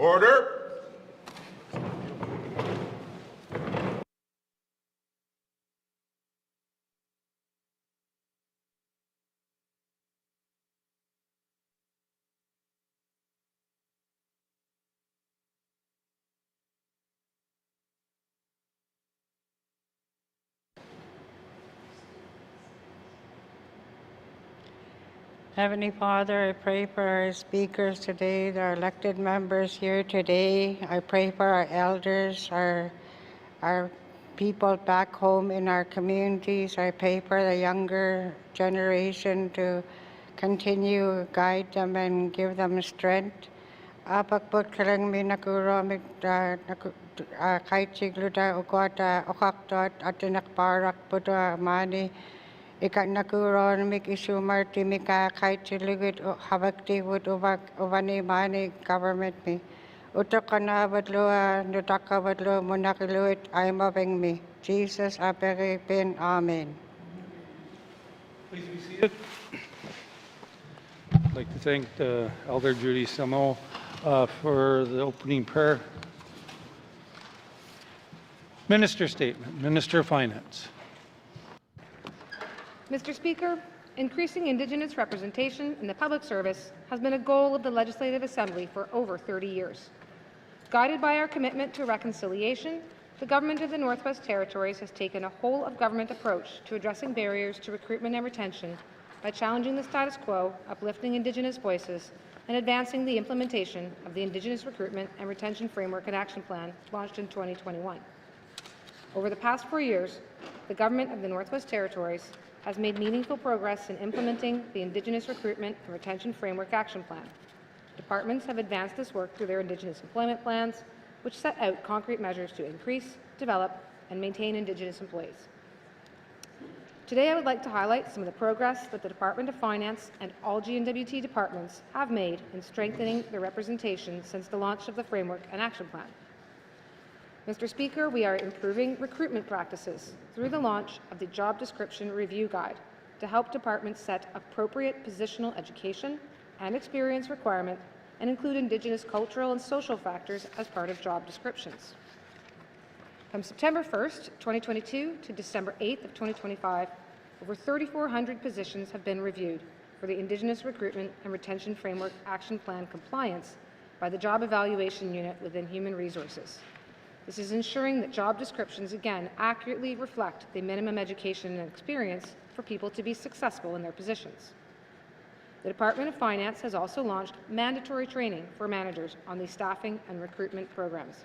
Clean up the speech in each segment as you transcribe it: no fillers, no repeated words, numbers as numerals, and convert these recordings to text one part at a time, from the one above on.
Order. Heavenly Father, I pray for our speakers today, our elected members here today. I pray for our elders, our people back home in our communities. I pray for the younger generation to continue, guide them and give them strength. Apagput kalang minakuromik kahit sigluda ukwata okaktot at tinakparak puto mani ikat nakuron mik isu marti mika kahit silugit habakti would ovani mani government me. Utakana badlua nutaka badlua munakiluit aimabeng me. Jesus apagipin. Amen. Please be seated. I'd like to thank Elder Judy Samo for the opening prayer. Minister statement. Minister of Finance. Mr. Speaker, increasing Indigenous representation in the public service has been a goal of the Legislative Assembly for over 30 years. Guided by our commitment to reconciliation, the Government of the Northwest Territories has taken a whole-of-government approach to addressing barriers to recruitment and retention by challenging the status quo, uplifting Indigenous voices, and advancing the implementation of the Indigenous Recruitment and Retention Framework and Action Plan launched in 2021. Over the past 4 years, the Government of the Northwest Territories has made meaningful progress in implementing the Indigenous Recruitment and Retention Framework Action Plan. Departments have advanced this work through their Indigenous employment plans, which set out concrete measures to increase, develop, and maintain Indigenous employees. Today, I would like to highlight some of the progress that the Department of Finance and all GNWT departments have made in strengthening their representation since the launch of the Framework and Action Plan. Mr. Speaker, we are improving recruitment practices through the launch of the Job Description Review Guide to help departments set appropriate positional education and experience requirement and include Indigenous cultural and social factors as part of job descriptions. From September 1st, 2022 to December 8th of 2025, over 3,400 positions have been reviewed for the Indigenous Recruitment and Retention Framework Action Plan compliance by the Job Evaluation Unit within Human Resources. This is ensuring that job descriptions, again, accurately reflect the minimum education and experience for people to be successful in their positions. The Department of Finance has also launched mandatory training for managers on the staffing and recruitment programs.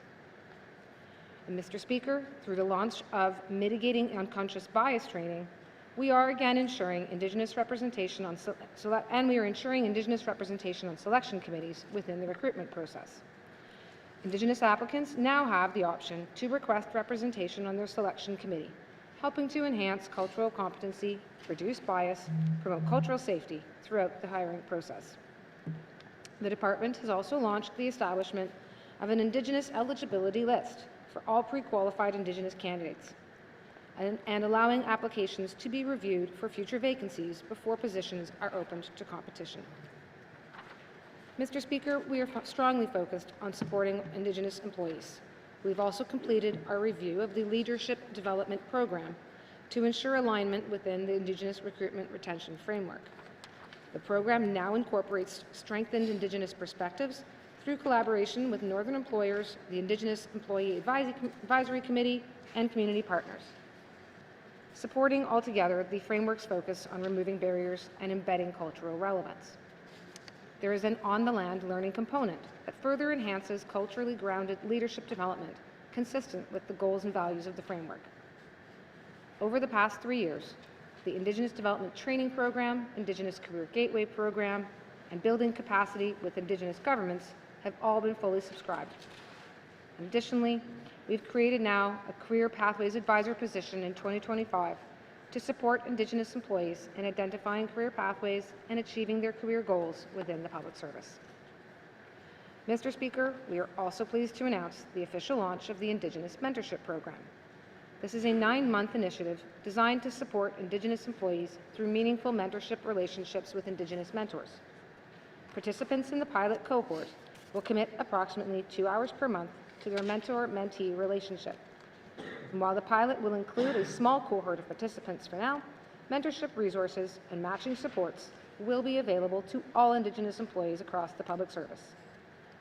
And Mr. Speaker, through the launch of Mitigating Unconscious Bias training, we are again ensuring Indigenous representation on Indigenous representation on selection committees within the recruitment process. Indigenous applicants now have the option to request representation on their selection committee, helping to enhance cultural competency, reduce bias, promote cultural safety throughout the hiring process. The department has also launched the establishment of an Indigenous eligibility list for all pre-qualified Indigenous candidates, and allowing applications to be reviewed for future vacancies before positions are opened to competition. Mr. Speaker, we are strongly focused on supporting Indigenous employees. We've also completed our review of the Leadership Development Program to ensure alignment within the Indigenous Recruitment Retention Framework. The program now incorporates strengthened Indigenous perspectives through collaboration with Northern employers, the Indigenous Employee Advisory Committee, and community partners, supporting altogether the framework's focus on removing barriers and embedding cultural relevance. There is an on-the-land learning component that further enhances culturally grounded leadership development consistent with the goals and values of the framework. Over the past 3 years, the Indigenous Development Training Program, Indigenous Career Gateway Program, and Building Capacity with Indigenous Governments have all been fully subscribed. Additionally, we've created now a Career Pathways Advisor position in 2025 to support Indigenous employees in identifying career pathways and achieving their career goals within the public service. Mr. Speaker, we are also pleased to announce the official launch of the Indigenous Mentorship Program. This is a 9-month initiative designed to support Indigenous employees through meaningful mentorship relationships with Indigenous mentors. Participants in the pilot cohort will commit approximately 2 hours per month to their mentor-mentee relationship. And while the pilot will include a small cohort of participants for now, mentorship resources and matching supports will be available to all Indigenous employees across the public service.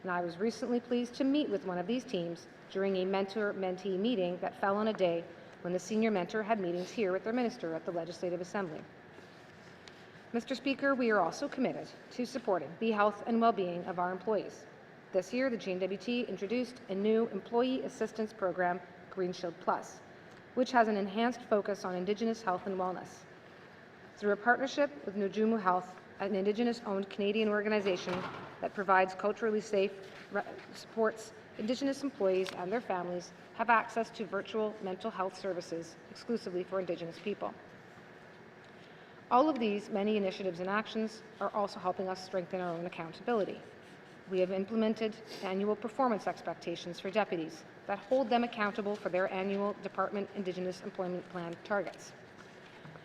And I was recently pleased to meet with one of these teams during a mentor-mentee meeting that fell on a day when the senior mentor had meetings here with their minister at the Legislative Assembly. Mr. Speaker, we are also committed to supporting the health and well-being of our employees. This year, the GNWT introduced a new employee assistance program, Green Shield Plus, which has an enhanced focus on Indigenous health and wellness. Through a partnership with Nujumu Health, an Indigenous-owned Canadian organization that provides culturally safe, supports Indigenous employees and their families have access to virtual mental health services exclusively for Indigenous people. All of these many initiatives and actions are also helping us strengthen our own accountability. We have implemented annual performance expectations for deputies that hold them accountable for their annual Department Indigenous Employment Plan targets.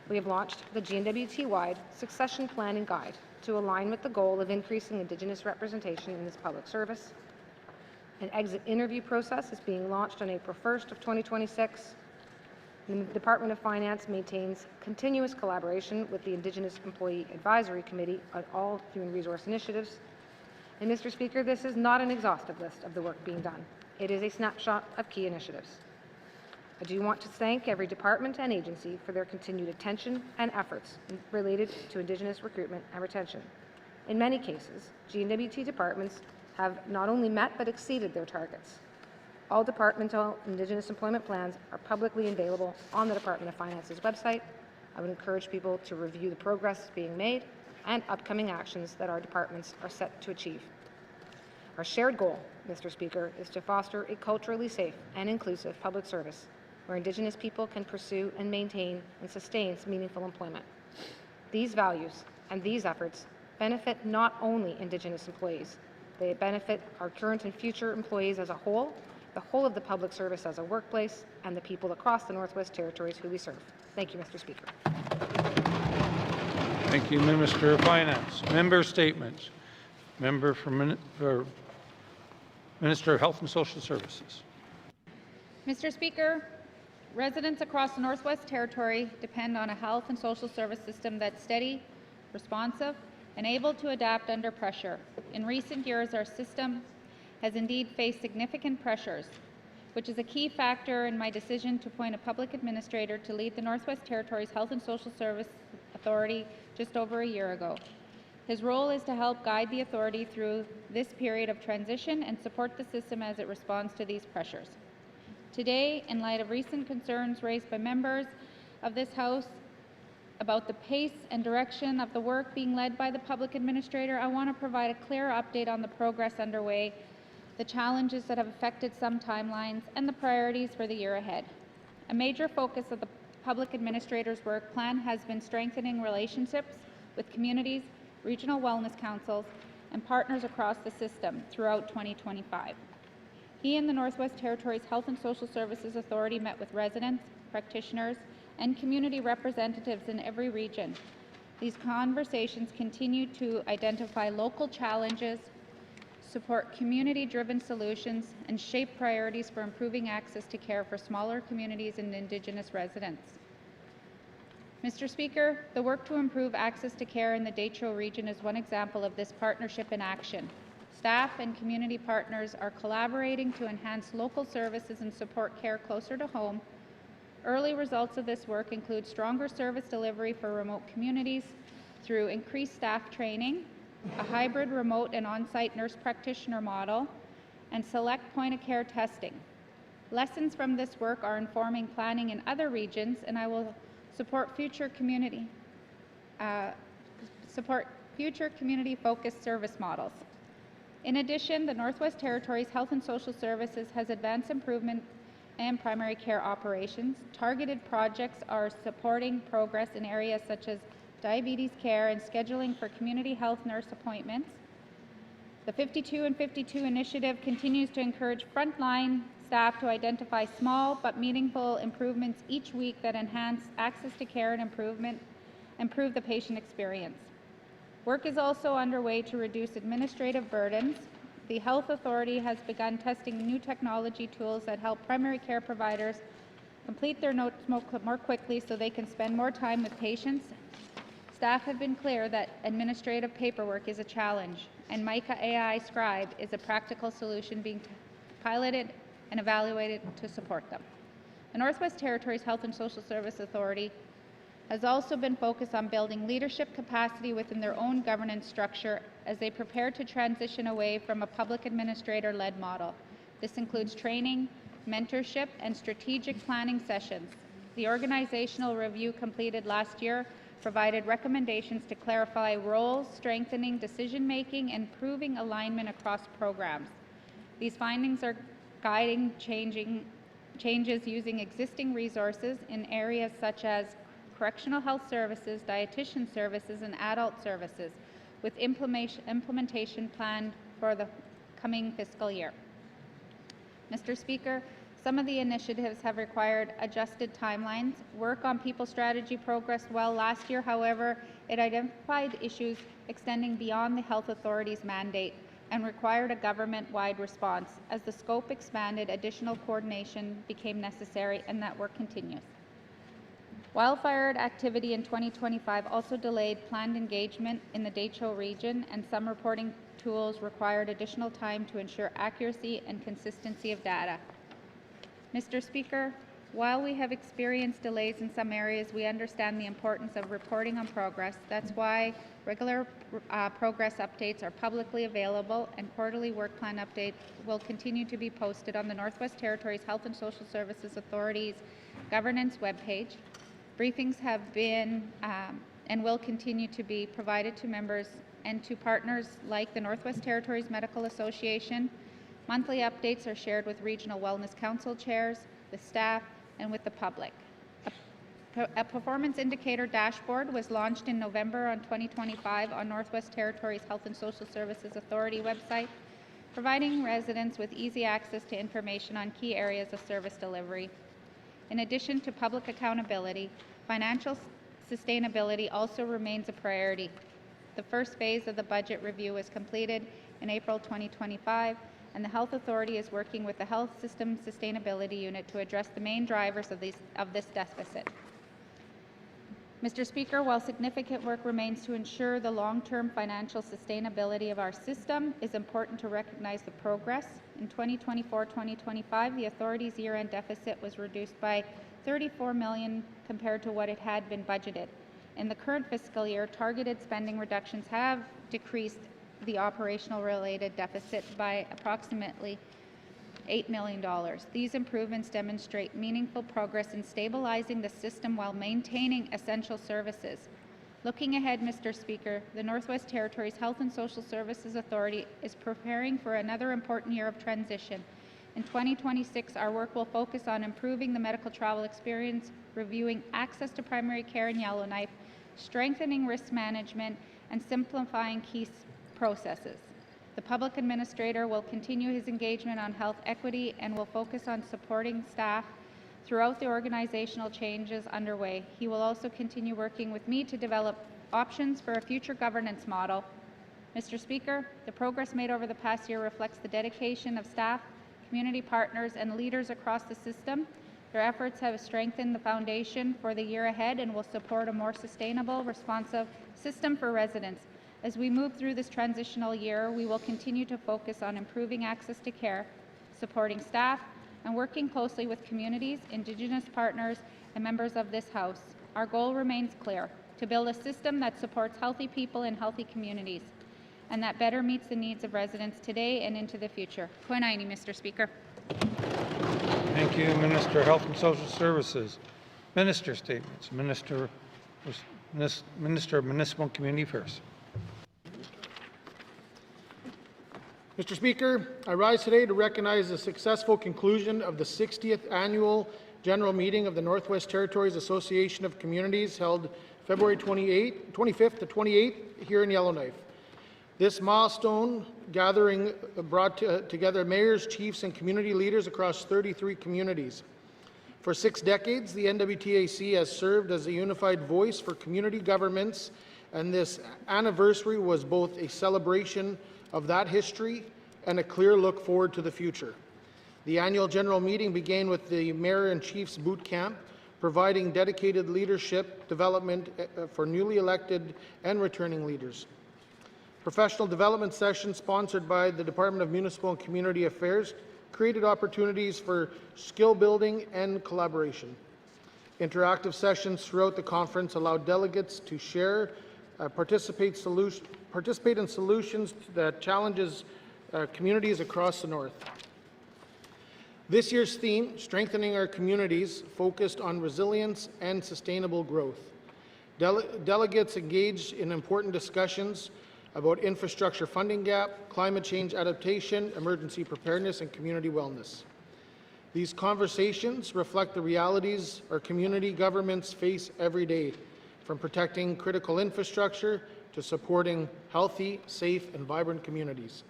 We have launched the GNWT-wide Succession Planning Guide to align with the goal of increasing Indigenous representation in this public service. An exit interview process is being launched on April 1st of 2026. The Department of Finance maintains continuous collaboration with the Indigenous Employee Advisory Committee on all human resource initiatives. And Mr. Speaker, this is not an exhaustive list of the work being done. It is a snapshot of key initiatives. I do want to thank every department and agency for their continued attention and efforts related to Indigenous recruitment and retention. In many cases, GNWT departments have not only met but exceeded their targets. All departmental Indigenous employment plans are publicly available on the Department of Finance's website. I would encourage people to review the progress being made and upcoming actions that our departments are set to achieve. Our shared goal, Mr. Speaker, is to foster a culturally safe and inclusive public service where Indigenous people can pursue and maintain and sustain meaningful employment. These values and these efforts benefit not only Indigenous employees, they benefit our current and future employees as a whole, the whole of the public service as a workplace, and the people across the Northwest Territories who we serve. Thank you, Mr. Speaker. Thank you, Minister of Finance. Member statements. Member for Minister of Health and Social Services. Mr. Speaker, residents across the Northwest Territory depend on a health and social service system that's steady, responsive, and able to adapt under pressure. In recent years, our system has indeed faced significant pressures, which is a key factor in my decision to appoint a public administrator to lead the Northwest Territories Health and Social Service Authority just over a year ago. His role is to help guide the authority through this period of transition and support the system as it responds to these pressures. Today, in light of recent concerns raised by members of this House about the pace and direction of the work being led by the public administrator, I want to provide a clear update on the progress underway, the challenges that have affected some timelines, and the priorities for the year ahead. A major focus of the public administrator's work plan has been strengthening relationships with communities, regional wellness councils, and partners across the system throughout 2025. He and the Northwest Territories Health and Social Services Authority met with residents, practitioners, and community representatives in every region. These conversations continue to identify local challenges, support community-driven solutions, and shape priorities for improving access to care for smaller communities and Indigenous residents. Mr. Speaker, the work to improve access to care in the Detroit region is one example of this partnership in action. Staff and community partners are collaborating to enhance local services and support care closer to home. Early results of this work include stronger service delivery for remote communities through increased staff training, a hybrid remote and on-site nurse practitioner model, and select point-of-care testing. Lessons from this work are informing planning in other regions, and I will support future community-focused service models. In addition, the Northwest Territories Health and Social Services has advanced improvement and primary care operations. Targeted projects are supporting progress in areas such as diabetes care and scheduling for community health nurse appointments. The 52 and 52 initiative continues to encourage frontline staff to identify small but meaningful improvements each week that enhance access to care and improve the patient experience. Work is also underway to reduce administrative burdens. the Health Authority has begun testing new technology tools that help primary care providers complete their notes more quickly so they can spend more time with patients. Staff have been clear that administrative paperwork is a challenge, and Micah AI Scribe is a practical solution being piloted and evaluated to support them. The Northwest Territories Health and Social Service Authority has also been focused on building leadership capacity within their own governance structure as they prepare to transition away from a public administrator-led model. This includes training, mentorship, and strategic planning sessions. The organizational review completed last year provided recommendations to clarify roles, strengthening decision-making, and improving alignment across programs. These findings are guiding changes using existing resources in areas such as correctional health services, dietitian services, and adult services, with implementation planned for the coming fiscal year. Mr. Speaker, some of the initiatives have required adjusted timelines. Work on people strategy progressed well last year. However, it identified issues extending beyond the health authority's mandate and required a government-wide response. As the scope expanded, additional coordination became necessary, and that work continues. Wildfire activity in 2025 also delayed planned engagement in the Dehcho region, and some reporting tools required additional time to ensure accuracy and consistency of data. Mr. Speaker, while we have experienced delays in some areas, we understand the importance of reporting on progress. That's why regular progress updates are publicly available, and quarterly work plan updates will continue to be posted on the Northwest Territories Health and Social Services Authority's governance webpage. Briefings have been and will continue to be provided to members and to partners like the Northwest Territories Medical Association. Monthly updates are shared with Regional Wellness Council chairs, with staff, and with the public. A performance indicator dashboard was launched in November 2025 on Northwest Territories Health and Social Services Authority website, providing residents with easy access to information on key areas of service delivery. In addition to public accountability, financial sustainability also remains a priority. The first phase of the budget review was completed in April 2025, and the Health Authority is working with the Health System Sustainability Unit to address the main drivers of this deficit. Mr. Speaker, while significant work remains to ensure the long-term financial sustainability of our system, it is important to recognize the progress. In 2024-2025, the Authority's year-end deficit was reduced by $34 million compared to what it had been budgeted. In the current fiscal year, targeted spending reductions have decreased the operational-related deficit by approximately $8 million. These improvements demonstrate meaningful progress in stabilizing the system while maintaining essential services. Looking ahead, Mr. Speaker, the Northwest Territories Health and Social Services Authority is preparing for another important year of transition. In 2026, our work will focus on improving the medical travel experience, reviewing access to primary care in Yellowknife, strengthening risk management, and simplifying key processes. The public administrator will continue his engagement on health equity and will focus on supporting staff throughout the organizational changes underway. He will also continue working with me to develop options for a future governance model. Mr. Speaker, the progress made over the past year reflects the dedication of staff, community partners, and leaders across the system. Their efforts have strengthened the foundation for the year ahead and will support a more sustainable, responsive system for residents. As we move through this transitional year, we will continue to focus on improving access to care, supporting staff, and working closely with communities, Indigenous partners, and members of this House. Our goal remains clear: to build a system that supports healthy people in healthy communities, and that better meets the needs of residents today and into the future. Kuenaini, Mr. Speaker. Thank you, Minister of Health and Social Services. Minister statements. Minister of Municipal Community Affairs. Mr. Speaker, I rise today to recognize the successful conclusion of the 60th Annual General Meeting of the Northwest Territories Association of Communities held February 25th to 28th here in Yellowknife. This milestone gathering brought together mayors, chiefs, and community leaders across 33 communities. For 6 decades, the NWTAC has served as a unified voice for community governments, and this anniversary was both a celebration of that history, and a clear look forward to the future. The annual general meeting began with the Mayor and Chiefs Boot Camp, providing dedicated leadership development for newly elected and returning leaders. Professional development sessions sponsored by the Department of Municipal and Community Affairs created opportunities for skill building and collaboration. Interactive sessions throughout the conference allowed delegates to share, participate in solutions that challenges communities across the North. This year's theme, Strengthening Our Communities, focused on resilience and sustainable growth. Delegates engaged in important discussions about infrastructure funding gap, climate change adaptation, emergency preparedness, and community wellness. These conversations reflect the realities our community governments face every day, from protecting critical infrastructure to supporting healthy, safe, and vibrant communities.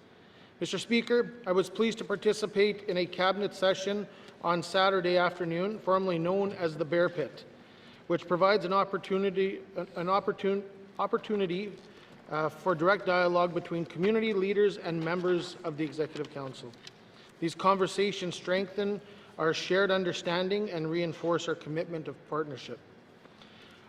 Mr. Speaker, I was pleased to participate in a cabinet session on Saturday afternoon, formerly known as the Bear Pit, which provides an opportunity for direct dialogue between community leaders and members of the Executive Council. These conversations strengthen our shared understanding and reinforce our commitment of partnership.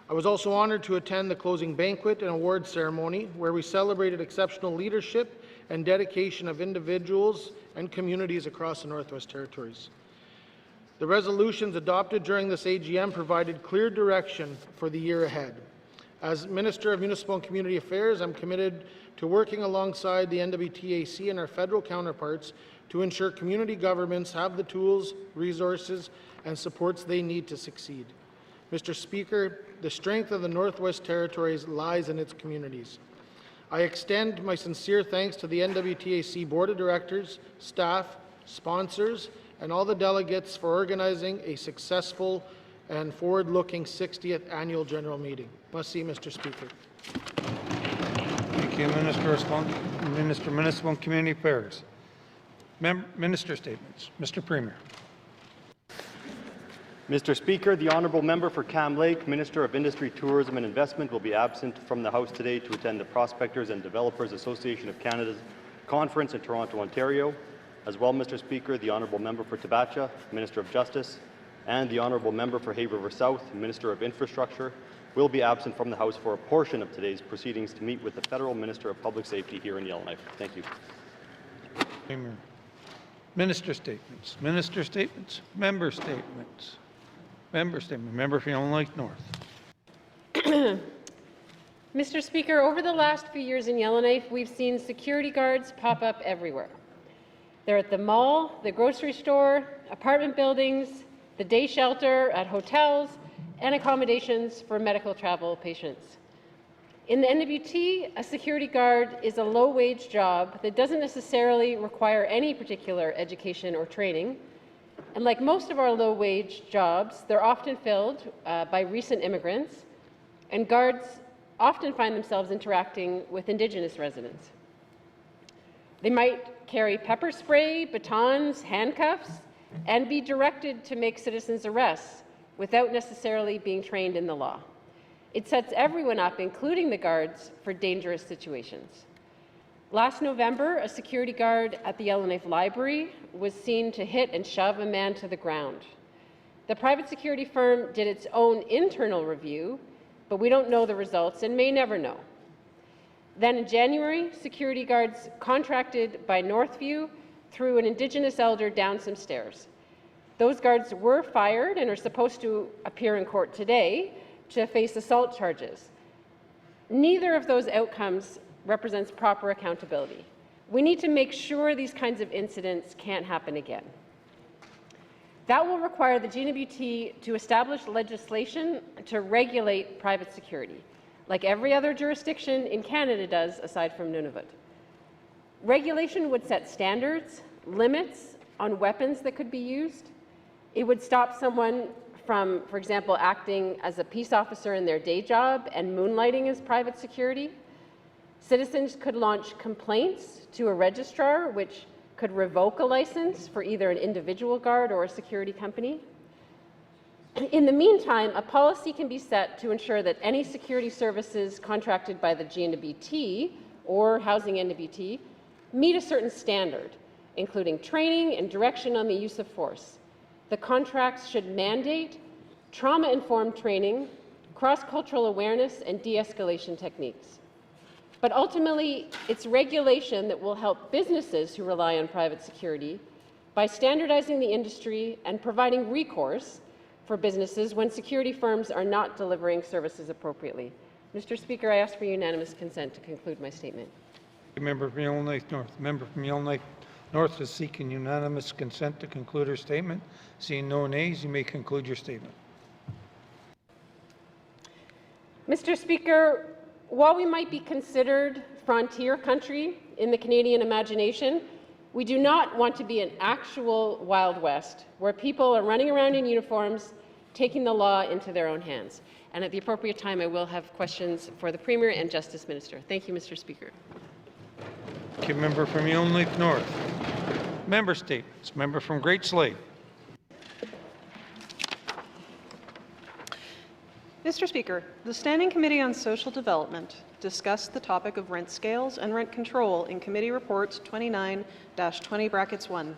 I was also honored to attend the closing banquet and awards ceremony, where we celebrated exceptional leadership and dedication of individuals and communities across the Northwest Territories. The resolutions adopted during this AGM provided clear direction for the year ahead. As Minister of Municipal and Community Affairs, I'm committed to working alongside the NWTAC and our federal counterparts to ensure community governments have the tools, resources, and supports they need to succeed. Mr. Speaker, the strength of the Northwest Territories lies in its communities. I extend my sincere thanks to the NWTAC Board of Directors, staff, sponsors, and all the delegates for organizing a successful and forward-looking 60th Annual General Meeting. Merci, Mr. Speaker. Thank you, Minister of Municipal and Community Affairs. Minister statements. Mr. Premier. Mr. Speaker, the Honourable Member for Cam Lake, Minister of Industry, Tourism and Investment, will be absent from the House today to attend the Prospectors and Developers Association of Canada's conference in Toronto, Ontario. As well, Mr. Speaker, the Honourable Member for Tabacha, Minister of Justice, and the Honourable Member for Hay River South, Minister of Infrastructure, will be absent from the House for a portion of today's proceedings to meet with the Federal Minister of Public Safety here in Yellowknife. Thank you. Premier. Minister statements. Minister statements. Member statements. Member statement. Member for Yellowknife North. Mr. Speaker, over the last few years in Yellowknife, we've seen security guards pop up everywhere. They're at the mall, the grocery store, apartment buildings, the day shelter, at hotels, and accommodations for medical travel patients. In the NWT, a security guard is a low-wage job that doesn't necessarily require any particular education or training. And like most of our low-wage jobs, they're often filled by recent immigrants, and guards often find themselves interacting with Indigenous residents. They might carry pepper spray, batons, handcuffs, and be directed to make citizens' arrests without necessarily being trained in the law. It sets everyone up, including the guards, for dangerous situations. Last November, a security guard at the Yellowknife Library was seen to hit and shove a man to the ground. The private security firm did its own internal review, but we don't know the results and may never know. Then in January, security guards contracted by Northview threw an Indigenous elder down some stairs. Those guards were fired and are supposed to appear in court today to face assault charges. Neither of those outcomes represents proper accountability. We need to make sure these kinds of incidents can't happen again. That will require the GNWT to establish legislation to regulate private security, like every other jurisdiction in Canada does, aside from Nunavut. Regulation would set standards, limits on weapons that could be used. It would stop someone from, for example, acting as a peace officer in their day job and moonlighting as private security. Citizens could launch complaints to a registrar, which could revoke a license for either an individual guard or a security company. In the meantime, a policy can be set to ensure that any security services contracted by the GNWT or Housing NWT meet a certain standard, including training and direction on the use of force. The contracts should mandate trauma-informed training, cross-cultural awareness, and de-escalation techniques. But ultimately, it's regulation that will help businesses who rely on private security by standardizing the industry and providing recourse for businesses when security firms are not delivering services appropriately. Mr. Speaker, I ask for unanimous consent to conclude my statement. Member from Yellowknife North. Member from Yellowknife North is seeking unanimous consent to conclude her statement. Seeing no nays, you may conclude your statement. Mr. Speaker, while we might be considered frontier country in the Canadian imagination, we do not want to be an actual Wild West where people are running around in uniforms, taking the law into their own hands. And at the appropriate time, I will have questions for the Premier and Justice Minister. Thank you, Mr. Speaker. Thank you, member from Yellowknife North. Member statements. Member from Great Slave. Mr. Speaker, the Standing Committee on Social Development discussed the topic of rent scales and rent control in Committee Report 29-20(1),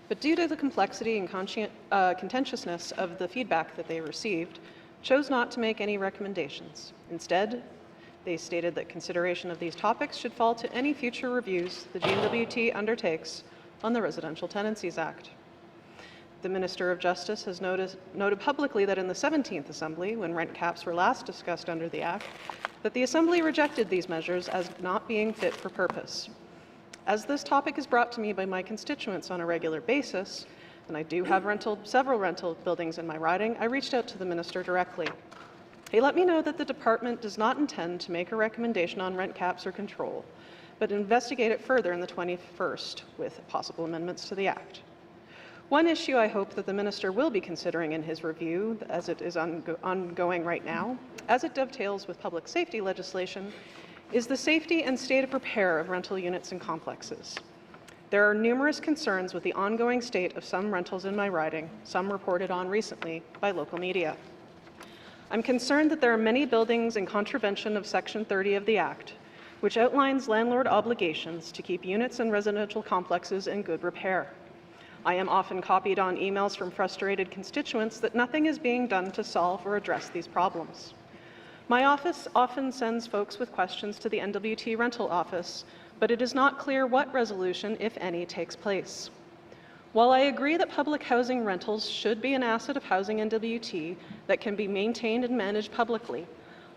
but due to the complexity and contentiousness of the feedback that they received, chose not to make any recommendations. Instead, they stated that consideration of these topics should fall to any future reviews the GNWT undertakes on the Residential Tenancies Act. The Minister of Justice has noted publicly that in the 17th Assembly, when rent caps were last discussed under the Act, that the Assembly rejected these measures as not being fit for purpose. As this topic is brought to me by my constituents on a regular basis, and I do have several rental buildings in my riding, I reached out to the Minister directly. He let me know that the Department does not intend to make a recommendation on rent caps or control, but investigate it further in the 21st with possible amendments to the Act. One issue I hope that the Minister will be considering in his review, as it is ongoing right now, as it dovetails with public safety legislation, is the safety and state of repair of rental units and complexes. There are numerous concerns with the ongoing state of some rentals in my riding, some reported on recently by local media. I'm concerned that there are many buildings in contravention of Section 30 of the Act, which outlines landlord obligations to keep units and residential complexes in good repair. I am often copied on emails from frustrated constituents that nothing is being done to solve or address these problems. My office often sends folks with questions to the NWT rental office, but it is not clear what resolution, if any, takes place. While I agree that public housing rentals should be an asset of Housing NWT that can be maintained and managed publicly,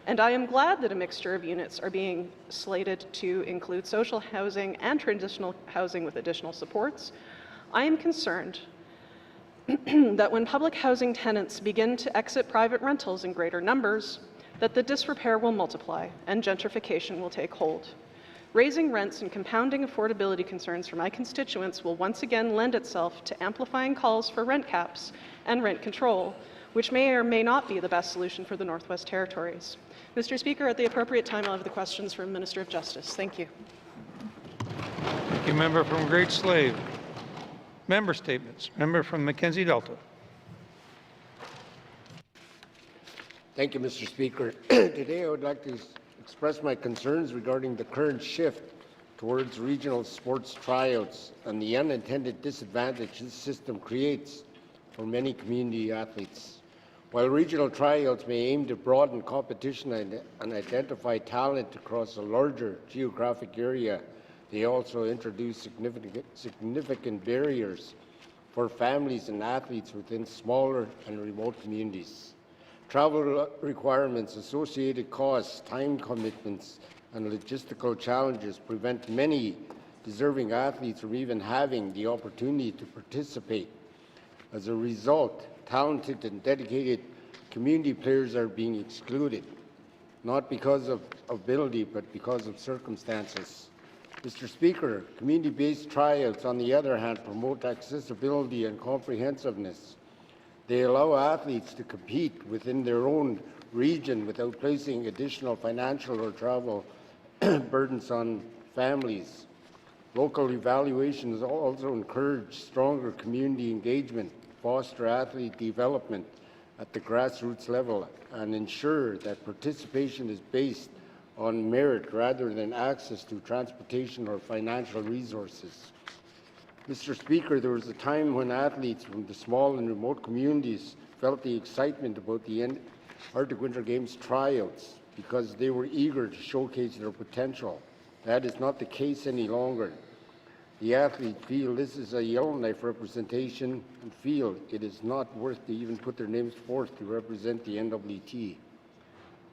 and I am glad that a mixture of units are being slated to include social housing and traditional housing with additional supports, I am concerned that when public housing tenants begin to exit private rentals in greater numbers, that the disrepair will multiply and gentrification will take hold. Raising rents and compounding affordability concerns for my constituents will once again lend itself to amplifying calls for rent caps and rent control, which may or may not be the best solution for the Northwest Territories. Mr. Speaker, at the appropriate time, I'll have the questions from the Minister of Justice. Thank you. Thank you, member from Great Slave. Member statements. Member from Mackenzie Delta. Thank you, Mr. Speaker. Today I would like to express my concerns regarding the current shift towards regional sports tryouts and the unintended disadvantage this system creates for many community athletes. While regional tryouts may aim to broaden competition and identify talent across a larger geographic area, they also introduce significant barriers for families and athletes within smaller and remote communities. Travel requirements, associated costs, time commitments, and logistical challenges prevent many deserving athletes from even having the opportunity to participate. As a result, talented and dedicated community players are being excluded, not because of ability, but because of circumstances. Mr. Speaker, community-based tryouts, on the other hand, promote accessibility and comprehensiveness. They allow athletes to compete within their own region without placing additional financial or travel burdens on families. Local evaluations also encourage stronger community engagement, foster athlete development at the grassroots level, and ensure that participation is based on merit rather than access to transportation or financial resources. Mr. Speaker, there was a time when athletes from the small and remote communities felt the excitement about the Arctic Winter Games tryouts because they were eager to showcase their potential. That is not the case any longer. The athletes feel this is a Yellowknife representation and feel it is not worth to even put their names forth to represent the NWT.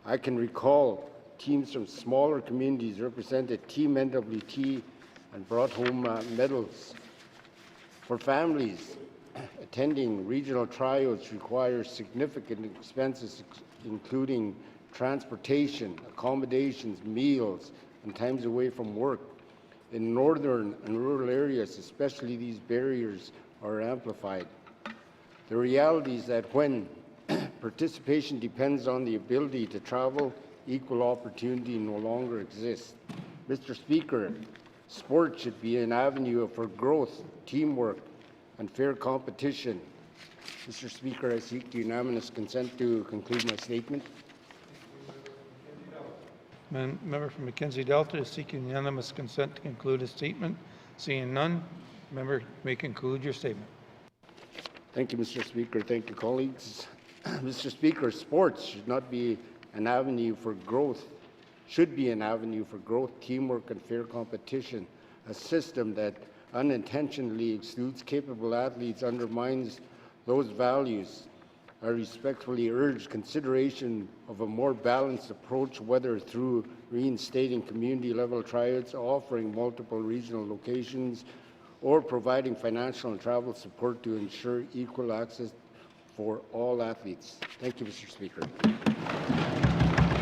I can recall teams from smaller communities represented Team NWT and brought home medals. For families, attending regional tryouts requires significant expenses, including transportation, accommodations, meals, and times away from work. In northern and rural areas, especially, these barriers are amplified. The reality is that when participation depends on the ability to travel, equal opportunity no longer exists. Mr. Speaker, sport should be an avenue for growth, teamwork, and fair competition. Mr. Speaker, I seek unanimous consent to conclude my statement. Member from Mackenzie Delta is seeking unanimous consent to conclude his statement. Seeing none, member may conclude your statement. Thank you, Mr. Speaker. Thank you, colleagues. Mr. Speaker, sports should not be an avenue for growth, should be an avenue for growth, teamwork, and fair competition. A system that unintentionally excludes capable athletes undermines those values. I respectfully urge consideration of a more balanced approach, whether through reinstating community-level tryouts, offering multiple regional locations, or providing financial and travel support to ensure equal access for all athletes. Thank you, Mr. Speaker.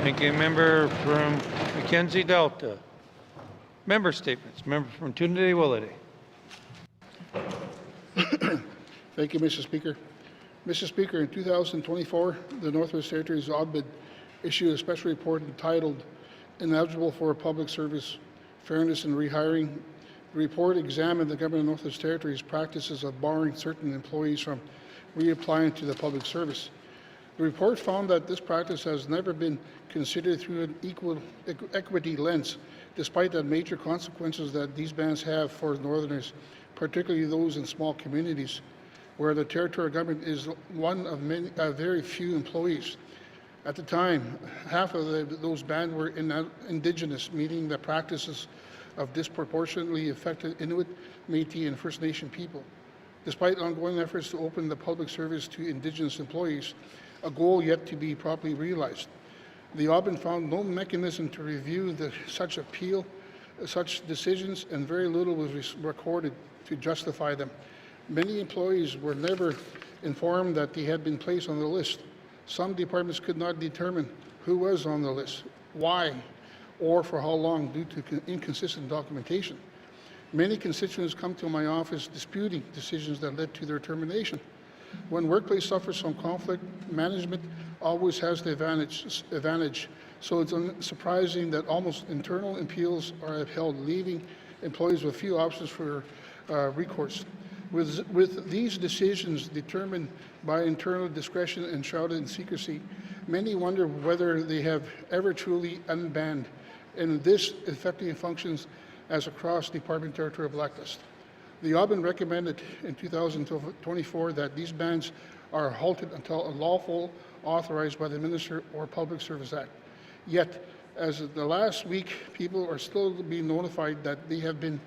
Thank you, member from Mackenzie Delta. Member statements. Member from Tunde-Willity. Thank you, Mr. Speaker. Mr. Speaker, in 2024, the Northwest Territories Ombudsman issued a special report entitled Ineligible for Public Service, Fairness in Rehiring. The report examined the government of Northwest Territories' practices of barring certain employees from reapplying to the public service. The report found that this practice has never been considered through an equity lens, despite the major consequences that these bans have for Northerners, particularly those in small communities, where the territorial government is one of many, very few employees. At the time, half of those banned were Indigenous, meaning the practices of disproportionately affected Inuit, Métis, and First Nation people. Despite ongoing efforts to open the public service to Indigenous employees, a goal yet to be properly realized. The Ombudsman found no mechanism to review such decisions, and very little was recorded to justify them. Many employees were never informed that they had been placed on the list. Some departments could not determine who was on the list, why, or for how long due to inconsistent documentation. Many constituents come to my office disputing decisions that led to their termination. When workplace suffers from conflict, management always has the advantage. So it's unsurprising that almost internal appeals are upheld, leaving employees with few options for recourse. With these decisions determined by internal discretion and shrouded in secrecy, many wonder whether they have ever truly unbanned, and this effectively functions as a cross-department territorial blacklist. The Ombudsman recommended in 2024 that these bans are halted until a lawful authorized by the Minister or Public Service Act. Yet, as of the last week, people are still being notified that they have been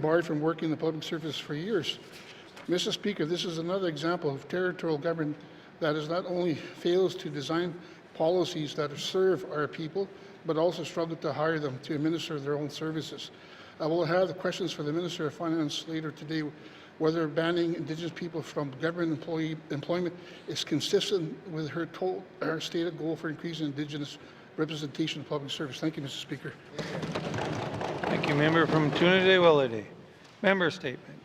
barred from working in the public service for years. Mr. Speaker, this is another example of territorial government that is not only fails to design policies that serve our people, but also struggle to hire them to administer their own services. I will have the questions for the Minister of Finance later today, whether banning Indigenous people from government employment is consistent with her stated goal for increasing Indigenous representation in public service. Thank you, Mr. Speaker. Thank you, member from Tunde-Willity. Member statement.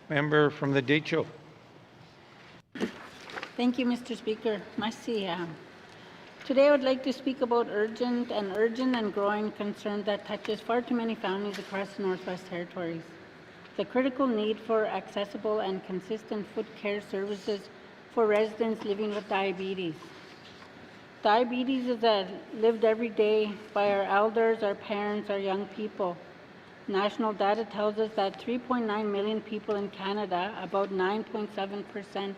Member from the Decho. Thank you, Mr. Speaker. Today I would like to speak about urgent and growing concern that touches far too many families across the Northwest Territories. The critical need for accessible and consistent foot care services for residents living with diabetes. Diabetes is lived every day by our elders, our parents, our young people. National data tells us that 3.9 million people in Canada, about 9.7%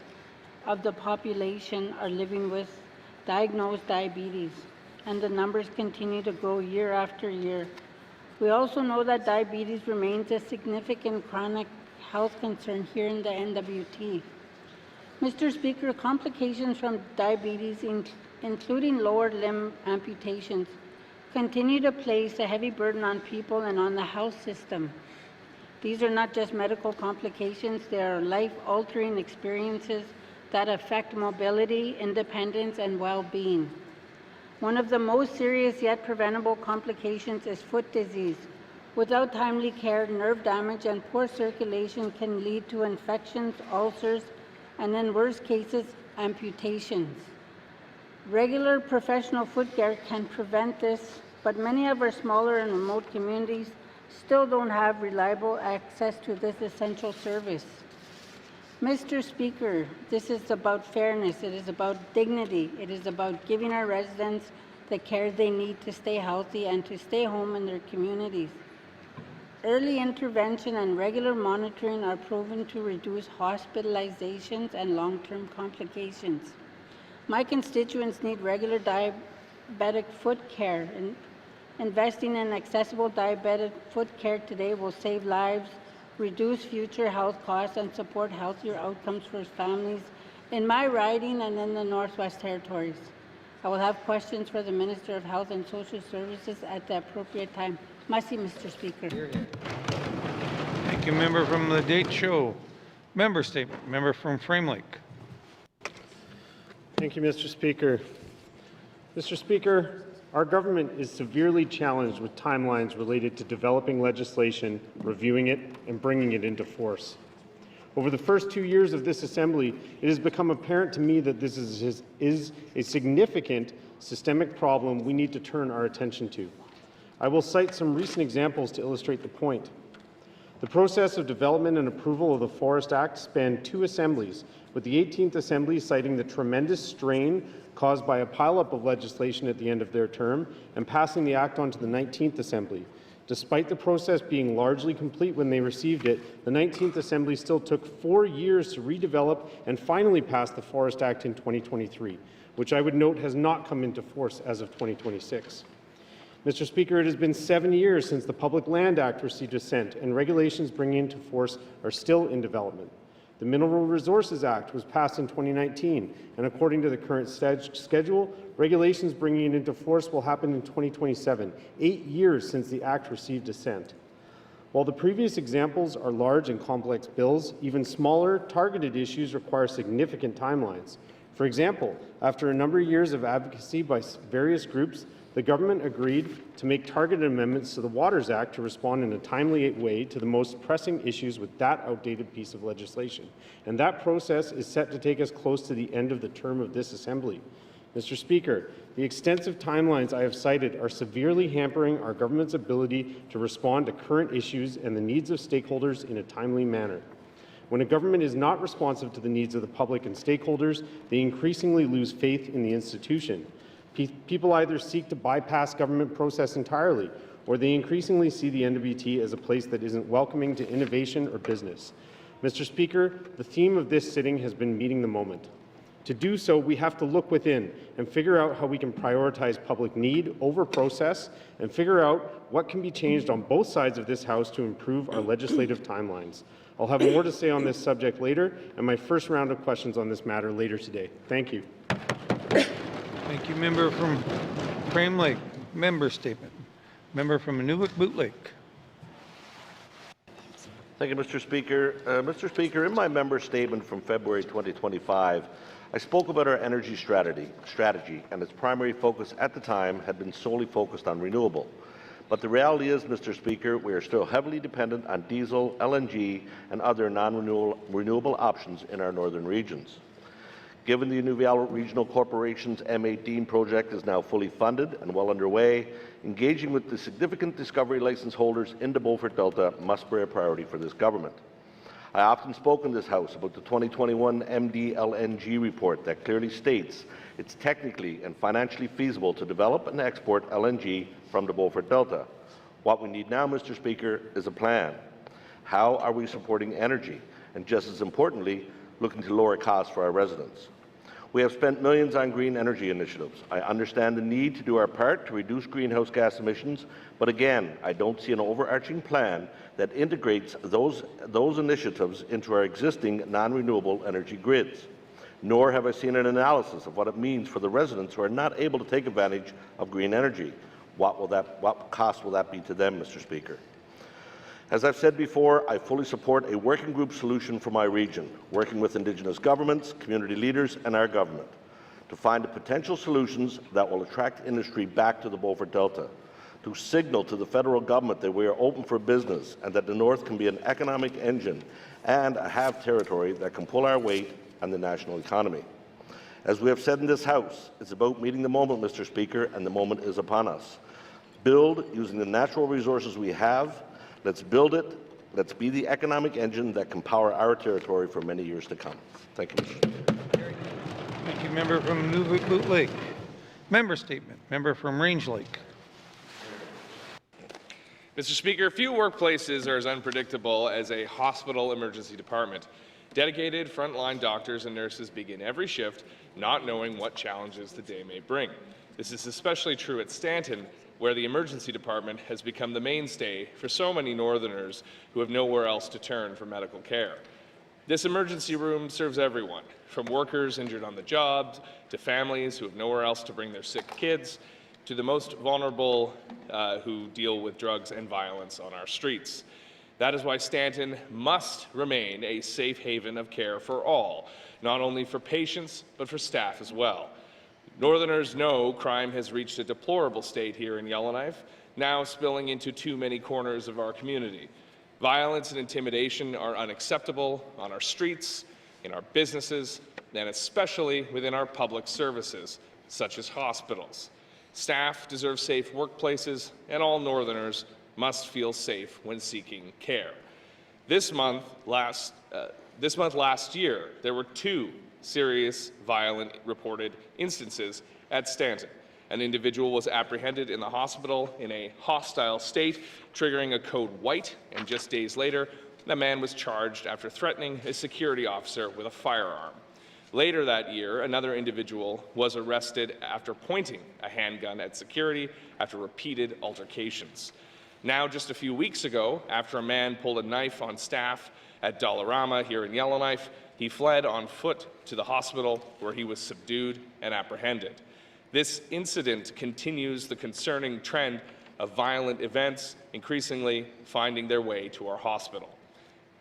of the population, are living with diagnosed diabetes, and the numbers continue to grow year after year. We also know that diabetes remains a significant chronic health concern here in the NWT. Mr. Speaker, complications from diabetes, including lower limb amputations, continue to place a heavy burden on people and on the health system. These are not just medical complications, they are life-altering experiences that affect mobility, independence, and well-being. One of the most serious yet preventable complications is foot disease. Without timely care, nerve damage and poor circulation can lead to infections, ulcers, and in worst cases, amputations. Regular professional foot care can prevent this, but many of our smaller and remote communities still don't have reliable access to this essential service. Mr. Speaker, this is about fairness, it is about dignity, it is about giving our residents the care they need to stay healthy and to stay home in their communities. Early intervention and regular monitoring are proven to reduce hospitalizations and long-term complications. My constituents need regular diabetic foot care. Investing in accessible diabetic foot care today will save lives, reduce future health costs, and support healthier outcomes for families in my riding and in the Northwest Territories. I will have questions for the Minister of Health and Social Services at the appropriate time. Merci, Mr. Speaker. Thank you, member from the Date Show. Member statement. Member from Frame Lake. Thank you, Mr. Speaker. Mr. Speaker, our government is severely challenged with timelines related to developing legislation, reviewing it, and bringing it into force. Over the first 2 years of this Assembly, it has become apparent to me that this is a significant systemic problem we need to turn our attention to. I will cite some recent examples to illustrate the point. The process of development and approval of the Forest Act spanned 2 assemblies, with the 18th Assembly citing the tremendous strain caused by a pileup of legislation at the end of their term and passing the Act on to the 19th Assembly. Despite the process being largely complete when they received it, the 19th Assembly still took 4 years to redevelop and finally pass the Forest Act in 2023, which I would note has not come into force as of 2026. Mr. Speaker, it has been 7 years since the Public Land Act received assent, and regulations bringing into force are still in development. The Mineral Resources Act was passed in 2019, and according to the current schedule, regulations bringing it into force will happen in 2027, 8 years since the Act received assent. While the previous examples are large and complex bills, even smaller, targeted issues require significant timelines. For example, after a number of years of advocacy by various groups, the government agreed to make targeted amendments to the Waters Act to respond in a timely way to the most pressing issues with that outdated piece of legislation. And that process is set to take us close to the end of the term of this Assembly. Mr. Speaker, the extensive timelines I have cited are severely hampering our government's ability to respond to current issues and the needs of stakeholders in a timely manner. When a government is not responsive to the needs of the public and stakeholders, they increasingly lose faith in the institution. People either seek to bypass government process entirely, or they increasingly see the NWT as a place that isn't welcoming to innovation or business. Mr. Speaker, the theme of this sitting has been meeting the moment. To do so, we have to look within and figure out how we can prioritize public need over process and figure out what can be changed on both sides of this House to improve our legislative timelines. I'll have more to say on this subject later, and my first round of questions on this matter later today. Thank you. Thank you, member from Frame Lake. Member statement. Member from Inuvik Boot Lake. Thank you, Mr. Speaker. Mr. Speaker, in my member statement from February 2025, I spoke about our energy strategy, and its primary focus at the time had been solely focused on renewable. But the reality is, Mr. Speaker, we are still heavily dependent on diesel, LNG, and other non-renewable options in our northern regions. Given the Inuvialu Regional Corporation's M18 project is now fully funded and well underway, engaging with the significant discovery license holders in the Beaufort Delta must be a priority for this government. I often spoke in this House about the 2021 MDLNG report that clearly states it's technically and financially feasible to develop and export LNG from the Beaufort Delta. What we need now, Mr. Speaker, is a plan. How are we supporting energy? And just as importantly, looking to lower costs for our residents. We have spent millions on green energy initiatives. I understand the need to do our part to reduce greenhouse gas emissions, but again, I don't see an overarching plan that integrates those initiatives into our existing non-renewable energy grids. Nor have I seen an analysis of what it means for the residents who are not able to take advantage of green energy. What cost will that be to them, Mr. Speaker? As I've said before, I fully support a working group solution for my region, working with Indigenous governments, community leaders and our government to find the potential solutions that will attract industry back to the Beaufort Delta, to signal to the federal government that we are open for business and that the North can be an economic engine and a have territory that can pull our weight on the national economy. As we have said in this House, it's about meeting the moment, Mr. Speaker, and the moment is upon us. Build using the natural resources we have. Let's build it. Let's be the economic engine that can power our territory for many years to come. Thank you, Mr. Speaker. Thank you, member from Nunavut Lake. Member statement. Member from Range Lake. Mr. Speaker, few workplaces are as unpredictable as a hospital emergency department. Dedicated frontline doctors and nurses begin every shift not knowing what challenges the day may bring. This is especially true at Stanton, where the emergency department has become the mainstay for so many Northerners who have nowhere else to turn for medical care. This emergency room serves everyone, from workers injured on the job, to families who have nowhere else to bring their sick kids, to the most vulnerable who deal with drugs and violence on our streets. That is why Stanton must remain a safe haven of care for all, not only for patients, but for staff as well. Northerners know crime has reached a deplorable state here in Yellowknife, now spilling into too many corners of our community. Violence and intimidation are unacceptable on our streets, in our businesses, and especially within our public services, such as hospitals. Staff deserve safe workplaces, and all Northerners must feel safe when seeking care. This month last year, there were 2 serious violent reported instances at Stanton. An individual was apprehended in the hospital in a hostile state, triggering a code white, and just days later, the man was charged after threatening a security officer with a firearm. Later that year, another individual was arrested after pointing a handgun at security after repeated altercations. Now, just a few weeks ago, after a man pulled a knife on staff at Dollarama here in Yellowknife, he fled on foot to the hospital where he was subdued and apprehended. This incident continues the concerning trend of violent events increasingly finding their way to our hospital.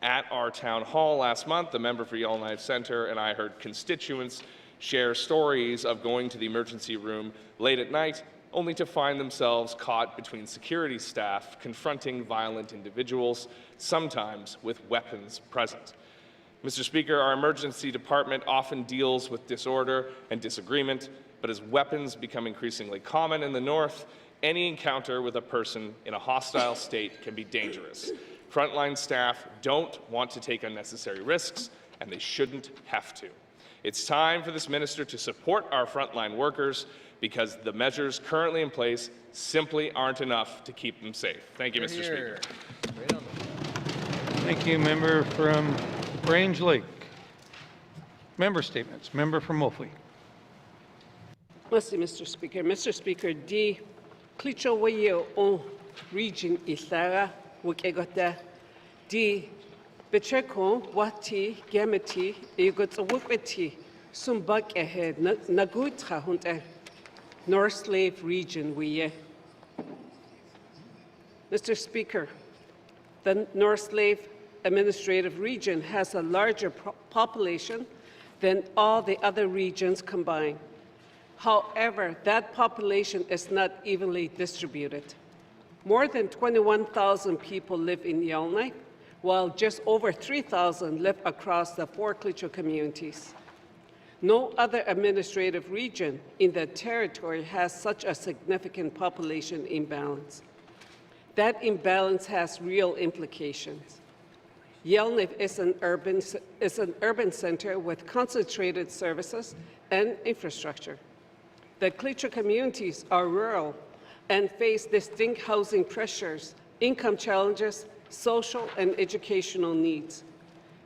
At our town hall last month, the member for Yellowknife Centre and I heard constituents share stories of going to the emergency room late at night only to find themselves caught between security staff confronting violent individuals, sometimes with weapons present. Mr. Speaker, our emergency department often deals with disorder and disagreement, but as weapons become increasingly common in the North, any encounter with a person in a hostile state can be dangerous. Frontline staff don't want to take unnecessary risks, and they shouldn't have to. It's time for this minister to support our frontline workers because the measures currently in place simply aren't enough to keep them safe. Thank you, Mr. Speaker. Thank you, member from Range Lake. Member statements. Member from Wolfley. Merci, Mr. Speaker. Mr. Speaker, di clicho wayo on region isara wukegota di betreko wati gemeti egot wukweti sumbak ahead nagutra hunter North Slave region we. Mr. Speaker, the North Slave Administrative Region has a larger population than all the other regions combined. However, that population is not evenly distributed. More than 21,000 people live in Yellowknife, while just over 3,000 live across the 4 Klitschko communities. No other administrative region in the territory has such a significant population imbalance. That imbalance has real implications. Yellowknife is an urban center with concentrated services and infrastructure. The Klitra communities are rural and face distinct housing pressures, income challenges, social and educational needs.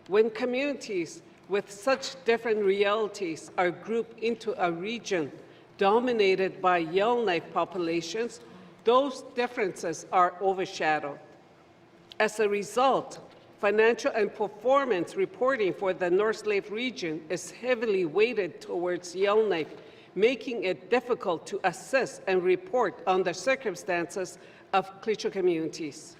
When communities with such different realities are grouped into a region dominated by Yellowknife populations, those differences are overshadowed. As a result, financial and performance reporting for the North Slave region is heavily weighted towards Yellowknife, making it difficult to assess and report on the circumstances of Klitra communities.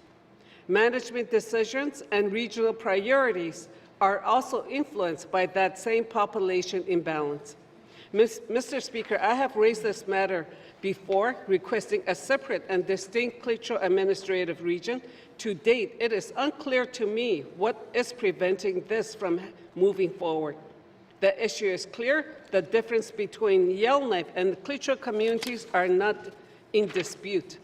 Management decisions and regional priorities are also influenced by that same population imbalance. Mr. Speaker, I have raised this matter before, requesting a separate and distinct Klitra administrative region. To date, it is unclear to me what is preventing this from moving forward. The issue is clear. The difference between Yellowknife and the Klitra communities are not in dispute.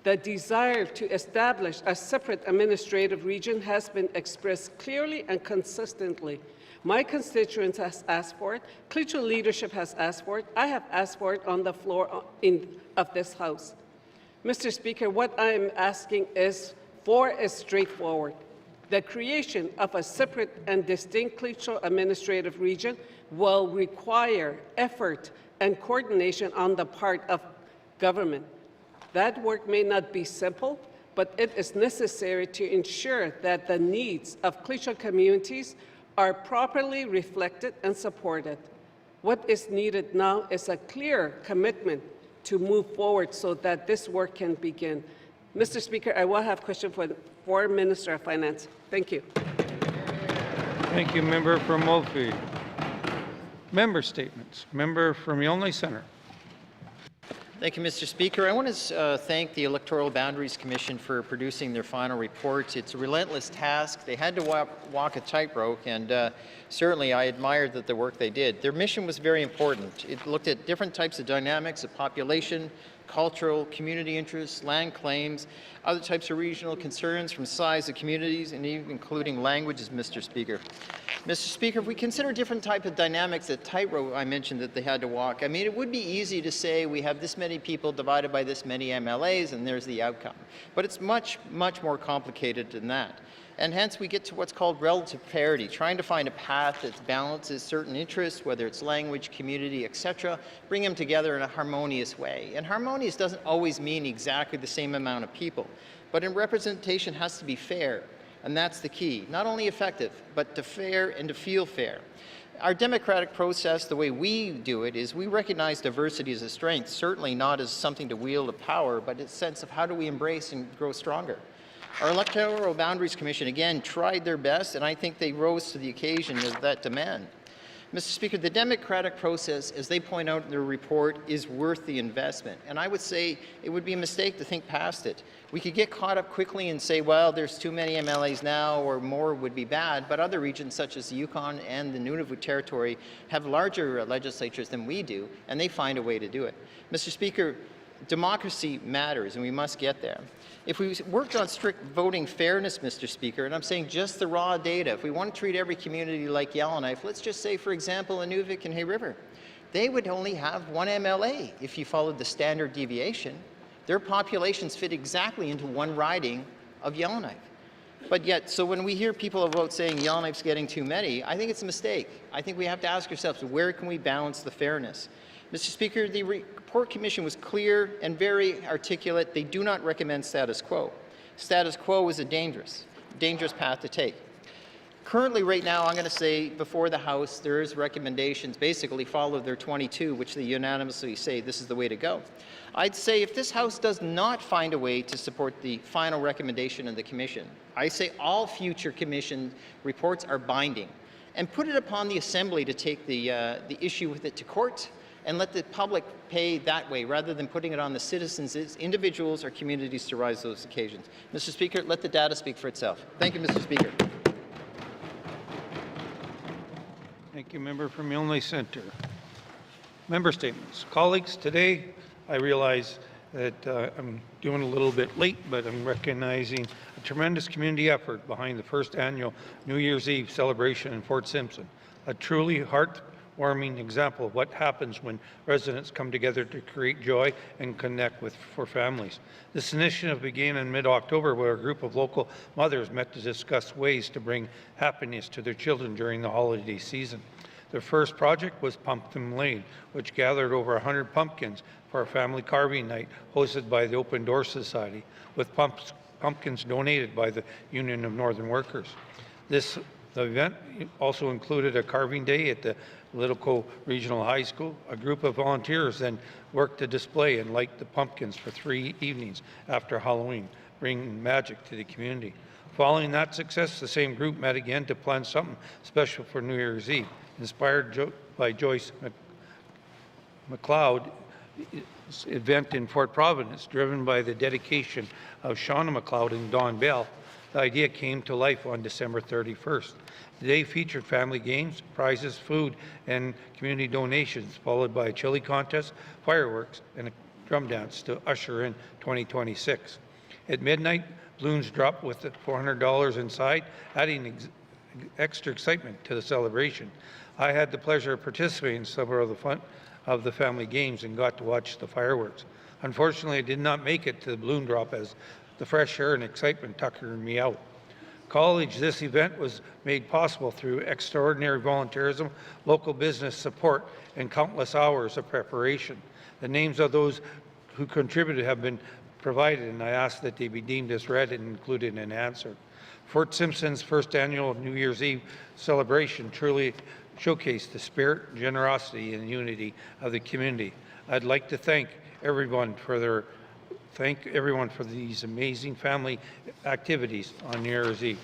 The desire to establish a separate administrative region has been expressed clearly and consistently. My constituents has asked for it. Klitra leadership has asked for it. I have asked for it on the floor of this House. Mr. Speaker, what I am asking is straightforward. The creation of a separate and distinct Klitra administrative region will require effort and coordination on the part of government. That work may not be simple, but it is necessary to ensure that the needs of Klitra communities are properly reflected and supported. What is needed now is a clear commitment to move forward so that this work can begin. Mr. Speaker, I will have a question for Minister of Finance. Thank you. Thank you, Member from Moultrie. Member statements. Member from Yellowknife Centre. Thank you, Mr. Speaker. I want to thank the Electoral Boundaries Commission for producing their final report. It's a relentless task. They had to walk a tightrope, and certainly I admired the work they did. Their mission was very important. It looked at different types of dynamics of population, cultural, community interests, land claims, other types of regional concerns from size of communities, and even including languages, Mr. Speaker. Mr. Speaker, if we consider different types of dynamics that tightrope I mentioned that they had to walk, I mean, it would be easy to say we have this many people divided by this many MLAs and there's the outcome. But it's much, much more complicated than that. And hence we get to what's called relative parity, trying to find a path that balances certain interests, whether it's language, community, etc., bring them together in a harmonious way. And harmonious doesn't always mean exactly the same amount of people, but in representation has to be fair. And that's the key. Not only effective, but to fair and to feel fair. Our democratic process, the way we do it, is we recognize diversity as a strength, certainly not as something to wield a power, but a sense of how do we embrace and grow stronger. Our Electoral Boundaries Commission, again, tried their best, and I think they rose to the occasion of that demand. Mr. Speaker, the democratic process, as they point out in their report, is worth the investment. And I would say it would be a mistake to think past it. We could get caught up quickly and say, well, there's too many MLAs now, or more would be bad. But other regions, such as the Yukon and the Nunavut Territory, have larger legislatures than we do, and they find a way to do it. Mr. Speaker, democracy matters, and we must get there. If we worked on strict voting fairness, Mr. Speaker, and I'm saying just the raw data, if we want to treat every community like Yellowknife, let's just say, for example, Inuvik and Hay River, they would only have one MLA if you followed the standard deviation. Their populations fit exactly into one riding of Yellowknife. But yet, so when we hear people about saying Yellowknife's getting too many, I think it's a mistake. I think we have to ask ourselves, where can we balance the fairness? Mr. Speaker, the report commission was clear and very articulate. They do not recommend status quo. Status quo is a dangerous path to take. Currently, right now, I'm going to say before the House, there is recommendations, basically follow their 22, which they unanimously say this is the way to go. I'd say if this House does not find a way to support the final recommendation of the Commission, I say all future Commission reports are binding, and put it upon the Assembly to take the issue with it to court, and let the public pay that way, rather than putting it on the citizens, individuals or communities to rise to those occasions. Mr. Speaker, let the data speak for itself. Thank you, Mr. Speaker. Thank you, Member from Yellowknife Centre. Member statements. Colleagues, today I realize that I'm doing a little bit late, but I'm recognizing a tremendous community effort behind the first annual New Year's Eve celebration in Fort Simpson, a truly heartwarming example of what happens when residents come together to create joy and connect for families. This initiative began in mid-October where a group of local mothers met to discuss ways to bring happiness to their children during the holiday season. Their first project was Pumpkin Lane, which gathered over 100 pumpkins for a family carving night hosted by the Open Door Society, with pumpkins donated by the Union of Northern Workers. The event also included a carving day at the Littleco Regional High School. A group of volunteers then worked to display and light the pumpkins for 3 evenings after Halloween, bringing magic to the community. Following that success, the same group met again to plan something special for New Year's Eve. Inspired by Joyce McLeod event in Fort Providence, driven by the dedication of Shauna McLeod and Don Bell, the idea came to life on December 31st. The day featured family games, prizes, food, and community donations, followed by a chili contest, fireworks, and a drum dance to usher in 2026. At midnight, balloons dropped with $400 inside, adding extra excitement to the celebration. I had the pleasure of participating in several of the family games and got to watch the fireworks. Unfortunately, I did not make it to the balloon drop as the fresh air and excitement tuckered me out. College, this event was made possible through extraordinary volunteerism, local business support, and countless hours of preparation. The names of those who contributed have been provided, and I ask that they be deemed as read and included in answer. Fort Simpson's first annual New Year's Eve celebration truly showcased the spirit, generosity, and unity of the community. I'd like to thank everyone for these amazing family activities on New Year's Eve.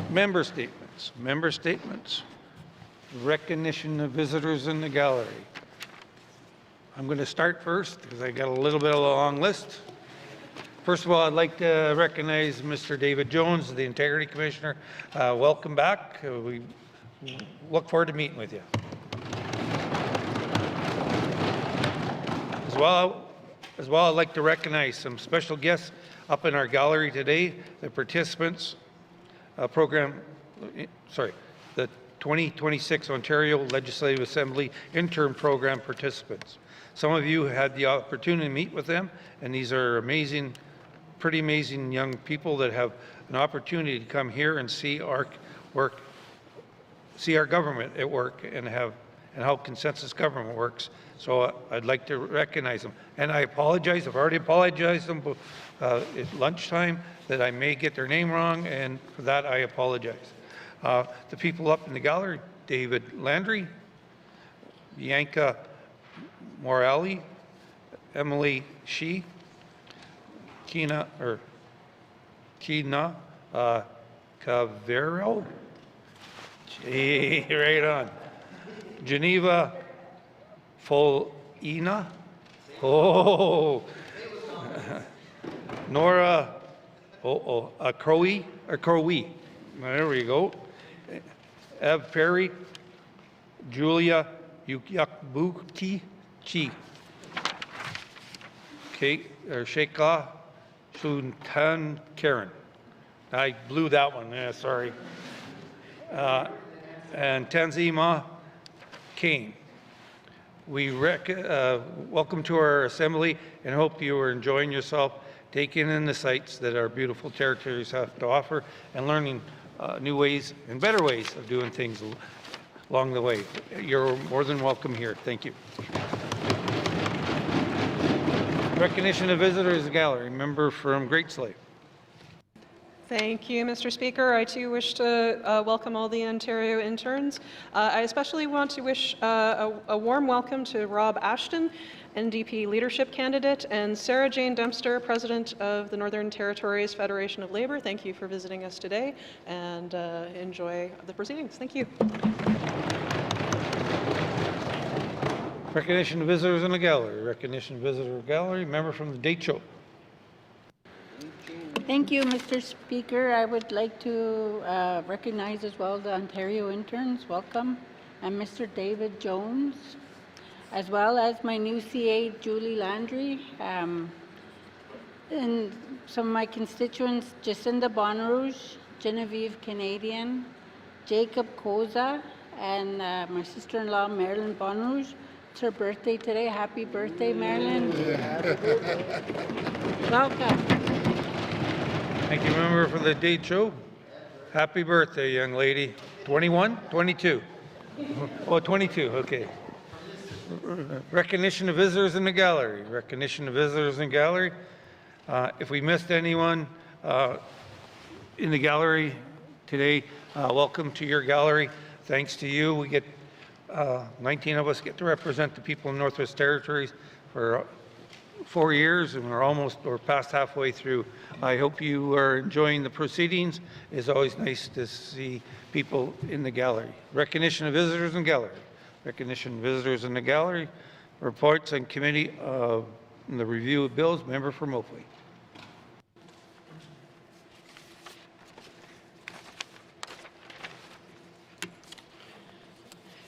Member statements. Member statements. Recognition of visitors in the gallery. I'm going to start first because I got a little bit of a long list. First of all, I'd like to recognize Mr. David Jones, the Integrity Commissioner. Welcome back. We look forward to meeting with you. As well, I'd like to recognize some special guests up in our gallery today, the participants the 2026 Ontario Legislative Assembly Interim Program participants. Some of you had the opportunity to meet with them, and these are amazing, pretty amazing young people that have an opportunity to come here and see our work, see our government at work, and how consensus government works. So I'd like to recognize them. And I apologize, I've already apologized to them at lunchtime that I may get their name wrong, and for that I apologize. The people up in the gallery, David Landry, Bianca Morelli, Emily Shee, Kina Cavero, right on, Geneva Folina, Nora Akrowi, there we go, Ev Perry, Julia Yukbuki Chi, Kate Sheikha Sultan Karen. I blew that one, sorry. And Tanzima Kane. We welcome to our assembly and hope you are enjoying yourself, taking in the sights that our beautiful territories have to offer and learning new ways and better ways of doing things along the way. You're more than welcome here. Thank you. Recognition of visitors in the gallery. Member from Great Slave. Thank you, Mr. Speaker. I too wish to welcome all the Ontario interns. I especially want to wish a warm welcome to Rob Ashton, NDP leadership candidate, and Sarah Jane Dempster, President of the Northern Territories Federation of Labour. Thank you for visiting us today, and enjoy the proceedings. Thank you. Recognition of visitors in the gallery. Recognition of visitor gallery. Member from the Date Show. Thank you, Mr. Speaker. I would like to recognize as well the Ontario interns. Welcome. And Mr. David Jones. as well as my new CA, Julie Landry, and some of my constituents, Jacinda Bonrouge, Genevieve Canadian, Jacob Koza, and my sister-in-law, Marilyn Bonrouge. It's her birthday today. Happy birthday, Marilyn. Welcome. Thank you, member for the date show. Happy birthday, young lady. 21? 22? Oh, 22, okay. Recognition of visitors in the gallery. Recognition of visitors in the gallery. If we missed anyone in the gallery today, welcome to your gallery. Thanks to you, we get 19 of us get to represent the people in Northwest Territories for 4 years, and we're past halfway through. I hope you are enjoying the proceedings. It's always nice to see people in the gallery. Recognition of visitors in gallery. Recognition of visitors in the gallery. Reports and committee the review of bills. Member for Mophly.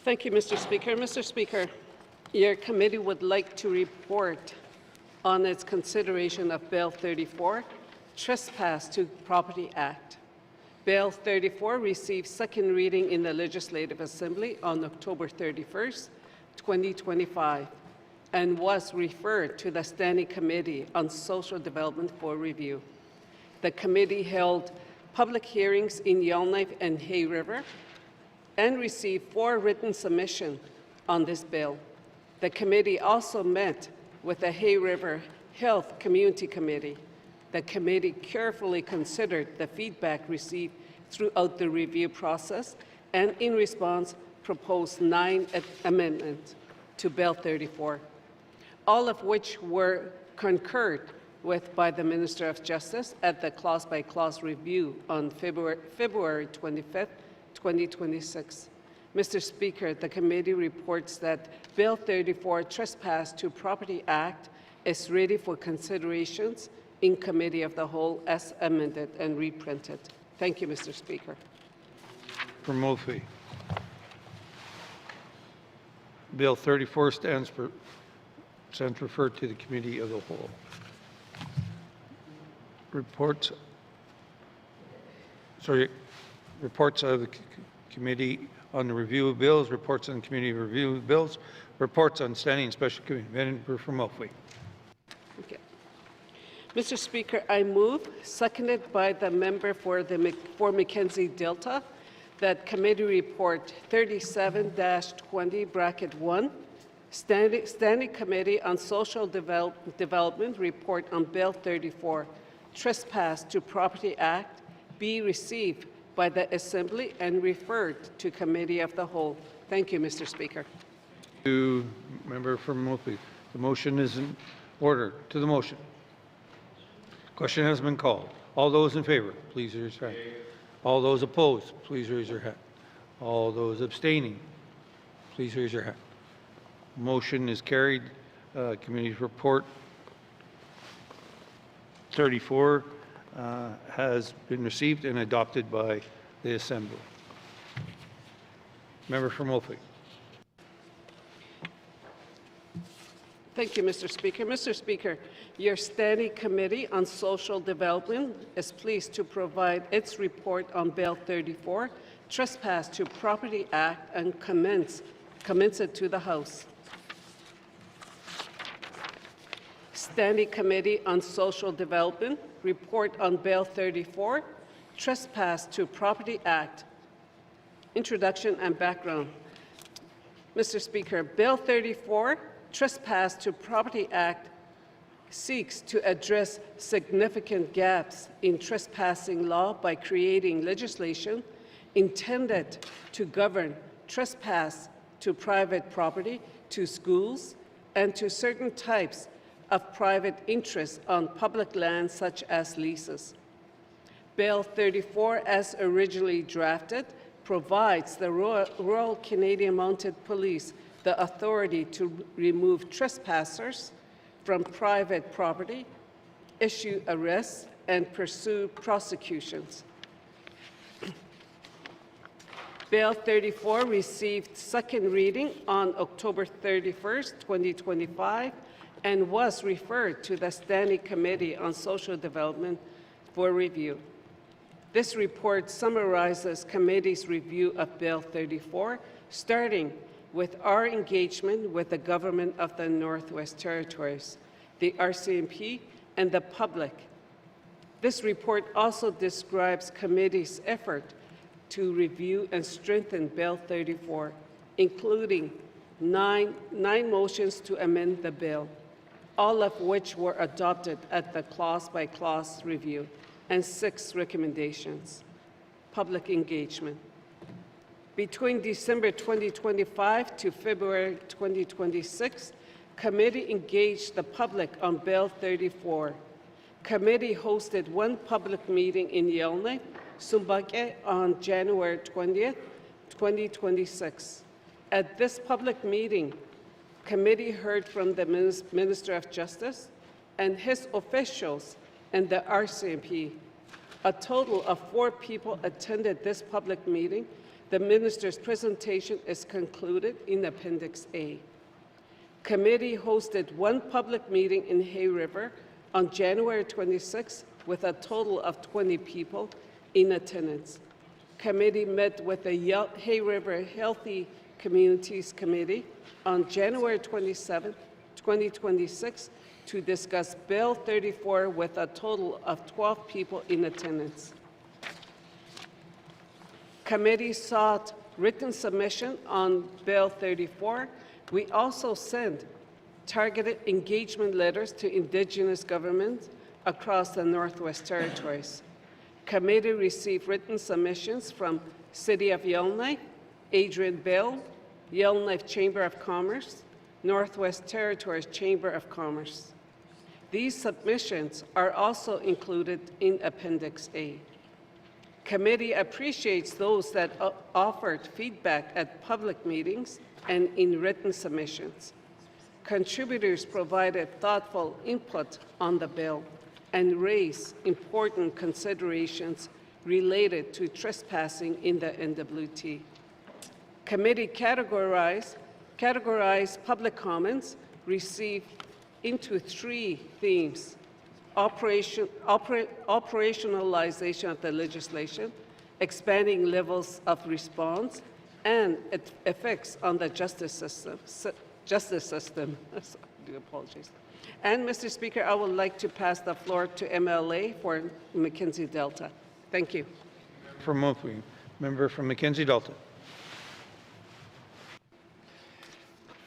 Thank you, Mr. Speaker. Mr. Speaker, your committee would like to report on its consideration of Bill 34, Trespass to Property Act. Bill 34 received second reading in the Legislative Assembly on October 31st, 2025, and was referred to the Standing Committee on Social Development for review. The committee held public hearings in Yellowknife and Hay River and received 4 written submissions on this bill. The committee also met with the Hay River Health Community Committee. The committee carefully considered the feedback received throughout the review process and in response proposed 9 amendments to Bill 34, all of which were concurred with by the Minister of Justice at the clause-by-clause review on February 25th, 2026. Mr. Speaker, the committee reports that Bill 34, Trespass to Property Act, is ready for considerations in Committee of the Whole as amended and reprinted. Thank you, Mr. Speaker. For Mophly. Bill 34 stands referred to the Committee of the Whole. Reports of the Committee on the Review of Bills, reports on the Committee Review of Bills, reports on Standing and Special Committee. Member for Mophly. Okay. Mr. Speaker, I move, seconded by the member for Mackenzie Delta, that Committee Report 37-20(1), Standing Committee on Social Development Report on Bill 34, Trespass to Property Act, be received by the Assembly and referred to Committee of the Whole. Thank you, Mr. Speaker. To member from Mophly. The motion is in order. To the motion. Question has been called. All those in favor, please raise your hand. All those opposed, please raise your hand. All those abstaining, please raise your hand. Motion is carried. Committee report 34 has been received and adopted by the Assembly. Member from Mophly. Thank you, Mr. Speaker. Mr. Speaker, your Standing Committee on Social Development is pleased to provide its report on Bill 34, Trespass to Property Act, and commence it to the House. Standing Committee on Social Development report on Bill 34, Trespass to Property Act. Introduction and background. Mr. Speaker, Bill 34, Trespass to Property Act, seeks to address significant gaps in trespassing law by creating legislation intended to govern trespass to private property, to schools, and to certain types of private interests on public lands such as leases. Bill 34, as originally drafted, provides the Royal Canadian Mounted Police the authority to remove trespassers from private property, issue arrests, and pursue prosecutions. Bill 34 received second reading on October 31st, 2025, and was referred to the Standing Committee on Social Development for review. This report summarizes committee's review of Bill 34, starting with our engagement with the government of the Northwest Territories, the RCMP, and the public. This report also describes committee's effort to review and strengthen Bill 34, including nine motions to amend the bill, all of which were adopted at the clause-by-clause review, and 6 recommendations. Public engagement. Between December 2025 to February 2026, committee engaged the public on Bill 34. Committee hosted one public meeting in Yellowknife, Sumbake, on January 20th, 2026. At this public meeting, committee heard from the Minister of Justice and his officials and the RCMP. A total of 4 people attended this public meeting. The minister's presentation is concluded in Appendix A. Committee hosted one public meeting in Hay River on January 26 with a total of 20 people in attendance. Committee met with the Hay River Healthy Communities Committee on January 27, 2026 to discuss Bill 34 with a total of 12 people in attendance. Committee sought written submission on Bill 34. We also sent targeted engagement letters to Indigenous governments across the Northwest Territories. Committee received written submissions from City of Yellowknife, Adrian Bell, Yellowknife Chamber of Commerce, Northwest Territories Chamber of Commerce. These submissions are also included in Appendix A. Committee appreciates those that offered feedback at public meetings and in written submissions. Contributors provided thoughtful input on the bill and raised important considerations related to trespassing in the NWT. Committee categorized public comments received into 3 themes: operationalization of the legislation, expanding levels of response, and its effects on the justice system. I do apologize. And, Mr. Speaker, I would like to pass the floor to MLA for Mackenzie Delta. Thank you. For Montfrey, member from Mackenzie Delta.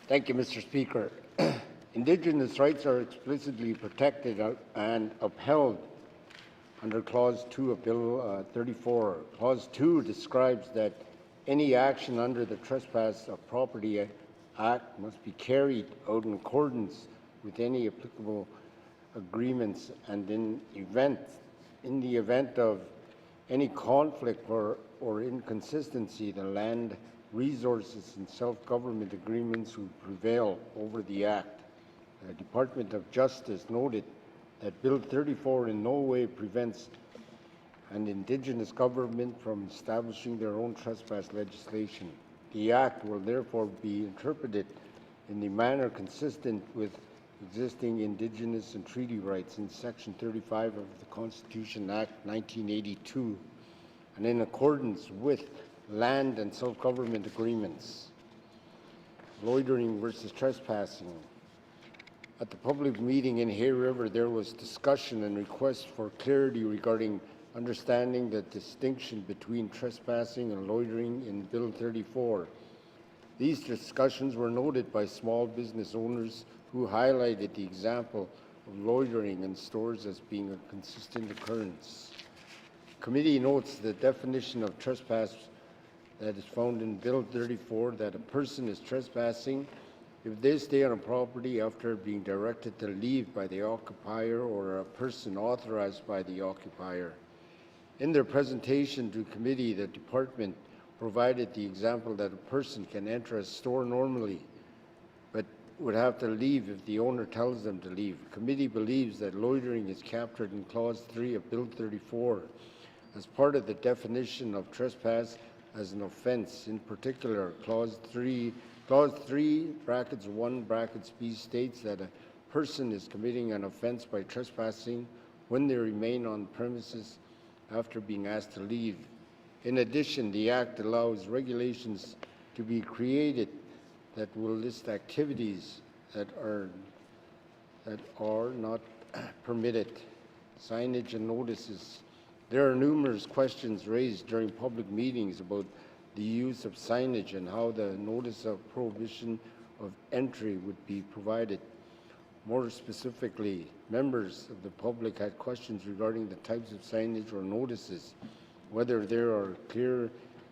Thank you, Mr. Speaker. Indigenous rights are explicitly protected and upheld under Clause 2 of Bill 34. Clause 2 describes that any action under the Trespass of Property Act must be carried out in accordance with any applicable agreements, and in the event of any conflict or inconsistency, the land, resources, and self-government agreements will prevail over the Act. The Department of Justice noted that Bill 34 in no way prevents an Indigenous government from establishing their own trespass legislation. The Act will therefore be interpreted in the manner consistent with existing Indigenous and treaty rights in Section 35 of the Constitution Act 1982 and in accordance with land and self-government agreements. Loitering versus trespassing. At the public meeting in Hay River, there was discussion and request for clarity regarding understanding the distinction between trespassing and loitering in Bill 34. These discussions were noted by small business owners who highlighted the example of loitering in stores as being a consistent occurrence. Committee notes the definition of trespass that is found in Bill 34, that a person is trespassing if they stay on a property after being directed to leave by the occupier or a person authorized by the occupier. In their presentation to committee, the department provided the example that a person can enter a store normally, but would have to leave if the owner tells them to leave. Committee believes that loitering is captured in Clause 3 of Bill 34 as part of the definition of trespass as an offense. In particular, Clause 3, brackets 1, brackets B states that a person is committing an offense by trespassing when they remain on premises after being asked to leave. In addition, the Act allows regulations to be created that will list activities that are not permitted. Signage and notices. There are numerous questions raised during public meetings about the use of signage and how the notice of prohibition of entry would be provided. More specifically, members of the public had questions regarding the types of signage or notices, whether there are clear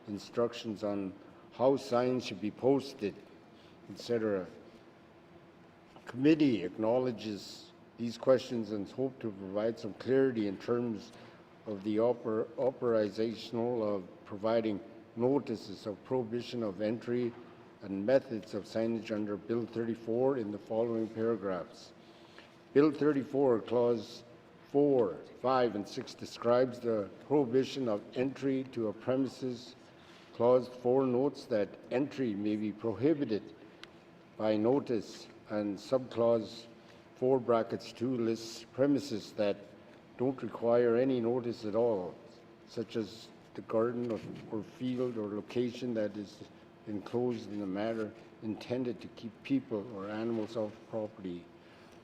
instructions on how signs should be posted, etc. Committee acknowledges these questions and hope to provide some clarity in terms of the operational of providing notices of prohibition of entry and methods of signage under Bill 34 in the following paragraphs. Bill 34, Clause 4, 5, and 6 describes the prohibition of entry to a premises. Clause 4 notes that entry may be prohibited by notice, and subclause 4 brackets 2 lists premises that don't require any notice at all, such as the garden or field or location that is enclosed in a manner intended to keep people or animals off property.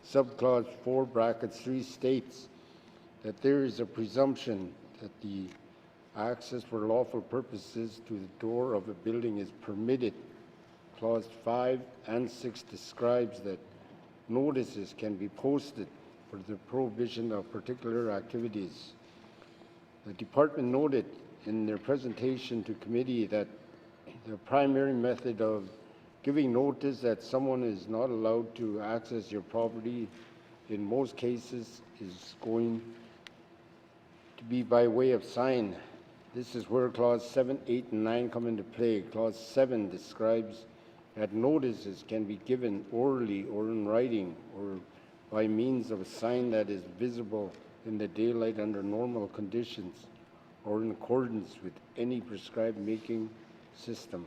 Subclause 4 brackets 3 states that there is a presumption that the access for lawful purposes to the door of a building is permitted. Clause 5 and 6 describes that notices can be posted for the prohibition of particular activities. The department noted in their presentation to committee that the primary method of giving notice that someone is not allowed to access your property in most cases is going to be by way of sign. This is where Clause 7, 8, and 9 come into play. Clause 7 describes that notices can be given orally or in writing or by means of a sign that is visible in the daylight under normal conditions or in accordance with any prescribed marking system.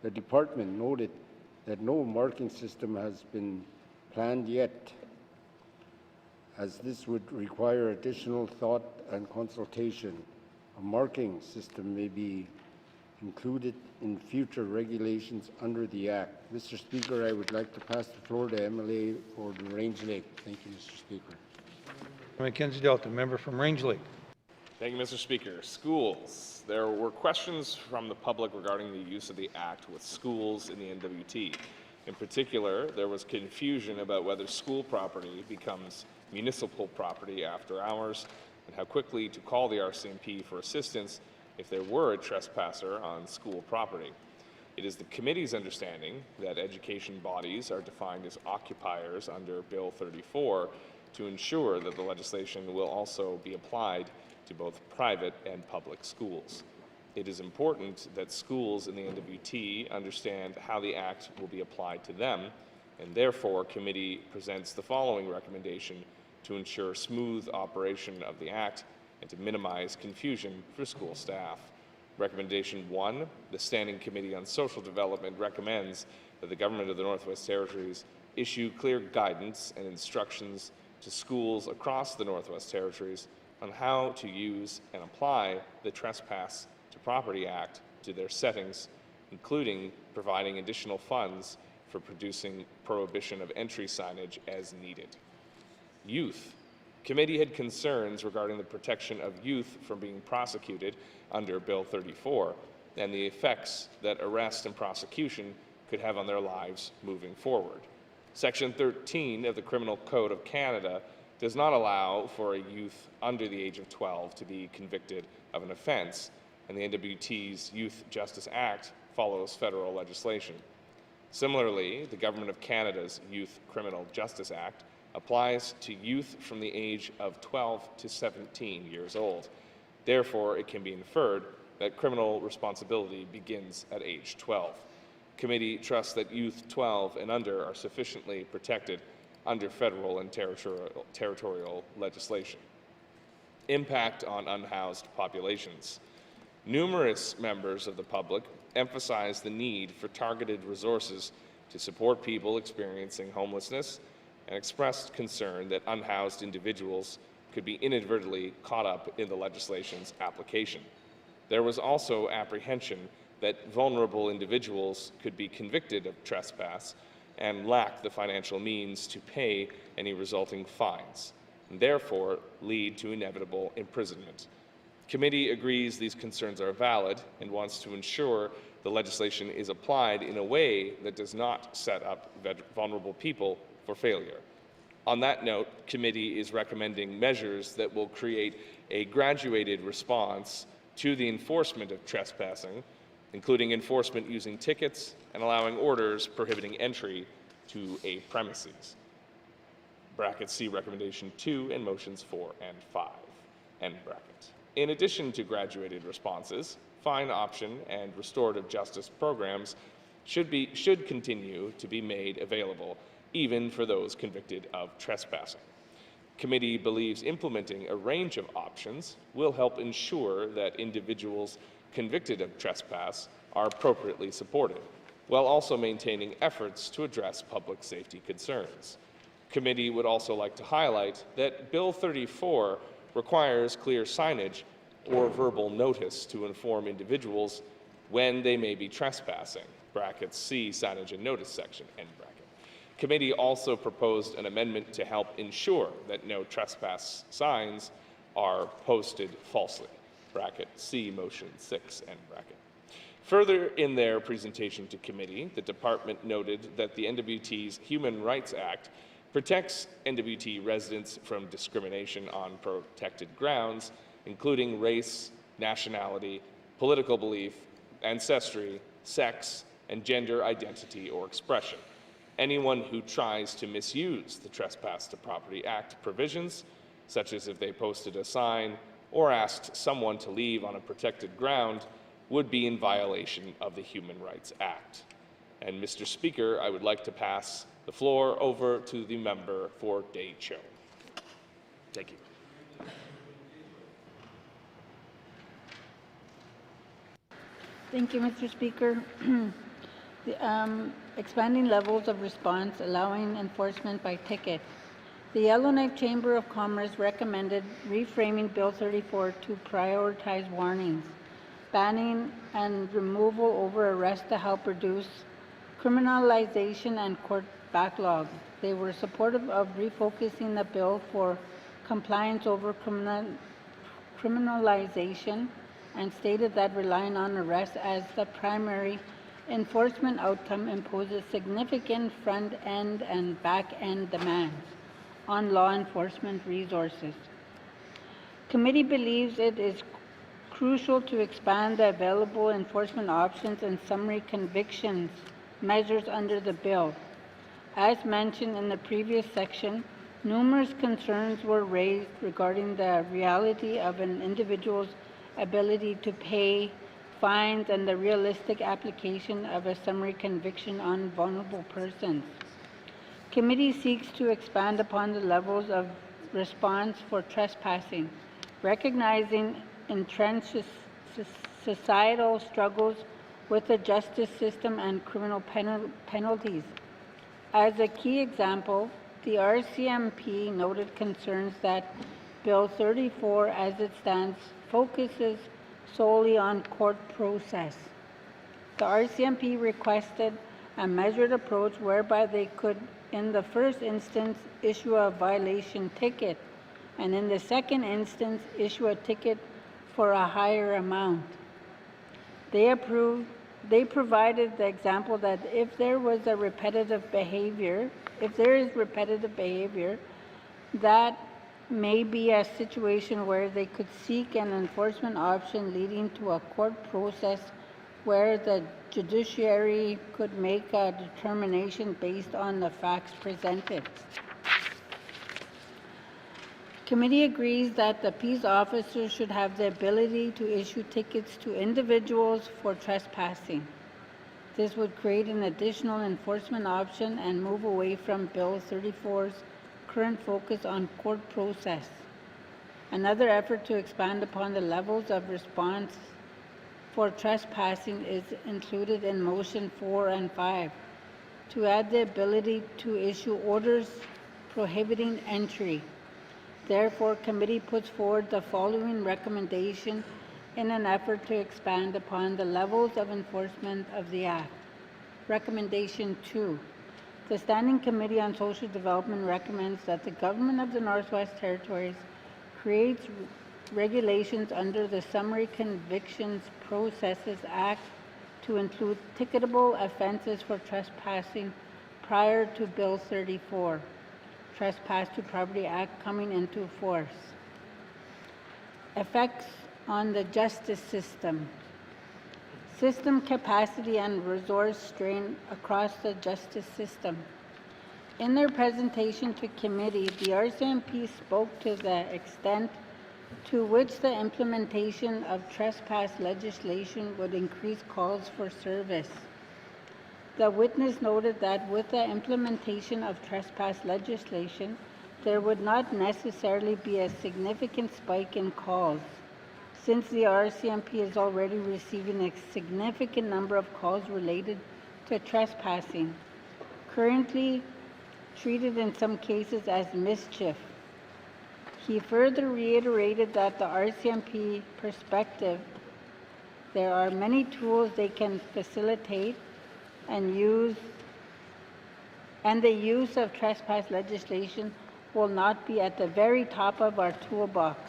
The department noted that no marking system has been planned yet, as this would require additional thought and consultation. A marking system may be included in future regulations under the Act. Mr. Speaker, I would like to pass the floor to MLA for Range Lake. Thank you, Mr. Speaker. Mackenzie Delta, member from Range Lake. Thank you, Mr. Speaker. Schools. There were questions from the public regarding the use of the Act with schools in the NWT. In particular, there was confusion about whether school property becomes municipal property after hours and how quickly to call the RCMP for assistance if there were a trespasser on school property. It is the committee's understanding that education bodies are defined as occupiers under Bill 34 to ensure that the legislation will also be applied to both private and public schools. It is important that schools in the NWT understand how the Act will be applied to them, and therefore committee presents the following recommendation to ensure smooth operation of the Act and to minimize confusion for school staff. Recommendation 1, the Standing Committee on Social Development recommends that the Government of the Northwest Territories issue clear guidance and instructions to schools across the Northwest Territories on how to use and apply the Trespass to Property Act to their settings, including providing additional funds for producing prohibition of entry signage as needed. Youth. Committee had concerns regarding the protection of youth from being prosecuted under Bill 34 and the effects that arrest and prosecution could have on their lives moving forward. Section 13 of the Criminal Code of Canada does not allow for a youth under the age of 12 to be convicted of an offense, and the NWT's Youth Justice Act follows federal legislation. Similarly, the Government of Canada's Youth Criminal Justice Act applies to youth from the age of 12 to 17 years old. Therefore, it can be inferred that criminal responsibility begins at age 12. Committee trusts that youth 12 and under are sufficiently protected under federal and territorial legislation. Impact on unhoused populations. Numerous members of the public emphasized the need for targeted resources to support people experiencing homelessness and expressed concern that unhoused individuals could be inadvertently caught up in the legislation's application. There was also apprehension that vulnerable individuals could be convicted of trespass and lack the financial means to pay any resulting fines, and therefore lead to inevitable imprisonment. Committee agrees these concerns are valid and wants to ensure the legislation is applied in a way that does not set up vulnerable people for failure. On that note, committee is recommending measures that will create a graduated response to the enforcement of trespassing, including enforcement using tickets and allowing orders prohibiting entry to a premises. Bracket C recommendation 2 and motions 4 and 5. End bracket. In addition to graduated responses, fine option and restorative justice programs should continue to be made available, even for those convicted of trespassing. Committee believes implementing a range of options will help ensure that individuals convicted of trespass are appropriately supported, while also maintaining efforts to address public safety concerns. Committee would also like to highlight that Bill 34 requires clear signage or verbal notice to inform individuals when they may be trespassing, brackets C, signage and notice section, end bracket. Committee also proposed an amendment to help ensure that no trespass signs are posted falsely, bracket C, motion 6, end bracket. Further in their presentation to committee, the department noted that the NWT's Human Rights Act protects NWT residents from discrimination on protected grounds, including race, nationality, political belief, ancestry, sex, and gender identity or expression. Anyone who tries to misuse the Trespass to Property Act provisions, such as if they posted a sign or asked someone to leave on a protected ground, would be in violation of the Human Rights Act. And Mr. Speaker, I would like to pass the floor over to the member for Day Cho. Thank you. Thank you, Mr. Speaker. Expanding levels of response, allowing enforcement by ticket. The Yellowknife Chamber of Commerce recommended reframing Bill 34 to prioritize warnings, banning and removal over arrest to help reduce criminalization and court backlog. They were supportive of refocusing the bill for compliance over criminalization and stated that relying on arrest as the primary enforcement outcome imposes significant front-end and back-end demands on law enforcement resources. Committee believes it is crucial to expand the available enforcement options and summary convictions measures under the bill. As mentioned in the previous section, numerous concerns were raised regarding the reality of an individual's ability to pay fines and the realistic application of a summary conviction on vulnerable persons. Committee seeks to expand upon the levels of response for trespassing, recognizing entrenched societal struggles with the justice system and criminal penalties. As a key example, the RCMP noted concerns that Bill 34, as it stands, focuses solely on court process. The RCMP requested a measured approach whereby they could, in the first instance, issue a violation ticket, and in the second instance, issue a ticket for a higher amount. They provided the example that if there is repetitive behavior, that may be a situation where they could seek an enforcement option leading to a court process where the judiciary could make a determination based on the facts presented. Committee agrees that the peace officers should have the ability to issue tickets to individuals for trespassing. This would create an additional enforcement option and move away from Bill 34's current focus on court process. Another effort to expand upon the levels of response for trespassing is included in motion 4 and 5, to add the ability to issue orders prohibiting entry. Therefore, committee puts forward the following recommendation in an effort to expand upon the levels of enforcement of the Act. Recommendation 2. The Standing Committee on Social Development recommends that the Government of the Northwest Territories creates regulations under the Summary Convictions Processes Act to include ticketable offenses for trespassing prior to Bill 34, Trespass to Property Act, coming into force. Effects on the justice system. System capacity and resource strain across the justice system. In their presentation to committee, the RCMP spoke to the extent to which the implementation of trespass legislation would increase calls for service. The witness noted that with the implementation of trespass legislation, there would not necessarily be a significant spike in calls, since the RCMP is already receiving a significant number of calls related to trespassing, currently treated in some cases as mischief. He further reiterated that the RCMP perspective, there are many tools they can facilitate and use, and the use of trespass legislation will not be at the very top of our toolbox.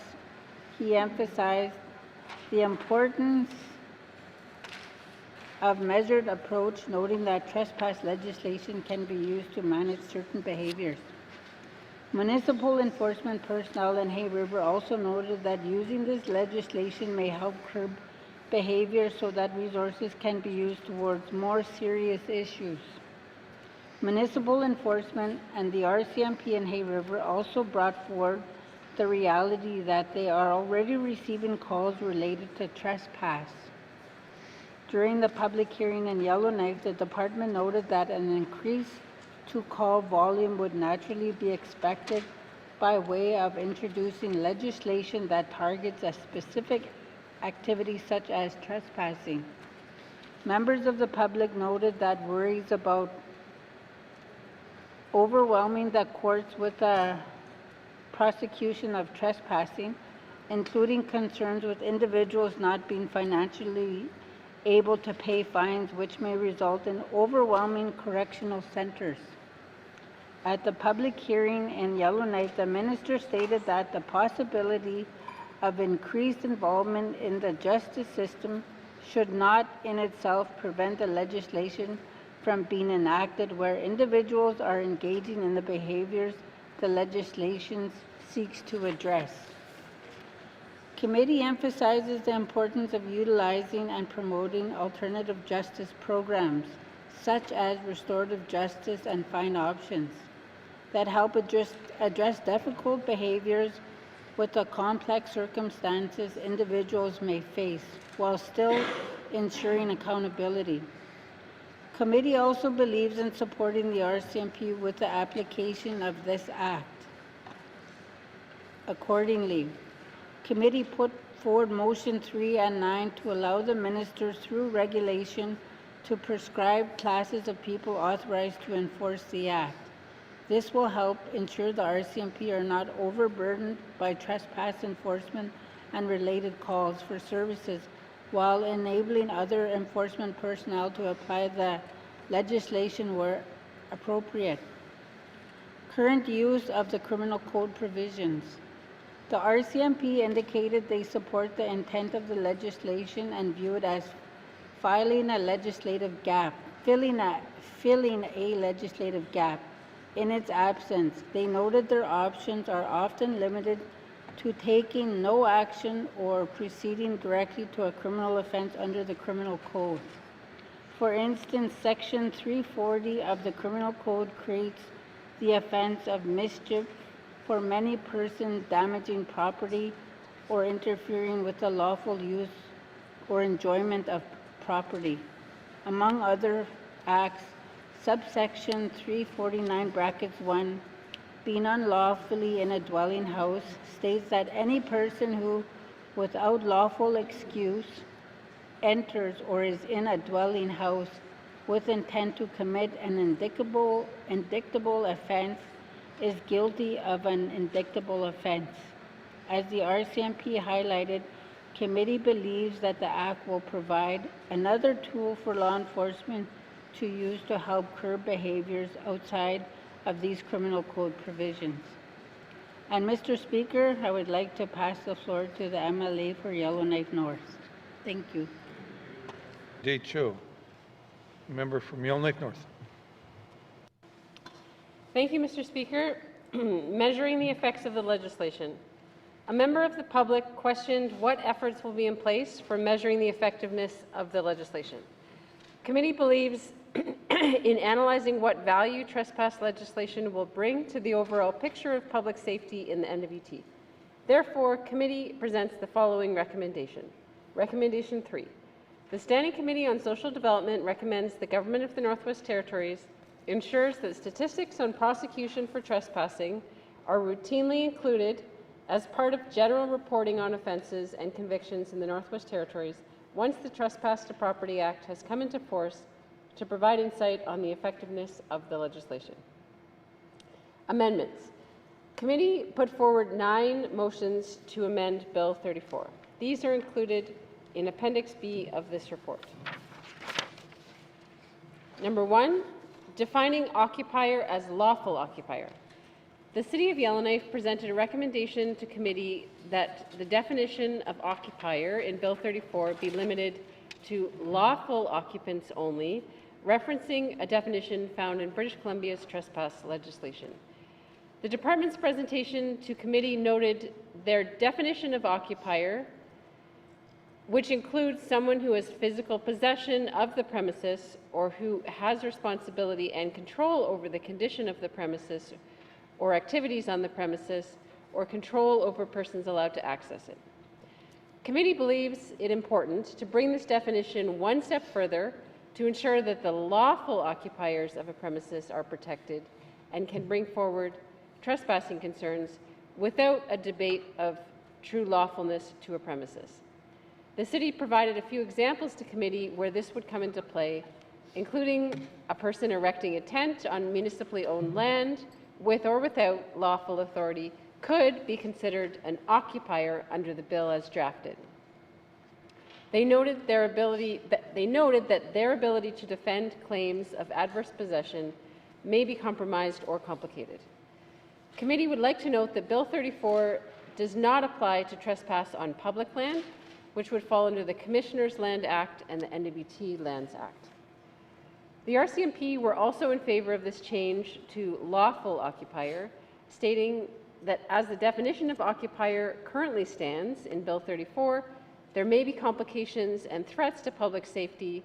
He emphasized the importance of measured approach, noting that trespass legislation can be used to manage certain behaviors. Municipal enforcement personnel in Hay River also noted that using this legislation may help curb behavior so that resources can be used towards more serious issues. Municipal enforcement and the RCMP in Hay River also brought forward the reality that they are already receiving calls related to trespass. During the public hearing in Yellowknife, the department noted that an increase to call volume would naturally be expected by way of introducing legislation that targets a specific activity such as trespassing. Members of the public noted that worries about overwhelming the courts with the prosecution of trespassing, including concerns with individuals not being financially able to pay fines, which may result in overwhelming correctional centers. At the public hearing in Yellowknife, the minister stated that the possibility of increased involvement in the justice system should not in itself prevent the legislation from being enacted where individuals are engaging in the behaviors the legislation seeks to address. Committee emphasizes the importance of utilizing and promoting alternative justice programs, such as restorative justice and fine options, that help address difficult behaviors with the complex circumstances individuals may face, while still ensuring accountability. Committee also believes in supporting the RCMP with the application of this Act. Accordingly, Committee put forward motion 3 and 9 to allow the minister through regulation to prescribe classes of people authorized to enforce the Act. This will help ensure the RCMP are not overburdened by trespass enforcement and related calls for services, while enabling other enforcement personnel to apply the legislation where appropriate. Current use of the criminal code provisions. The RCMP indicated they support the intent of the legislation and view it as filling a legislative gap. In its absence, they noted their options are often limited to taking no action or proceeding directly to a criminal offense under the criminal code. For instance, Section 340 of the criminal code creates the offense of mischief for many persons damaging property or interfering with the lawful use or enjoyment of property. Among other acts, subsection 349(1), being unlawfully in a dwelling house, states that any person who, without lawful excuse, enters or is in a dwelling house with intent to commit an indictable offense is guilty of an indictable offense. As the RCMP highlighted, committee believes that the Act will provide another tool for law enforcement to use to help curb behaviors outside of these criminal code provisions. And Mr. Speaker, I would like to pass the floor to the MLA for Yellowknife North. Thank you. Jay Cho, member from Yellowknife North. Thank you, Mr. Speaker. Measuring the effects of the legislation. A member of the public questioned what efforts will be in place for measuring the effectiveness of the legislation. Committee believes in analyzing what value trespass legislation will bring to the overall picture of public safety in the NWT. Therefore, committee presents the following recommendation. Recommendation 3. The Standing Committee on Social Development recommends the Government of the Northwest Territories ensures that statistics on prosecution for trespassing are routinely included as part of general reporting on offences and convictions in the Northwest Territories once the Trespass to Property Act has come into force to provide insight on the effectiveness of the legislation. Amendments. Committee put forward 9 motions to amend Bill 34. These are included in Appendix B of this report. Number 1, defining occupier as lawful occupier. The City of Yellowknife presented a recommendation to committee that the definition of occupier in Bill 34 be limited to lawful occupants only, referencing a definition found in British Columbia's trespass legislation. The department's presentation to committee noted their definition of occupier, which includes someone who has physical possession of the premises or who has responsibility and control over the condition of the premises or activities on the premises, or control over persons allowed to access it. Committee believes it important to bring this definition one step further to ensure that the lawful occupiers of a premises are protected and can bring forward trespassing concerns without a debate of true lawfulness to a premises. The City provided a few examples to committee where this would come into play, including a person erecting a tent on municipally owned land with or without lawful authority could be considered an occupier under the bill as drafted. They noted that their ability to defend claims of adverse possession may be compromised or complicated. Committee would like to note that Bill 34 does not apply to trespass on public land, which would fall under the Commissioners' Land Act and the NWT Lands Act. The RCMP were also in favor of this change to lawful occupier, stating that as the definition of occupier currently stands in Bill 34, there may be complications and threats to public safety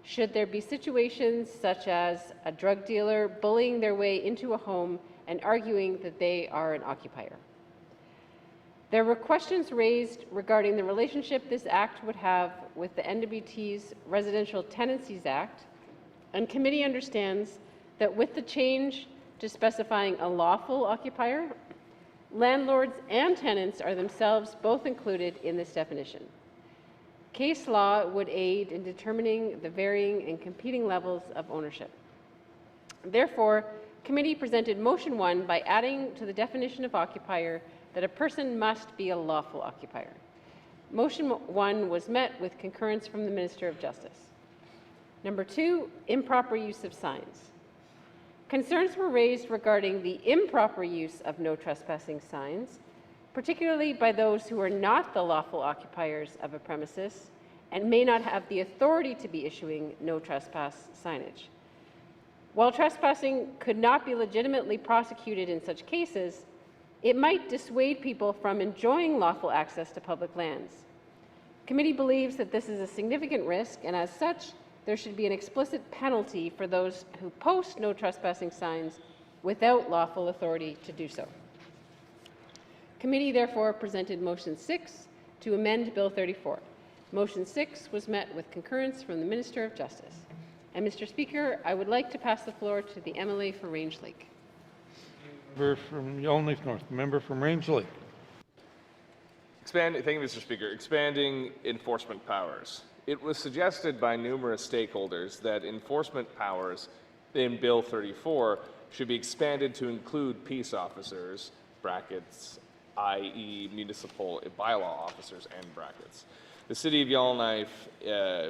should there be situations such as a drug dealer bullying their way into a home and arguing that they are an occupier. There were questions raised regarding the relationship this Act would have with the NWT's Residential Tenancies Act, and committee understands that with the change to specifying a lawful occupier, landlords and tenants are themselves both included in this definition. Case law would aid in determining the varying and competing levels of ownership. Therefore, committee presented motion 1 by adding to the definition of occupier that a person must be a lawful occupier. Motion 1 was met with concurrence from the Minister of Justice. Number 2, improper use of signs. Concerns were raised regarding the improper use of no trespassing signs, particularly by those who are not the lawful occupiers of a premises and may not have the authority to be issuing no trespass signage. While trespassing could not be legitimately prosecuted in such cases, it might dissuade people from enjoying lawful access to public lands. Committee believes that this is a significant risk, and as such, there should be an explicit penalty for those who post no trespassing signs without lawful authority to do so. Committee therefore presented motion 6 to amend Bill 34. Motion 6 was met with concurrence from the Minister of Justice. And Mr. Speaker, I would like to pass the floor to the MLA for Range Lake. Member from Yellowknife North, member from Range Lake. Thank you, Mr. Speaker. Expanding enforcement powers. It was suggested by numerous stakeholders that enforcement powers in Bill 34 should be expanded to include peace officers, brackets, i.e. municipal bylaw officers, end brackets. The City of Yellowknife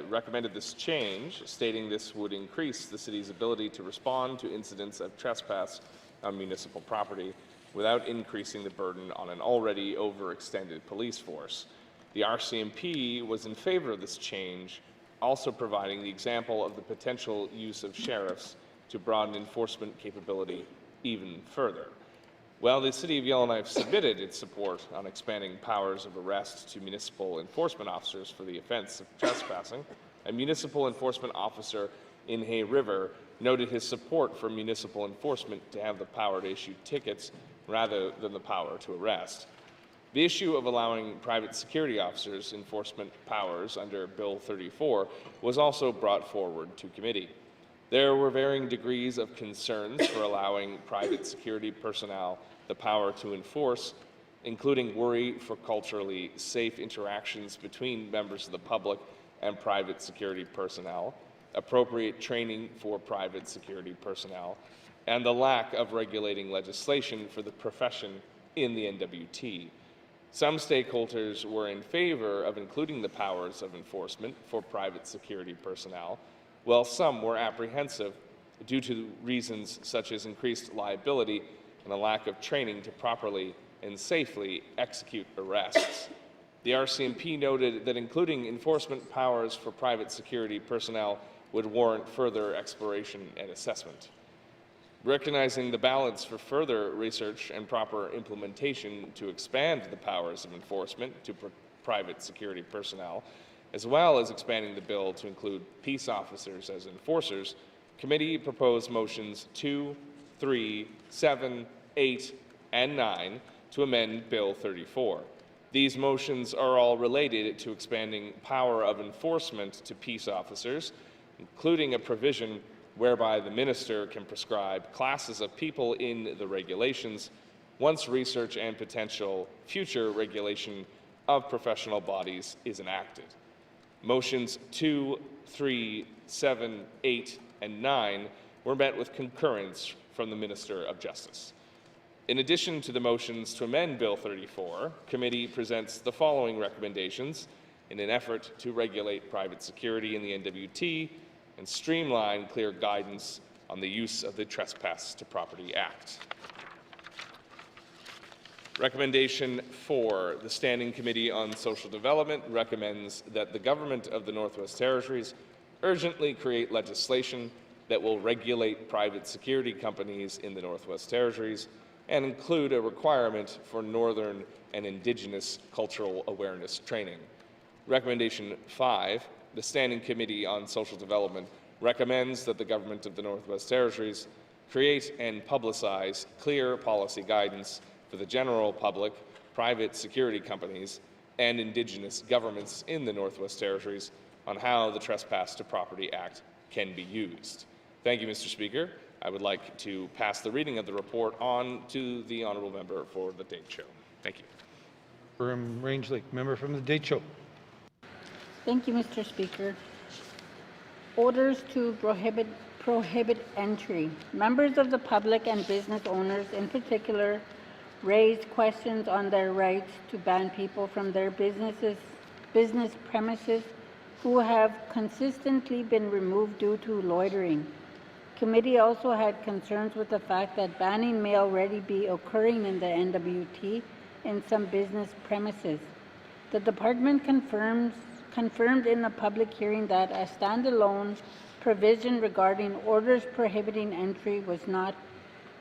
recommended this change, stating this would increase the city's ability to respond to incidents of trespass on municipal property without increasing the burden on an already overextended police force. The RCMP was in favor of this change, also providing the example of the potential use of sheriffs to broaden enforcement capability even further. While the City of Yellowknife submitted its support on expanding powers of arrest to municipal enforcement officers for the offense of trespassing, a municipal enforcement officer in Hay River noted his support for municipal enforcement to have the power to issue tickets rather than the power to arrest. The issue of allowing private security officers enforcement powers under Bill 34 was also brought forward to committee. There were varying degrees of concerns for allowing private security personnel the power to enforce, including worry for culturally safe interactions between members of the public and private security personnel, appropriate training for private security personnel, and the lack of regulating legislation for the profession in the NWT. Some stakeholders were in favor of including the powers of enforcement for private security personnel, while some were apprehensive due to reasons such as increased liability and a lack of training to properly and safely execute arrests. The RCMP noted that including enforcement powers for private security personnel would warrant further exploration and assessment. Recognizing the balance for further research and proper implementation to expand the powers of enforcement to private security personnel, as well as expanding the bill to include peace officers as enforcers, committee proposed motions 2, 3, 7, 8, and 9 to amend Bill 34. These motions are all related to expanding power of enforcement to peace officers, including a provision whereby the minister can prescribe classes of people in the regulations once research and potential future regulation of professional bodies is enacted. Motions 2, 3, 7, 8, and 9 were met with concurrence from the Minister of Justice. In addition to the motions to amend Bill 34, committee presents the following recommendations in an effort to regulate private security in the NWT and streamline clear guidance on the use of the Trespass to Property Act. Recommendation 4, the Standing Committee on Social Development recommends that the Government of the Northwest Territories urgently create legislation that will regulate private security companies in the Northwest Territories and include a requirement for Northern and Indigenous cultural awareness training. Recommendation 5, the Standing Committee on Social Development recommends that the Government of the Northwest Territories create and publicize clear policy guidance for the general public, private security companies, and Indigenous governments in the Northwest Territories on how the Trespass to Property Act can be used. Thank you, Mr. Speaker. I would like to pass the reading of the report on to the Honourable Member for the Date Show. Thank you. From Range Lake, member from the Date Show. Thank you, Mr. Speaker. Orders to prohibit entry. Members of the public and business owners in particular raised questions on their rights to ban people from their business premises who have consistently been removed due to loitering. Committee also had concerns with the fact that banning may already be occurring in the NWT in some business premises. The department confirmed in a public hearing that a standalone provision regarding orders prohibiting entry was not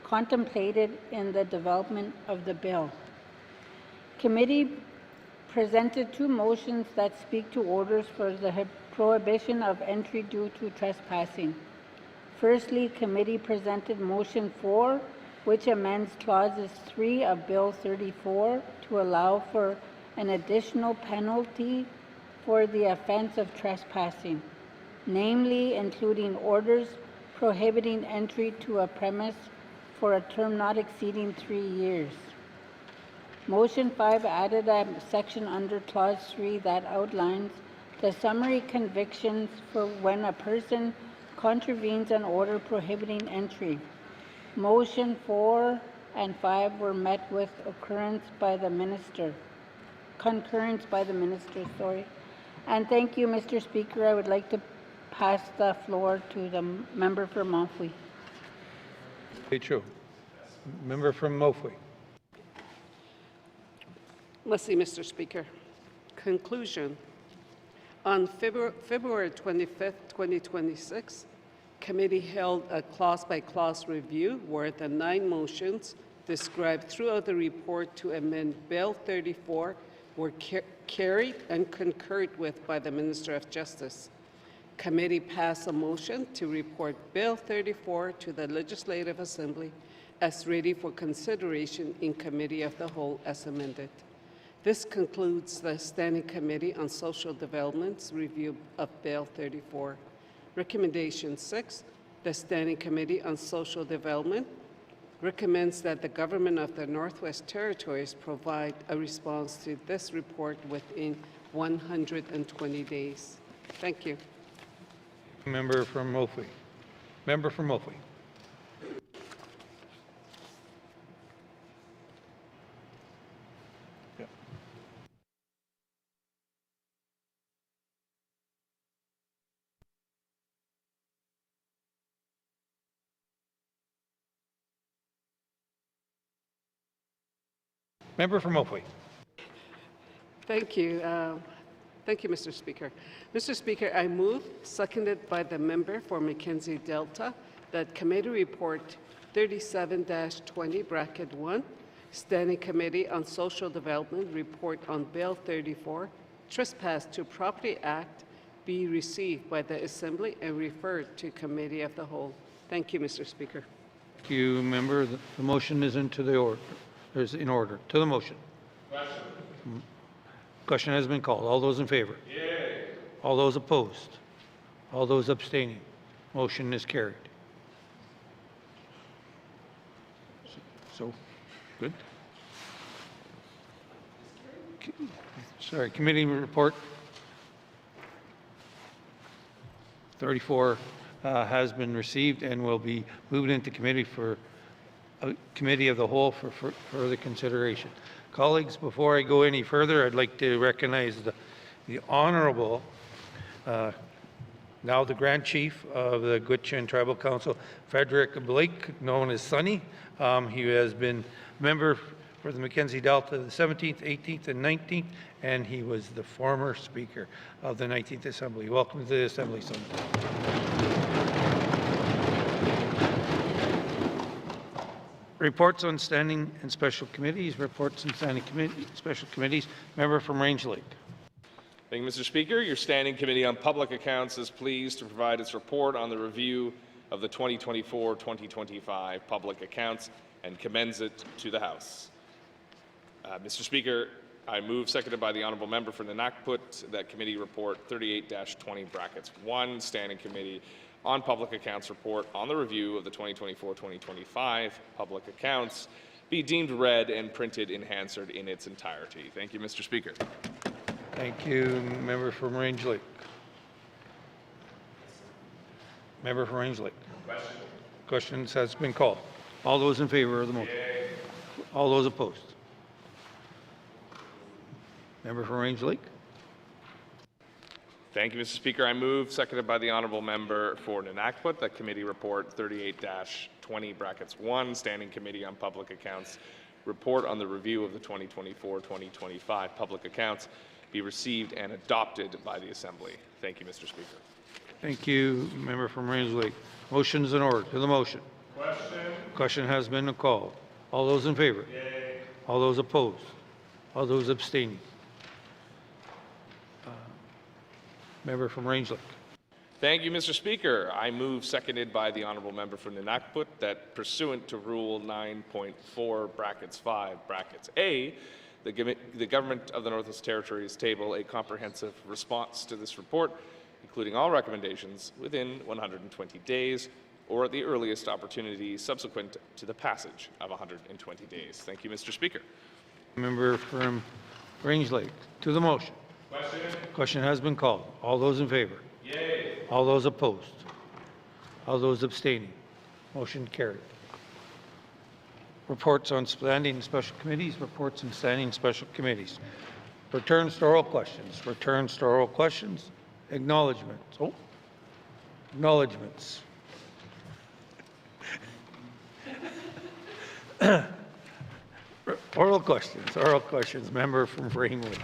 contemplated in the development of the bill. Committee presented 2 motions that speak to orders for the prohibition of entry due to trespassing. Firstly, committee presented motion 4, which amends clauses 3 of Bill 34 to allow for an additional penalty for the offense of trespassing, namely including orders prohibiting entry to a premise for a term not exceeding 3 years. Motion 5 added a section under Clause 3 that outlines the summary convictions for when a person contravenes an order prohibiting entry. Motion 4 and 5 were met with concurrence by the minister. And thank you, Mr. Speaker. I would like to pass the floor to the member for Montfouille. True. Member from Montfouille. Merci, Mr. Speaker. Conclusion. On February 25th, 2026, committee held a clause-by-clause review where the 9 motions described throughout the report to amend Bill 34 were carried and concurred with by the Minister of Justice. Committee passed a motion to report Bill 34 to the Legislative Assembly as ready for consideration in Committee of the Whole as amended. This concludes the Standing Committee on Social Development's review of Bill 34. Recommendation 6, the Standing Committee on Social Development recommends that the government of the Northwest Territories provide a response to this report within 120 days. Thank you. Member from Montfouille. Member from Montfouille. Member from Montfouille. Thank you. Thank you, Mr. Speaker. Mr. Speaker, I move, seconded by the member for Mackenzie Delta, that Committee Report 37-20, Bracket 1, Standing Committee on Social Development Report on Bill 34, Trespass to Property Act, be received by the Assembly and referred to Committee of the Whole. Thank you, Mr. Speaker. Thank you, member. The motion is in order. To the motion. Question has been called. All those in favor? Yay. All those opposed? All those abstaining? Motion is carried. So, good. Sorry, committee report 34 has been received and will be moved into committee for Committee of the Whole for further consideration. Colleagues, before I go any further, I'd like to recognize the Honorable, now the Grand Chief of the Gwich'in Tribal Council, Frederick Blake, known as Sonny. He has been member for the Mackenzie Delta the 17th, 18th, and 19th, and he was the former Speaker of the 19th Assembly. Welcome to the Assembly, Sonny. Reports on standing and special committees. Reports on standing special committees. Member from Range Lake. Thank you, Mr. Speaker. Your Standing Committee on Public Accounts is pleased to provide its report on the review of the 2024-2025 public accounts and commends it to the House. Mr. Speaker, I move, seconded by the Honourable Member for Nanakput, that Committee Report 38-20 Brackets 1, Standing Committee on Public Accounts report on the review of the 2024-2025 public accounts be deemed read and printed in Hansard in its entirety. Thank you, Mr. Speaker. Thank you, member from Range Lake. Member from Range Lake. Questions has been called. All those in favor of the motion? Yay. All those opposed? Member from Range Lake. Thank you, Mr. Speaker. I move, seconded by the Honourable Member for Nanakput, that Committee Report 38-20 Brackets 1, Standing Committee on Public Accounts report on the review of the 2024-2025 public accounts be received and adopted by the Assembly. Thank you, Mr. Speaker. Thank you, member from Range Lake. Motion is in order. To the motion. Question has been called. All those in favor? Yay. All those opposed? All those abstaining? Member from Range Lake. Thank you, Mr. Speaker. I move, seconded by the Honourable Member for Nanakput, that pursuant to Rule 9.4 Brackets 5 Brackets A, the Government of the Northwest Territories table a comprehensive response to this report, including all recommendations, within 120 days or at the earliest opportunity subsequent to the passage of 120 days. Thank you, Mr. Speaker. Member from Range Lake. To the motion. Question has been called. All those in favor? Yay. All those opposed? All those abstaining? Motion carried. Reports on standing special committees. Reports on standing special committees. Returns to oral questions. Returns to oral questions. Acknowledgements. Oh, acknowledgements. Oral questions. Oral questions. Member from Rain Lake.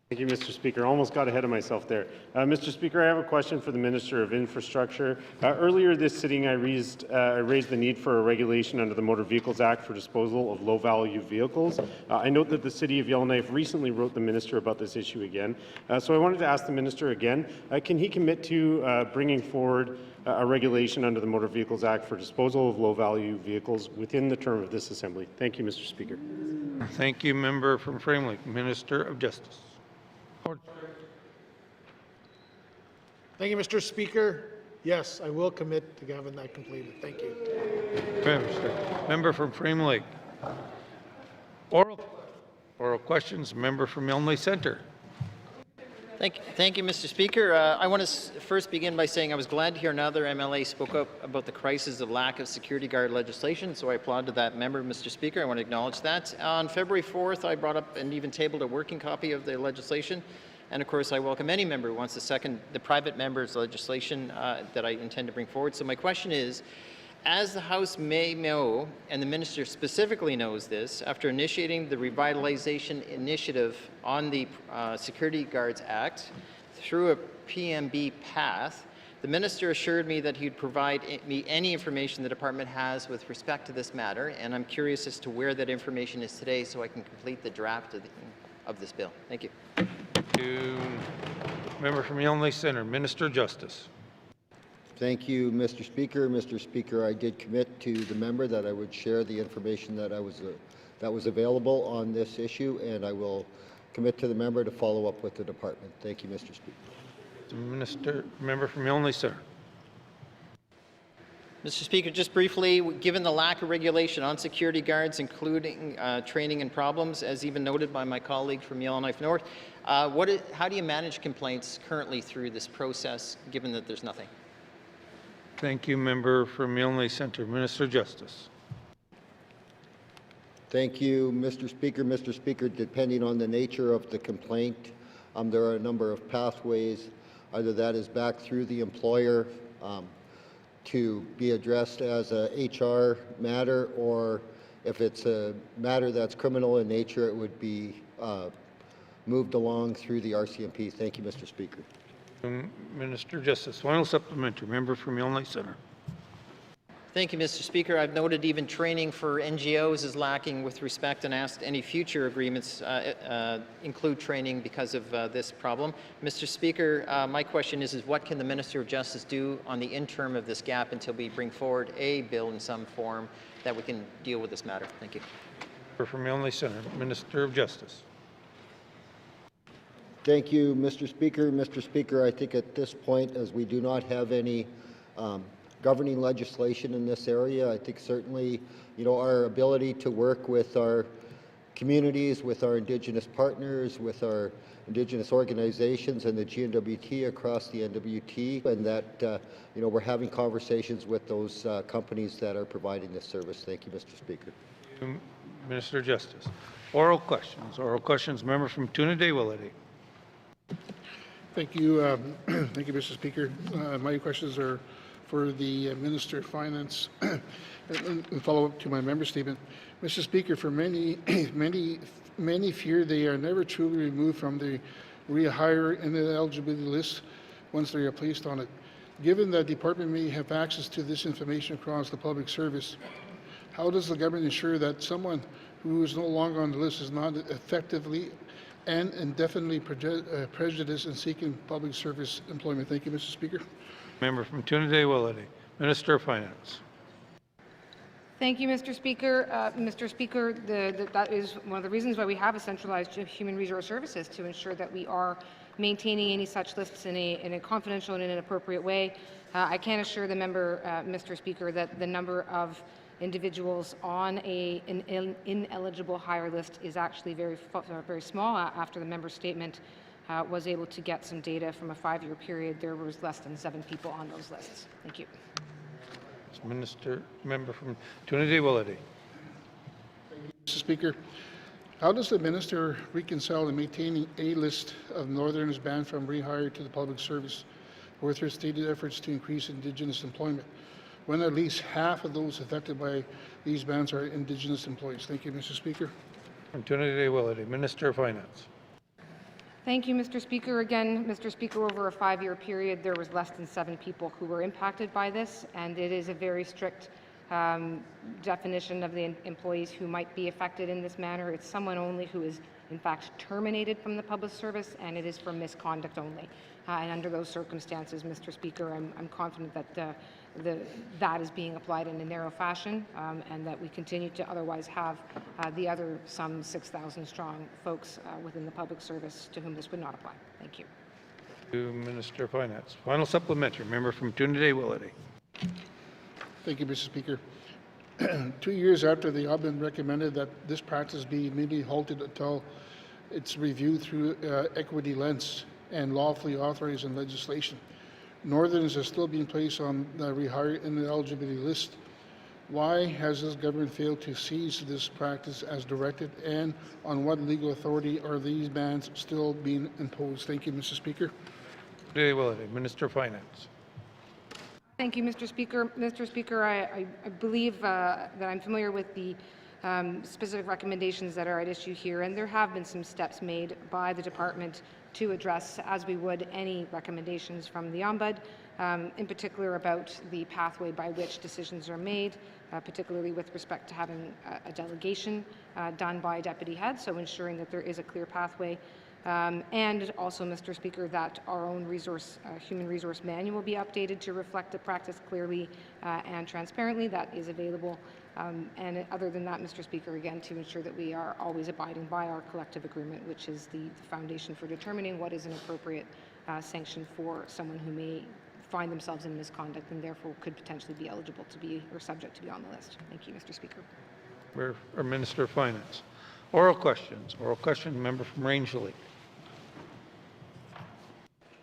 Thank you, Mr. Speaker. Almost got ahead of myself there. Mr. Speaker, I have a question for the Minister of Infrastructure. Earlier this sitting, I raised the need for a regulation under the Motor Vehicles Act for disposal of low-value vehicles. I note that the City of Yellowknife recently wrote the Minister about this issue again. So I wanted to ask the Minister again, can he commit to bringing forward a regulation under the Motor Vehicles Act for disposal of low-value vehicles within the term of this Assembly? Thank you, Mr. Speaker. Thank you, Member from Frame Lake. Minister of Justice. Thank you, Mr. Speaker. Yes, I will commit to having that completed. Thank you. Member from Frame Lake. Oral questions. Member from Elmley Centre. Thank you, Mr. Speaker. I want to first begin by saying I was glad to hear another MLA spoke up about the crisis of lack of security guard legislation, so I applaud to that member, Mr. Speaker. I want to acknowledge that. On February 4th, I brought up and even tabled a working copy of the legislation, and of course, I welcome any member who wants to second the private member's legislation that I intend to bring forward. So my question is, as the House may know, and the Minister specifically knows this, after initiating the revitalization initiative on the Security Guards Act through a PMB path, the Minister assured me that he would provide me any information the Department has with respect to this matter, and I'm curious as to where that information is today so I can complete the draft of this bill. Thank you. Member from Elmley Centre, Minister of Justice. Thank you, Mr. Speaker. Mr. Speaker, I did commit to the member that I would share the information that was available on this issue, and I will commit to the member to follow up with the department. Thank you, Mr. Speaker. Member from Elmley Centre. Mr. Speaker, just briefly, given the lack of regulation on security guards, including training and problems, as even noted by my colleague from Yellowknife North, how do you manage complaints currently through this process, given that there's nothing? Thank you, Member from Elmley Centre. Minister of Justice. Thank you, Mr. Speaker. Mr. Speaker, depending on the nature of the complaint, there are a number of pathways. Either that is back through the employer to be addressed as a HR matter, or if it's a matter that's criminal in nature, it would be moved along through the RCMP. Thank you, Mr. Speaker. Minister of Justice. Final supplementary. Member from Elmley Centre. Thank you, Mr. Speaker. I've noted even training for NGOs is lacking with respect and asked any future agreements include training because of this problem. Mr. Speaker, my question is what can the Minister of Justice do on the interim of this gap until we bring forward a bill in some form that we can deal with this matter? Thank you. Member from Elmley Centre. Minister of Justice. Thank you, Mr. Speaker. Mr. Speaker, I think at this point, as we do not have any governing legislation in this area, I think certainly, our ability to work with our communities, with our Indigenous partners, with our Indigenous organizations and the GNWT across the NWT, and that, we're having conversations with those companies that are providing this service. Thank you, Mr. Speaker. Minister of Justice. Oral questions. Oral questions. Member from Tuna-Day-Willety. Thank you. Thank you, Mr. Speaker. My questions are for the Minister of Finance and follow up to my member statement. Mr. Speaker, for many fear they are never truly removed from the rehire and the eligibility list once they are placed on it. Given that the department may have access to this information across the public service, how does the government ensure that someone who is no longer on the list is not effectively and indefinitely prejudiced in seeking public service employment? Thank you, Mr. Speaker. Member from Tuna-Day-Willety. Minister of Finance. Thank you, Mr. Speaker. Mr. Speaker, that is one of the reasons why we have a centralized human resource services, to ensure that we are maintaining any such lists in a confidential and in an appropriate way. I can assure the member, Mr. Speaker, that the number of individuals on an ineligible hire list is actually very small. After the member statement was able to get some data from a 5-year period, there was less than 7 people on those lists. Thank you. Member from Trinity-Willety. Mr. Speaker, how does the minister reconcile in maintaining a list of Northerners banned from rehire to the public service with her stated efforts to increase Indigenous employment, when at least half of those affected by these bans are Indigenous employees? Thank you, Mr. Speaker. From Trinity-Willety, Minister of Finance. Thank you, Mr. Speaker. Again, Mr. Speaker, over a 5-year period, there was less than 7 people who were impacted by this, and it is a very strict definition of the employees who might be affected in this manner. It's someone only who is, in fact, terminated from the public service, and it is for misconduct only. And under those circumstances, Mr. Speaker, I'm confident that that is being applied in a narrow fashion, and that we continue to otherwise have the other some 6,000 strong folks within the public service to whom this would not apply. Thank you. To Minister of Finance. Final supplementary, member from Trinity-Willety. Thank you, Mr. Speaker. 2 years after the OBIN recommended that this practice be immediately halted until it's reviewed through equity lens and lawfully authorized in legislation, Northerners are still being placed on the rehire ineligibility list. Why has this government failed to seize this practice as directed, and on what legal authority are these bans still being imposed? Thank you, Mr. Speaker. Trinity-Willety, Minister of Finance. Thank you, Mr. Speaker. Mr. Speaker, I believe that I'm familiar with the specific recommendations that are at issue here, and there have been some steps made by the department to address, as we would, any recommendations from the Ombud, in particular about the pathway by which decisions are made, particularly with respect to having a delegation done by deputy head, so ensuring that there is a clear pathway. And also, Mr. Speaker, that our own human resource manual be updated to reflect the practice clearly and transparently. That is available. And other than that, Mr. Speaker, again, to ensure that we are always abiding by our collective agreement, which is the foundation for determining what is an appropriate sanction for someone who may find themselves in misconduct and therefore could potentially be eligible to be or subject to be on the list. Thank you, Mr. Speaker. Our Minister of Finance. Oral questions. Oral question, member from Rangeley.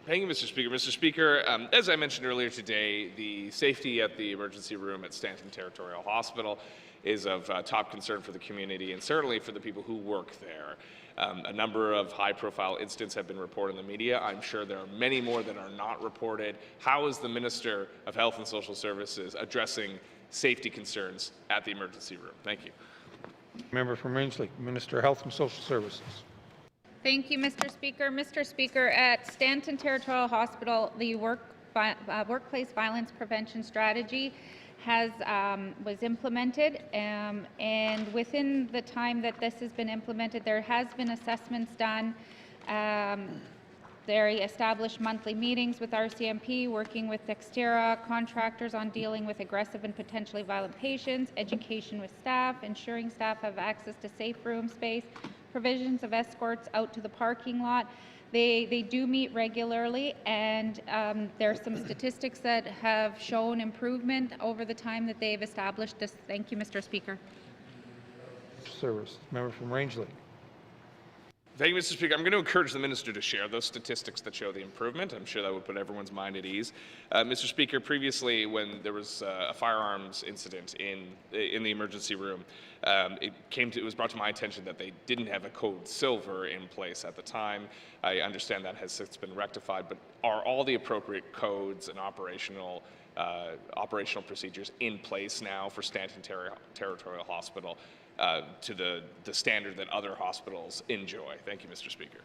Thank you, Mr. Speaker. Mr. Speaker, as I mentioned earlier today, the safety at the emergency room at Stanton Territorial Hospital is of top concern for the community and certainly for the people who work there. A number of high-profile incidents have been reported in the media. I'm sure there are many more that are not reported. How is the Minister of Health and Social Services addressing safety concerns at the emergency room? Thank you. Member from Rangeley, Minister of Health and Social Services. Thank you, Mr. Speaker. Mr. Speaker, at Stanton Territorial Hospital, the workplace violence prevention strategy was implemented, and within the time that this has been implemented, there has been assessments done. They established monthly meetings with RCMP, working with Dextera contractors on dealing with aggressive and potentially violent patients, education with staff, ensuring staff have access to safe room space, provisions of escorts out to the parking lot. They do meet regularly, and there are some statistics that have shown improvement over the time that they've established this. Thank you, Mr. Speaker. Service. Member from Rangeley. Thank you, Mr. Speaker. I'm going to encourage the minister to share those statistics that show the improvement. I'm sure that would put everyone's mind at ease. Mr. Speaker, previously when there was a firearms incident in the emergency room, it was brought to my attention that they didn't have a code silver in place at the time. I understand that has since been rectified, but are all the appropriate codes and operational procedures in place now for Stanton Territorial Hospital to the standard that other hospitals enjoy? Thank you, Mr. Speaker.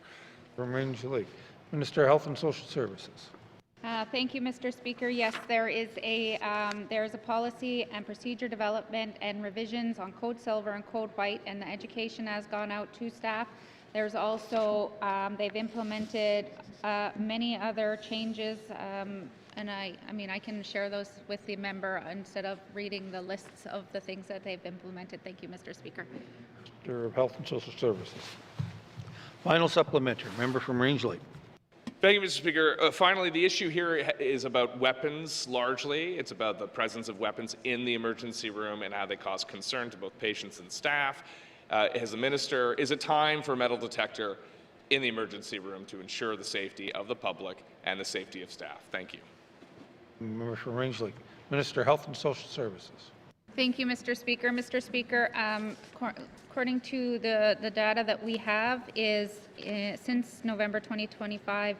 From Rangeley, Minister of Health and Social Services. Thank you, Mr. Speaker. Yes, there is a policy and procedure development and revisions on Code Silver and Code White, and the education has gone out to staff. There's also, they've implemented many other changes, and I mean, I can share those with the member instead of reading the lists of the things that they've implemented. Thank you, Mr. Speaker. Minister of Health and Social Services. Final supplementary, member from Rangeley. Thank you, Mr. Speaker. Finally, the issue here is about weapons largely. It's about the presence of weapons in the emergency room and how they cause concern to both patients and staff. As a minister, is it time for a metal detector in the emergency room to ensure the safety of the public and the safety of staff? Thank you. Member from Rangeley, Minister of Health and Social Services. Thank you, Mr. Speaker. Mr. Speaker, according to the data that we have is since November 2025,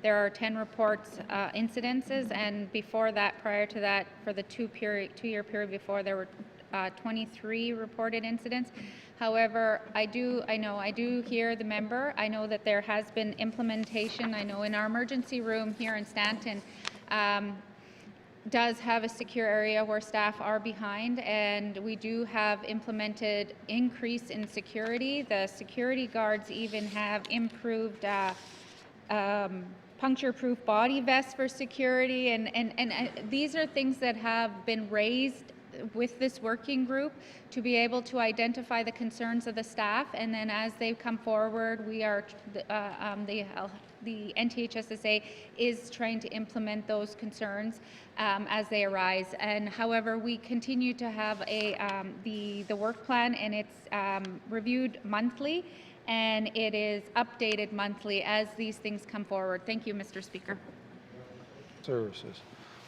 there are 10 reports incidences, and before that, prior to that, for the two-year period before, there were 23 reported incidents. However, I do hear the member. I know that there has been implementation. I know in our emergency room here in Stanton, does have a secure area where staff are behind, and we do have implemented increase in security. The security guards even have improved puncture-proof body vests for security, and these are things that have been raised with this working group to be able to identify the concerns of the staff, and then as they come forward, we are the NTHSSA is trying to implement those concerns as they arise. And however, we continue to have the work plan, and it's reviewed monthly, and it is updated monthly as these things come forward. Thank you, Mr. Speaker. Services.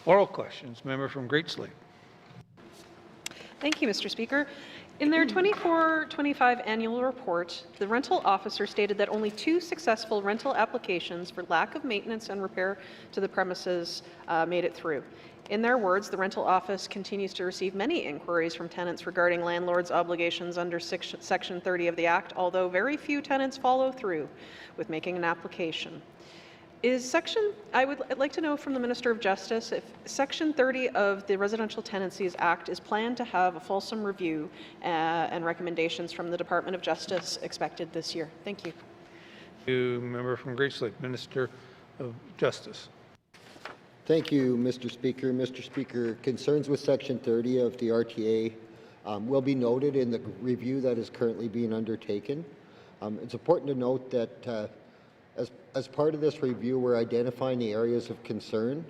Oral questions. Member from Great Slave. Thank you, Mr. Speaker. In their 24-25 annual report, the rental officer stated that only 2 successful rental applications for lack of maintenance and repair to the premises made it through. In their words, the rental office continues to receive many inquiries from tenants regarding landlords' obligations under Section 30 of the Act, although very few tenants follow through with making an application. I'd like to know from the Minister of Justice if Section 30 of the Residential Tenancies Act is planned to have a fulsome review and recommendations from the Department of Justice expected this year. Thank you. Thank you, member from Great Slave, Minister of Justice. Thank you, Mr. Speaker. Mr. Speaker, concerns with Section 30 of the RTA will be noted in the review that is currently being undertaken. It's important to note that as part of this review, we're identifying the areas of concern,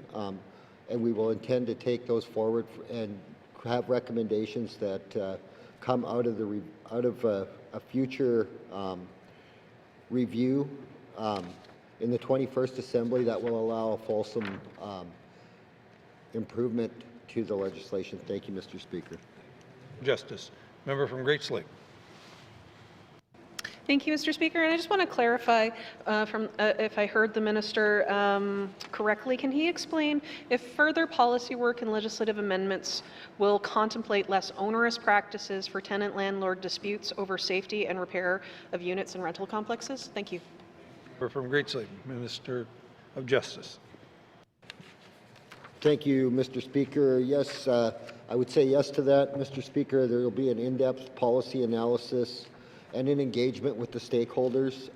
and we will intend to take those forward and have recommendations that come out of a future review in the 21st Assembly that will allow a fulsome improvement to the legislation. Thank you, Mr. Speaker. Justice. Member from Great Slave. Thank you, Mr. Speaker. And I just want to clarify if I heard the minister correctly, can he explain if further policy work and legislative amendments will contemplate less onerous practices for tenant-landlord disputes over safety and repair of units and rental complexes? Thank you. Member from Great Slave, Minister of Justice. Thank you, Mr. Speaker. Yes, I would say yes to that, Mr. Speaker. There will be an in-depth policy analysis and an engagement with the stakeholders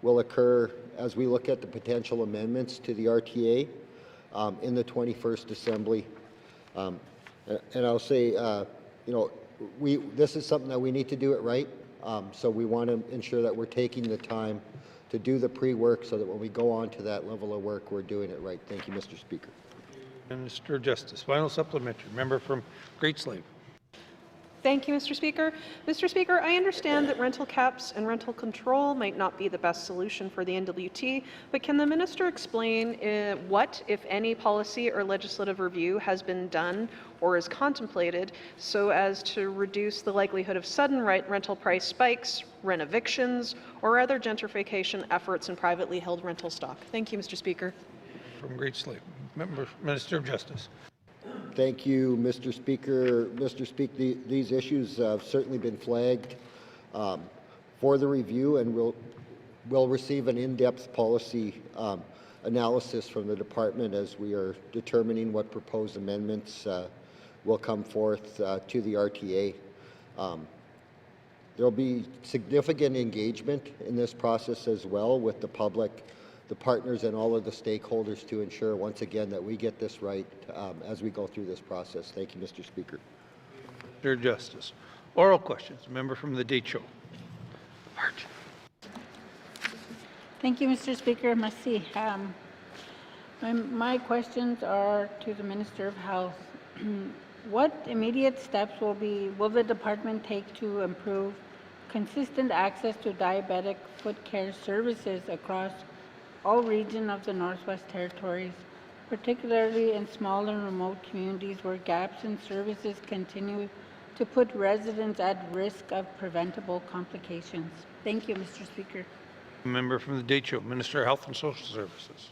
will occur as we look at the potential amendments to the RTA in the 21st Assembly. And I'll say, this is something that we need to do it right. So we want to ensure that we're taking the time to do the pre-work so that when we go on to that level of work, we're doing it right. Thank you, Mr. Speaker. Minister of Justice. Final supplementary. Member from Great Slave. Thank you, Mr. Speaker. Mr. Speaker, I understand that rental caps and rental control might not be the best solution for the NWT, but can the minister explain what, if any, policy or legislative review has been done or is contemplated so as to reduce the likelihood of sudden rental price spikes, rent evictions, or other gentrification efforts in privately held rental stock? Thank you, Mr. Speaker. From Great Slave. Minister of Justice. Thank you, Mr. Speaker. Mr. Speaker, these issues have certainly been flagged for the review, and we'll receive an in-depth policy analysis from the department as we are determining what proposed amendments will come forth to the RTA. There will be significant engagement in this process as well with the public, the partners, and all of the stakeholders to ensure, once again, that we get this right as we go through this process. Thank you, Mr. Speaker. Mr. Justice. Oral questions. Member from the Decho. Thank you, Mr. Speaker. Merci. My questions are to the Minister of Health. What immediate steps will the department take to improve consistent access to diabetic foot care services across all regions of the Northwest Territories, particularly in small and remote communities where gaps in services continue to put residents at risk of preventable complications? Thank you, Mr. Speaker. Member from the Deschutes, Minister of Health and Social Services.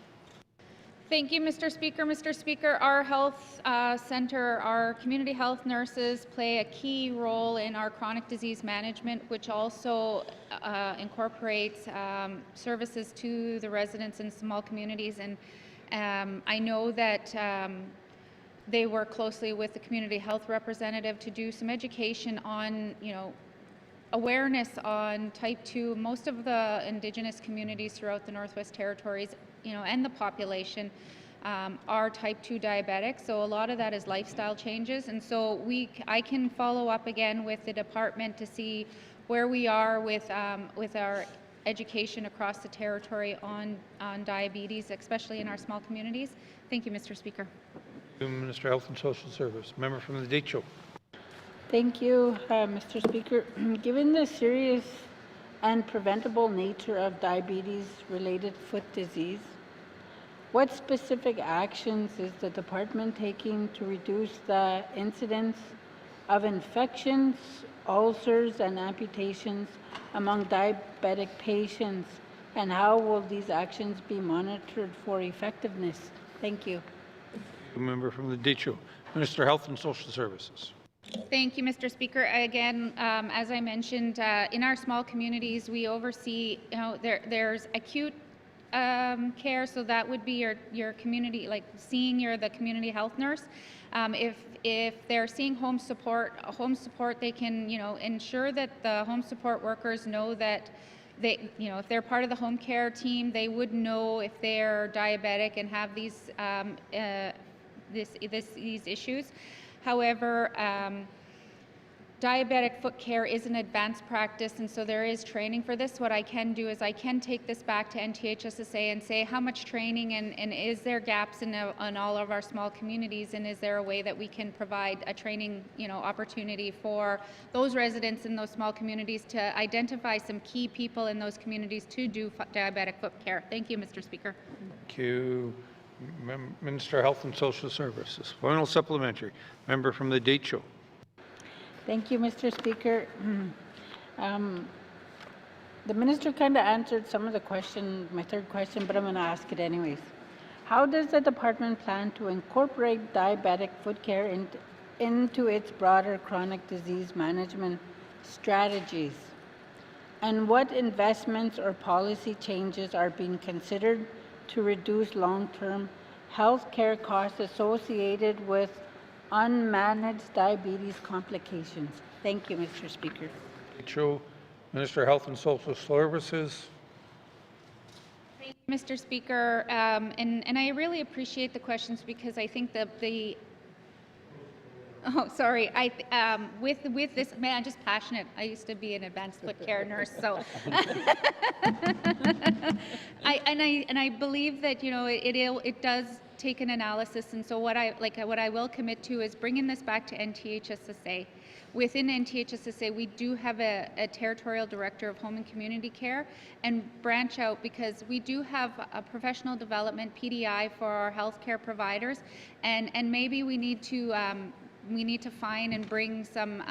Thank you, Mr. Speaker. Mr. Speaker, our health center, our community health nurses play a key role in our chronic disease management, which also incorporates services to the residents in small communities. And I know that they work closely with the community health representative to do some education on, awareness on type 2. Most of the Indigenous communities throughout the Northwest Territories, and the population are type 2 diabetics. So a lot of that is lifestyle changes. And so I can follow up again with the department to see where we are with our education across the territory on diabetes, especially in our small communities. Thank you, Mr. Speaker. Minister of Health and Social Service. Member from the Deschutes. Thank you, Mr. Speaker. Given the serious and preventable nature of diabetes-related foot disease, what specific actions is the department taking to reduce the incidence of infections, ulcers, and amputations among diabetic patients, and how will these actions be monitored for effectiveness? Thank you. Member from the Deschutes. Minister of Health and Social Services. Thank you, Mr. Speaker. Again, as I mentioned, in our small communities, we oversee, there's acute care, so that would be your community, like seeing the community health nurse. If they're seeing home support, they can, ensure that the home support workers know that they, if they're part of the home care team, they would know if they're diabetic and have these these issues. However, diabetic foot care is an advanced practice, and so there is training for this. What I can do is I can take this back to NTHSSA and say how much training and is there gaps in all of our small communities, and is there a way that we can provide a training opportunity for those residents in those small communities to identify some key people in those communities to do diabetic foot care. Thank you, Mr. Speaker. Thank you. Minister of Health and Social Services. Final supplementary. Member from the Deschutes. Thank you, Mr. Speaker. The minister kind of answered some of the question, my third question, but I'm going to ask it anyways. How does the department plan to incorporate diabetic foot care into its broader chronic disease management strategies? And what investments or policy changes are being considered to reduce long-term health care costs associated with unmanaged diabetes complications? Thank you, Mr. Speaker. Minister of Health and Social Services. Thank you, Mr. Speaker. And I really appreciate the questions, because I think that with this, man, I'm just passionate. I used to be an advanced foot care nurse, so I believe that it does take an analysis, and so what I will commit to is bringing this back to NTHSSA. Within NTHSSA, we do have a territorial director of home and community care, and branch out, because we do have a professional development PDI for our healthcare providers, and maybe we need to find and bring some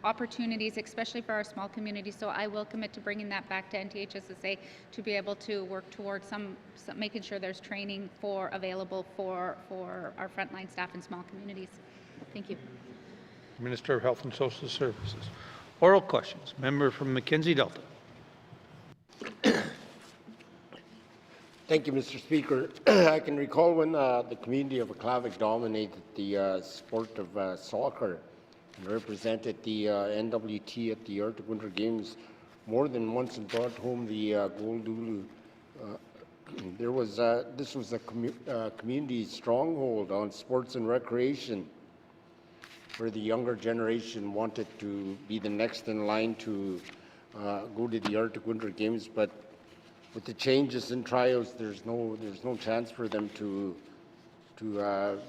opportunities, especially for our small communities. So I will commit to bringing that back to NTHSSA to be able to work towards some making sure there's training available for our frontline staff in small communities. Thank you. Minister of Health and Social Services. Oral questions. Member from Mackenzie Delta. Thank you, Mr. Speaker. I can recall when the community of Aklavik dominated the sport of soccer and represented the NWT at the Arctic Winter Games more than once and brought home the gold ulu. This was a community stronghold on sports and recreation, where the younger generation wanted to be the next in line to go to the Arctic Winter Games, but with the changes in tryouts, there's no chance for them to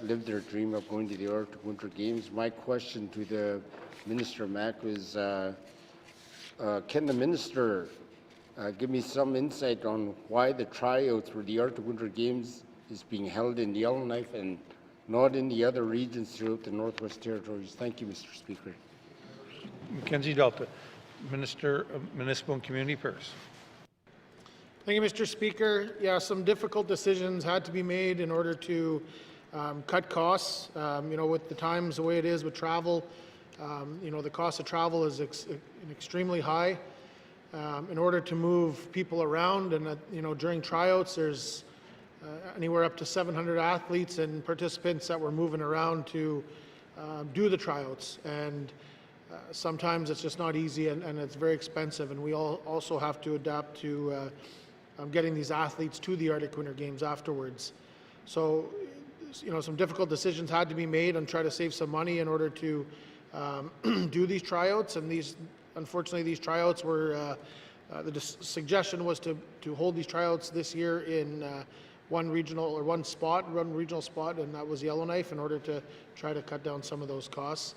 live their dream of going to the Arctic Winter Games. My question to the Minister Mack is, can the Minister give me some insight on why the tryouts for the Arctic Winter Games is being held in Yellowknife and not in the other regions throughout the Northwest Territories? Thank you, Mr. Speaker. Mackenzie Delta, Minister of Municipal and Community Affairs. Thank you, Mr. Speaker. Yeah, some difficult decisions had to be made in order to cut costs. You know, with the times the way it is with travel, you know, the cost of travel is extremely high. In order to move people around, and you know, during tryouts, there's anywhere up to 700 athletes and participants that were moving around to do the tryouts, and sometimes it's just not easy, and it's very expensive, and we also have to adapt to getting these athletes to the Arctic Winter Games afterwards. So, you know, some difficult decisions had to be made and try to save some money in order to do these tryouts, and unfortunately, these tryouts were, the suggestion was to hold these tryouts this year in one regional spot, and that was Yellowknife, in order to try to cut down some of those costs.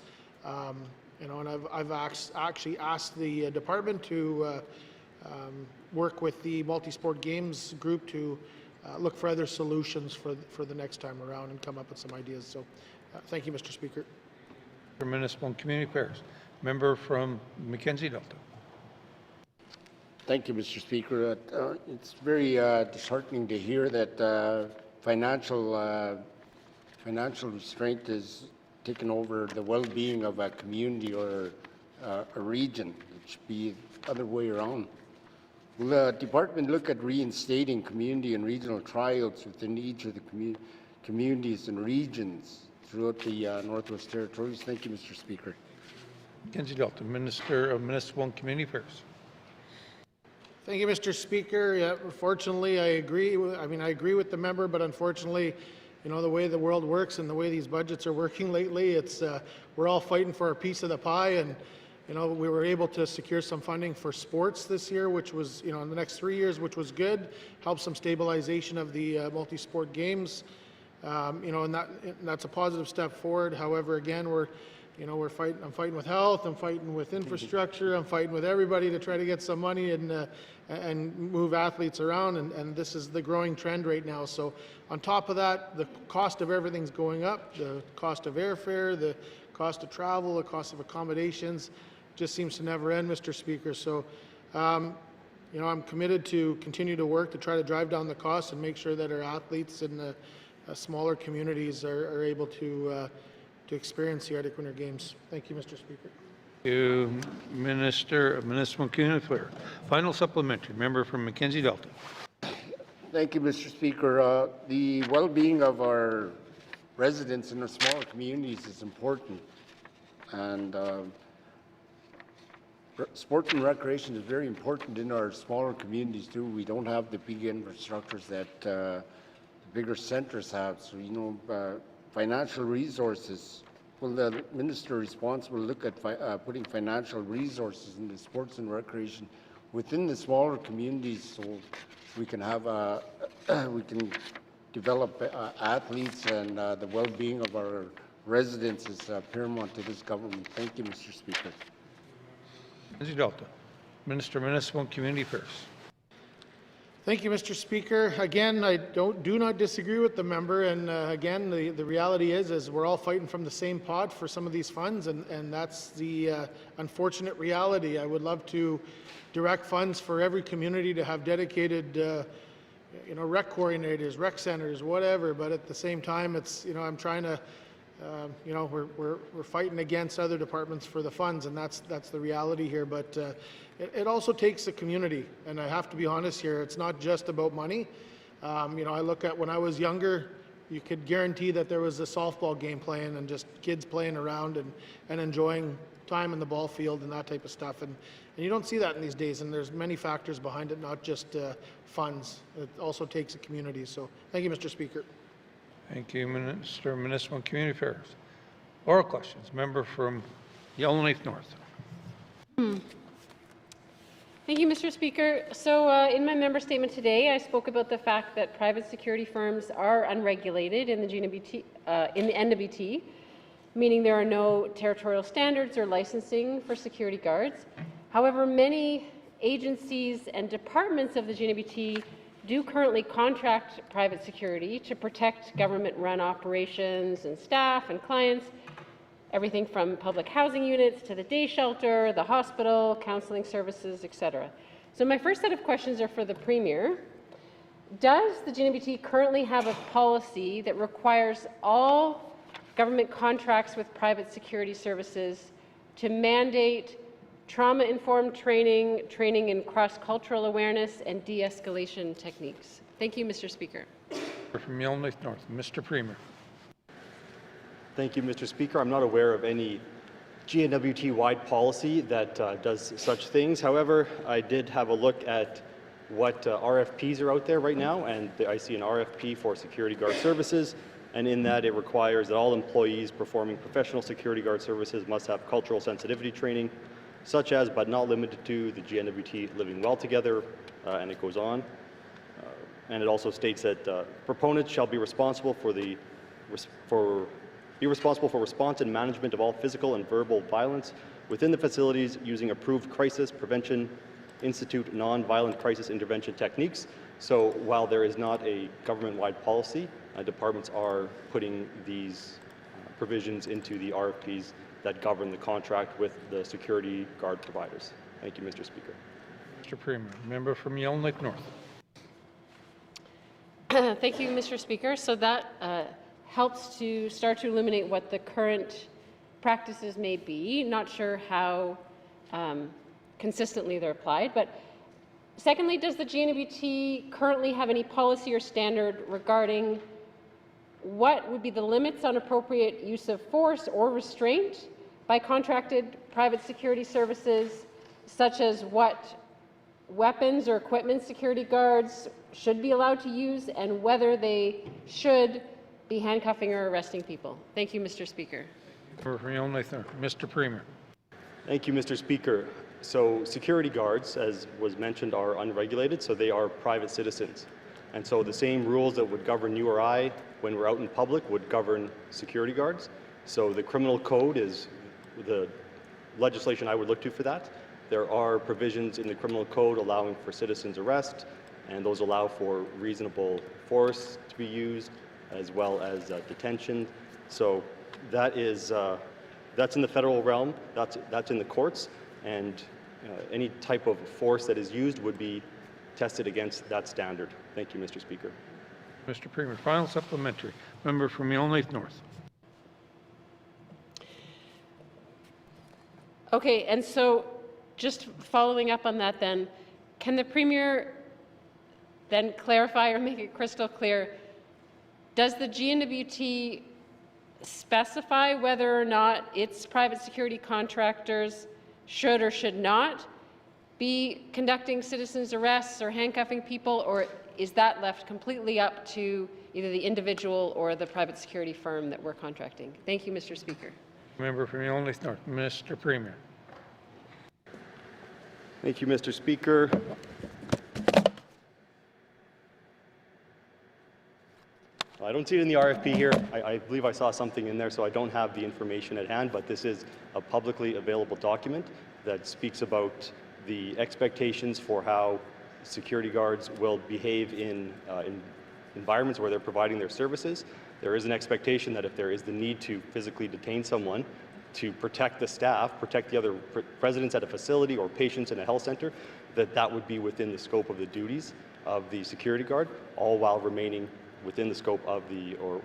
You know, and I've actually asked the department to work with the Multi-Sport Games group to look for other solutions for the next time around and come up with some ideas. So, thank you, Mr. Speaker. For Municipal and Community Affairs, member from Mackenzie Delta. Thank you, Mr. Speaker. It's very disheartening to hear that financial restraint is taking over the well-being of a community or a region. It should be the other way around. Will the department look at reinstating community and regional tryouts within each of the communities and regions throughout the Northwest Territories? Thank you, Mr. Speaker. Mackenzie Delta, Minister of Municipal and Community Affairs. Thank you, Mr. Speaker. Yeah, unfortunately, I agree with the member, but unfortunately, you know, the way the world works and the way these budgets are working lately, it's we're all fighting for a piece of the pie. And you know, we were able to secure some funding for sports this year, which was, you know, in the next 3 years, which was good, helped some stabilization of the multi-sport games. You know, and that's a positive step forward. However, again, I'm fighting with health, I'm fighting with infrastructure, I'm fighting with everybody to try to get some money and move athletes around, and this is the growing trend right now. So on top of that, the cost of everything's going up, the cost of airfare, the cost of travel, the cost of accommodations, just seems to never end, Mr. Speaker. So, you know, I'm committed to continue to work to try to drive down the costs and make sure that our athletes in the smaller communities are able to experience the Arctic Winter Games. Thank you, Mr. Speaker. Thank you, Minister of Municipal and Community Affairs. Final supplementary, member from Mackenzie Delta. Thank you, Mr. Speaker. The well-being of our residents in the smaller communities is important, and sports and recreation is very important in our smaller communities too. We don't have the big infrastructures that bigger centers have. So, you know, financial resources. Will the minister responsible look at putting financial resources into sports and recreation within the smaller communities, so we can have we can develop athletes, and the well-being of our residents is paramount to this government. Thank you, Mr. Speaker. Mackenzie Delta, Minister of Municipal and Community Affairs. Thank you, Mr. Speaker. Again, I do not disagree with the member, and again, the reality is we're all fighting from the same pot for some of these funds, and that's the unfortunate reality. I would love to direct funds for every community to have dedicated, you know, rec coordinators, rec centers, whatever. But at the same time, it's, you know, I'm trying to, you know, we're fighting against other departments for the funds, and that's the reality here. But it also takes a community, and I have to be honest here. It's not just about money. You know, I look at when I was younger, you could guarantee that there was a softball game playing and just kids playing around and enjoying time in the ball field and that type of stuff. And you don't see that in these days, and there's many factors behind it, not just funds. It also takes a community. So thank you, Mr. Speaker. Thank you, Minister of Municipal and Community Affairs. Oral questions. Member from Yellowknife North. Thank you, Mr. Speaker. So in my member statement today, I spoke about the fact that private security firms are unregulated in the NWT, meaning there are no territorial standards or licensing for security guards. However, many agencies and departments of the GNWT do currently contract private security to protect government-run operations and staff and clients, everything from public housing units to the day shelter, the hospital, counseling services, etc. So my first set of questions are for the Premier. Does the GNWT currently have a policy that requires all government contracts with private security services to mandate trauma-informed training, training in cross-cultural awareness, and de-escalation techniques? Thank you, Mr. Speaker. From Yellowknife North, Mr. Premier. Thank you, Mr. Speaker. I'm not aware of any GNWT-wide policy that does such things. However, I did have a look at what RFPs are out there right now, and I see an RFP for security guard services, and in that it requires that all employees performing professional security guard services must have cultural sensitivity training, such as, but not limited to, the GNWT living well together, and it goes on. And it also states that proponents shall be responsible for response and management of all physical and verbal violence within the facilities using approved Crisis Prevention Institute non-violent crisis intervention techniques. So while there is not a government-wide policy, departments are putting these provisions into the RFPs that govern the contract with the security guard providers. Thank you, Mr. Speaker. Mr. Premier, member from Yellowknife North. Thank you, Mr. Speaker. So that helps to start to illuminate what the current practices may be. Not sure how consistently they're applied, but secondly, does the GNWT currently have any policy or standard regarding what would be the limits on appropriate use of force or restraint by contracted private security services, such as what weapons or equipment security guards should be allowed to use and whether they should be handcuffing or arresting people? Thank you, Mr. Speaker. Mr. Premier. Thank you, Mr. Speaker. So security guards, as was mentioned, are unregulated, so they are private citizens. And so the same rules that would govern you or I when we're out in public would govern security guards. So the criminal code is the legislation I would look to for that. There are provisions in the criminal code allowing for citizens' arrest, and those allow for reasonable force to be used, as well as detention. So that is that's in the federal realm. That's in the courts, and any type of force that is used would be tested against that standard. Thank you, Mr. Speaker. Mr. Premier, final supplementary. Member from Yellowknife North. Okay, and so just following up on that then, can the Premier then clarify or make it crystal clear, does the GNWT specify whether or not its private security contractors should or should not be conducting citizens' arrests or handcuffing people, or is that left completely up to either the individual or the private security firm that we're contracting? Thank you, Mr. Speaker. Member from Yellowknife North, Mr. Premier. Thank you, Mr. Speaker. I don't see it in the RFP here. I believe I saw something in there, so I don't have the information at hand, but this is a publicly available document that speaks about the expectations for how security guards will behave in environments where they're providing their services. There is an expectation that if there is the need to physically detain someone to protect the staff, protect the other residents at a facility or patients in a health center, that would be within the scope of the duties of the security guard, all while remaining within the scope of or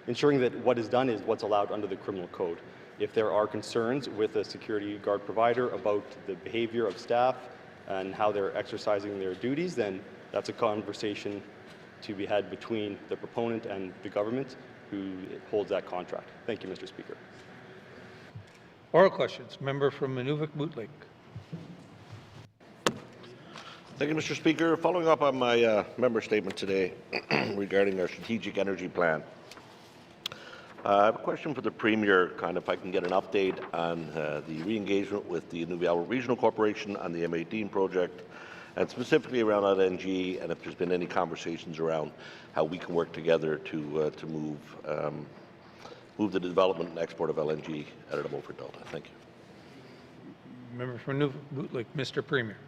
ensuring that what is done is what's allowed under the criminal code. If there are concerns with a security guard provider about the behavior of staff and how they're exercising their duties, then that's a conversation to be had between the proponent and the government who holds that contract. Thank you, Mr. Speaker. Oral questions. Member from Nunavut-Moot Lake. Thank you, Mr. Speaker. Following up on my member statement today regarding our strategic energy plan, I have a question for the Premier, kind of if I can get an update on the re-engagement with the New Albert Regional Corporation on the M18 project, and specifically around LNG, and if there's been any conversations around how we can work together to move the development and export of LNG out of the Beaufort Delta. Thank you. Member for New Bootlick, Mr. Premier.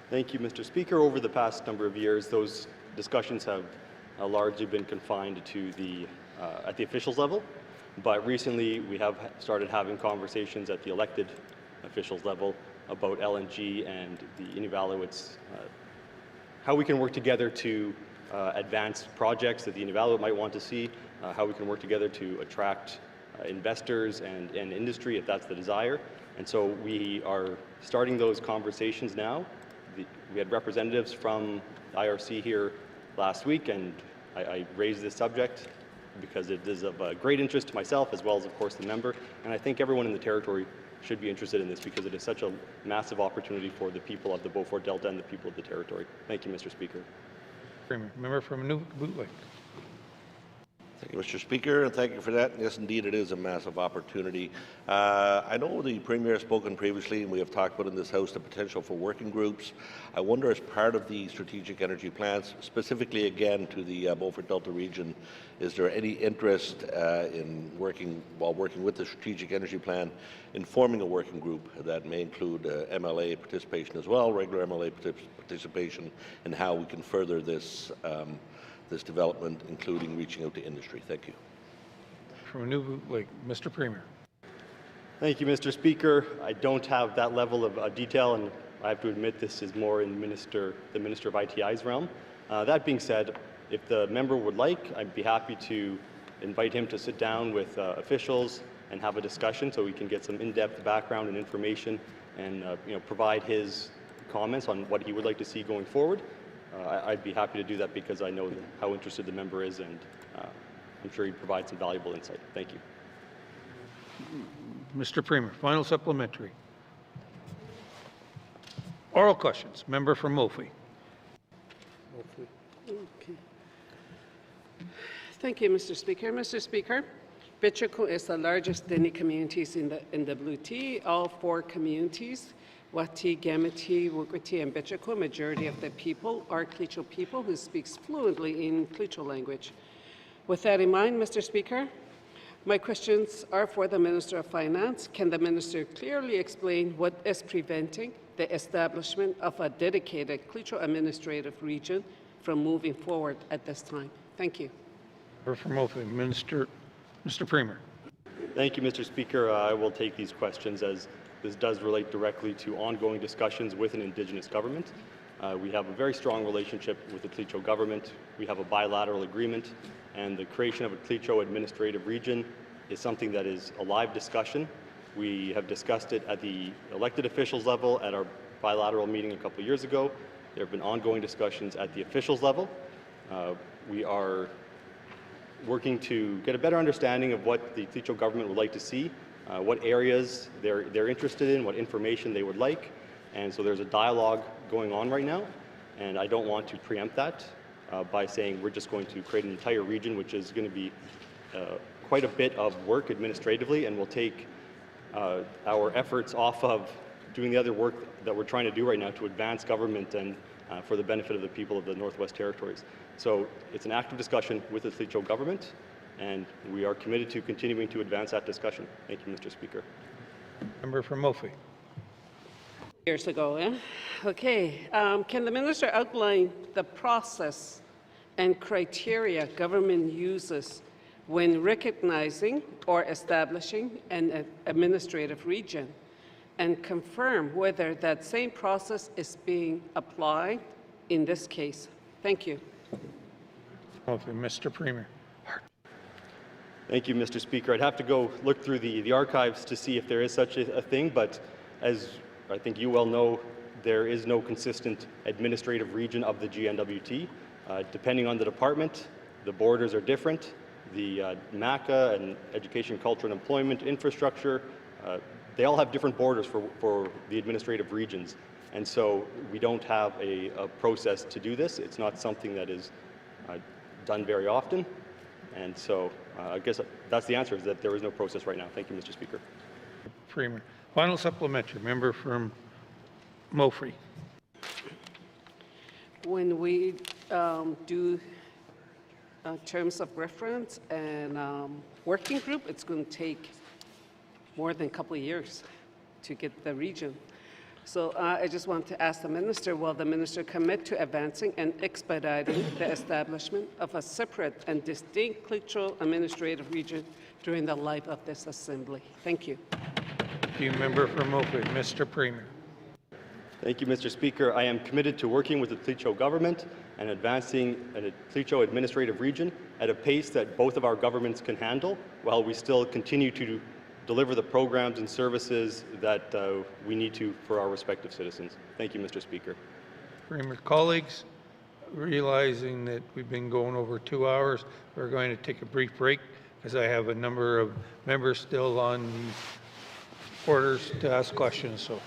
Thank you, Mr. Speaker. Over the past number of years, those discussions have largely been confined to the at the officials level, but recently we have started having conversations at the elected officials level about LNG and the Inuvialuits, how we can work together to advance projects that the Inuvialuit might want to see, how we can work together to attract investors and industry if that's the desire. And so we are starting those conversations now. We had representatives from IRC here last week, and I raised this subject because it is of great interest to myself as well as, of course, the member. And I think everyone in the territory should be interested in this because it is such a massive opportunity for the people of the Beaufort Delta and the people of the territory. Thank you, Mr. Speaker. Premier. Member from New Bootlick. Thank you, Mr. Speaker, and thank you for that. Yes, indeed, it is a massive opportunity. I know the Premier has spoken previously, and we have talked about in this House the potential for working groups. I wonder, as part of the strategic energy plans, specifically again to the Beaufort Delta region, is there any interest in working with the strategic energy plan in forming a working group that may include MLA participation as well, regular MLA participation, and how we can further this this development, including reaching out to industry? Thank you. From New Bootlick, Mr. Premier. Thank you, Mr. Speaker. I don't have that level of detail, and I have to admit this is more in the Minister of ITI's realm. That being said, if the member would like, I'd be happy to invite him to sit down with officials and have a discussion so we can get some in-depth background and information and provide his comments on what he would like to see going forward. I'd be happy to do that because I know how interested the member is, and I'm sure he'd provide some valuable insight. Thank you. Mr. Premier, final supplementary. Oral questions. Member from Mophie. Okay. Thank you, Mr. Speaker. Mr. Speaker, Bichico is the largest Dene communities in the Blue Tea. All 4 communities, Wati, Gameti, Wukwati, and Bichico, majority of the people are Klitschko people who speaks fluently in Klitschko language. With that in mind, Mr. Speaker, my questions are for the Minister of Finance. Can the Minister clearly explain what is preventing the establishment of a dedicated Klitschko administrative region from moving forward at this time? Thank you. From Mophie, Mr. Premier. Thank you, Mr. Speaker. I will take these questions as this does relate directly to ongoing discussions with an Indigenous government. We have a very strong relationship with the Klitschko government. We have a bilateral agreement, and the creation of a Klitschko administrative region is something that is a live discussion. We have discussed it at the elected officials level at our bilateral meeting a couple of years ago. There have been ongoing discussions at the officials level. We are working to get a better understanding of what the Klitschko government would like to see, what areas they're interested in, what information they would like. And so there's a dialogue going on right now, and I don't want to preempt that by saying we're just going to create an entire region, which is going to be quite a bit of work administratively, and will take our efforts off of doing the other work that we're trying to do right now to advance government and for the benefit of the people of the Northwest Territories. So it's an active discussion with the Klitschko government, and we are committed to continuing to advance that discussion. Thank you, Mr. Speaker. Member from Mophie. Years ago, eh? Okay. Can the minister outline the process and criteria government uses when recognizing or establishing an administrative region, and confirm whether that same process is being applied in this case? Thank you. Okay, Mr. Premier. Thank you, Mr. Speaker. I'd have to go look through the archives to see if there is such a thing, but as I think you well know, there is no consistent administrative region of the GNWT. Depending on the department, the borders are different. The MACA and Education, Culture and Employment, Infrastructure, they all have different borders for the administrative regions. And so we don't have a process to do this. It's not something that is done very often. And so I guess that's the answer, is that there is no process right now. Thank you, Mr. Speaker. Premier. Final supplementary, member from Mofree. When we do terms of reference and working group, it's going to take more than a couple of years to get the region. So I just want to ask the minister, will the minister commit to advancing and expediting the establishment of a separate and distinct cultural administrative region during the life of this assembly? Thank you. Thank you, member from Mofree. Mr. Premier. Thank you, Mr. Speaker. I am committed to working with the Tlicho government and advancing a Tlicho administrative region at a pace that both of our governments can handle, while we still continue to deliver the programs and services that we need to for our respective citizens. Thank you, Mr. Speaker. Premier, colleagues, realizing that we've been going over 2 hours, we're going to take a brief break because I have a number of members still on orders to ask questions. So.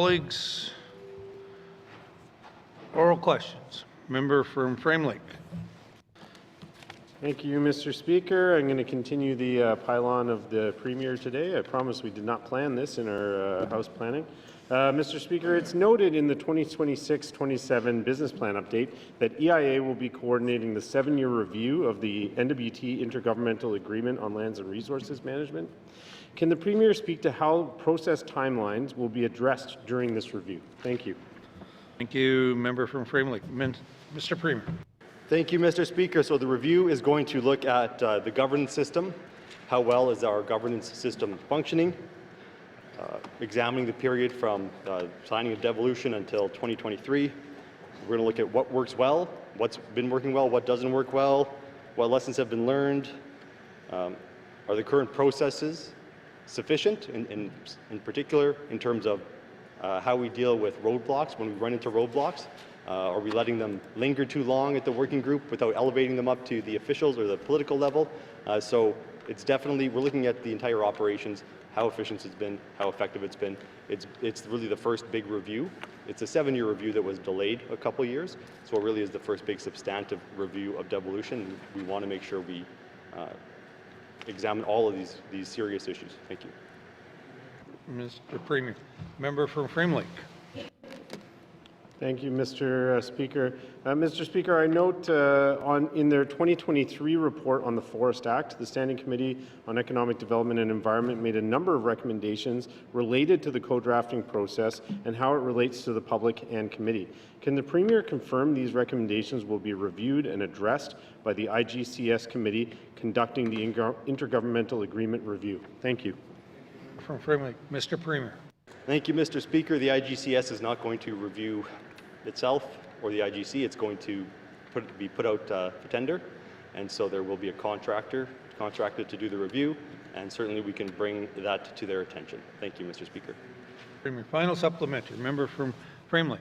Colleagues, oral questions. Member from Frame Lake. Thank you, Mr. Speaker. I'm going to continue the pylon of the Premier today. I promise we did not plan this in our House planning. Mr. Speaker, it's noted in the 2026-27 business plan update that EIA will be coordinating the 7-year review of the NWT Intergovernmental Agreement on Lands and Resources Management. Can the Premier speak to how process timelines will be addressed during this review? Thank you. Thank you, member from Frame Lake. Mr. Premier. Thank you, Mr. Speaker. So the review is going to look at the governance system. How well is our governance system functioning? Examining the period from signing of devolution until 2023. We're going to look at what works well, what's been working well, what doesn't work well, what lessons have been learned. Are the current processes sufficient, in particular, in terms of how we deal with roadblocks when we run into roadblocks? Are we letting them linger too long at the working group without elevating them up to the officials or the political level? So it's definitely, we're looking at the entire operations, how efficient it's been, how effective it's been. It's really the first big review. It's a 7-year review that was delayed a couple of years, so it really is the first big substantive review of devolution. We want to make sure we examine all of these serious issues. Thank you. Mr. Premier. Member from Frame Lake. Thank you, Mr. Speaker. Mr. Speaker, I note in their 2023 report on the Forest Act, the Standing Committee on Economic Development and Environment made a number of recommendations related to the co-drafting process and how it relates to the public and committee. Can the Premier confirm these recommendations will be reviewed and addressed by the IGCS committee conducting the Intergovernmental Agreement review? Thank you. From Frame Lake. Mr. Premier. Thank you, Mr. Speaker. The IGCS is not going to review itself or the IGC. It's going to be put out for tender, and so there will be a contracted to do the review, and certainly we can bring that to their attention. Thank you, Mr. Speaker. Premier. Final supplementary. Member from Frame Lake.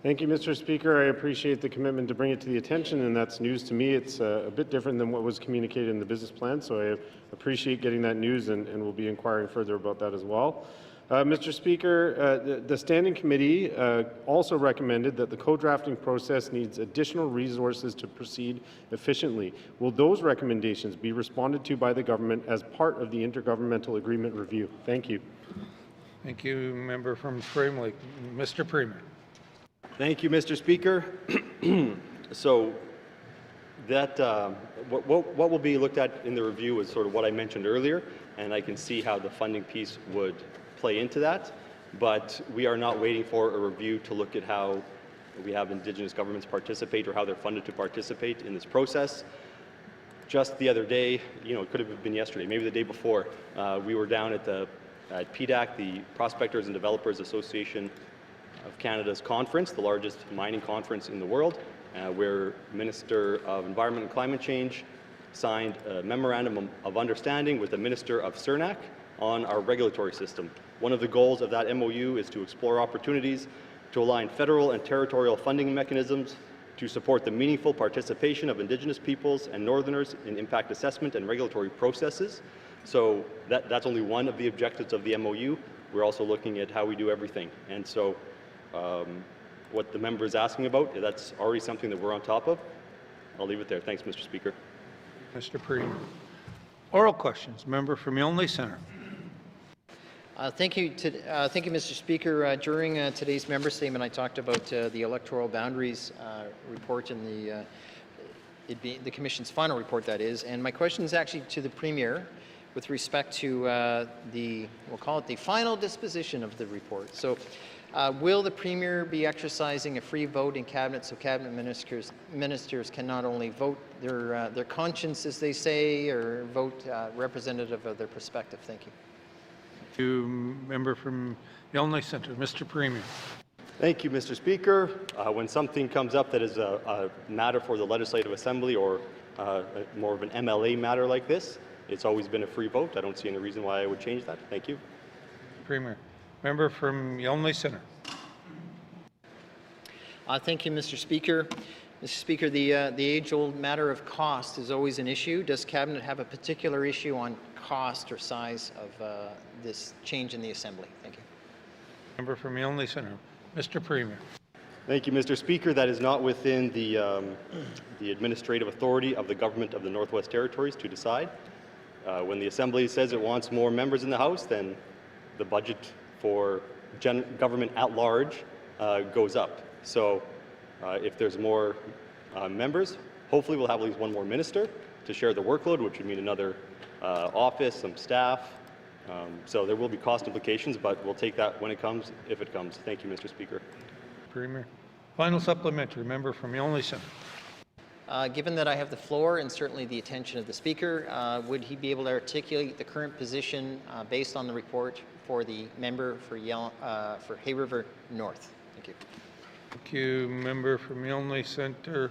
Thank you, Mr. Speaker. I appreciate the commitment to bring it to the attention, and that's news to me. It's a bit different than what was communicated in the business plan, so I appreciate getting that news, and we'll be inquiring further about that as well. Mr. Speaker, the Standing Committee also recommended that the co-drafting process needs additional resources to proceed efficiently. Will those recommendations be responded to by the government as part of the Intergovernmental Agreement review? Thank you. Thank you, member from Frame Lake. Mr. Premier. Thank you, Mr. Speaker. So that what will be looked at in the review is sort of what I mentioned earlier, and I can see how the funding piece would play into that, but we are not waiting for a review to look at how we have Indigenous governments participate or how they're funded to participate in this process. Just the other day, it could have been yesterday, maybe the day before, we were down at PDAC, the Prospectors and Developers Association of Canada's conference, the largest mining conference in the world, where Minister of Environment and Climate Change signed a memorandum of understanding with the Minister of CERNAC on our regulatory system. One of the goals of that MOU is to explore opportunities to align federal and territorial funding mechanisms to support the meaningful participation of Indigenous peoples and Northerners in impact assessment and regulatory processes. So that's only one of the objectives of the MOU. We're also looking at how we do everything. And so what the member is asking about, that's already something that we're on top of. I'll leave it there. Thanks, Mr. Speaker. Mr. Premier. Oral questions. Member from Yonley Centre. Thank you, Mr. Speaker. During today's member statement, I talked about the electoral boundaries report and the Commission's final report, that is. And my question is actually to the Premier with respect to we'll call it the final disposition of the report. So will the Premier be exercising a free vote in Cabinet so Cabinet ministers can not only vote their conscience, as they say, or vote representative of their perspective? Thank you. To member from Yonley Centre. Mr. Premier. Thank you, Mr. Speaker. When something comes up that is a matter for the Legislative Assembly or more of an MLA matter like this, it's always been a free vote. I don't see any reason why I would change that. Thank you. Premier. Member from Yonley Centre. Thank you, Mr. Speaker. Mr. Speaker, the age-old matter of cost is always an issue. Does Cabinet have a particular issue on cost or size of this change in the Assembly? Thank you. Member from Milne Centre. Mr. Premier. Thank you, Mr. Speaker. That is not within the administrative authority of the Government of the Northwest Territories to decide. When the Assembly says it wants more members in the House, then the budget for government at large goes up. So if there's more members, hopefully we'll have at least one more minister to share the workload, which would mean another office, some staff. So there will be cost implications, but we'll take that when it comes, if it comes. Thank you, Mr. Speaker. Premier. Final supplementary. Member from Milne Centre. Given that I have the floor and certainly the attention of the Speaker, would he be able to articulate the current position based on the report for the member for Hay River North? Thank you. Thank you, member from Milne Centre.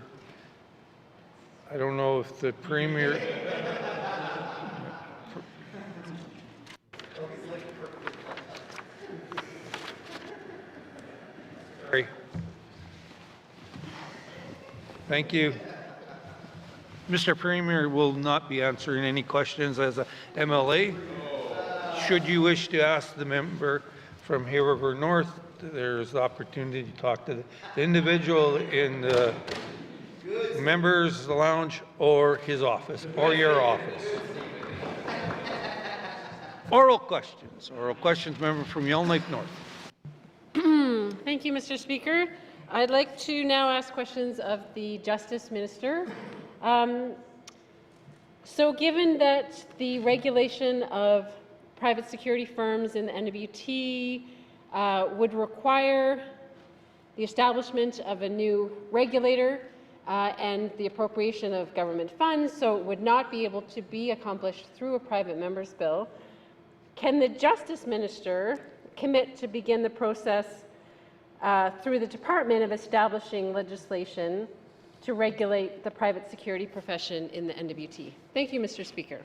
I don't know if the Premier... Sorry. Thank you. Mr. Premier will not be answering any questions as a MLA. Should you wish to ask the member from Hay River North, there's the opportunity to talk to the individual in the members lounge or his office or your office. Oral questions. Oral questions, member from Yellowknife North. Thank you, Mr. Speaker. I'd like to now ask questions of the Justice Minister. So given that the regulation of private security firms in the NWT would require the establishment of a new regulator and the appropriation of government funds, so it would not be able to be accomplished through a private member's bill, can the Justice Minister commit to begin the process through the Department of establishing legislation to regulate the private security profession in the NWT? Thank you, Mr. Speaker.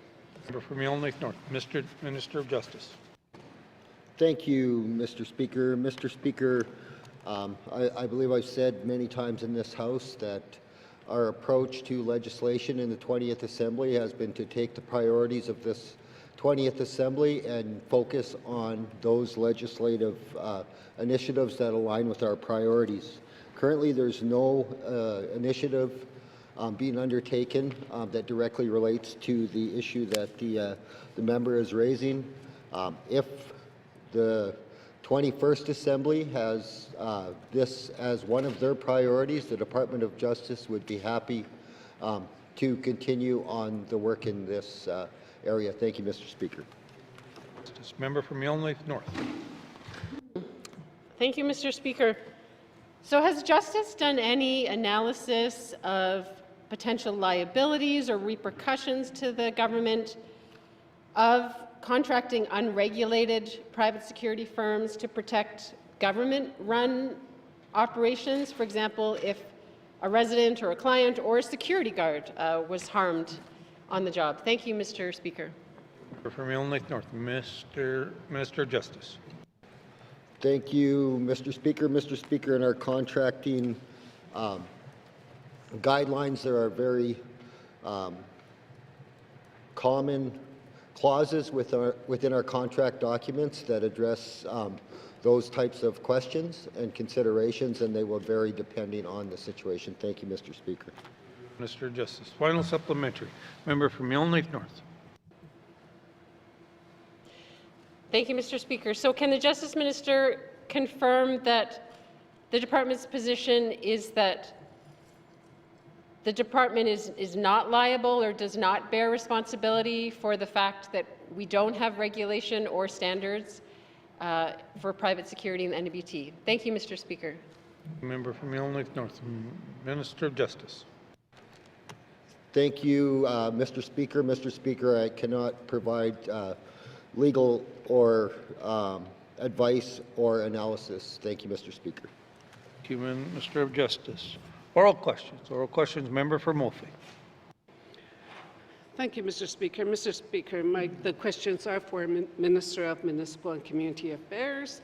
Member from Yellowknife North. Mr. Minister of Justice. Thank you, Mr. Speaker. Mr. Speaker, I believe I've said many times in this House that our approach to legislation in the 20th Assembly has been to take the priorities of this 20th Assembly and focus on those legislative initiatives that align with our priorities. Currently, there's no initiative being undertaken that directly relates to the issue that the member is raising. If the 21st Assembly has this as one of their priorities, the Department of Justice would be happy to continue on the work in this area. Thank you, Mr. Speaker. Member from Yellowknife North. Thank you, Mr. Speaker. So has Justice done any analysis of potential liabilities or repercussions to the government of contracting unregulated private security firms to protect government-run operations? For example, if a resident or a client or a security guard was harmed on the job. Thank you, Mr. Speaker. From Yellowknife North, Minister of Justice. Thank you, Mr. Speaker. Mr. Speaker, in our contracting guidelines, there are very common clauses within our contract documents that address those types of questions and considerations, and they will vary depending on the situation. Thank you, Mr. Speaker. Minister of Justice. Final supplementary. Member from Yellowknife North. Thank you, Mr. Speaker. So can the Justice Minister confirm that the Department's position is that the Department is not liable or does not bear responsibility for the fact that we don't have regulation or standards for private security in the NWT? Thank you, Mr. Speaker. Member from Yellowknife North, Minister of Justice. Thank you, Mr. Speaker. Mr. Speaker, I cannot provide legal or advice or analysis. Thank you, Mr. Speaker. Thank you, Minister of Justice. Oral questions. Oral questions. Member for Moultrie. Thank you, Mr. Speaker. Mr. Speaker, the questions are for Minister of Municipal and Community Affairs.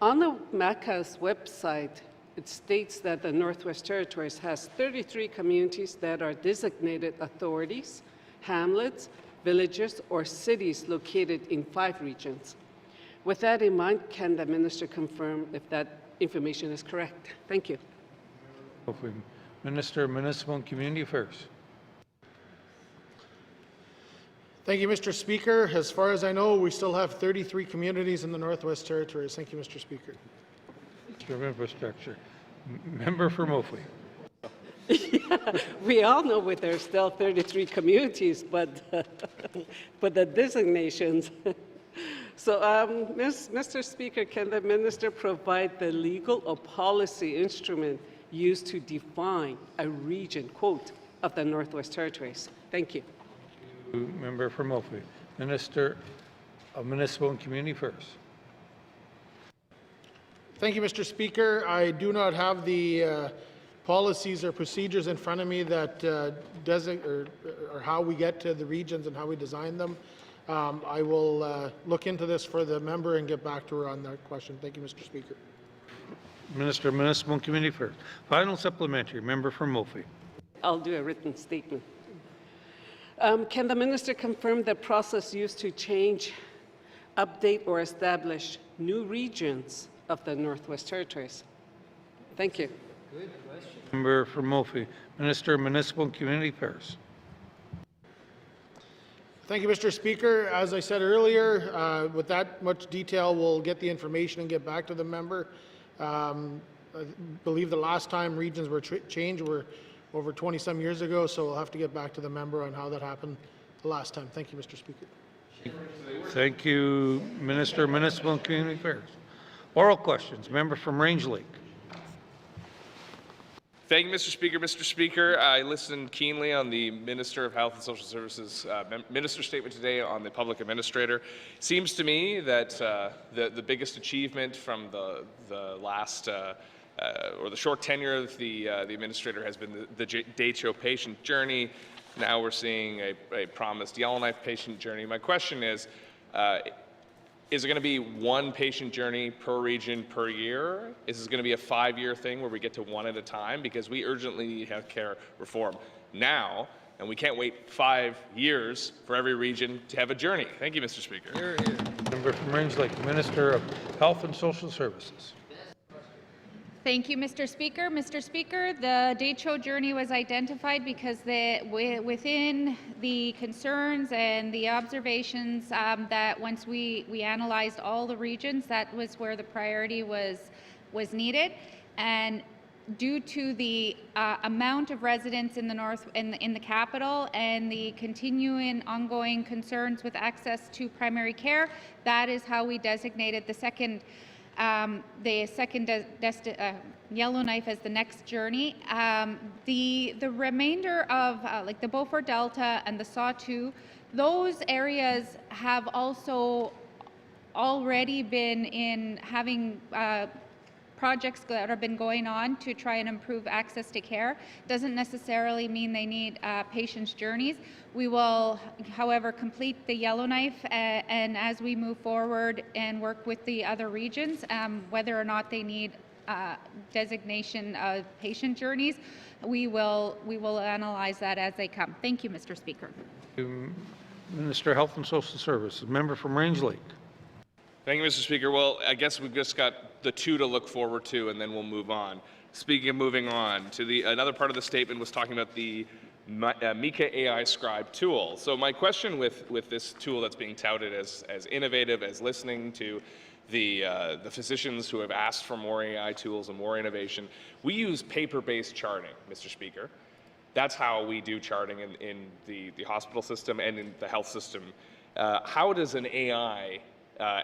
On the MACA's website, it states that the Northwest Territories has 33 communities that are designated authorities, hamlets, villages, or cities located in 5 regions. With that in mind, can the minister confirm if that information is correct? Thank you. Minister of Municipal and Community Affairs. Thank you, Mr. Speaker. As far as I know, we still have 33 communities in the Northwest Territories. Thank you, Mr. Speaker. Infrastructure. Member for Mophie. We all know that there's still 33 communities, but the designations. So, Mr. Speaker, can the minister provide the legal or policy instrument used to define a region, quote, of the Northwest Territories? Thank you. Member for Mophie. Minister of Municipal and Community Affairs. Thank you, Mr. Speaker. I do not have the policies or procedures in front of me that or how we get to the regions and how we design them. I will look into this for the member and get back to her on that question. Thank you, Mr. Speaker. Minister of Municipal and Community Affairs. Final supplementary. Member for Mophie. I'll do a written statement. Can the minister confirm the process used to change, update, or establish new regions of the Northwest Territories? Thank you. Good question. Member for Mophie. Minister of Municipal and Community Affairs. Thank you, Mr. Speaker. As I said earlier, with that much detail, we'll get the information and get back to the member. I believe the last time regions were changed were over 20-some years ago, so we'll have to get back to the member on how that happened the last time. Thank you, Mr. Speaker. Thank you, Minister of Municipal and Community Affairs. Oral questions. Member from Range Lake. Thank you, Mr. Speaker. Mr. Speaker, I listened keenly on the Minister of Health and Social Services minister's statement today on the public administrator. Seems to me that the biggest achievement from the last or the short tenure of the administrator has been the Decho patient journey. Now we're seeing a promised Yellowknife patient journey. My question is it going to be one patient journey per region per year? Is this going to be a 5-year thing where we get to one at a time? Because we urgently need healthcare reform now, and we can't wait 5 years for every region to have a journey. Thank you, Mr. Speaker. Here, here. Member from Range Lake, Minister of Health and Social Services. Thank you, Mr. Speaker. Mr. Speaker, the Decho journey was identified because within the concerns and the observations that once we analyzed all the regions, that was where the priority was needed. And due to the amount of residents in the north, in the capital, and the continuing ongoing concerns with access to primary care, that is how we designated the second Yellowknife as the next journey. The remainder of like the Beaufort Delta and the Sawtooth, those areas have also already been in having projects that have been going on to try and improve access to care. Doesn't necessarily mean they need patients' journeys. We will, however, complete the Yellowknife, and as we move forward and work with the other regions, whether or not they need designation of patient journeys, we will analyze that as they come. Thank you, Mr. Speaker. Minister of Health and Social Services, member from Range Lake. Thank you, Mr. Speaker. Well, I guess we've just got the 2 to look forward to, and then we'll move on. Speaking of moving on, to another part of the statement was talking about the Mika AI Scribe tool. So my question with this tool that's being touted as innovative, as listening to the physicians who have asked for more AI tools and more innovation, we use paper-based charting, Mr. Speaker. That's how we do charting in the hospital system and in the health system. How does an AI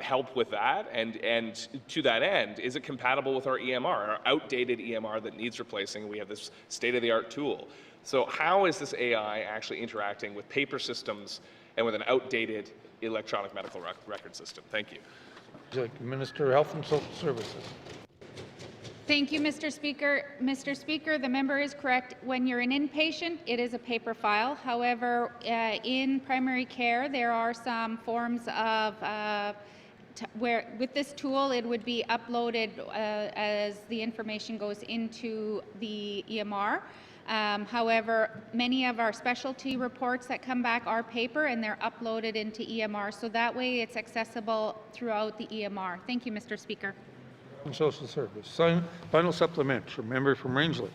help with that? And to that end, is it compatible with our EMR, our outdated EMR that needs replacing? We have this state-of-the-art tool. So how is this AI actually interacting with paper systems and with an outdated electronic medical record system? Thank you. Minister of Health and Social Services. Thank you, Mr. Speaker. Mr. Speaker, the member is correct. When you're an inpatient, it is a paper file. However, in primary care, there are some forms of where with this tool, it would be uploaded as the information goes into the EMR. However, many of our specialty reports that come back are paper and they're uploaded into EMR, so that way it's accessible throughout the EMR. Thank you, Mr. Speaker. And Social Service. Final supplementary. Member from Range Lake.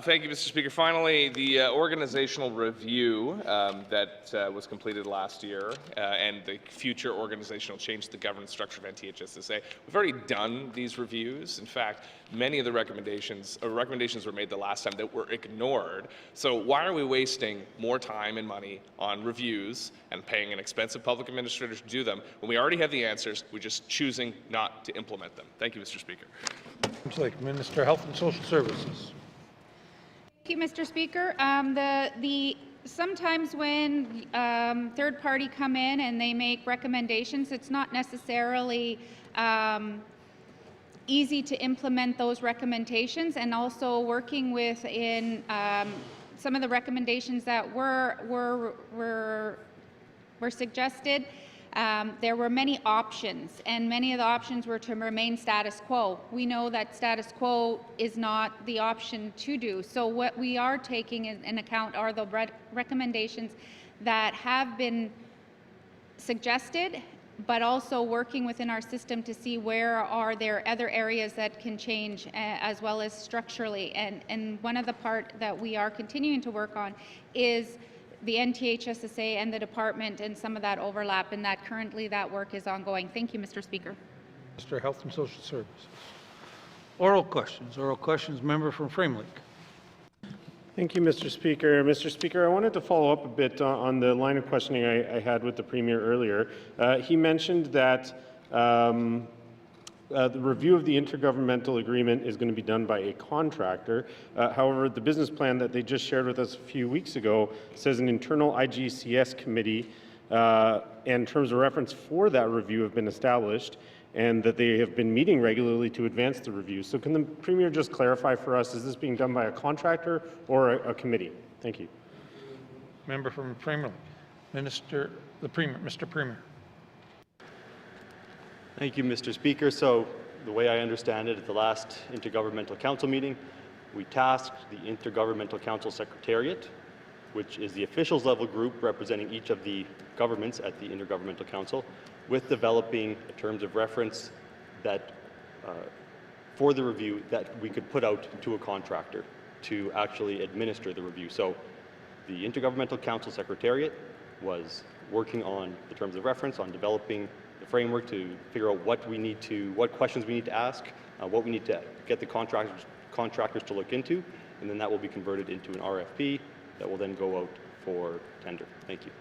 Thank you, Mr. Speaker. Finally, the organizational review that was completed last year and the future organizational change to the governance structure of NTHSSA. We've already done these reviews. In fact, many of the recommendations were made the last time that were ignored. So why are we wasting more time and money on reviews and paying an expensive public administrator to do them when we already have the answers? We're just choosing not to implement them. Thank you, Mr. Speaker. Range Lake. Minister, Health and Social Services. Thank you, Mr. Speaker. Sometimes when third party come in and they make recommendations, it's not necessarily easy to implement those recommendations, and also working within some of the recommendations that were suggested. There were many options, and many of the options were to remain status quo. We know that status quo is not the option to do. So what we are taking in account are the recommendations that have been suggested, but also working within our system to see where are there other areas that can change as well as structurally. And one of the part that we are continuing to work on is the NTHSSA and the department and some of that overlap, and that currently that work is ongoing. Thank you, Mr. Speaker. Mr. Health and Social Services. Oral questions. Oral questions. Member from Frame Lake. Thank you, Mr. Speaker. Mr. Speaker, I wanted to follow up a bit on the line of questioning I had with the Premier earlier. He mentioned that the review of the intergovernmental agreement is going to be done by a contractor. However, the business plan that they just shared with us a few weeks ago says an internal IGCS committee and terms of reference for that review have been established, and that they have been meeting regularly to advance the review. So can the Premier just clarify for us, is this being done by a contractor or a committee? Thank you. Member from Frame Lake. Mr. Premier. Thank you, Mr. Speaker. So the way I understand it, at the last Intergovernmental Council meeting, we tasked the Intergovernmental Council Secretariat, which is the officials level group representing each of the governments at the Intergovernmental Council, with developing terms of reference that for the review that we could put out to a contractor to actually administer the review. So the Intergovernmental Council Secretariat was working on the terms of reference, on developing the framework to figure out what questions we need to ask, what we need to get the contractors to look into, and then that will be converted into an RFP that will then go out for tender. Thank you.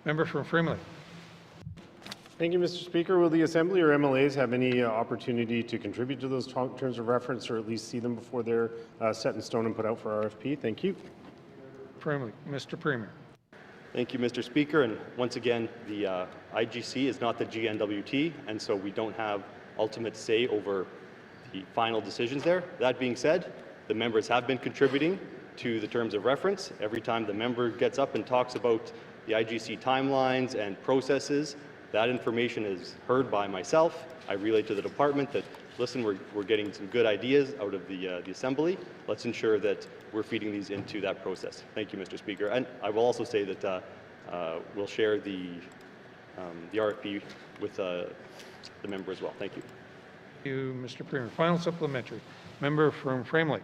Member from Frame Lake. Thank you, Mr. Speaker. Will the Assembly or MLAs have any opportunity to contribute to those terms of reference, or at least see them before they're set in stone and put out for RFP? Thank you. Frame Lake. Mr. Premier. Thank you, Mr. Speaker. And once again, the IGC is not the GNWT, and so we don't have ultimate say over the final decisions there. That being said, the members have been contributing to the terms of reference. Every time the member gets up and talks about the IGC timelines and processes, that information is heard by myself. I relay to the department that, listen, we're getting some good ideas out of the Assembly. Let's ensure that we're feeding these into that process. Thank you, Mr. Speaker. And I will also say that we'll share the RFP with the member as well. Thank you. Thank you, Mr. Premier. Final supplementary. Member from Frame Lake.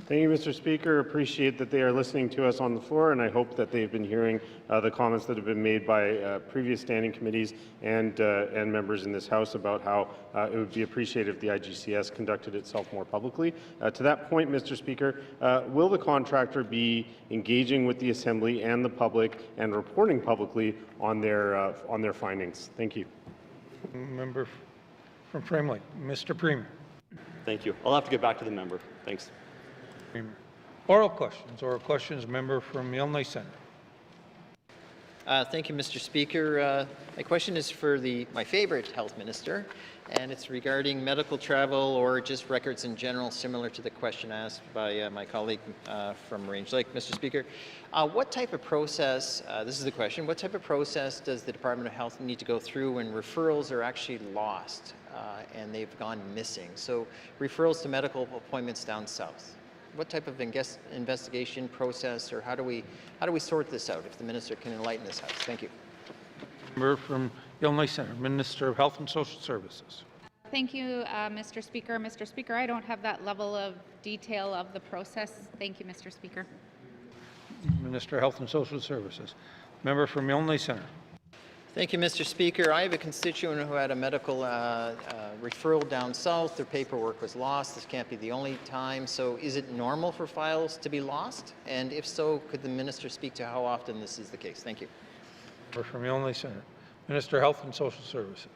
Thank you, Mr. Speaker. Appreciate that they are listening to us on the floor, and I hope that they've been hearing the comments that have been made by previous standing committees and members in this House about how it would be appreciated if the IGCS conducted itself more publicly. To that point, Mr. Speaker, will the contractor be engaging with the Assembly and the public and reporting publicly on their findings? Thank you. Member from Frame Lake. Mr. Premier. Thank you. I'll have to get back to the member. Thanks. Oral questions. Oral questions. Member from Yellowknife Centre. Thank you, Mr. Speaker. My question is for my favorite health minister, and it's regarding medical travel or just records in general, similar to the question asked by my colleague from Range Lake. Mr. Speaker, what type of process, this is the question, what type of process does the Department of Health need to go through when referrals are actually lost and they've gone missing? So referrals to medical appointments down south. What type of investigation process, or how do we sort this out? If the minister can enlighten this House. Thank you. Member from Yellowknife Centre, Minister of Health and Social Services. Thank you, Mr. Speaker. Mr. Speaker, I don't have that level of detail of the process. Thank you, Mr. Speaker. Minister of Health and Social Services. Member from Yellowknife Centre. Thank you, Mr. Speaker. I have a constituent who had a medical referral down south. Their paperwork was lost. This can't be the only time. So is it normal for files to be lost? And if so, could the minister speak to how often this is the case? Thank you. Member from Yellowknife Centre. Minister of Health and Social Services.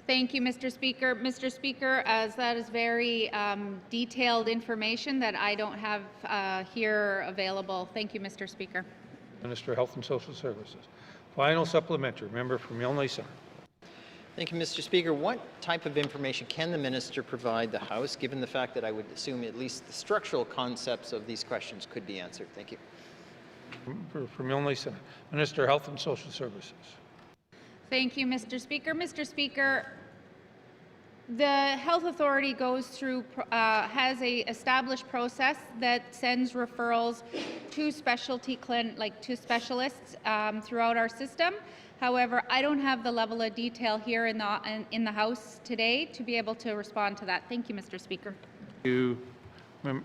Thank you, Mr. Speaker. Mr. Speaker, as that is very detailed information that I don't have here available. Thank you, Mr. Speaker. Minister of Health and Social Services. Final supplementary. Member from Yellowknife Centre. Thank you, Mr. Speaker. What type of information can the minister provide the House, given the fact that I would assume at least the structural concepts of these questions could be answered? Thank you. Member from Yellowknife Centre. Minister of Health and Social Services. Thank you, Mr. Speaker. Mr. Speaker, the Health Authority goes through, has a established process that sends referrals to specialty to specialists throughout our system. However, I don't have the level of detail here in the House today to be able to respond to that. Thank you, Mr. Speaker. Thank you,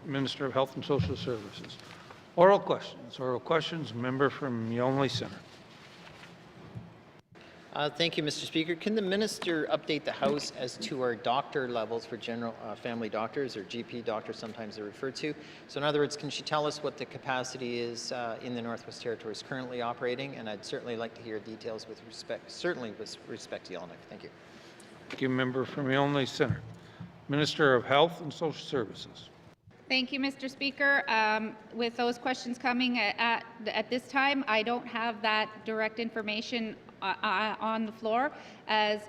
Minister of Health and Social Services. Oral questions. Oral questions. Member from Yellowknife Centre. Thank you, Mr. Speaker. Can the minister update the House as to our doctor levels for general family doctors, or GP doctors sometimes they're referred to? So in other words, can she tell us what the capacity is in the Northwest Territories currently operating? And I'd certainly like to hear details with respect, certainly with respect to Yellowknife. Thank you. Thank you, Member from Yellowknife Centre. Minister of Health and Social Services. Thank you, Mr. Speaker. With those questions coming at this time, I don't have that direct information on the floor, as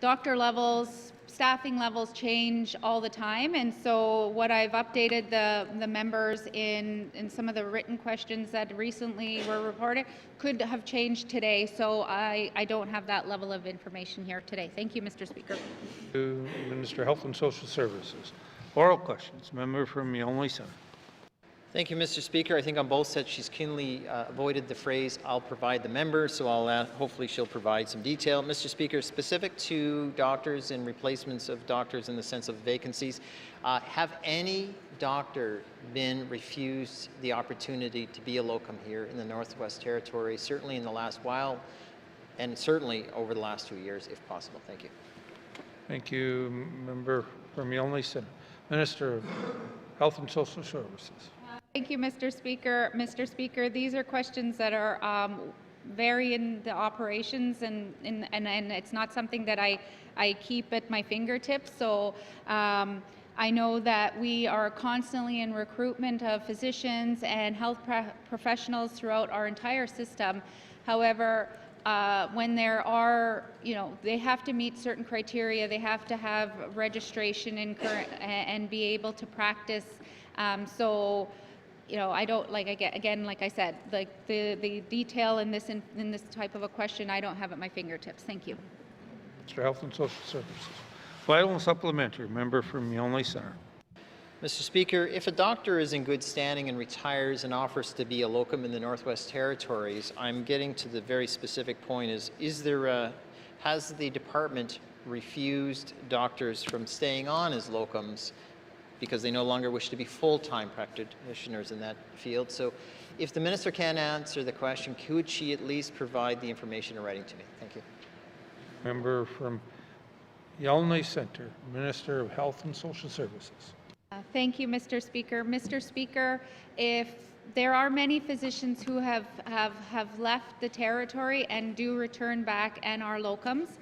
doctor levels, staffing levels change all the time, and so what I've updated the members in some of the written questions that recently were reported could have changed today, so I don't have that level of information here today. Thank you, Mr. Speaker. Thank you, Minister of Health and Social Services. Oral questions. Member from Yellowknife Centre. Thank you, Mr. Speaker. I think on both sets she's keenly avoided the phrase, "I'll provide the member," so hopefully she'll provide some detail. Mr. Speaker, specific to doctors and replacements of doctors in the sense of vacancies, have any doctor been refused the opportunity to be a locum here in the Northwest Territory, certainly in the last while, and certainly over the last 2 years, if possible? Thank you. Thank you, Member from Yellowknife Centre. Minister of Health and Social Services. Thank you, Mr. Speaker. Mr. Speaker, these are questions that are vary in the operations, and it's not something that I keep at my fingertips. So I know that we are constantly in recruitment of physicians and health professionals throughout our entire system. However, when there are, they have to meet certain criteria. They have to have registration and be able to practice. I don't like I said, like the detail in this type of a question, I don't have at my fingertips. Thank you. Mr. Health and Social Services. Final and supplementary. Member from Yellowknife Centre. Mr. Speaker, if a doctor is in good standing and retires and offers to be a locum in the Northwest Territories, I'm getting to the very specific point: has the department refused doctors from staying on as locums because they no longer wish to be full-time practitioners in that field? So if the minister can answer the question, could she at least provide the information in writing to me? Thank you. Member from Yellowknife Centre, Minister of Health and Social Services. Thank you, Mr. Speaker. Mr. Speaker, if there are many physicians who have left the territory and do return back and are locums,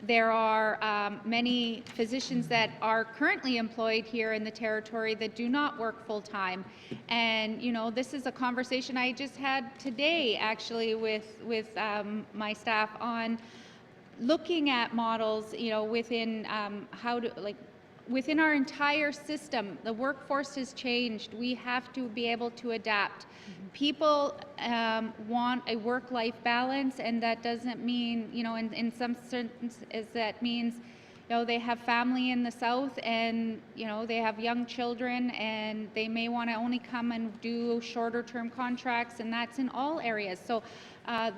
There are many physicians that are currently employed here in the territory that do not work full-time. And, you know, this is a conversation I just had today, actually, with my staff on looking at models, you know, within within our entire system. The workforce has changed. We have to be able to adapt. People want a work-life balance, and that doesn't mean, you know, in some sense, that means, you know, they have family in the south, and, you know, they have young children, and they may want to only come and do shorter-term contracts, and that's in all areas. So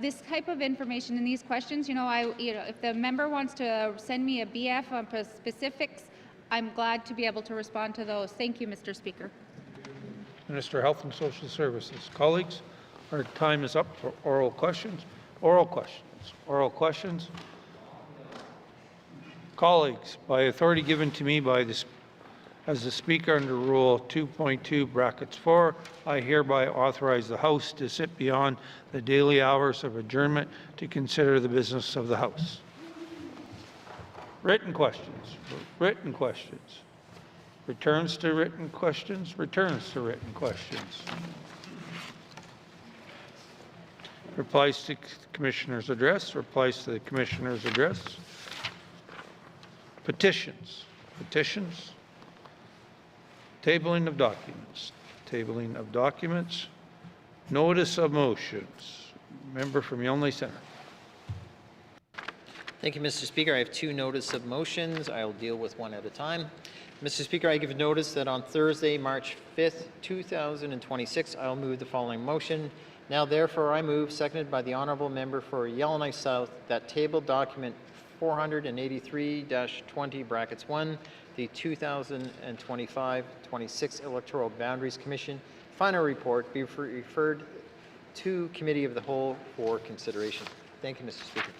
this type of information and these questions, you know, if the member wants to send me a BF on specifics, I'm glad to be able to respond to those. Thank you, Mr. Speaker. Minister of Health and Social Services. Colleagues, our time is up for oral questions. Oral questions. Oral questions. Colleagues, by authority given to me by as the Speaker under Rule 2.2 brackets 4, I hereby authorize the House to sit beyond the daily hours of adjournment to consider the business of the House. Written questions. Written questions. Returns to written questions. Returns to written questions. Replies to Commissioner's address. Replies to the Commissioner's address. Petitions. Petitions. Tabling of documents. Tabling of documents. Notice of motions. Member from Yonge Centre. Thank you, Mr. Speaker. I have two notice of motions. I'll deal with one at a time. Mr. Speaker, I give notice that on Thursday, March 5th, 2026, I'll move the following motion. Now, therefore, I move, seconded by the Honourable Member for Yellowknife South, that tabled document 483-20 brackets 1, the 2025-26 Electoral Boundaries Commission final report be referred to Committee of the Whole for consideration. Thank you, Mr. Speaker.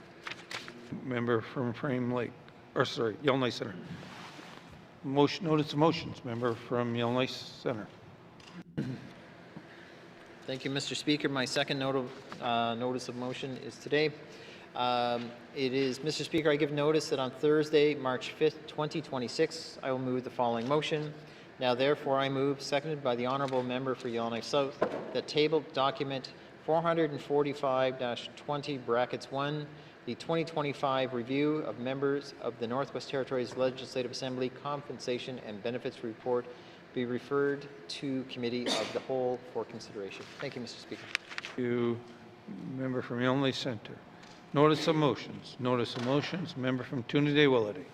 Member from Frame Lake, or sorry, Yellowknife Centre. Motion, notice of motions. Member from Yellowknife Centre. Thank you, Mr. Speaker. My second notice of motion is today. It is, Mr. Speaker, I give notice that on Thursday, March 5th, 2026, I will move the following motion. Now, therefore, I move, seconded by the Honourable Member for Yellowknife South, that tabled document 445-20 brackets 1, the 2025 review of members of the Northwest Territories Legislative Assembly Compensation and Benefits Report be referred to Committee of the Whole for consideration. Thank you, Mr. Speaker. Thank you. Member from Yonge Centre. Notice of motions. Notice of motions. Member from Toonaday-Willety.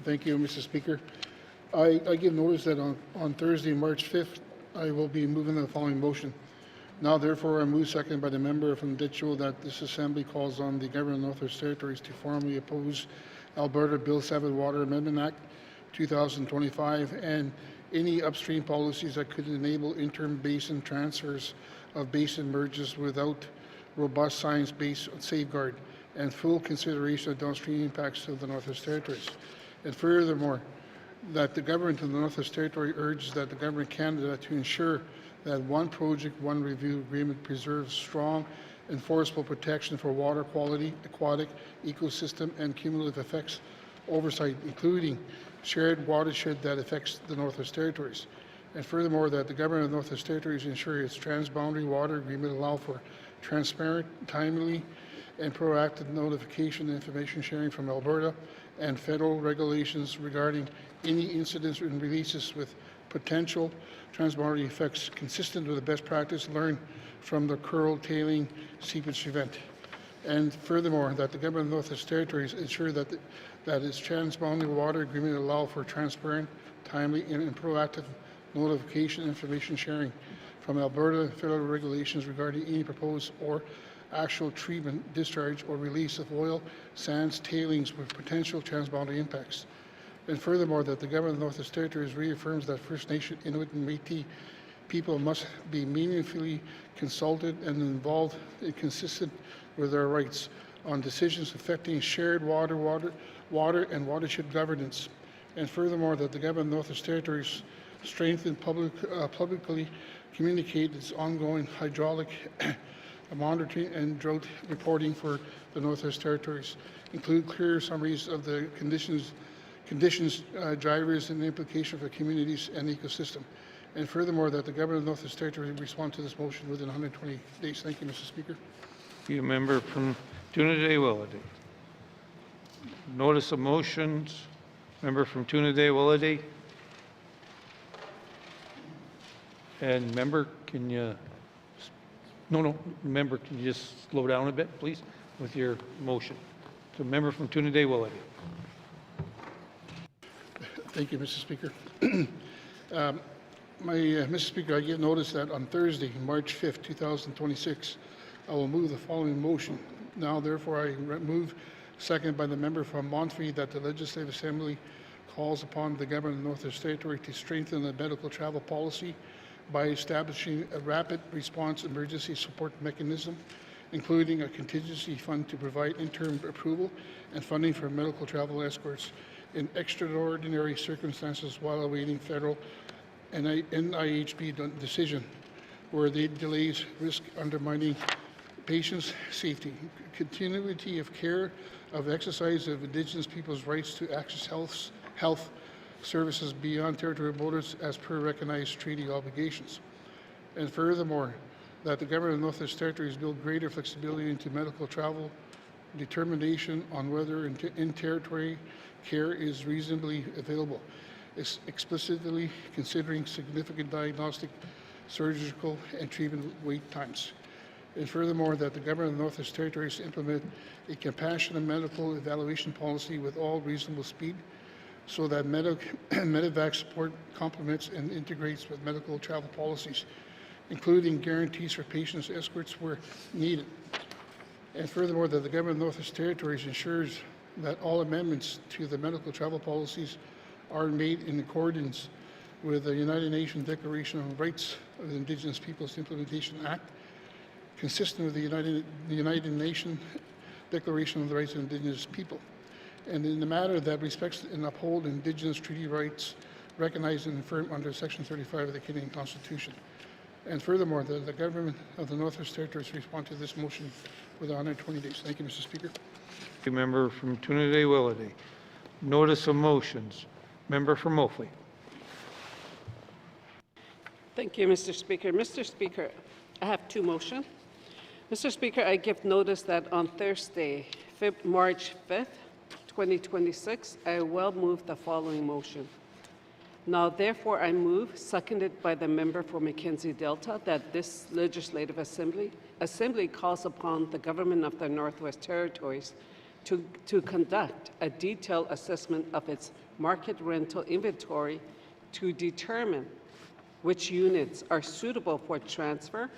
Thank you, Mr. Speaker. I give notice that on Thursday, March 5th, I will be moving the following motion. Now, therefore, I move, seconded by the member from Ditchell, that this Assembly calls on the Government of the Northwest Territories to formally oppose Alberta Bill 7 Water Amendment Act 2025 and any upstream policies that could enable interim basin transfers of basin merges without robust science-based safeguard and full consideration of downstream impacts of the Northwest Territories. And furthermore, that the Government of the Northwest Territory urges that the Government of Canada to ensure that one project, one review agreement preserves strong enforceable protection for water quality, aquatic, ecosystem, and cumulative effects oversight, including shared watershed that affects the Northwest Territories. And furthermore, that the Government of the Northwest Territories ensure its transboundary water agreement allow for transparent, timely, and proactive notification and information sharing from Alberta and federal regulations regarding any incidents and releases with potential transboundary effects consistent with the best practice learned from the Curl tailing seepage event. And furthermore, that the Government of the Northwest Territories ensure that its transboundary water agreement allow for transparent, timely, and proactive notification and information sharing from Alberta federal regulations regarding any proposed or actual treatment, discharge, or release of oil, sands, tailings with potential transboundary impacts. And furthermore, that the Government of the Northwest Territories reaffirms that First Nation, Inuit, and Métis people must be meaningfully consulted and involved and consistent with their rights on decisions affecting shared water and watershed governance. And furthermore, that the Government of the Northwest Territories strengthen publicly communicate its ongoing hydraulic monitoring and drought reporting for the Northwest Territories. Include clear summaries of the conditions, drivers, and implication for communities and ecosystem. And furthermore, that the Government of the Northwest Territory respond to this motion within 120 days. Thank you, Mr. Speaker. The member from Tune-a-Day-Willowday. Notice of motions. Member from Tune-a-Day-Willowday. And member, can you, member, can you just slow down a bit, please, with your motion? So member from Tune-a-Day-Willowday. Thank you, Mr. Speaker. Mr. Speaker, I give notice that on Thursday, March 5th, 2026, I will move the following motion. Now, therefore, I move, seconded by the member from Montfrey, that the Legislative Assembly calls upon the Government of the Northwest Territory to strengthen the medical travel policy by establishing a rapid response emergency support mechanism, including a contingency fund to provide interim approval and funding for medical travel escorts in extraordinary circumstances while awaiting federal NIHB decision, where the delays risk undermining patients' safety, continuity of care, of exercise of Indigenous peoples' rights to access health services beyond territorial borders as per recognized treaty obligations. And furthermore, that the Government of the Northwest Territories build greater flexibility into medical travel, determination on whether in-territory care is reasonably available, explicitly considering significant diagnostic, surgical, and treatment wait times. And furthermore, that the Government of the Northwest Territories implement a compassionate medical evaluation policy with all reasonable speed, so that medevac support complements and integrates with medical travel policies, including guarantees for patients' escorts where needed. And furthermore, that the Government of the Northwest Territories ensures that all amendments to the medical travel policies are made in accordance with the United Nations Declaration on Rights of the Indigenous Peoples Implementation Act, consistent with the United Nations Declaration on the Rights of Indigenous People, and in the matter that respects and uphold Indigenous treaty rights recognized and affirmed under Section 35 of the Canadian Constitution. And furthermore, that the Government of the Northwest Territories respond to this motion within 120 days. Thank you, Mr. Speaker. The member from Tune-a-Day-Willowday. Notice of motions. Member from Moffley. Thank you, Mr. Speaker. Mr. Speaker, I have two motions. Mr. Speaker, I give notice that on Thursday, March 5th, 2026, I will move the following motion. Now, therefore, I move, seconded by the member for Mackenzie Delta, that this Legislative Assembly calls upon the Government of the Northwest Territories to conduct a detailed assessment of its market rental inventory to determine which units are suitable for transfer,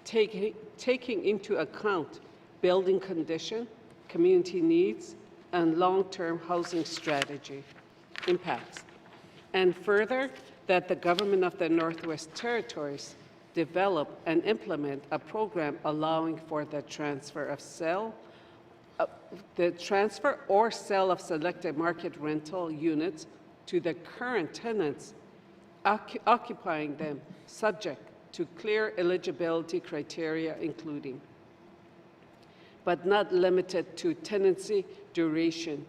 taking into account building condition, community needs, and long-term housing strategy impacts. And further, that the Government of the Northwest Territories develop and implement a program allowing for the transfer or sale of selected market rental units to the current tenants occupying them, subject to clear eligibility criteria, including, but not limited to, tenancy duration,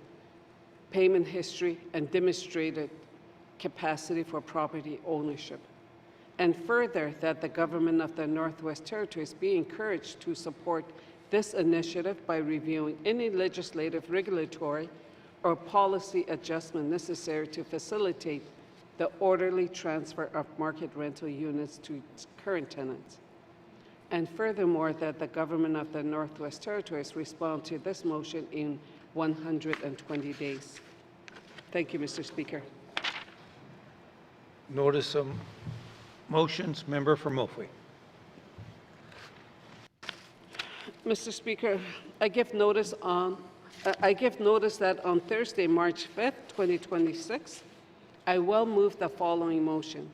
payment history, and demonstrated capacity for property ownership. And further, that the Government of the Northwest Territories be encouraged to support this initiative by reviewing any legislative, regulatory, or policy adjustment necessary to facilitate the orderly transfer of market rental units to its current tenants. And furthermore, that the Government of the Northwest Territories respond to this motion in 120 days. Thank you, Mr. Speaker. Notice of motions. Member for Moffley. Mr. Speaker, I give notice that on Thursday, March 5th, 2026, I will move the following motion.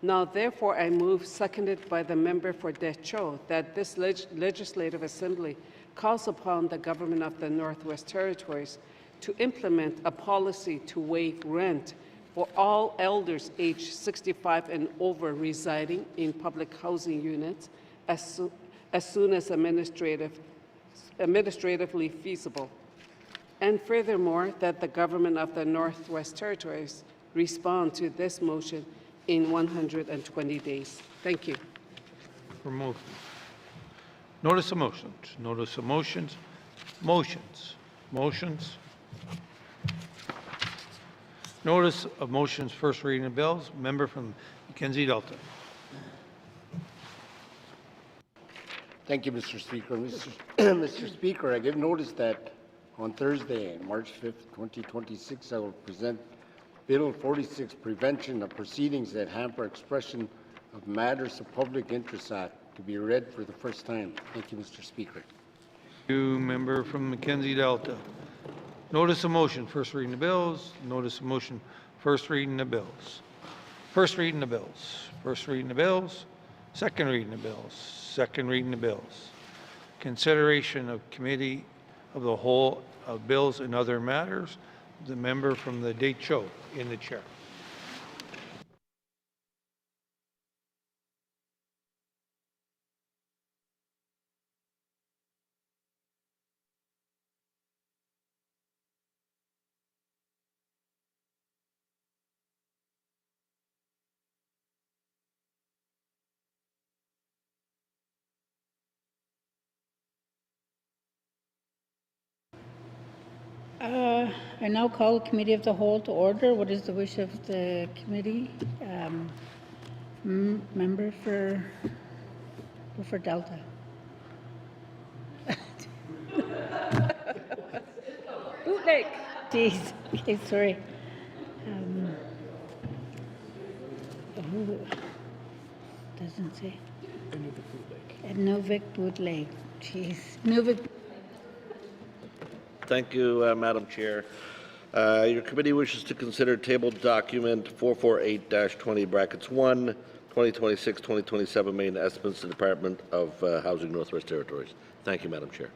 Now, therefore, I move, seconded by the member for Deschaux, that this Legislative Assembly calls upon the Government of the Northwest Territories to implement a policy to waive rent for all elders aged 65 and over residing in public housing units as as soon as administratively feasible. And furthermore, that the government of the Northwest Territories respond to this motion in 120 days. Thank you. Removed. Notice of motions. Notice of motions. Motions. Motions. Notice of motions. First reading of bills. Member from Mackenzie Delta. Thank you, Mr. Speaker. Mr. Speaker, I give notice that on Thursday, March 5th, 2026, I will present Bill 46, Prevention of Proceedings that Hamper Expression of Matters of Public Interest Act, to be read for the first time. Thank you, Mr. Speaker. Thank you, member from Mackenzie Delta. Notice of motion. First reading of bills. Notice of motion. First reading of bills. First reading of bills. First reading of bills. Second reading of bills. Second reading of bills. Consideration of committee of the whole of bills and other matters. The member from the Deschaux in the chair. I now call Committee of the Whole to order. What is the wish of the committee? Member for Delta. Bootleg. Jeez. Okay, sorry. Who doesn't say? Nuvik Bootleg. Jeez. Nuvik. Thank you, Madam Chair. Your committee wishes to consider tabled document 448-20 brackets 1, 2026-2027 main estimates to the Department of Housing Northwest Territories. Thank you, Madam Chair.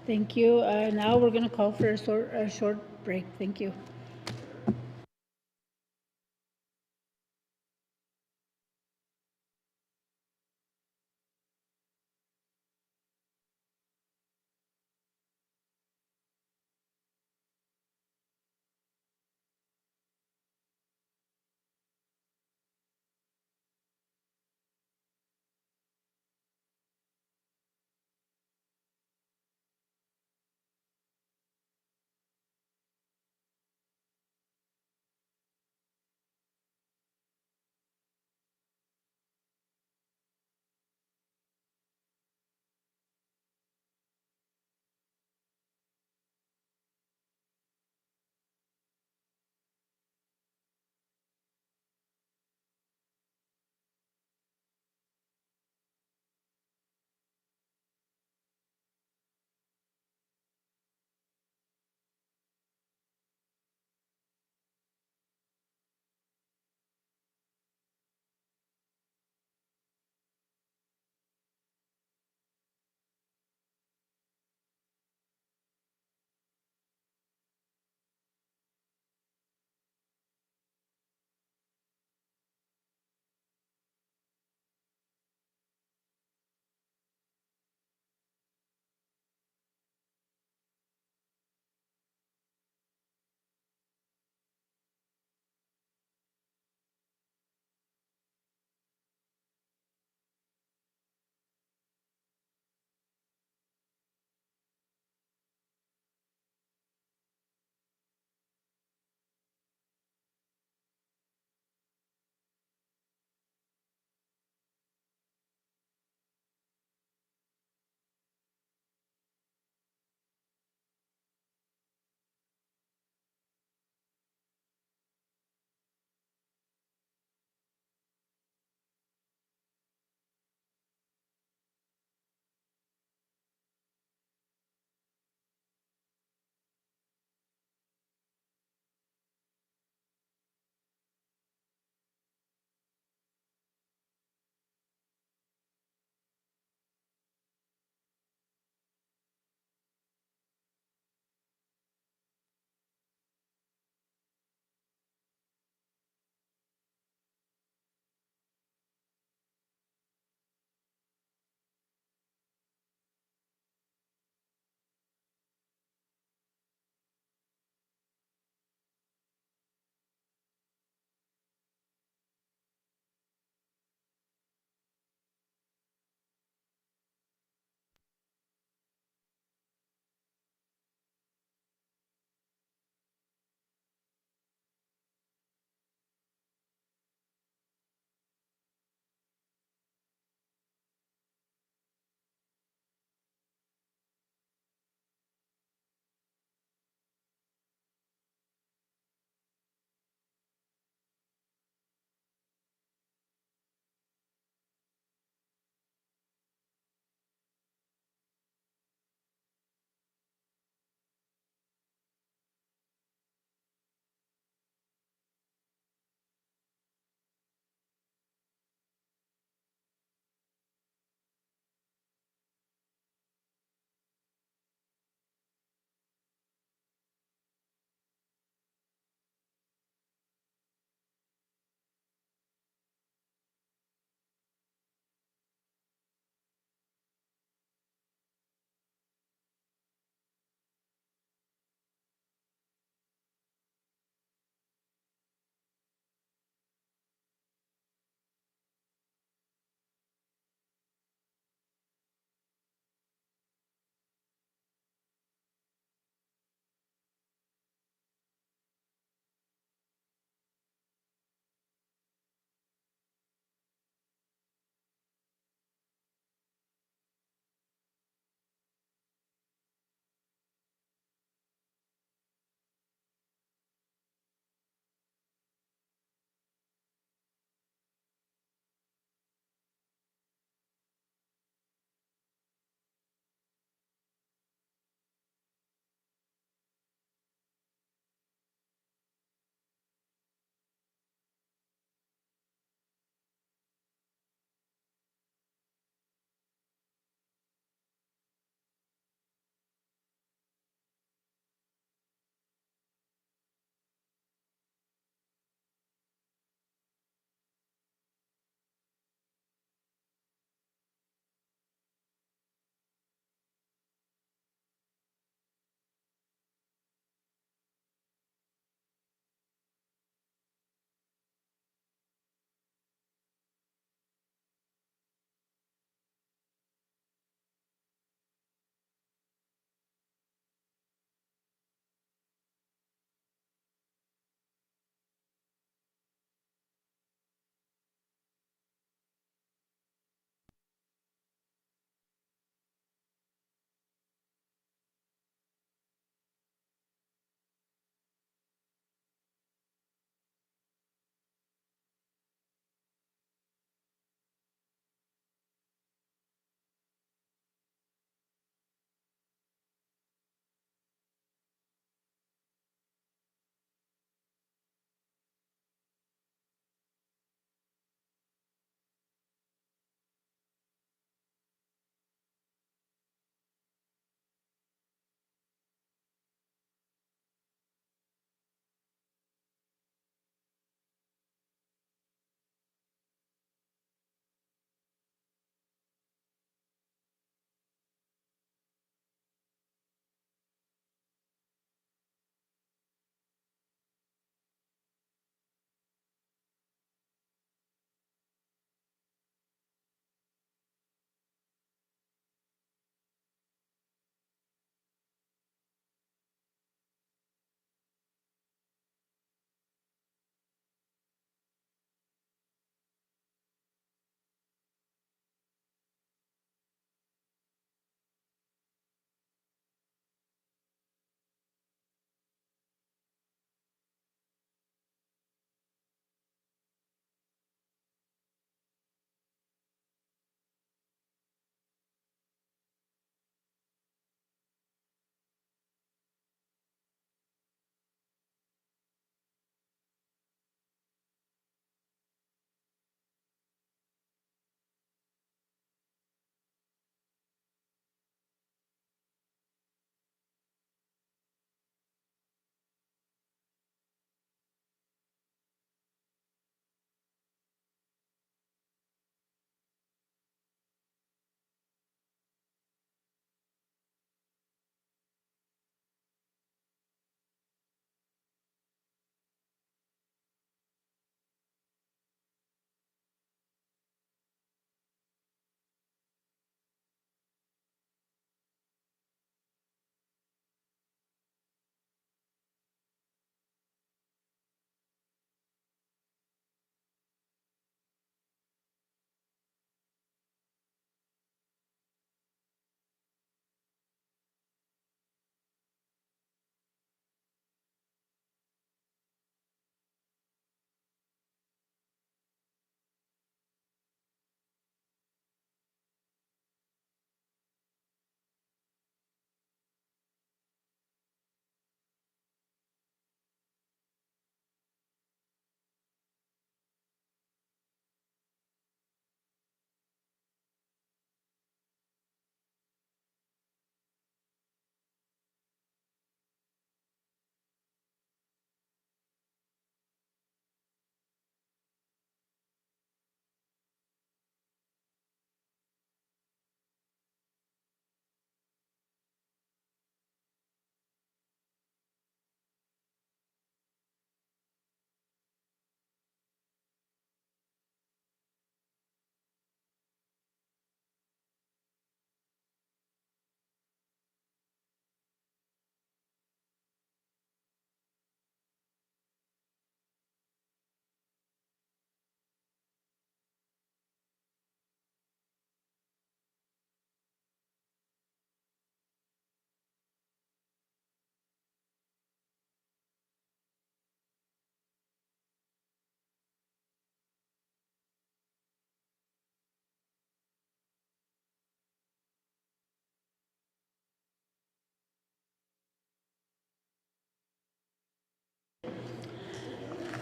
Thank you. Now we're going to call for a short break. Thank you.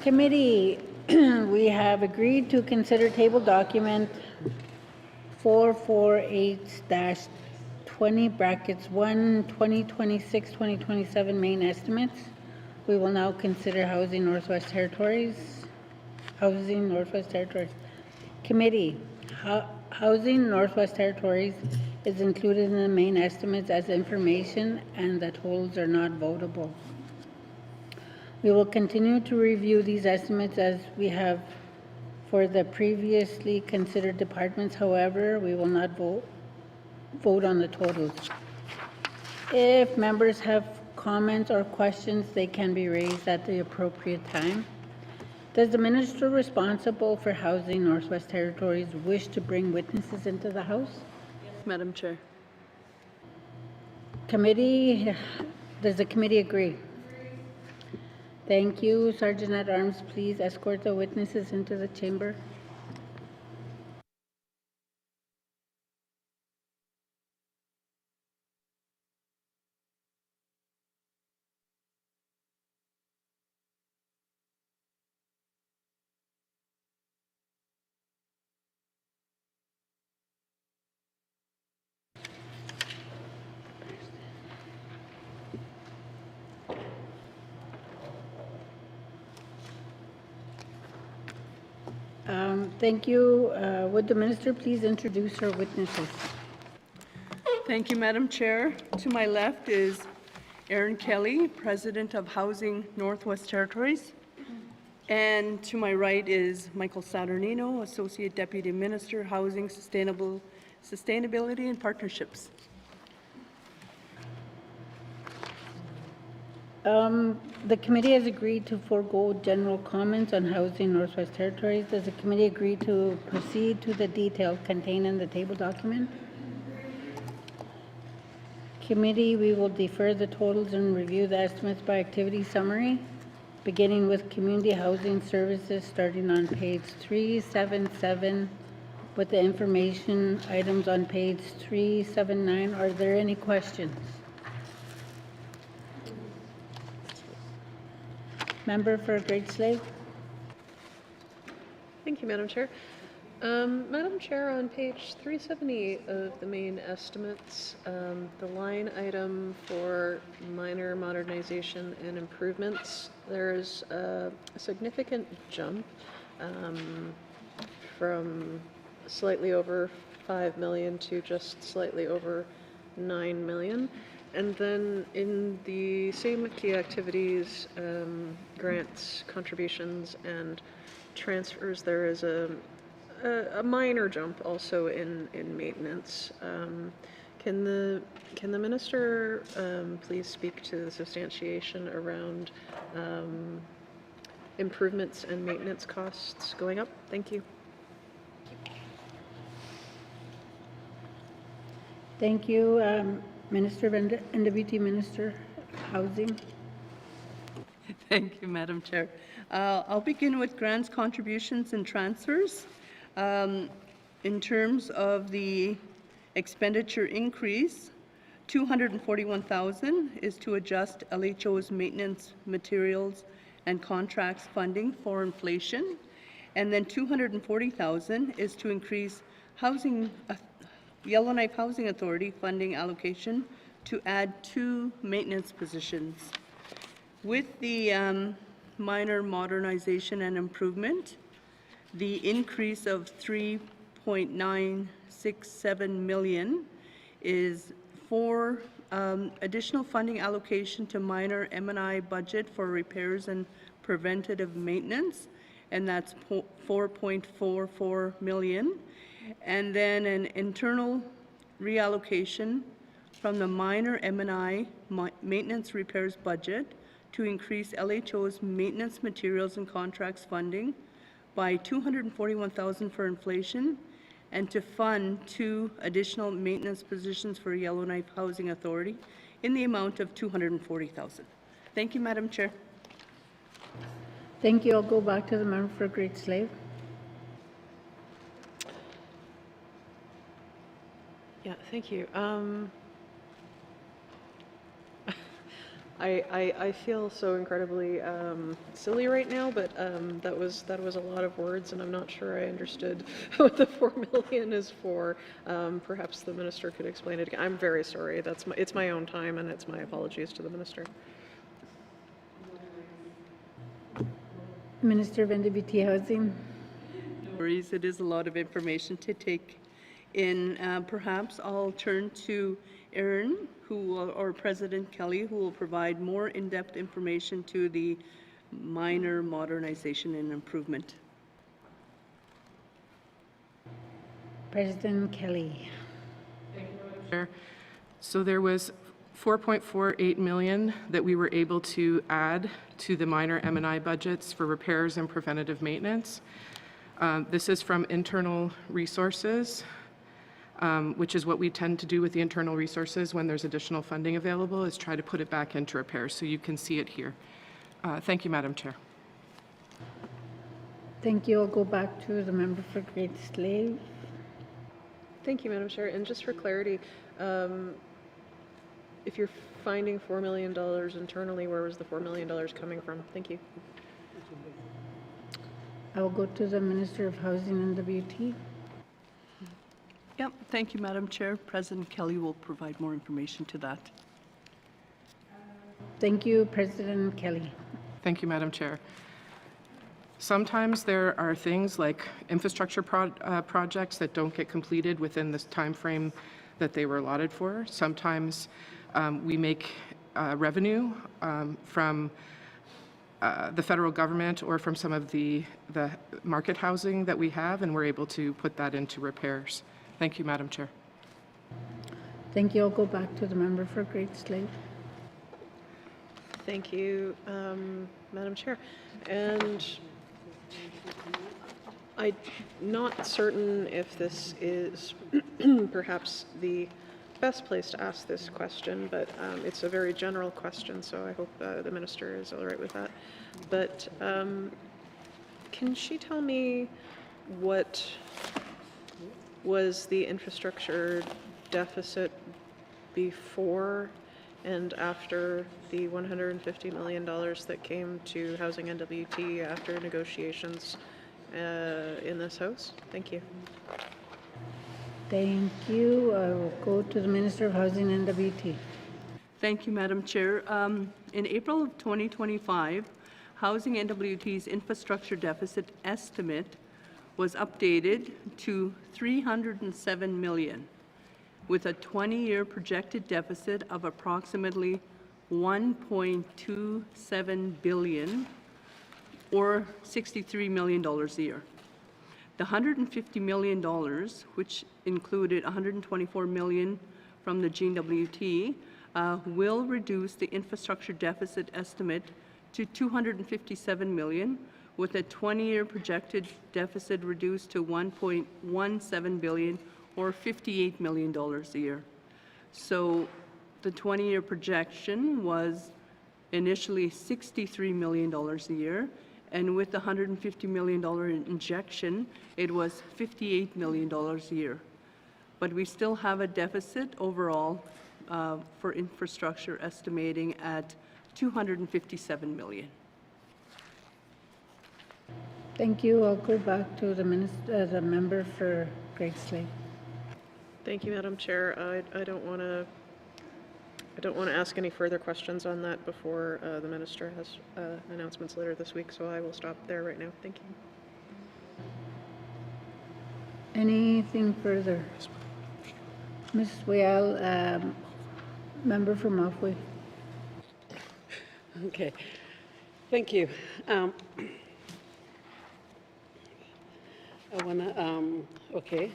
Committee, we have agreed to consider table document 448-20 brackets 1, 2026-2027 main estimates. We will now consider Housing Northwest Territories. Housing Northwest Territories. Committee, Housing Northwest Territories is included in the main estimates as information and the totals are not votable. We will continue to review these estimates as we have for the previously considered departments. However, we will not vote on the totals. If members have comments or questions, they can be raised at the appropriate time. Does the minister responsible for Housing Northwest Territories wish to bring witnesses into the House? Madam Chair. Committee, does the committee agree? Thank you. Sergeant at Arms, please escort the witnesses into the chamber. Thank you. Would the minister please introduce her witnesses? Thank you, Madam Chair. To my left is Aaron Kelly, President of Housing Northwest Territories. And to my right is Michael Saturnino, Associate Deputy Minister, Housing, Sustainability and Partnerships. The committee has agreed to forego general comments on Housing Northwest Territories. Does the committee agree to proceed to the detail contained in the table document? Committee, we will defer the totals and review the estimates by activity summary, beginning with community housing services, starting on page 377 with the information items on page 379. Are there any questions? Member for Great Slave. Thank you, Madam Chair. Madam Chair, on page 370 of the main estimates, the line item for minor modernization and improvements, there's a significant jump from slightly over 5 million to just slightly over 9 million. And then in the same key activities, grants, contributions, and transfers, there is a minor jump also in maintenance. Can the minister please speak to the substantiation around improvements and maintenance costs going up? Thank you. Thank you. Minister and Deputy Minister, Housing. Thank you, Madam Chair. I'll begin with grants, contributions, and transfers. In terms of the expenditure increase, $241,000 is to adjust LHO's maintenance, materials, and contracts funding for inflation, and then $240,000 is to increase Yellowknife Housing Authority funding allocation to add 2 maintenance positions. With the minor modernization and improvement, the increase of $3.967 million is for additional funding allocation to minor M&I budget for repairs and preventative maintenance, and that's $4.44 million. And then an internal reallocation from the minor M&I maintenance repairs budget to increase LHO's maintenance materials and contracts funding by $241,000 for inflation, and to fund 2 additional maintenance positions for Yellowknife Housing Authority in the amount of $240,000. Thank you, Madam Chair. Thank you. I'll go back to the member for Great Slave. Yeah, thank you. I feel so incredibly silly right now, but that was a lot of words, and I'm not sure I understood what the 4 million is for. Perhaps the minister could explain it again. I'm very sorry. It's my own time, and it's my apologies to the minister. Minister of NWT Housing. No worries, it is a lot of information to take in. Perhaps I'll turn to Aaron, or President Kelly, who will provide more in-depth information to the minor modernization and improvement. President Kelly. So there was 4.48 million that we were able to add to the minor M&I budgets for repairs and preventative maintenance. This is from internal resources, which is what we tend to do with the internal resources when there's additional funding available, is try to put it back into repairs. So you can see it here. Thank you, Madam Chair. Thank you. I'll go back to the member for Great Slave. Thank you, Madam Chair. And just for clarity, if you're finding $4 million internally, where was the $4 million coming from? Thank you. I will go to the Minister of Housing and WT. Yep, thank you, Madam Chair. President Kelly will provide more information to that. Thank you, President Kelly. Thank you, Madam Chair. Sometimes there are things like infrastructure projects that don't get completed within this time frame that they were allotted for. Sometimes we make revenue from the federal government or from some of the market housing that we have, and we're able to put that into repairs. Thank you, Madam Chair. Thank you. I'll go back to the member for Great Slave. Thank you, Madam Chair. And I'm not certain if this is perhaps the best place to ask this question, but it's a very general question, so I hope the minister is all right with that. But can she tell me what was the infrastructure deficit before and after the $150 million that came to Housing NWT after negotiations in this House? Thank you. Thank you. I will go to the Minister of Housing and WT. Thank you, Madam Chair. In April of 2025, Housing NWT's infrastructure deficit estimate was updated to $307 million, with a 20-year projected deficit of approximately $1.27 billion, or $63 million a year. The $150 million, which included $124 million from the GWT, will reduce the infrastructure deficit estimate to $257 million, with a 20-year projected deficit reduced to $1.17 billion, or $58 million a year. So the 20-year projection was initially $63 million a year, and with the $150 million injection, it was $58 million a year. But we still have a deficit overall for infrastructure estimating at $257 million. Thank you. I'll go back to the minister, the member for Great Slave. Thank you, Madam Chair. I don't want to ask any further questions on that before the minister has announcements later this week, so I will stop there right now. Thank you. Anything further? Ms. Wayal, member for Mafway. Okay, thank you. I want to, okay.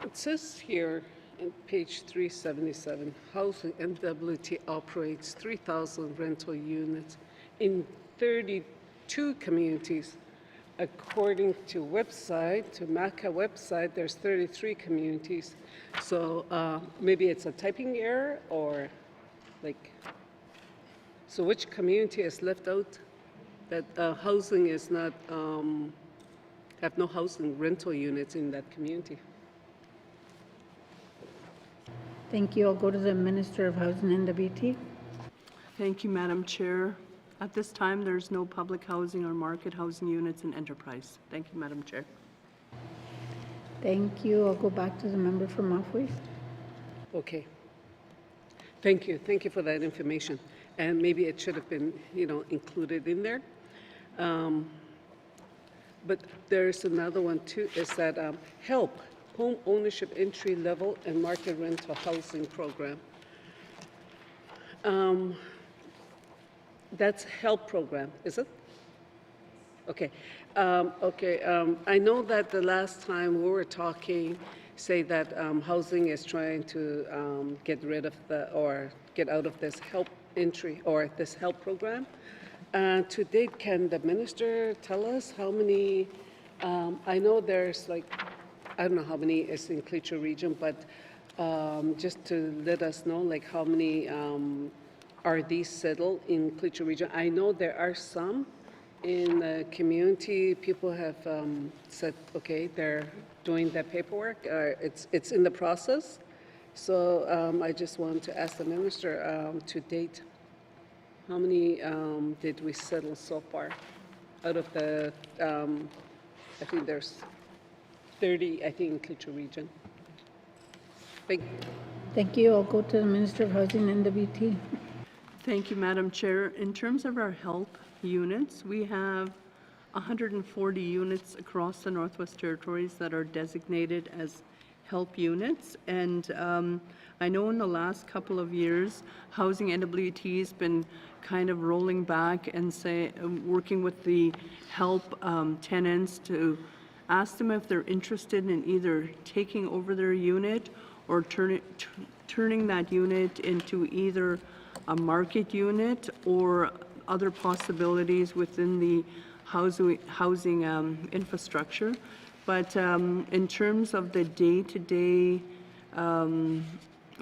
It says here in page 377, Housing NWT operates 3,000 rental units in 32 communities. According to MACA website, there's 33 communities. So maybe it's a typing error, or like, so which community is left out? That housing is not, have no housing rental units in that community. Thank you. I'll go to the Minister of Housing and WT. Thank you, Madam Chair. At this time, there's no public housing or market housing units in enterprise. Thank you, Madam Chair. Thank you. I'll go back to the member from Mafway. Okay. Thank you. Thank you for that information. And maybe it should have been, included in there. But there's another one too, is that HELP, Home Ownership Entry Level and Market Rental Housing Program. That's HELP program, is it? Okay. I know that the last time we were talking, say that housing is trying to get rid of or get out of this HELP entry or this HELP program. To date, can the minister tell us how many, I know there's I don't know how many is in Cleacher region, but just to let us know, how many are these settled in Cleacher region? I know there are some in the community. People have said, okay, they're doing that paperwork. It's in the process. So I just want to ask the minister, to date, how many did we settle so far out of the, I think there's 30, I think, in Cleacher region. Thank you. Thank you. I'll go to the Minister of Housing and WT. Thank you, Madam Chair. In terms of our HELP units, we have 140 units across the Northwest Territories that are designated as HELP units. And I know in the last couple of years, Housing NWT has been kind of rolling back and working with the HELP tenants to ask them if they're interested in either taking over their unit or turning that unit into either a market unit or other possibilities within the housing infrastructure. But in terms of the day-to-day,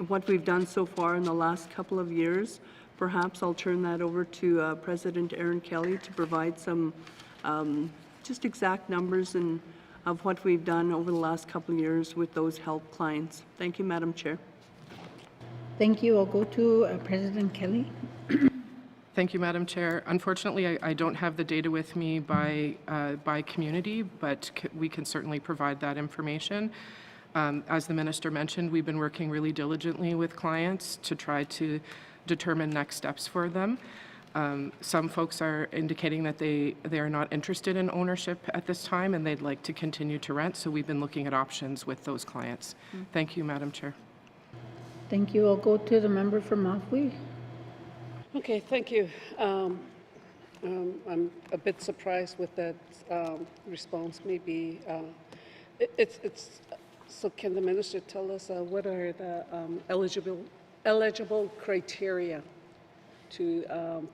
what we've done so far in the last couple of years, perhaps I'll turn that over to President Aaron Kelly to provide some just exact numbers of what we've done over the last couple of years with those HELP clients. Thank you, Madam Chair. Thank you. I'll go to President Kelly. Thank you, Madam Chair. Unfortunately, I don't have the data with me by community, but we can certainly provide that information. As the minister mentioned, we've been working really diligently with clients to try to determine next steps for them. Some folks are indicating that they are not interested in ownership at this time and they'd like to continue to rent, so we've been looking at options with those clients. Thank you, Madam Chair. Thank you. I'll go to the member from Mafway. Okay, thank you. I'm a bit surprised with that response. Maybe so can the minister tell us what are the eligible criteria to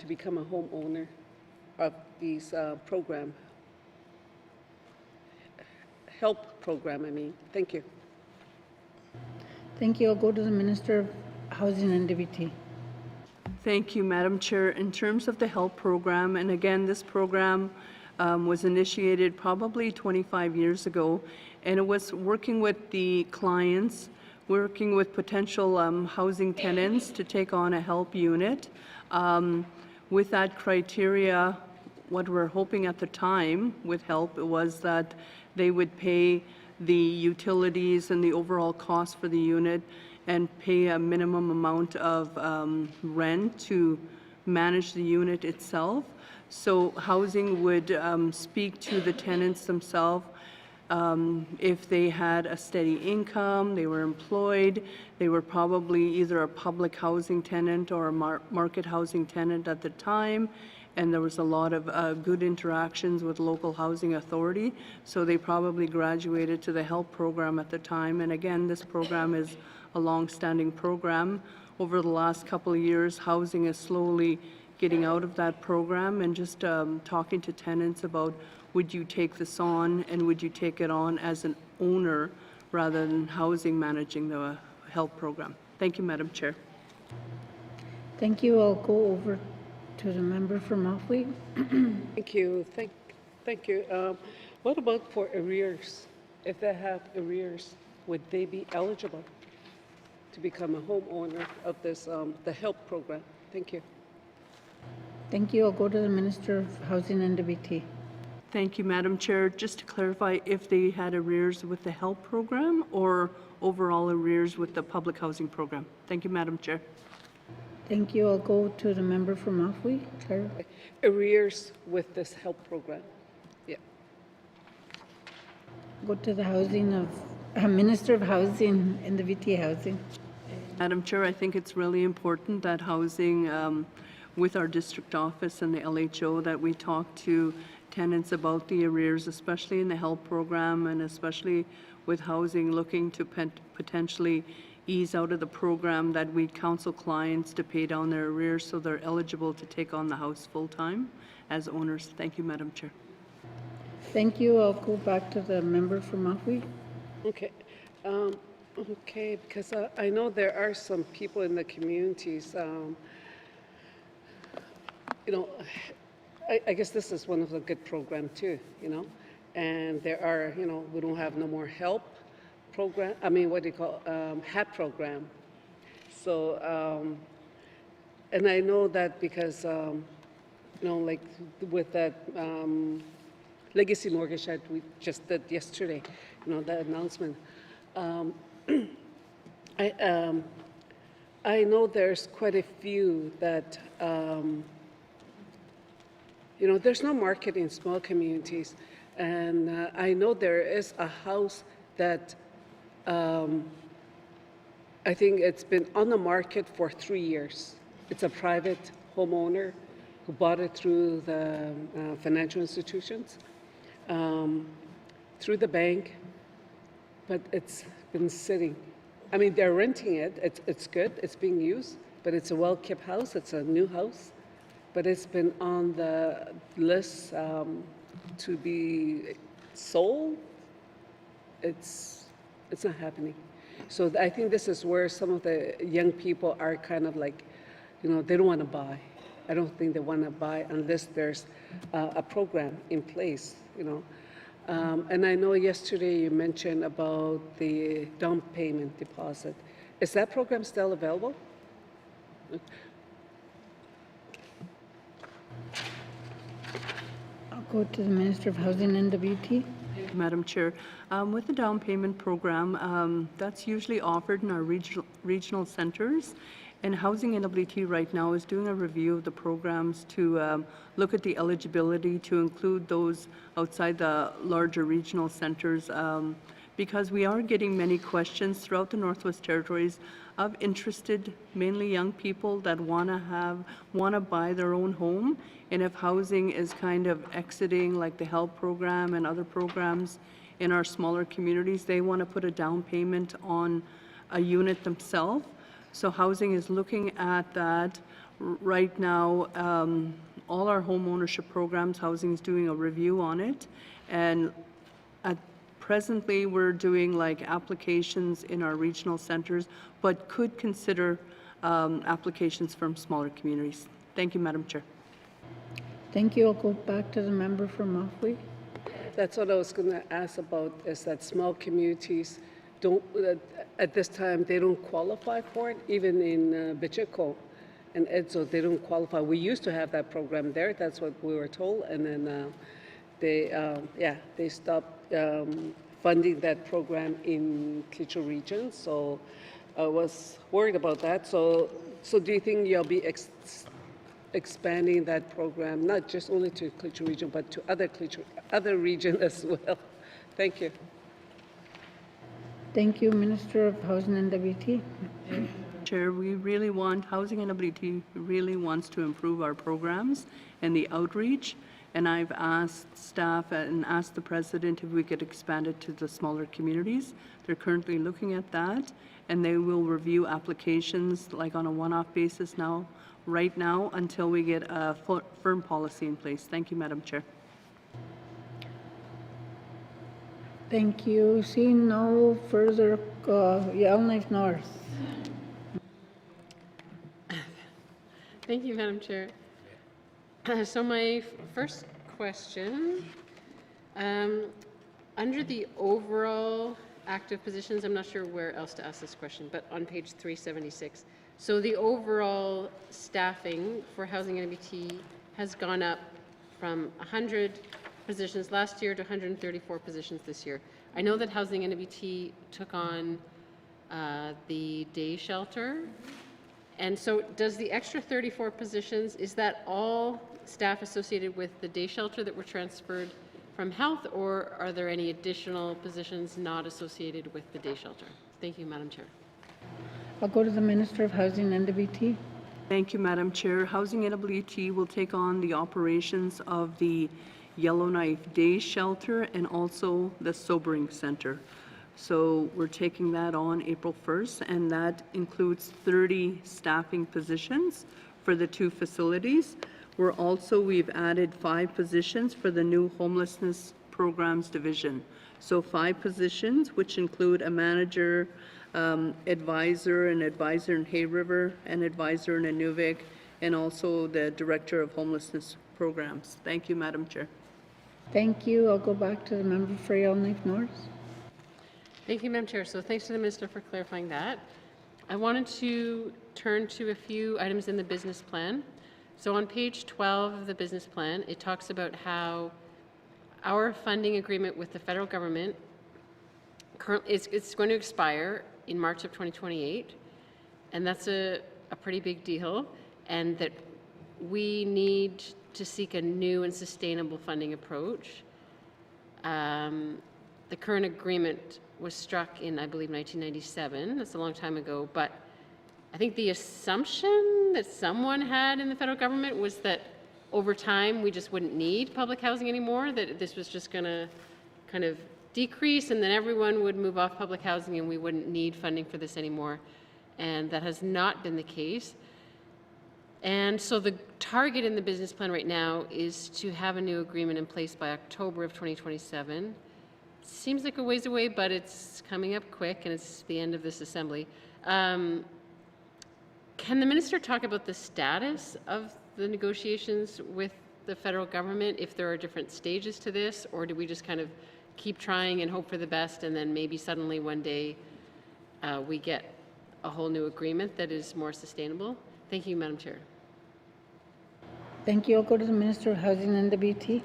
become a homeowner of these program, HELP program, I mean. Thank you. Thank you. I'll go to the Minister of Housing and WT. Thank you, Madam Chair. In terms of the HELP program, and again, this program was initiated probably 25 years ago, and it was working with the clients, working with potential housing tenants to take on a HELP unit. With that criteria, what we're hoping at the time with HELP was that they would pay the utilities and the overall cost for the unit and pay a minimum amount of rent to manage the unit itself. So housing would speak to the tenants themselves if they had a steady income, they were employed, they were probably either a public housing tenant or a market housing tenant at the time, and there was a lot of good interactions with local housing authority, so they probably graduated to the HELP program at the time. And again, this program is a long-standing program. Over the last couple of years, housing is slowly getting out of that program and just talking to tenants about would you take this on and would you take it on as an owner rather than housing managing the HELP program. Thank you, Madam Chair. Thank you. I'll go over to the member from Mafway. Thank you. Thank you. What about for arrears? If they have arrears, would they be eligible? to become a homeowner of this, the HELP program. Thank you. Thank you. I'll go to the Minister of Housing and NWT. Thank you, Madam Chair. Just to clarify, if they had arrears with the HELP program or overall arrears with the public housing program? Thank you, Madam Chair. Thank you. I'll go to the member from Mafui. Clara. Arrears with this HELP program. Yeah. Go to the housing of Minister of Housing and the VT Housing. Madam Chair, I think it's really important that housing, with our district office and the LHO, that we talk to tenants about the arrears, especially in the HELP program and especially with housing looking to potentially ease out of the program, that we counsel clients to pay down their arrears so they're eligible to take on the house full-time as owners. Thank you, Madam Chair. Thank you. I'll go back to the member from Mafui. Okay. Okay, because I know there are some people in the communities, you know, I guess this is one of the good programs too, you know, and there are, you know, we don't have no more HELP program, I mean, what do you call, HAP program. So, and I know that because, you know, like with that Legacy Mortgage that we just did yesterday, you know, that announcement, I know there's quite a few that, you know, there's no market in small communities. And I know there is a house that I think it's been on the market for 3 years. It's a private homeowner who bought it through the financial institutions, through the bank, but it's been sitting. I mean, they're renting it. It's good. It's being used, but it's a well-kept house. It's a new house, but it's been on the list to be sold. It's not happening. So I think this is where some of the young people are kind of like, you know, they don't want to buy. I don't think they want to buy unless there's a program in place, you know. And I know yesterday you mentioned about the down payment deposit. Is that program still available? I'll go to the Minister of Housing and NWT. Madam Chair, with the down payment program, that's usually offered in our regional centers. And Housing NWT right now is doing a review of the programs to look at the eligibility to include those outside the larger regional centers, because we are getting many questions throughout the Northwest Territories of interested, mainly young people that want to buy their own home. And if housing is kind of exiting, like the HELP program and other programs in our smaller communities, they want to put a down payment on a unit themselves. So housing is looking at that right now. All our home ownership programs, housing is doing a review on it. And presently, we're doing like applications in our regional centers, but could consider applications from smaller communities. Thank you, Madam Chair. Thank you. I'll go back to the member from Mafui. That's what I was going to ask about, is that small communities don't, at this time, they don't qualify for it, even in Bichiko and Edzo, they don't qualify. We used to have that program there, that's what we were told, and then they stopped funding that program in Klitschko region, so I was worried about that. So do you think you'll be expanding that program, not just only to Klitschko region, but to other regions as well? Thank you. Thank you, Minister of Housing and NWT. Chair, we really want, Housing and NWT really wants to improve our programs and the outreach. And I've asked staff and asked the President if we could expand it to the smaller communities. They're currently looking at that, and they will review applications like on a one-off basis right now, until we get a firm policy in place. Thank you, Madam Chair. Thank you. Seeing no further, Yellowknife North. Thank you, Madam Chair. So my first question, under the overall active positions. I'm not sure where else to ask this question, but on page 376. So the overall staffing for housing and MBT has gone up from 100 positions last year to 134 positions this year. I know that housing and MBT took on the day shelter. And so does the extra 34 positions, is that all staff associated with the day shelter that were transferred from health, or are there any additional positions not associated with the day shelter? Thank you, Madam Chair. I'll go to the Minister of Housing and NWT. Thank you, Madam Chair. Housing NWT will take on the operations of the Yellowknife Day Shelter and also the Sobering Center. So we're taking that on April 1st, and that includes 30 staffing positions for the two facilities. We've added 5 positions for the new homelessness programs division. So 5 positions, which include a manager, advisor, an advisor in Hay River, an advisor in Inuvik, and also the director of homelessness programs. Thank you, Madam Chair. Thank you. I'll go back to the member for Yellowknife North. Thank you, Madam Chair. So thanks to the Minister for clarifying that. I wanted to turn to a few items in the business plan. So on page 12 of the business plan, it talks about how our funding agreement with the federal government it's going to expire in March of 2028, and that's a pretty big deal, and that we need to seek a new and sustainable funding approach. The current agreement was struck in, I believe, 1997. That's a long time ago, but I think the assumption that someone had in the federal government was that over time we just wouldn't need public housing anymore, that this was just going to kind of decrease and then everyone would move off public housing and we wouldn't need funding for this anymore. And that has not been the case. And so the target in the business plan right now is to have a new agreement in place by October of 2027. Seems like a ways away, but it's coming up quick and it's the end of this assembly. Can the minister talk about the status of the negotiations with the federal government, if there are different stages to this, or do we just kind of keep trying and hope for the best and then maybe suddenly one day we get a whole new agreement that is more sustainable? Thank you, Madam Chair. Thank you. I'll go to the Minister of Housing and NWT.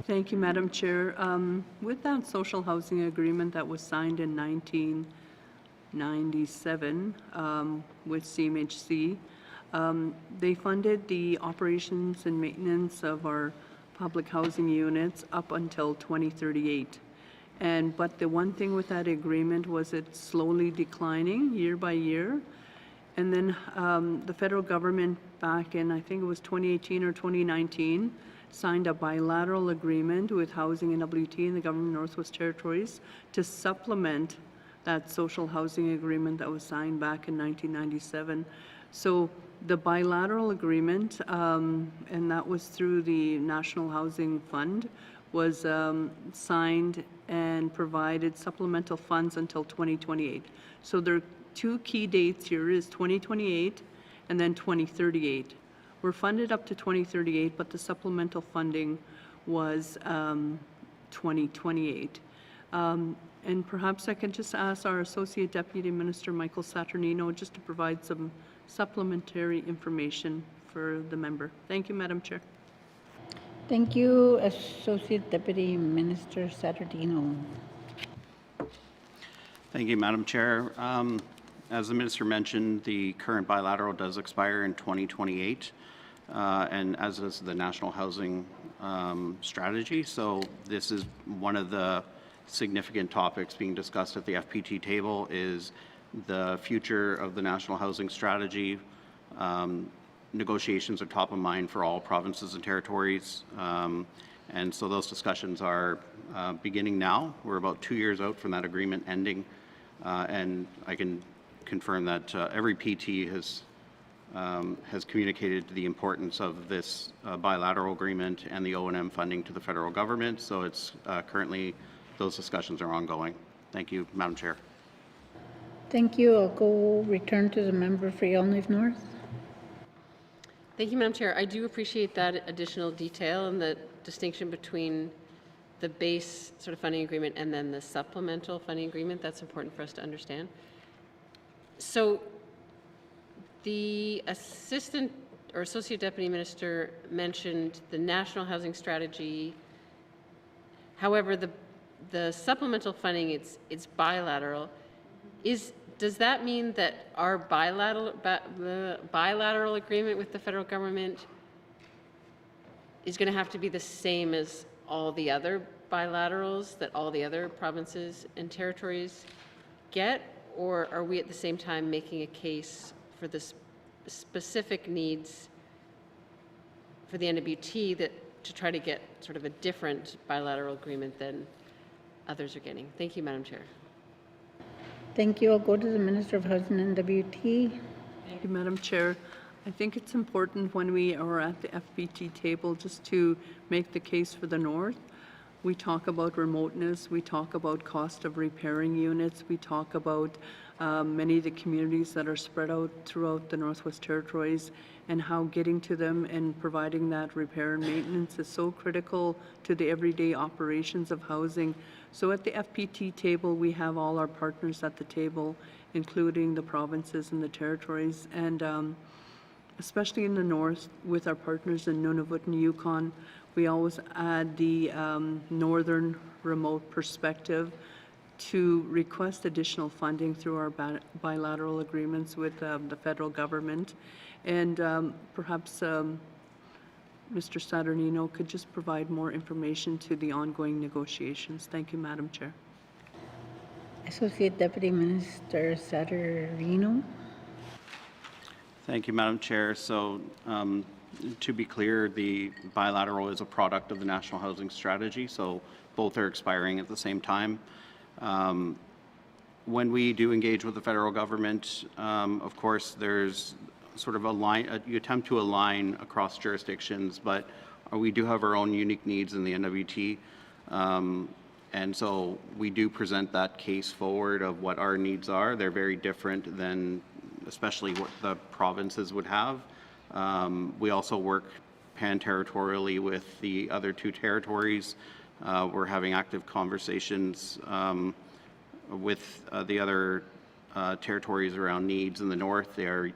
Thank you, Madam Chair. With that social housing agreement that was signed in 1997 with CMHC, they funded the operations and maintenance of our public housing units up until 2038. But the one thing with that agreement was it's slowly declining year by year. And then the federal government back in, I think it was 2018 or 2019, signed a bilateral agreement with Housing and NWT and the Government of Northwest Territories to supplement that social housing agreement that was signed back in 1997. So the bilateral agreement, and that was through the National Housing Fund, was signed and provided supplemental funds until 2028. So there are 2 key dates here, is 2028 and then 2038. We're funded up to 2038, but the supplemental funding was 2028. And perhaps I can just ask our Associate Deputy Minister, Michael Saturnino, just to provide some supplementary information for the member. Thank you, Madam Chair. Thank you, Associate Deputy Minister Saturnino. Thank you, Madam Chair. As the Minister mentioned, the current bilateral does expire in 2028, and as does the National Housing Strategy. So this is one of the significant topics being discussed at the FPT table, is the future of the National Housing Strategy. Negotiations are top of mind for all provinces and territories, and so those discussions are beginning now. We're about 2 years out from that agreement ending, and I can confirm that every PT has communicated the importance of this bilateral agreement and the O&M funding to the federal government. So it's currently, those discussions are ongoing. Thank you, Madam Chair. Thank you. I'll return to the member for Yellowknife North. Thank you, Madam Chair. I do appreciate that additional detail and the distinction between the base sort of funding agreement and then the supplemental funding agreement. That's important for us to understand. So the assistant or associate deputy minister mentioned the national housing strategy. However, the supplemental funding, it's bilateral. Does that mean that our bilateral agreement with the federal government is going to have to be the same as all the other bilaterals that all the other provinces and territories get? Or are we at the same time making a case for the specific needs for the NWT to try to get sort of a different bilateral agreement than others are getting? Thank you, Madam Chair. Thank you. I'll go to the Minister of Housing and WT. Thank you, Madam Chair. I think it's important when we are at the FPT table just to make the case for the North. We talk about remoteness, we talk about cost of repairing units, we talk about many of the communities that are spread out throughout the Northwest Territories and how getting to them and providing that repair and maintenance is so critical to the everyday operations of housing. So at the FPT table, we have all our partners at the table, including the provinces and the territories, and especially in the North with our partners in Nunavut and Yukon. We always add the northern remote perspective to request additional funding through our bilateral agreements with the federal government. And perhaps Mr. Saturnino could just provide more information to the ongoing negotiations. Thank you, Madam Chair. Associate Deputy Minister Saturnino. Thank you, Madam Chair. So to be clear, the bilateral is a product of the National Housing Strategy, so both are expiring at the same time. When we do engage with the federal government, of course, there's sort of you attempt to align across jurisdictions, but we do have our own unique needs in the NWT. And so we do present that case forward of what our needs are. They're very different than especially what the provinces would have. We also work pan-territorially with the other two territories. We're having active conversations with the other territories around needs in the North. They are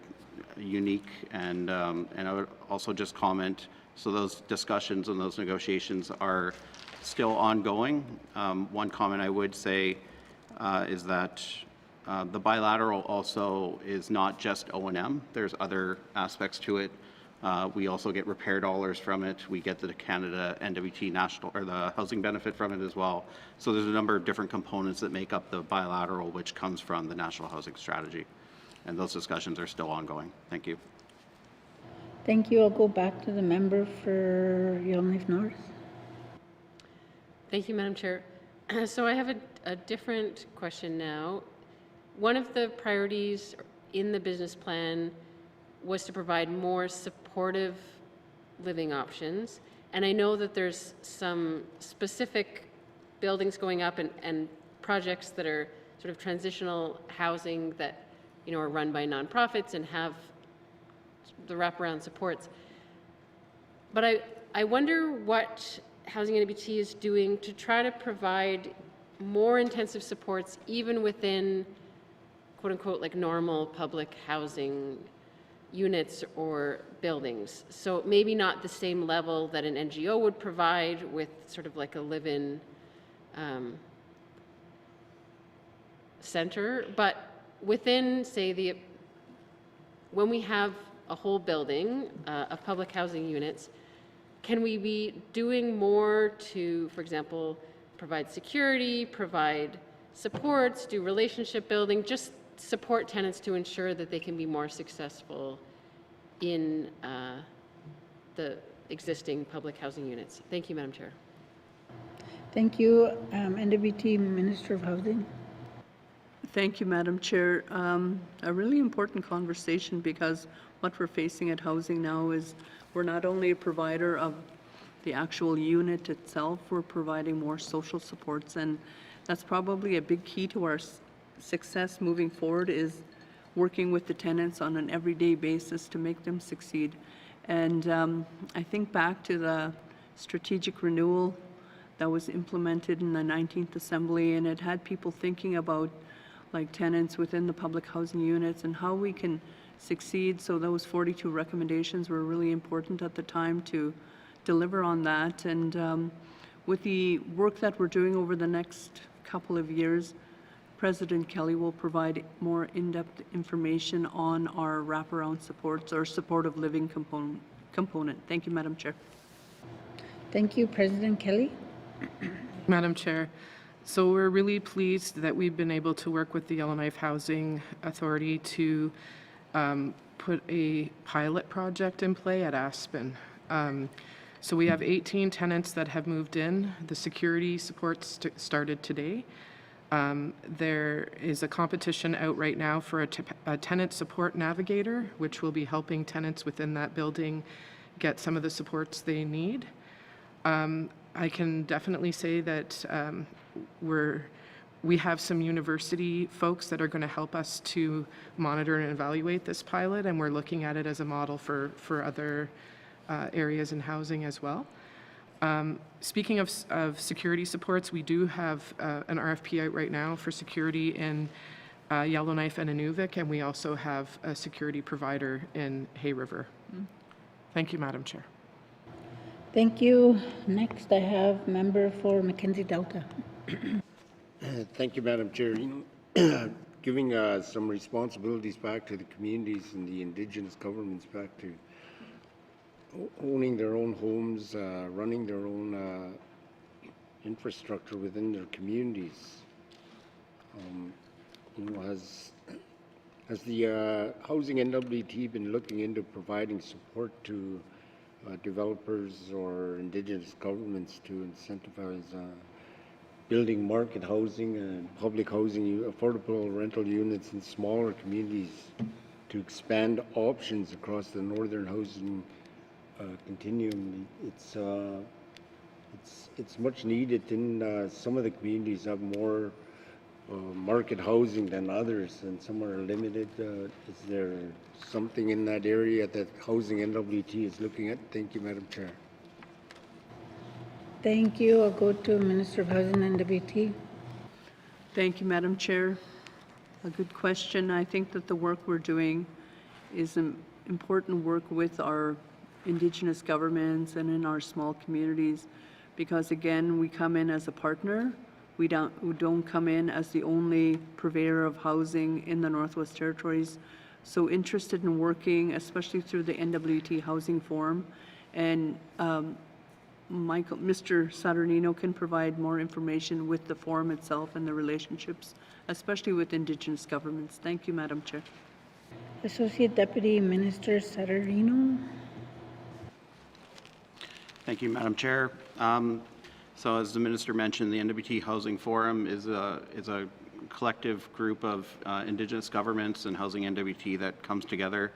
unique, and I would also just comment, so those discussions and those negotiations are still ongoing. One comment I would say is that the bilateral also is not just O&M. There's other aspects to it. We also get repair dollars from it. We get the Canada NWT national or the housing benefit from it as well. So there's a number of different components that make up the bilateral, which comes from the National Housing Strategy. And those discussions are still ongoing. Thank you. Thank you. I'll go back to the member for Yellowknife North. Thank you, Madam Chair. So I have a different question now. One of the priorities in the business plan was to provide more supportive living options. And I know that there's some specific buildings going up and projects that are sort of transitional housing that, you know, are run by nonprofits and have the wraparound supports. But I wonder what Housing NWT is doing to try to provide more intensive supports even within quote unquote like normal public housing units or buildings. So maybe not the same level that an NGO would provide with sort of like a live-in center, but within, say, when we have a whole building of public housing units, can we be doing more to, for example, provide security, provide supports, do relationship building, just support tenants to ensure that they can be more successful in the existing public housing units? Thank you, Madam Chair. Thank you. NWT Minister of Housing. Thank you, Madam Chair. A really important conversation because what we're facing at housing now is we're not only a provider of the actual unit itself, we're providing more social supports, and that's probably a big key to our success moving forward is working with the tenants on an everyday basis to make them succeed. And I think back to the strategic renewal that was implemented in the 19th Assembly, and it had people thinking about like tenants within the public housing units and how we can succeed. So those 42 recommendations were really important at the time to deliver on that. And with the work that we're doing over the next couple of years, President Kelly will provide more in-depth information on our wraparound supports or supportive living component. Thank you, Madam Chair. Thank you, President Kelly. Madam Chair, so we're really pleased that we've been able to work with the Yellowknife Housing Authority to put a pilot project in play at Aspen. So we have 18 tenants that have moved in. The security support started today. There is a competition out right now for a tenant support navigator, which will be helping tenants within that building get some of the supports they need. I can definitely say that we have some university folks that are going to help us to monitor and evaluate this pilot, and we're looking at it as a model for other areas in housing as well. Speaking of security supports, we do have an RFP out right now for security in Yellowknife and Inuvik, and we also have a security provider in Hay River. Thank you, Madam Chair. Thank you. Next, I have member for Mackenzie Delta. Thank you, Madam Chair. Giving some responsibilities back to the communities and the Indigenous governments, back to owning their own homes, running their own infrastructure within their communities. Has the Housing NWT been looking into providing support to developers or Indigenous governments to incentivize building market housing and public housing, affordable rental units in smaller communities to expand options across the northern housing continuum? It's much needed. In some of the communities have more market housing than others, and some are limited. Is there something in that area that Housing NWT is looking at? Thank you, Madam Chair. Thank you. I'll go to Minister of Housing and NWT. Thank you, Madam Chair. A good question. I think that the work we're doing is important work with our Indigenous governments and in our small communities, because again, we come in as a partner. We don't come in as the only purveyor of housing in the Northwest Territories. So interested in working, especially through the NWT Housing Forum. And Mr. Saturnino can provide more information with the forum itself and the relationships, especially with Indigenous governments. Thank you, Madam Chair. Associate Deputy Minister Saturnino. Thank you, Madam Chair. So as the Minister mentioned, the NWT Housing Forum is a collective group of Indigenous governments and Housing NWT that comes together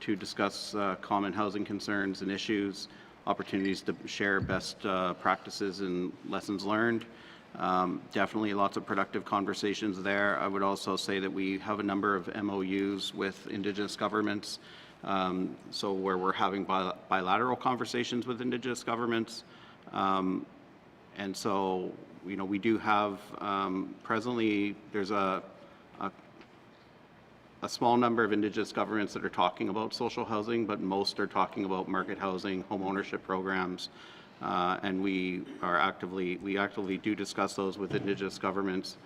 to discuss common housing concerns and issues, opportunities to share best practices and lessons learned. Definitely lots of productive conversations there. I would also say that we have a number of MOUs with Indigenous governments, so where we're having bilateral conversations with Indigenous governments. And so, you know, we do have, presently, there's a small number of Indigenous governments that are talking about social housing, but most are talking about market housing, home ownership programs, and we actively do discuss those with Indigenous governments.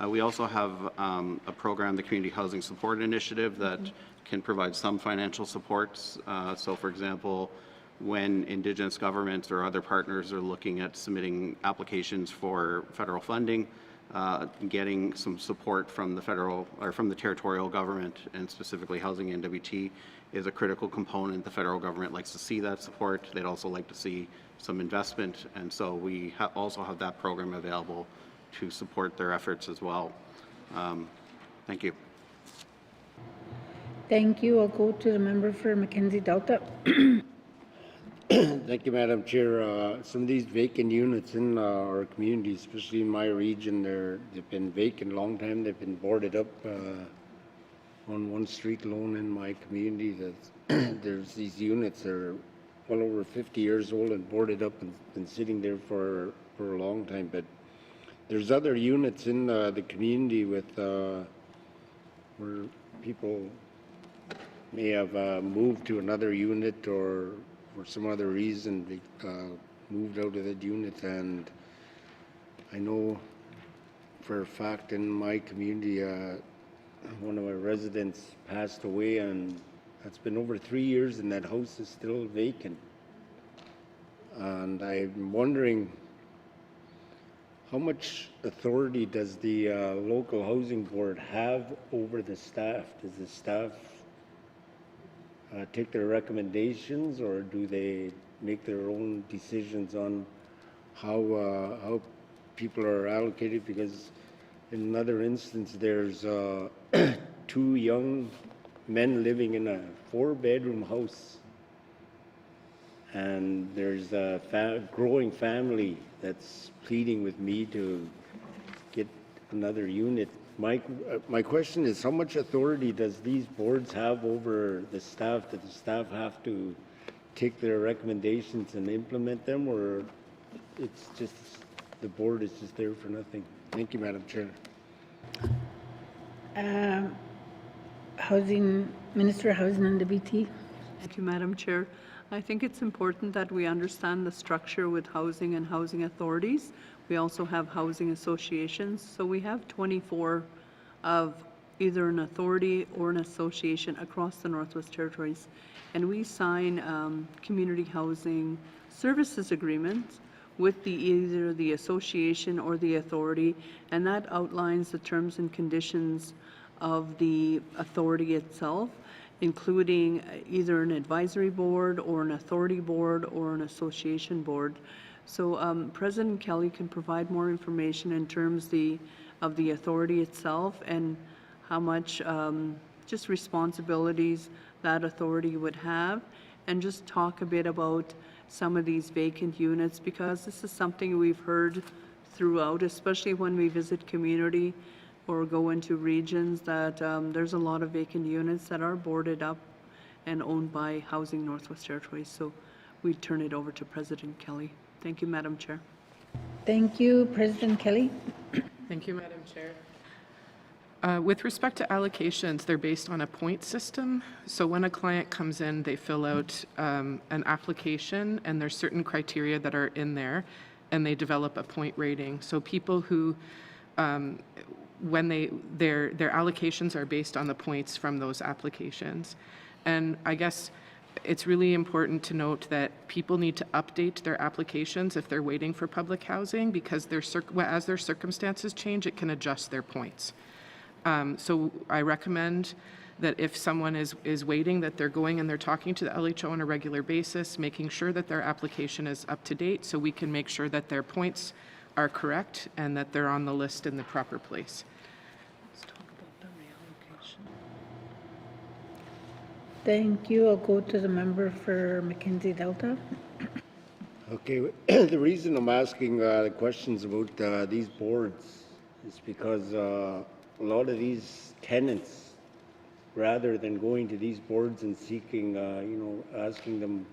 We also have a program, the Community Housing Support Initiative, that can provide some financial supports. So, for example, when Indigenous governments or other partners are looking at submitting applications for federal funding, getting some support from the federal or from the territorial government, and specifically Housing NWT, is a critical component. The federal government likes to see that support. They'd also like to see some investment, and so we also have that program available to support their efforts as well. Thank you. Thank you. I'll go to the member for Mackenzie Delta. Thank you, Madam Chair. Some of these vacant units in our community, especially in my region, they've been vacant a long time. They've been boarded up. On one street alone in my community, there's these units that are well over 50 years old and boarded up and been sitting there for for a long time, but there's other units in the community with where people may have moved to another unit or for some other reason they moved out of that unit. And I know for a fact in my community, one of my residents passed away, and that's been over 3 years, and that house is still vacant. And I'm wondering, how much authority does the local housing board have over the staff? Does the staff take their recommendations, or do they make their own decisions on how people are allocated? Because in another instance, there's 2 young men living in a 4-bedroom house, and there's a growing family that's pleading with me to get another unit. My question is, how much authority does these boards have over the staff? That the staff have to take their recommendations and implement them, or it's just the board is just there for nothing? Thank you, Madam Chair. Minister of Housing and DBT. Thank you, Madam Chair. I think it's important that we understand the structure with housing and housing authorities. We also have housing associations. So we have 24 of either an authority or an association across the Northwest Territories. And we sign community housing services agreements with either the association or the authority, and that outlines the terms and conditions of the authority itself, including either an advisory board or an authority board or an association board. So President Kelly can provide more information in terms of the authority itself and how much just responsibilities that authority would have, and just talk a bit about some of these vacant units, because this is something we've heard throughout, especially when we visit community or go into regions, that there's a lot of vacant units that are boarded up and owned by Housing Northwest Territories. So we turn it over to President Kelly. Thank you, Madam Chair. Thank you, President Kelly. Thank you, Madam Chair. With respect to allocations, they're based on a point system. So when a client comes in, they fill out an application, and there's certain criteria that are in there, and they develop a point rating. So people who, when their allocations are based on the points from those applications. And I guess it's really important to note that people need to update their applications if they're waiting for public housing, because as their circumstances change, it can adjust their points. So I recommend that if someone is waiting, that they're going and they're talking to the LHO on a regular basis, making sure that their application is up to date, so we can make sure that their points are correct and that they're on the list in the proper place. Let's talk about the reallocation. Thank you. I'll go to the member for Mackenzie Delta. Okay, the reason I'm asking the questions about these boards is because a lot of these tenants, rather than going to these boards and seeking, asking them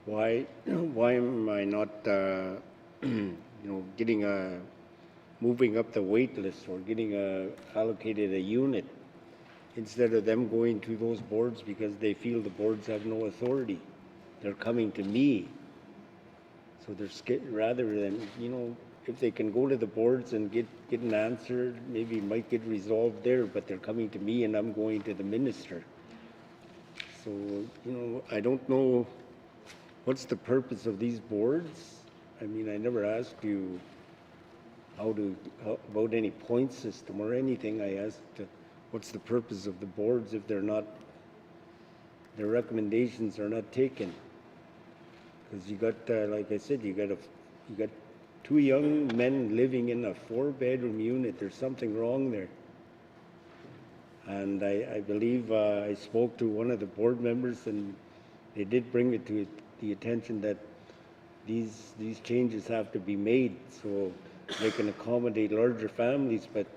why am I not, getting moving up the wait list or getting allocated a unit, instead of them going to those boards because they feel the boards have no authority. They're coming to me. So they're scared, rather than, if they can go to the boards and get an answer, maybe it might get resolved there, but they're coming to me and I'm going to the minister. So, I don't know what's the purpose of these boards. I mean, I never asked you about any point system or anything. I asked what's the purpose of the boards if their recommendations are not taken. Because you got, like I said, you got 2 young men living in a 4-bedroom unit. There's something wrong there. And I believe I spoke to one of the board members, and they did bring it to the attention that these changes have to be made so they can accommodate larger families, but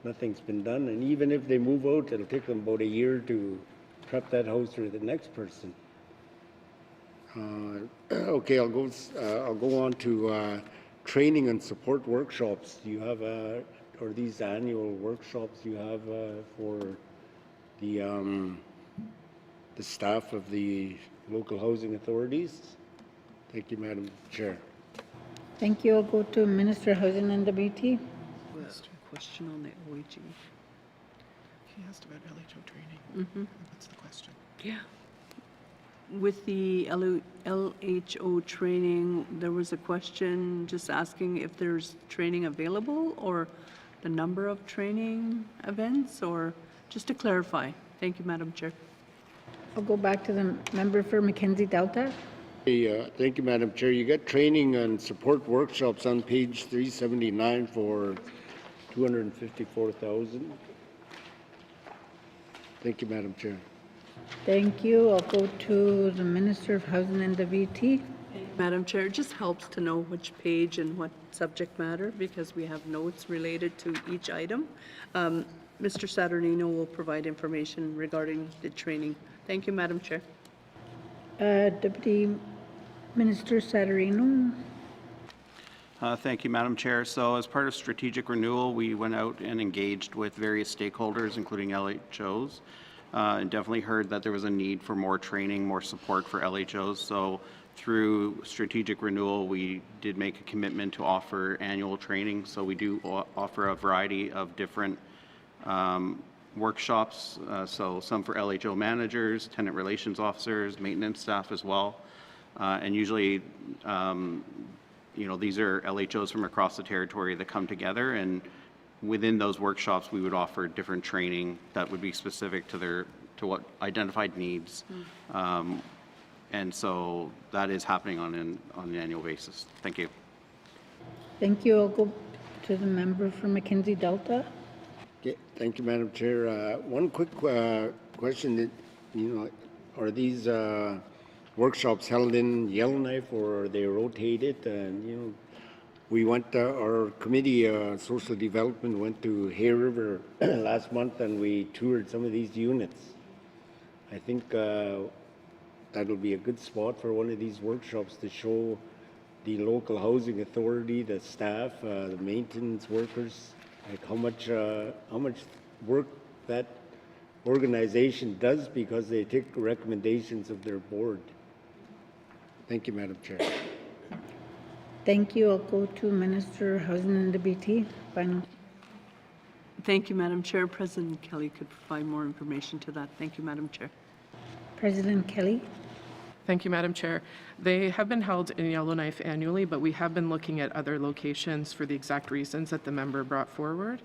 nothing's been done. And even if they move out, it'll take them about a year to prep that house for the next person. Okay, I'll go on to training and support workshops, do you have, or these annual workshops you have for the staff of the local housing authorities? Thank you, Madam Chair. Thank you. I'll go to Minister of Housing and WT. Question on the OAG. He asked about LHO training. Mm-hmm. That's the question. Yeah. With the LHO training, there was a question just asking if there's training available or the number of training events, or just to clarify. Thank you, Madam Chair. I'll go back to the member for Mackenzie Delta. Hey, thank you, Madam Chair. You got training and support workshops on page 379 for 254,000. Thank you, Madam Chair. Thank you. I'll go to the Minister of Housing and WT. Madam Chair, it just helps to know which page and what subject matter because we have notes related to each item. Mr. Saturnino will provide information regarding the training. Thank you, Madam Chair. Deputy Minister Saturnino. Thank you, Madam Chair. So as part of strategic renewal, we went out and engaged with various stakeholders, including LHOs, and definitely heard that there was a need for more training, more support for LHOs. So through strategic renewal, we did make a commitment to offer annual training. So we do offer a variety of different workshops, so some for LHO managers, tenant relations officers, maintenance staff as well. And usually, these are LHOs from across the territory that come together, and within those workshops, we would offer different training that would be specific to what identified needs. And so that is happening on an annual basis. Thank you. Thank you. I'll go to the member for Mackenzie Delta. Okay, thank you, Madam Chair. One quick question that, are these workshops held in Yellowknife or are they rotated? And, we went, our committee, social development, went to Hay River last month and we toured some of these units. I think that'll be a good spot for one of these workshops to show the local housing authority, the staff, the maintenance workers, like how much work that organization does because they take recommendations of their board. Thank you, Madam Chair. Thank you. I'll go to Minister of Housing and WT. Final. Thank you, Madam Chair. President Kelly could provide more information to that. Thank you, Madam Chair. President Kelly. Thank you, Madam Chair. They have been held in Yellowknife annually, but we have been looking at other locations for the exact reasons that the member brought forward,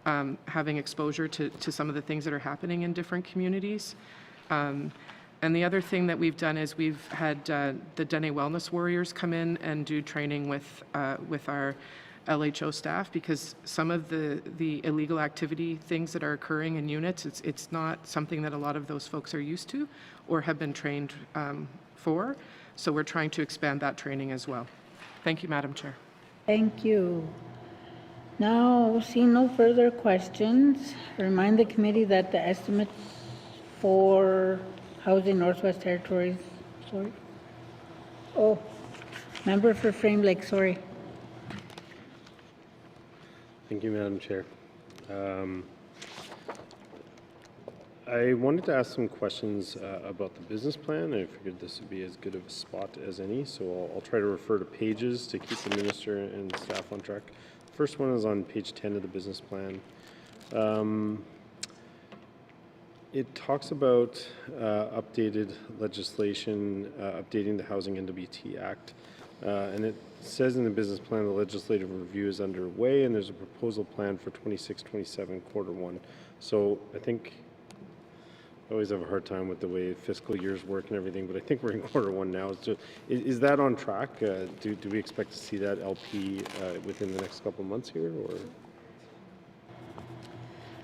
having exposure to some of the things that are happening in different communities. And the other thing that we've done is we've had the Dene Wellness Warriors come in and do training with our LHO staff, because some of the illegal activity things that are occurring in units, it's not something that a lot of those folks are used to or have been trained for. So we're trying to expand that training as well. Thank you, Madam Chair. Thank you. Now, seeing no further questions, remind the committee that the estimates for Housing Northwest Territories, sorry. Oh, member for Frame Lake, sorry. Thank you, Madam Chair. I wanted to ask some questions about the business plan. I figured this would be as good of a spot as any, so I'll try to refer to pages to keep the minister and staff on track. First one is on page 10 of the business plan. It talks about updated legislation, updating the Housing NWT Act, and it says in the business plan the legislative review is underway and there's a proposal plan for 26-27 Q1. So I think I always have a hard time with the way fiscal years work and everything, but I think we're in Q1 now. So is that on track? Do we expect to see that LP within the next couple of months here, or?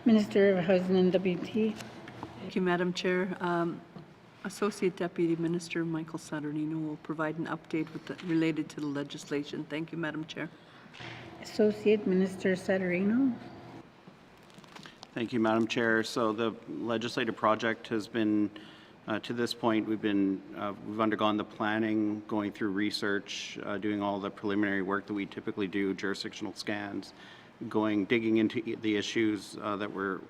Minister of Housing and WT. Thank you, Madam Chair. Associate Deputy Minister Michael Saturnino will provide an update related to the legislation. Thank you, Madam Chair. Associate Minister Saturnino. Thank you, Madam Chair. So the legislative project has been To this point, we've undergone the planning, going through research, doing all the preliminary work that we typically do, jurisdictional scans, digging into the issues that were,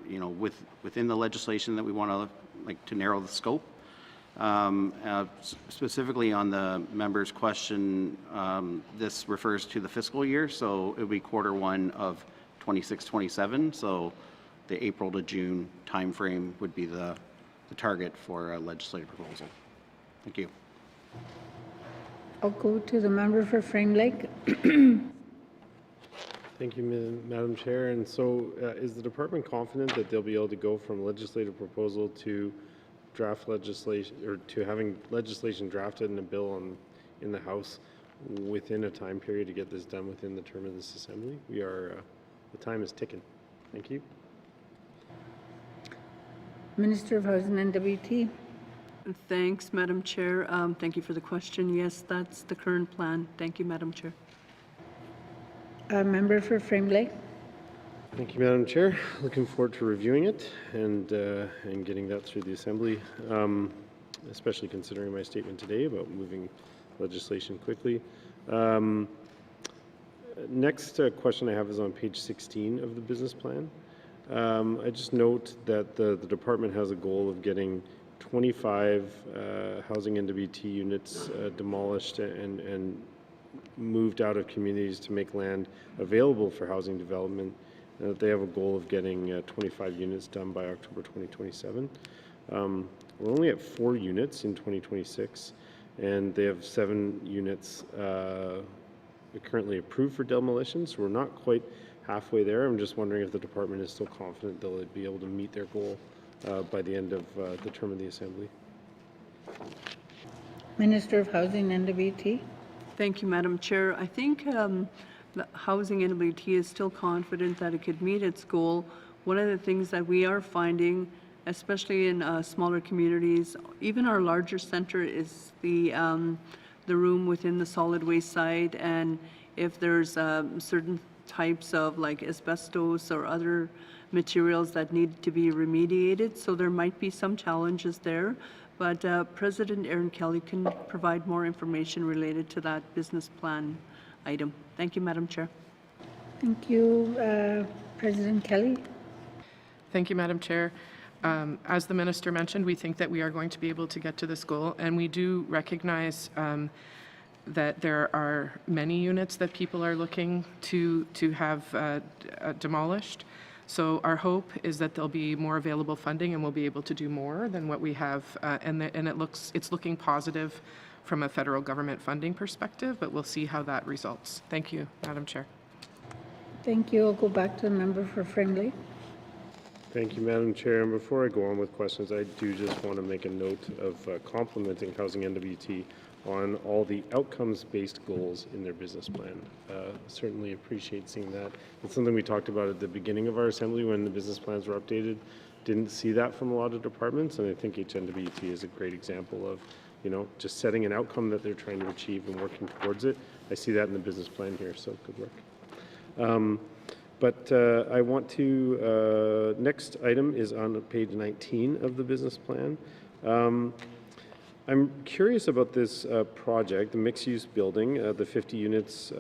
within the legislation that we want to narrow the scope. Specifically on the member's question, this refers to the fiscal year, so it would be Q1 of 26-27. So the April to June timeframe would be the target for a legislative proposal. Thank you. I'll go to the member for Frame Lake. Thank you, Madam Chair. And so is the department confident that they'll be able to go from legislative proposal to draft legislation, or to having legislation drafted in a bill in the House within a time period to get this done within the term of this Assembly? The time is ticking. Thank you. Minister of Housing and WT. Thanks, Madam Chair. Thank you for the question. Yes, that's the current plan. Thank you, Madam Chair. Member for Frame Lake. Thank you, Madam Chair. Looking forward to reviewing it and getting that through the Assembly, especially considering my statement today about moving legislation quickly. Next question I have is on page 16 of the business plan. I just note that the department has a goal of getting 25 housing NWT units demolished and moved out of communities to make land available for housing development. They have a goal of getting 25 units done by October 2027. We're only at 4 units in 2026, and they have 7 units currently approved for demolition, so we're not quite halfway there. I'm just wondering if the department is still confident they'll be able to meet their goal by the end of the term of the Assembly. Minister of Housing and WT. Thank you, Madam Chair. I think the Housing NWT is still confident that it could meet its goal. One of the things that we are finding, especially in smaller communities, even our larger center, is the room within the solid waste side, and if there's certain types of like asbestos or other materials that need to be remediated, so there might be some challenges there. But President Erin Kelly can provide more information related to that business plan item. Thank you, Madam Chair. Thank you, President Kelly. Thank you, Madam Chair. As the Minister mentioned, we think that we are going to be able to get to this goal, and we do recognize that there are many units that people are looking to have demolished. So our hope is that there'll be more available funding and we'll be able to do more than what we have, and it's looking positive from a federal government funding perspective, but we'll see how that results. Thank you, Madam Chair. Thank you. I'll go back to the member for Frame Lake. Thank you, Madam Chair. And before I go on with questions, I do just want to make a note of complimenting Housing NWT on all the outcomes-based goals in their business plan. Certainly appreciate seeing that. It's something we talked about at the beginning of our Assembly when the business plans were updated. Didn't see that from a lot of departments, and I think HNWT is a great example of, just setting an outcome that they're trying to achieve and working towards it. I see that in the business plan here, so good work. But I want to, next item is on page 19 of the business plan. I'm curious about this project, the mixed-use building, the 50 units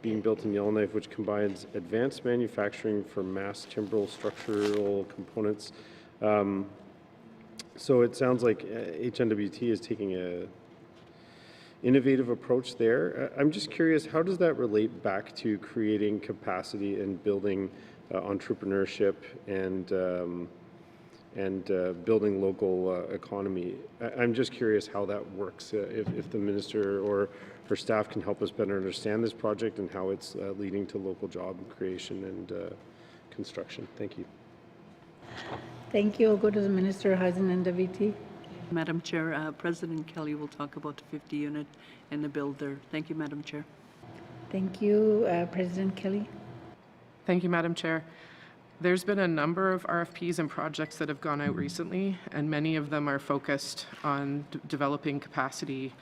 being built in Yellowknife, which combines advanced manufacturing for mass timber structural components. So it sounds like HNWT is taking a innovative approach there. I'm just curious, how does that relate back to creating capacity and building entrepreneurship and building local economy? I'm just curious how that works, if the minister or her staff can help us better understand this project and how it's leading to local job creation and construction. Thank you. Thank you. I'll go to the Minister of Housing and WT. Madam Chair, President Kelly will talk about the 50 unit and the build there. Thank you, Madam Chair. Thank you, President Kelly. Thank you, Madam Chair. There's been a number of RFPs and projects that have gone out recently, and many of them are focused on developing capacity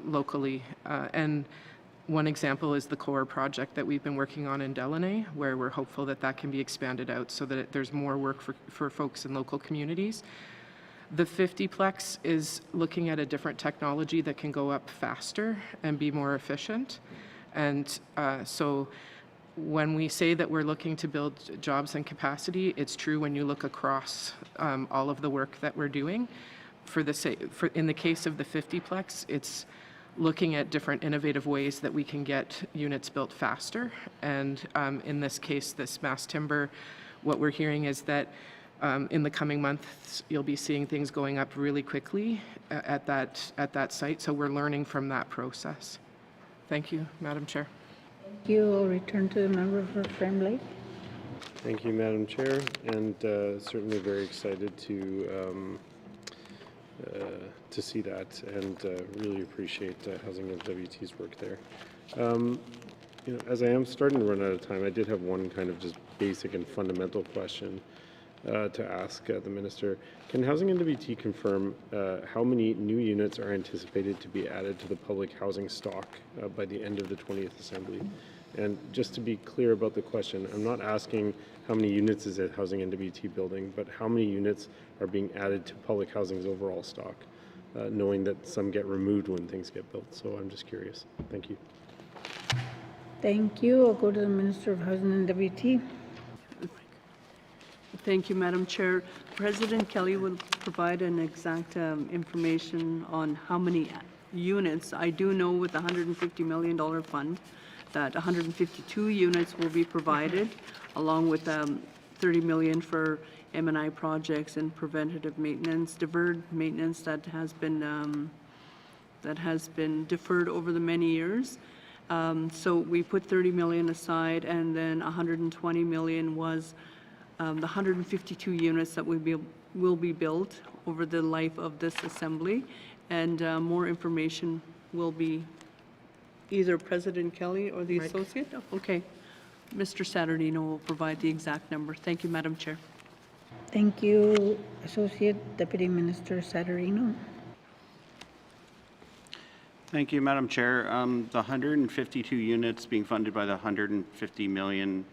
locally. And one example is the CORE project that we've been working on in Delaunay, where we're hopeful that that can be expanded out so that there's more work for folks in local communities. The 50-plex is looking at a different technology that can go up faster and be more efficient. And so when we say that we're looking to build jobs and capacity, it's true when you look across all of the work that we're doing. In the case of the 50-plex, it's looking at different innovative ways that we can get units built faster. And in this case, this mass timber, what we're hearing is that in the coming months, you'll be seeing things going up really quickly at that site. So we're learning from that process. Thank you, Madam Chair. Thank you. I'll return to the member for Frame Lake. Thank you, Madam Chair, and certainly very excited to see that, and really appreciate Housing NWT's work there. You know, as I am starting to run out of time, I did have one kind of just basic and fundamental question to ask the Minister. Can Housing NWT confirm how many new units are anticipated to be added to the public housing stock by the end of the 20th Assembly? And just to be clear about the question, I'm not asking how many units is at Housing NWT building, but how many units are being added to public housing's overall stock, knowing that some get removed when things get built. So I'm just curious. Thank you. Thank you. I'll go to the Minister of Housing and WT. Thank you, Madam Chair. President Kelly will provide an exact information on how many units. I do know with the $150 million fund that 152 units will be provided, along with $30 million for M&I projects and preventative maintenance, deferred maintenance that has been deferred over the many years. So we put $30 million aside, and then $120 million was the 152 units that will be built over the life of this assembly, and more information will be either President Kelly or the associate. Okay, Mr. Saturnino will provide the exact number. Thank you, Madam Chair. Thank you, Associate Deputy Minister Saturnino. Thank you, Madam Chair. The 152 units being funded by the $150 million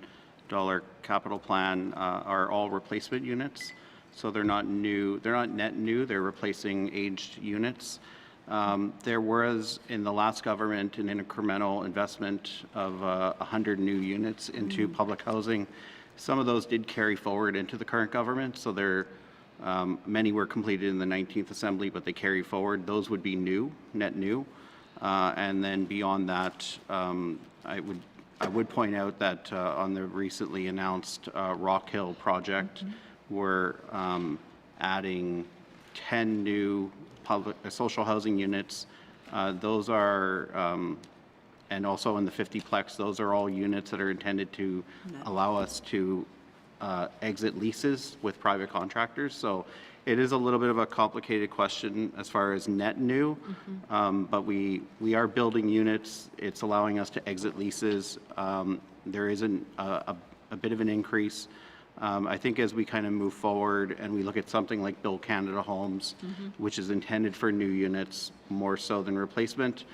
capital plan are all replacement units. So they're not new, they're not net new, they're replacing aged units. There was, in the last government, an incremental investment of 100 new units into public housing. Some of those did carry forward into the current government, so many were completed in the 19th Assembly, but they carry forward. Those would be new, net new. And then beyond that, I would point out that on the recently announced Rock Hill project, we're adding 10 new public social housing units. Those are, and also in the 50-plex, those are all units that are intended to allow us to exit leases with private contractors. So it is a little bit of a complicated question as far as net new, but we are building units. It's allowing us to exit leases. There is a bit of an increase. I think as we kind of move forward and we look at something like Build Canada Homes, which is intended for new units more so than replacement,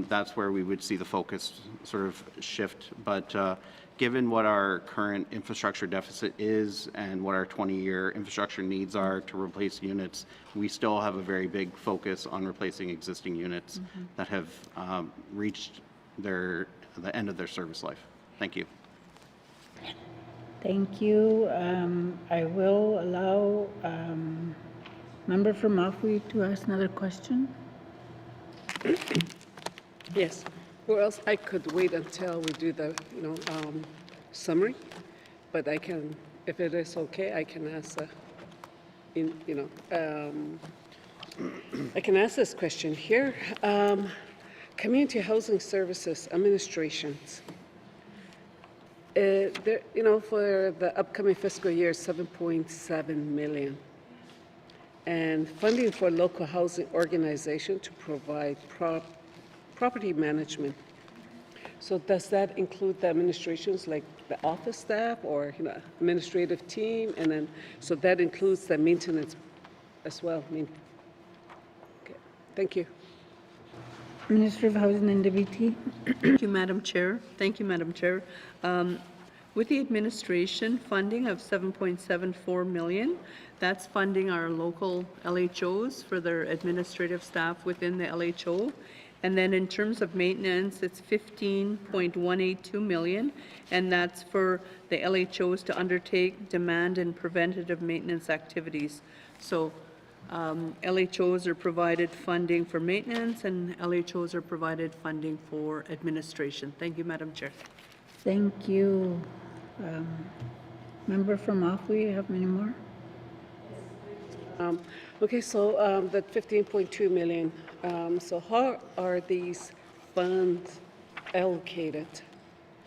that's where we would see the focus sort of shift. But given what our current infrastructure deficit is and what our 20-year infrastructure needs are to replace units, we still have a very big focus on replacing existing units that have reached the end of their service life. Thank you. Thank you. I will allow member from Mafui to ask another question. Yes. Or else I could wait until we do the, summary, but I can, if it is okay, I can ask, I can ask this question here. Community Housing Services Administrations. There, for the upcoming fiscal year, $7.7 million, and funding for local housing organization to provide property management. So does that include the administrations like the office staff or administrative team, and then so that includes the maintenance as well? Okay. Thank you. Minister of Housing and WT. Thank you, Madam Chair. Thank you, Madam Chair. With the administration funding of $7.74 million, that's funding our local LHOs for their administrative staff within the LHO. And then in terms of maintenance, it's $15.182 million, and that's for the LHOs to undertake demand and preventative maintenance activities. So LHOs are provided funding for maintenance, and LHOs are provided funding for administration. Thank you, Madam Chair. Thank you. Member from Ottawa, you have many more? Okay, so that 15.2 million, so how are these funds allocated?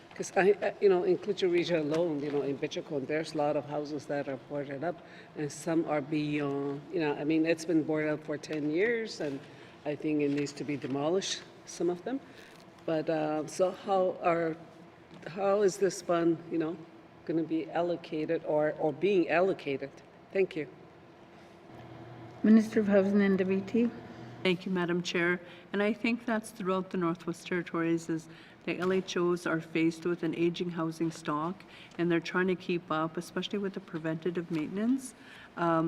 Because in Klutcher region alone, in Bichicon, there's a lot of houses that are boarded up, and some are beyond, it's been boarded up for 10 years, and I think it needs to be demolished, some of them. But so how is this fund, going to be allocated or being allocated? Thank you. Minister of Housing and WT. Thank you, Madam Chair. And I think that's throughout the Northwest Territories is the LHOs are faced with an aging housing stock, and they're trying to keep up, especially with the preventative maintenance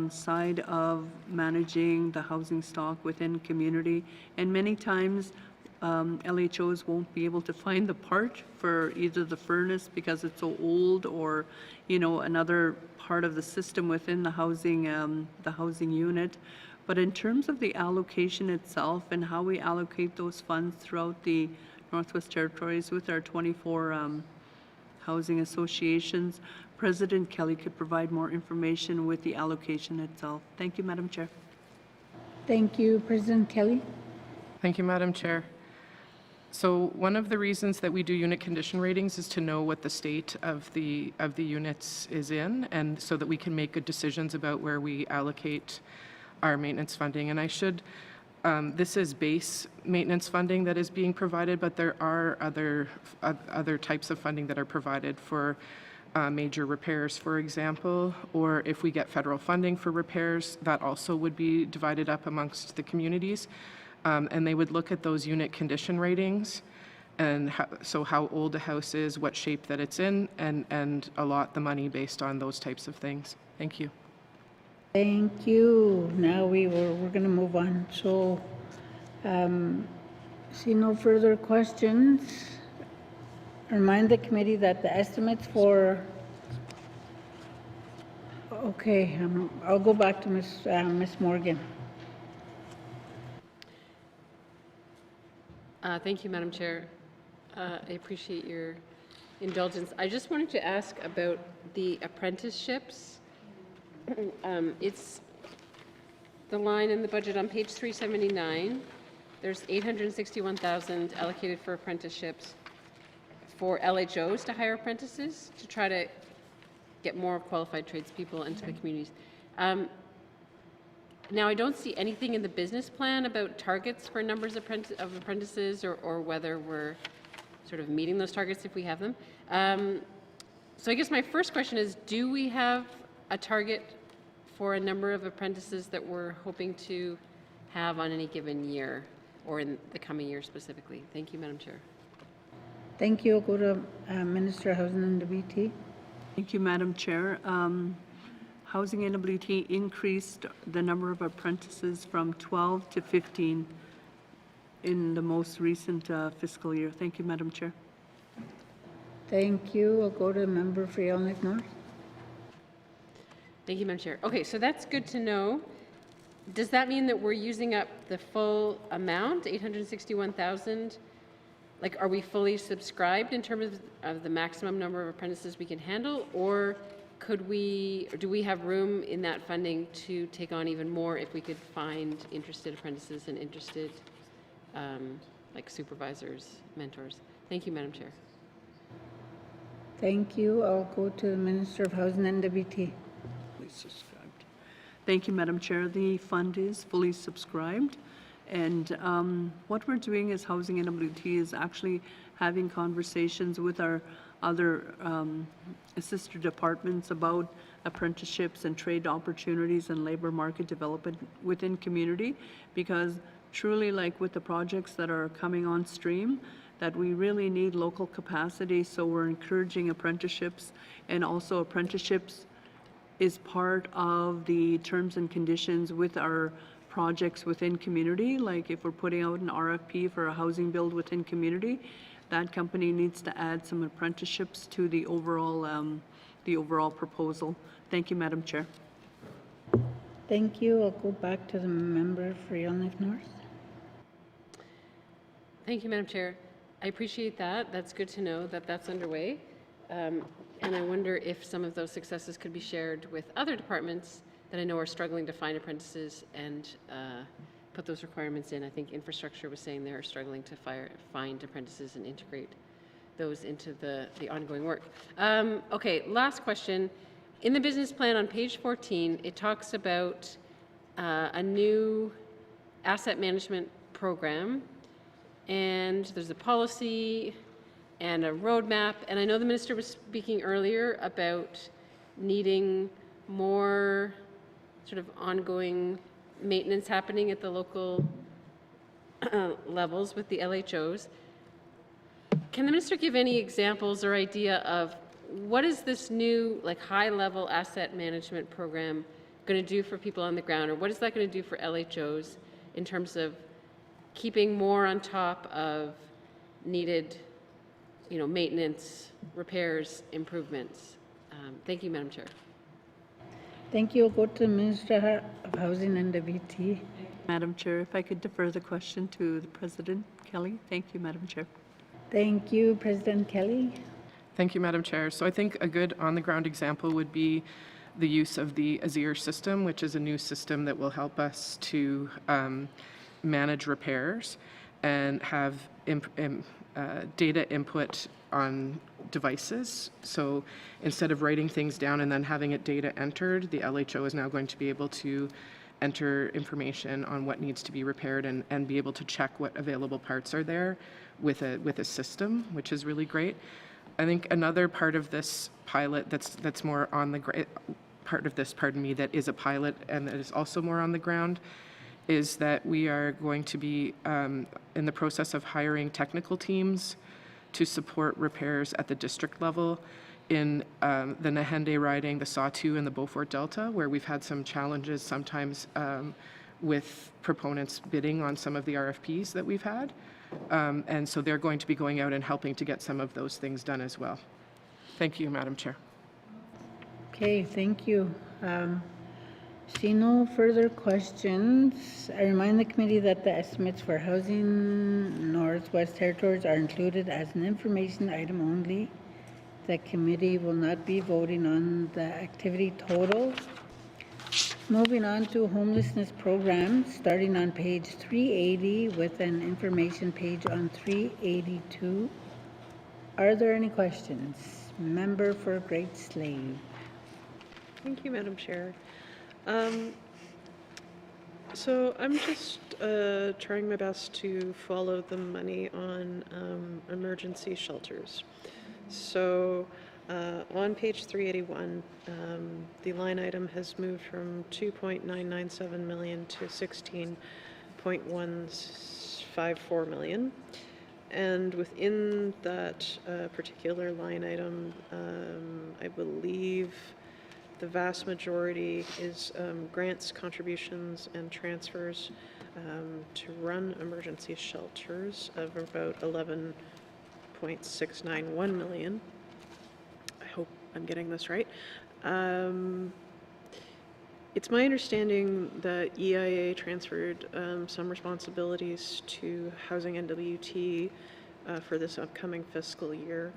side of managing the housing stock within community. And many times LHOs won't be able to find the part for either the furnace because it's so old, or another part of the system within the housing unit. But in terms of the allocation itself and how we allocate those funds throughout the Northwest Territories with our 24 housing associations, President Kelly could provide more information with the allocation itself. Thank you, Madam Chair. Thank you, President Kelly. Thank you, Madam Chair. So one of the reasons that we do unit condition ratings is to know what the state of the units is in, and so that we can make good decisions about where we allocate our maintenance funding. And this is base maintenance funding that is being provided, but there are other types of funding that are provided for major repairs, for example, or if we get federal funding for repairs, that also would be divided up amongst the communities. And they would look at those unit condition ratings, and how old a house is, what shape that it's in, and allot the money based on those types of things. Thank you. Thank you. Now we're going to move on. So, see no further questions. Remind the committee that the estimates for. Okay, I'll go back to Ms. Morgan. Thank you, Madam Chair. I appreciate your indulgence. I just wanted to ask about the apprenticeships. It's the line in the budget on page 379. There's $861,000 allocated for apprenticeships for LHOs to hire apprentices to try to get more qualified tradespeople into the communities. Now, I don't see anything in the business plan about targets for numbers of apprentices, or whether we're sort of meeting those targets if we have them. So I guess my first question is, do we have a target for a number of apprentices that we're hoping to have on any given year, or in the coming year specifically? Thank you, Madam Chair. Thank you. I'll go to Minister of Housing and WT. Thank you, Madam Chair. Housing NWT increased the number of apprentices from 12 to 15 in the most recent fiscal year. Thank you, Madam Chair. Thank you. I'll go to the member for Yellowknife North. Thank you, Madam Chair. Okay, so that's good to know. Does that mean that we're using up the full amount, 861,000? Like, are we fully subscribed in terms of the maximum number of apprentices we can handle, or do we have room in that funding to take on even more if we could find interested apprentices and interested like supervisors, mentors? Thank you, Madam Chair. Thank you. I'll go to the Minister of Housing and WT. Thank you, Madam Chair. The fund is fully subscribed. And what we're doing as Housing NWT is actually having conversations with our other sister departments about apprenticeships and trade opportunities and labor market development within community, because truly, like with the projects that are coming on stream, that we really need local capacity, so we're encouraging apprenticeships, and also apprenticeships is part of the terms and conditions with our projects within community. Like if we're putting out an RFP for a housing build within community, that company needs to add some apprenticeships to the overall proposal. Thank you, Madam Chair. Thank you. I'll go back to the member for Yellowknife North. Thank you, Madam Chair. I appreciate that. That's good to know that that's underway. And I wonder if some of those successes could be shared with other departments that I know are struggling to find apprentices and put those requirements in. I think infrastructure was saying they're struggling to find apprentices and integrate those into the ongoing work. Okay, last question. In the business plan on page 14, it talks about a new asset management program, and there's a policy and a roadmap. And I know the minister was speaking earlier about needing more sort of ongoing maintenance happening at the local levels with the LHOs. Can the minister give any examples or idea of what is this new, like, high-level asset management program going to do for people on the ground, or what is that going to do for LHOs in terms of keeping more on top of needed, maintenance, repairs, improvements? Thank you, Madam Chair. Thank you. I'll go to the Minister of Housing and WT. Madam Chair, if I could defer the question to the President Kelly. Thank you, Madam Chair. Thank you, President Kelly. Thank you, Madam Chair. So I think a good on-the-ground example would be the use of the Azir system, which is a new system that will help us to manage repairs and have data input on devices. So instead of writing things down and then having it data entered, the LHO is now going to be able to enter information on what needs to be repaired and be able to check what available parts are there with a system, which is really great. I think another part of this pilot that's more on the part of this, that is a pilot and that is also more on the ground, is that we are going to be in the process of hiring technical teams to support repairs at the district level in the Nahende riding, the Sawtoo, and the Beaufort Delta, where we've had some challenges sometimes with proponents bidding on some of the RFPs that we've had. And so they're going to be going out and helping to get some of those things done as well. Thank you, Madam Chair. Okay, thank you. See no further questions. I remind the committee that the estimates for Housing Northwest Territories are included as an information item only. The committee will not be voting on the activity total. Moving on to homelessness program, starting on page 380 with an information page on 382. Are there any questions? Member for Great Slave. Thank you, Madam Chair. So I'm just trying my best to follow the money on emergency shelters. So on page 381, the line item has moved from 2.997 million to 16.154 million. And within that particular line item, I believe the vast majority is grants, contributions, and transfers to run emergency shelters of about 11.691 million. I hope I'm getting this right. It's my understanding that EIA transferred some responsibilities to Housing NWT for this upcoming fiscal year,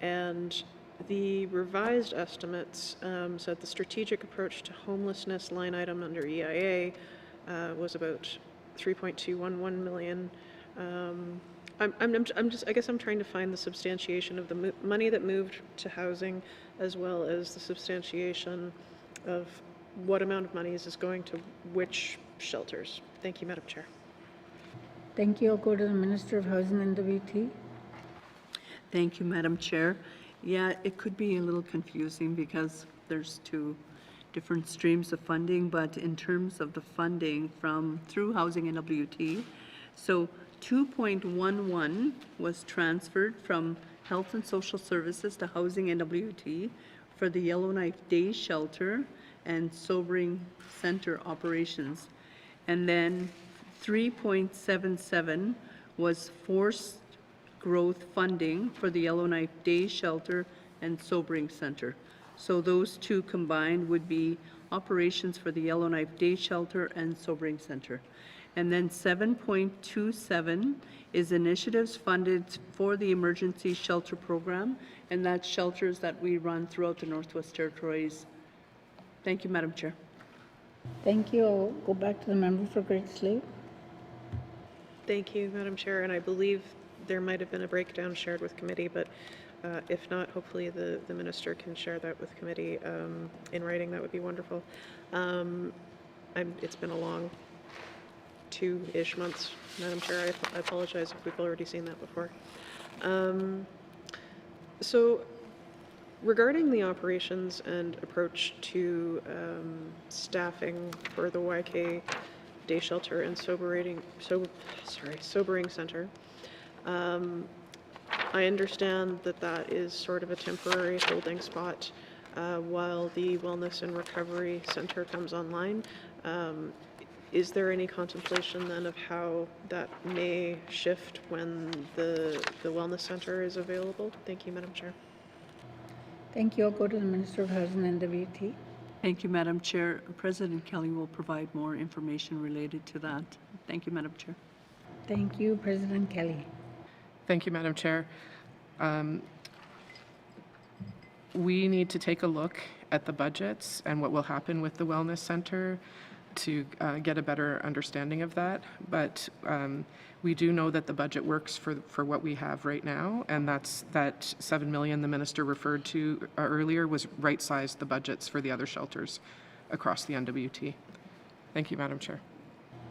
and the revised estimates said the strategic approach to homelessness line item under EIA was about 3.211 million. I guess I'm trying to find the substantiation of the money that moved to housing, as well as the substantiation of what amount of money is going to which shelters. Thank you, Madam Chair. Thank you. I'll go to the Minister of Housing and WT. Thank you, Madam Chair. Yeah, it could be a little confusing because there's two different streams of funding, but in terms of the funding through Housing NWT, so 2.11 was transferred from Health and Social Services to Housing NWT for the Yellowknife Day Shelter and Sobering Center operations. And then 3.77 was forced growth funding for the Yellowknife Day Shelter and Sobering Center. So those two combined would be operations for the Yellowknife Day Shelter and Sobering Center. And then 7.27 is initiatives funded for the Emergency Shelter Program, and that's shelters that we run throughout the Northwest Territories. Thank you, Madam Chair. Thank you. I'll go back to the member for Great Slave. Thank you, Madam Chair, and I believe there might have been a breakdown shared with committee, but if not, hopefully the minister can share that with committee in writing. That would be wonderful. It's been a long 2-ish months, Madam Chair. I apologize if we've already seen that before. So regarding the operations and approach to staffing for the YK Day Shelter and Sobering Center, I understand that that is sort of a temporary holding spot while the Wellness and Recovery Center comes online. Is there any contemplation then of how that may shift when the Wellness Center is available? Thank you, Madam Chair. Thank you. I'll go to the Minister of Housing and WT. Thank you, Madam Chair. President Kelly will provide more information related to that. Thank you, Madam Chair. Thank you, President Kelly. Thank you, Madam Chair. We need to take a look at the budgets and what will happen with the Wellness Center to get a better understanding of that. But we do know that the budget works for what we have right now, and that's that $7 million the minister referred to earlier was right-sized the budgets for the other shelters across the NWT. Thank you, Madam Chair.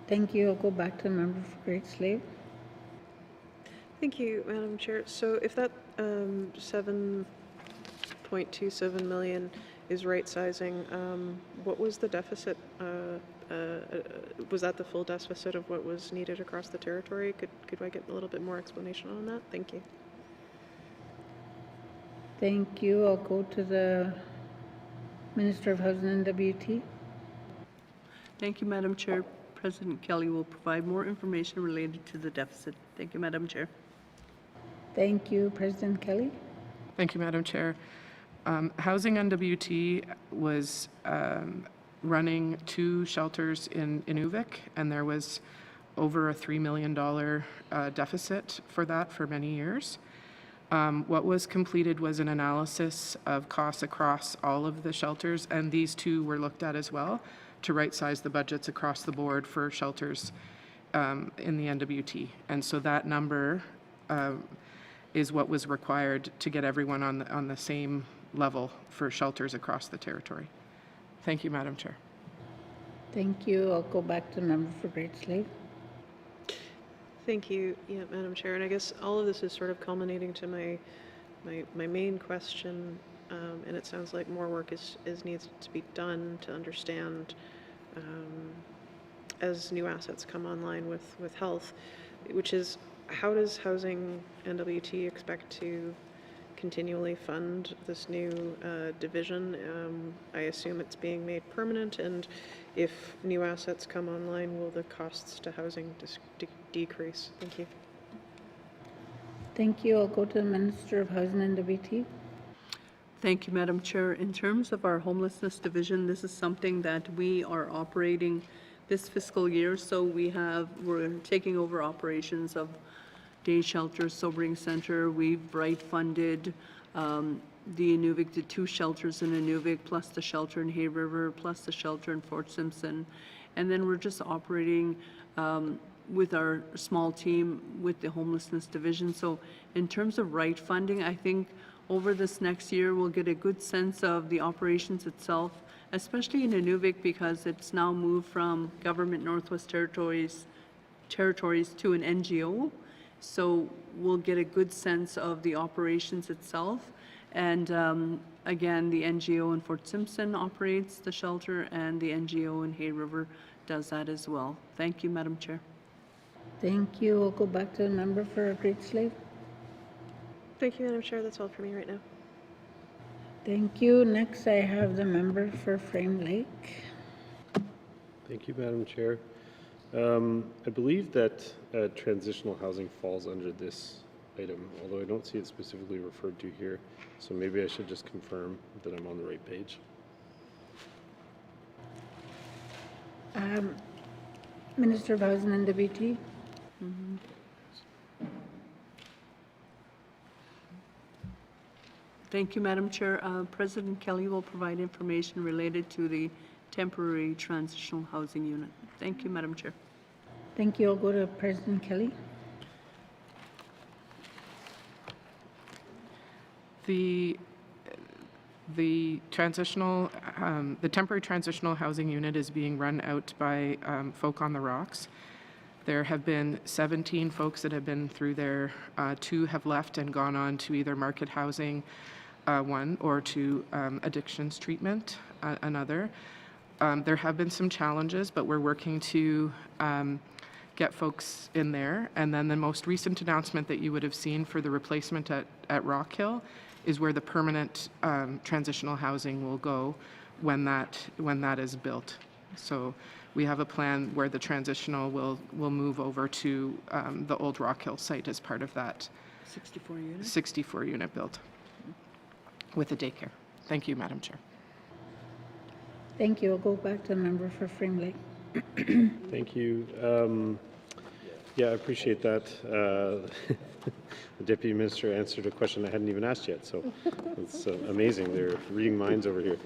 Thank you. I'll go back to the member for Great Slave. Thank you, Madam Chair. So if that 7.27 million is right sizing, what was the deficit? Was that the full deficit of what was needed across the territory? Could I get a little bit more explanation on that? Thank you. Thank you. I'll go to the Minister of Housing and WT. Thank you, Madam Chair. President Kelly will provide more information related to the deficit. Thank you, Madam Chair. Thank you, President Kelly. Thank you, Madam Chair. Housing NWT was running 2 shelters in Inuvik, and there was over a $3 million deficit for that for many years. What was completed was an analysis of costs across all of the shelters, and these 2 were looked at as well to right-size the budgets across the board for shelters in the NWT. And so that number is what was required to get everyone on the same level for shelters across the territory. Thank you, Madam Chair. Thank you. I'll go back to the member for Great Slave. Thank you, Madam Chair. And I guess all of this is sort of culminating to my main question, and it sounds like more work needs to be done to understand as new assets come online with health, which is how does Housing NWT expect to continually fund this new division? I assume it's being made permanent, and if new assets come online, will the costs to housing decrease? Thank you. Thank you. I'll go to the Minister of Housing and WT. Thank you, Madam Chair. In terms of our homelessness division, this is something that we are operating this fiscal year. So we're taking over operations of Day Shelter, Sobering Center. We've right-funded the Inuvik, the 2 shelters in Inuvik, plus the shelter in Hay River, plus the shelter in Fort Simpson. And then we're just operating with our small team with the homelessness division. So in terms of right funding, I think over this next year, we'll get a good sense of the operations itself, especially in Inuvik, because it's now moved from Government Northwest Territories to an NGO. So we'll get a good sense of the operations itself. And again, the NGO in Fort Simpson operates the shelter, and the NGO in Hay River does that as well. Thank you, Madam Chair. Thank you. We'll go back to the member for Great Slave. Thank you, Madam Chair. That's all for me right now. Thank you. Next, I have the member for Frame Lake. Thank you, Madam Chair. I believe that transitional housing falls under this item, although I don't see it specifically referred to here. So maybe I should just confirm that I'm on the right page. Minister of Housing and WT. Thank you, Madam Chair. President Kelly will provide information related to the temporary transitional housing unit. Thank you, Madam Chair. Thank you. I'll go to President Kelly. The transitional, the temporary transitional housing unit is being run out by Folk on the Rocks. There have been 17 folks that have been through there. 2 have left and gone on to either market housing, one, or to addictions treatment, another. There have been some challenges, but we're working to get folks in there. And then the most recent announcement that you would have seen for the replacement at Rock Hill is where the permanent transitional housing will go when that is built. So we have a plan where the transitional will move over to the old Rock Hill site as part of that 64 units? 64 unit build with a daycare. Thank you, Madam Chair. Thank you. I'll go back to the member for Frame Lake. Thank you. Yeah, I appreciate that. The Deputy Minister answered a question I hadn't even asked yet, so it's amazing. They're reading minds over here.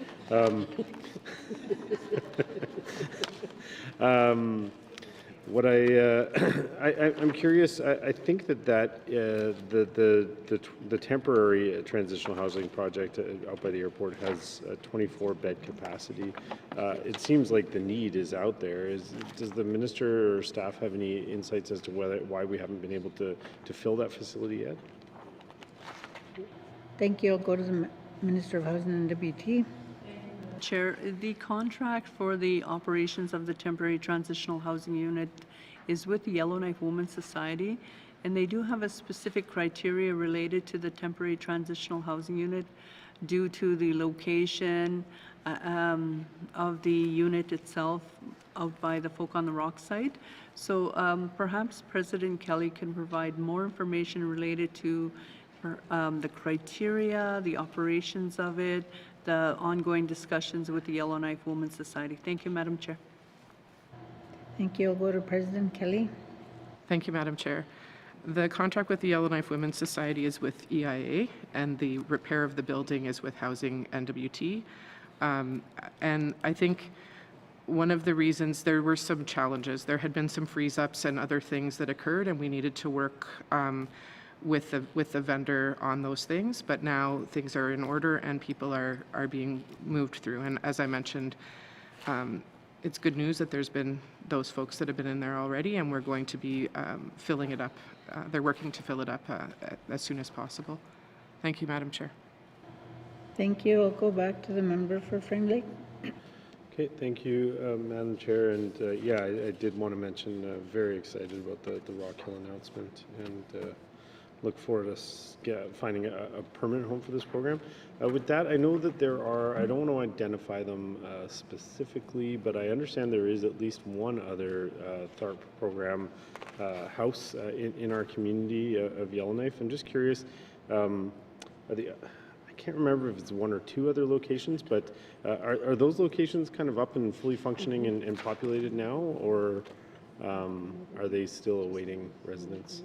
What I'm curious. I think that the temporary transitional housing project out by the airport has a 24-bed capacity. It seems like the need is out there. Does the minister or staff have any insights as to why we haven't been able to fill that facility yet? Thank you. I'll go to the Minister of Housing and WT. Chair, the contract for the operations of the temporary transitional housing unit is with the Yellowknife Women's Society, and they do have a specific criteria related to the temporary transitional housing unit due to the location of the unit itself out by the Folk on the Rock site. So perhaps President Kelly can provide more information related to the criteria, the operations of it, the ongoing discussions with the Yellowknife Women's Society. Thank you, Madam Chair. Thank you. I'll go to President Kelly. Thank you, Madam Chair. The contract with the Yellowknife Women's Society is with EIA, and the repair of the building is with Housing NWT. And I think one of the reasons there were some challenges. There had been some freeze-ups and other things that occurred, and we needed to work with the vendor on those things. But now things are in order, and people are being moved through. And as I mentioned, it's good news that there's been those folks that have been in there already, and we're going to be filling it up. They're working to fill it up as soon as possible. Thank you, Madam Chair. Thank you. I'll go back to the member for Frame Lake. Okay, thank you, Madam Chair. And yeah, I did want to mention, very excited about the Rock Hill announcement, and look forward to finding a permanent home for this program. With that, I know that there are, I don't want to identify them specifically, but I understand there is at least one other THARP program house in our community of Yellowknife. I'm just curious, I can't remember if it's one or two other locations, but are those locations kind of up and fully functioning and populated now, or are they still awaiting residents?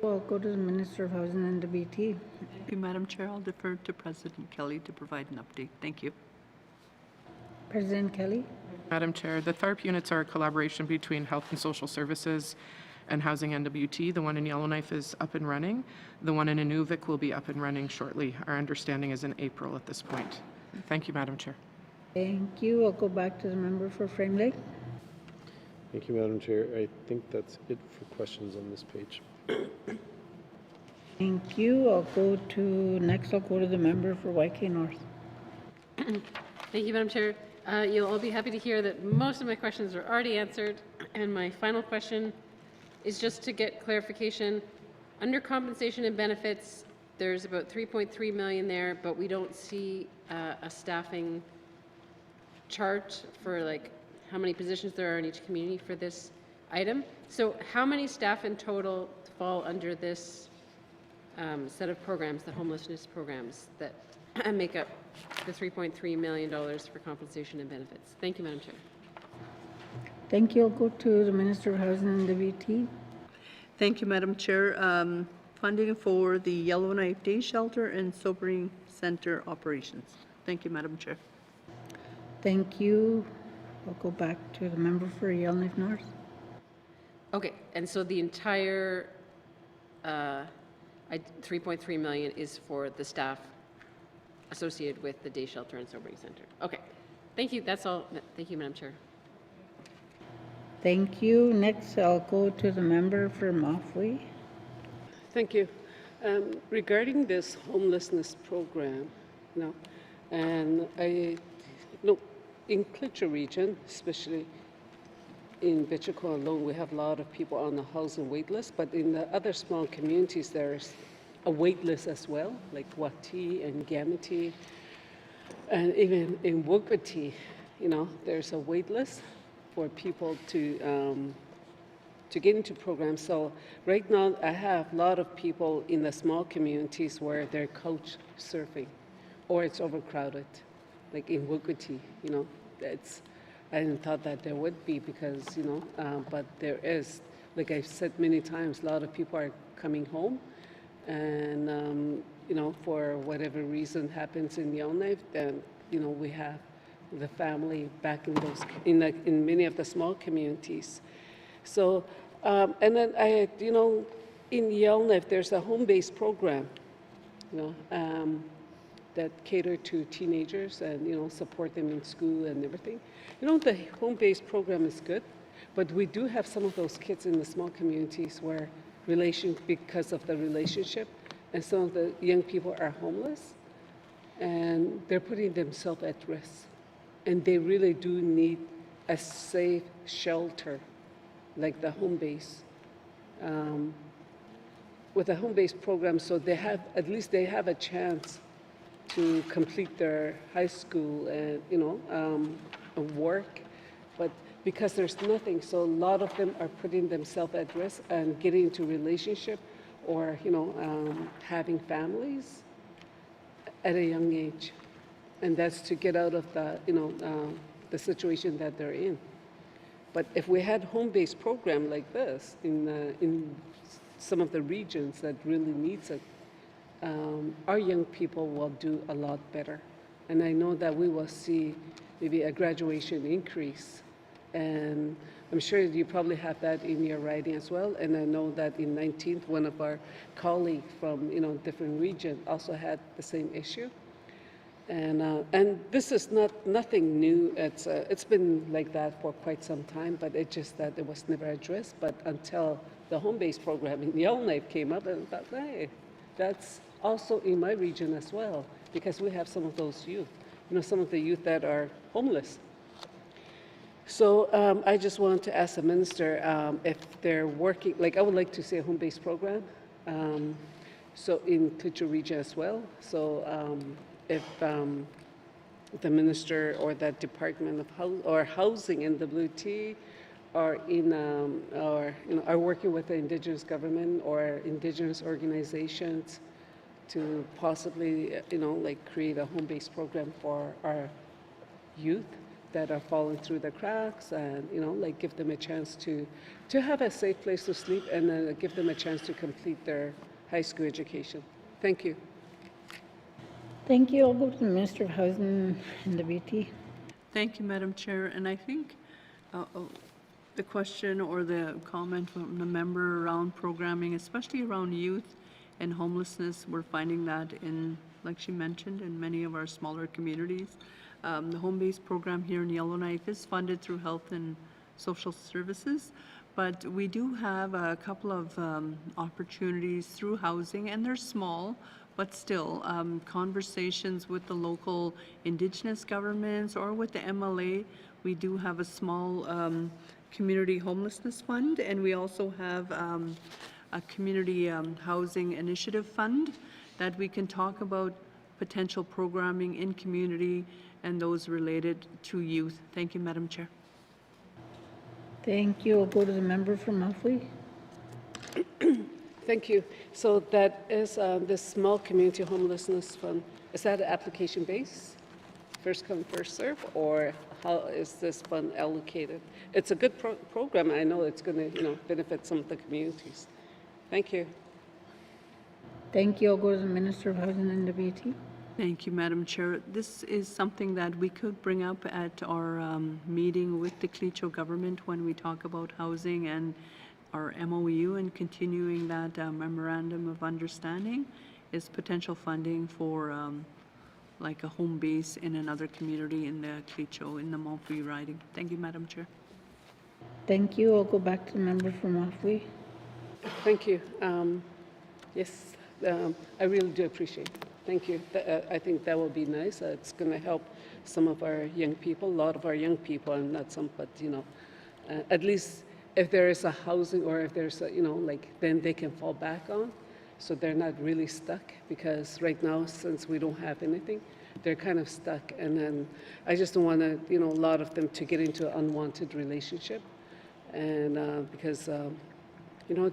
I'll go to the Minister of Housing and WT. Thank you, Madam Chair. I'll defer to President Kelly to provide an update. Thank you. President Kelly. Madam Chair, the THARP units are a collaboration between Health and Social Services and Housing NWT. The one in Yellowknife is up and running. The one in Inuvik will be up and running shortly. Our understanding is in April at this point. Thank you, Madam Chair. Thank you. I'll go back to the member for Frame Lake. Thank you, Madam Chair. I think that's it for questions on this page. Thank you. Next I'll go to the member for YK North. Thank you, Madam Chair. You'll all be happy to hear that most of my questions are already answered. And my final question is just to get clarification. Under compensation and benefits, there's about 3.3 million there, but we don't see a staffing chart for like how many positions there are in each community for this item. So how many staff in total fall under this set of programs, the homelessness programs that make up the $3.3 million for compensation and benefits? Thank you, Madam Chair. Thank you. I'll go to the Minister of Housing and the VT. Thank you, Madam Chair. Funding for the Yellowknife Day Shelter and Sobering Center operations. Thank you, Madam Chair. Thank you. I'll go back to the member for Yellowknife North. Okay, and so the entire 3.3 million is for the staff associated with the day shelter and sobering center. Okay, thank you. That's all. Thank you, Madam Chair. Thank you. Next, I'll go to the member for Mafwee. Thank you. Regarding this homelessness program, and I know in Klitschko region, especially in Bichiko alone, we have a lot of people on the housing wait list, but in the other small communities, there's a wait list as well, like Wati and Gamity, and even in Wukbati, there's a wait list for people to get into programs. So right now, I have a lot of people in the small communities where they're couch surfing, or it's overcrowded, like in Wukbati, I didn't thought that there would be because, but there is. Like I've said many times, a lot of people are coming home and, for whatever reason happens in Yellowknife, then, we have the family back in those, in many of the small communities. So, and then in Yellowknife, there's a home-based program, that cater to teenagers and, support them in school and everything. The home-based program is good, but we do have some of those kids in the small communities where because of the relationship, and some of the young people are homeless, and they're putting themselves at risk. And they really do need a safe shelter, like the home-based. With a home-based program, so at least they have a chance to complete their high school and work, but because there's nothing, so a lot of them are putting themselves at risk and getting into relationship or having families at a young age, and that's to get out of the situation that they're in. But if we had home-based program like this in some of the regions that really needs it, our young people will do a lot better. And I know that we will see maybe a graduation increase. And I'm sure you probably have that in your writing as well. And I know that in 19th, one of our colleagues from different region also had the same issue. And this is nothing new. It's been like that for quite some time, but it's just that it was never addressed. But until the home-based program in Yellowknife came up, and I thought, hey, that's also in my region as well, because we have some of those youth, some of the youth that are homeless. So I just wanted to ask the minister if they're working, I would like to see a home-based program, so in Klitschko region as well. So if the minister or that Department of Housing and WT are are working with the Indigenous government or Indigenous organizations to possibly, create a home-based program for our youth that are falling through the cracks, and give them a chance to have a safe place to sleep, and give them a chance to complete their high school education. Thank you. Thank you. I'll go to the Minister of Housing and the VT. Thank you, Madam Chair. And I think the question or the comment from the member around programming, especially around youth and homelessness, we're finding that like she mentioned, in many of our smaller communities. The home-based program here in Yellowknife is funded through Health and Social Services, but we do have a couple of opportunities through housing, and they're small, but still, conversations with the local Indigenous governments or with the MLA. We do have a small community homelessness fund, and we also have a community housing initiative fund that we can talk about potential programming in community and those related to youth. Thank you, Madam Chair. Thank you. I'll go to the member from Muffley. Thank you. So that is this small community homelessness fund. Is that application based? First come, first serve, or how is this fund allocated? It's a good program. I know it's going to, benefit some of the communities. Thank you. Thank you. I'll go to the Minister of Housing and WT. Thank you, Madam Chair. This is something that we could bring up at our meeting with the Clecho government when we talk about housing and our MOU and continuing that memorandum of understanding is potential funding for like a home base in another community in the Clecho, in the Montfrey riding. Thank you, Madam Chair. Thank you. I'll go back to the member from Muffley. Thank you. Yes, I really do appreciate it. Thank you. I think that will be nice. It's going to help some of our young people, a lot of our young people, and not some, but, at least if there is a housing or if there's a, then they can fall back on. So they're not really stuck, because right now, since we don't have anything, they're kind of stuck. And then I just don't want to, a lot of them to get into an unwanted relationship. And because,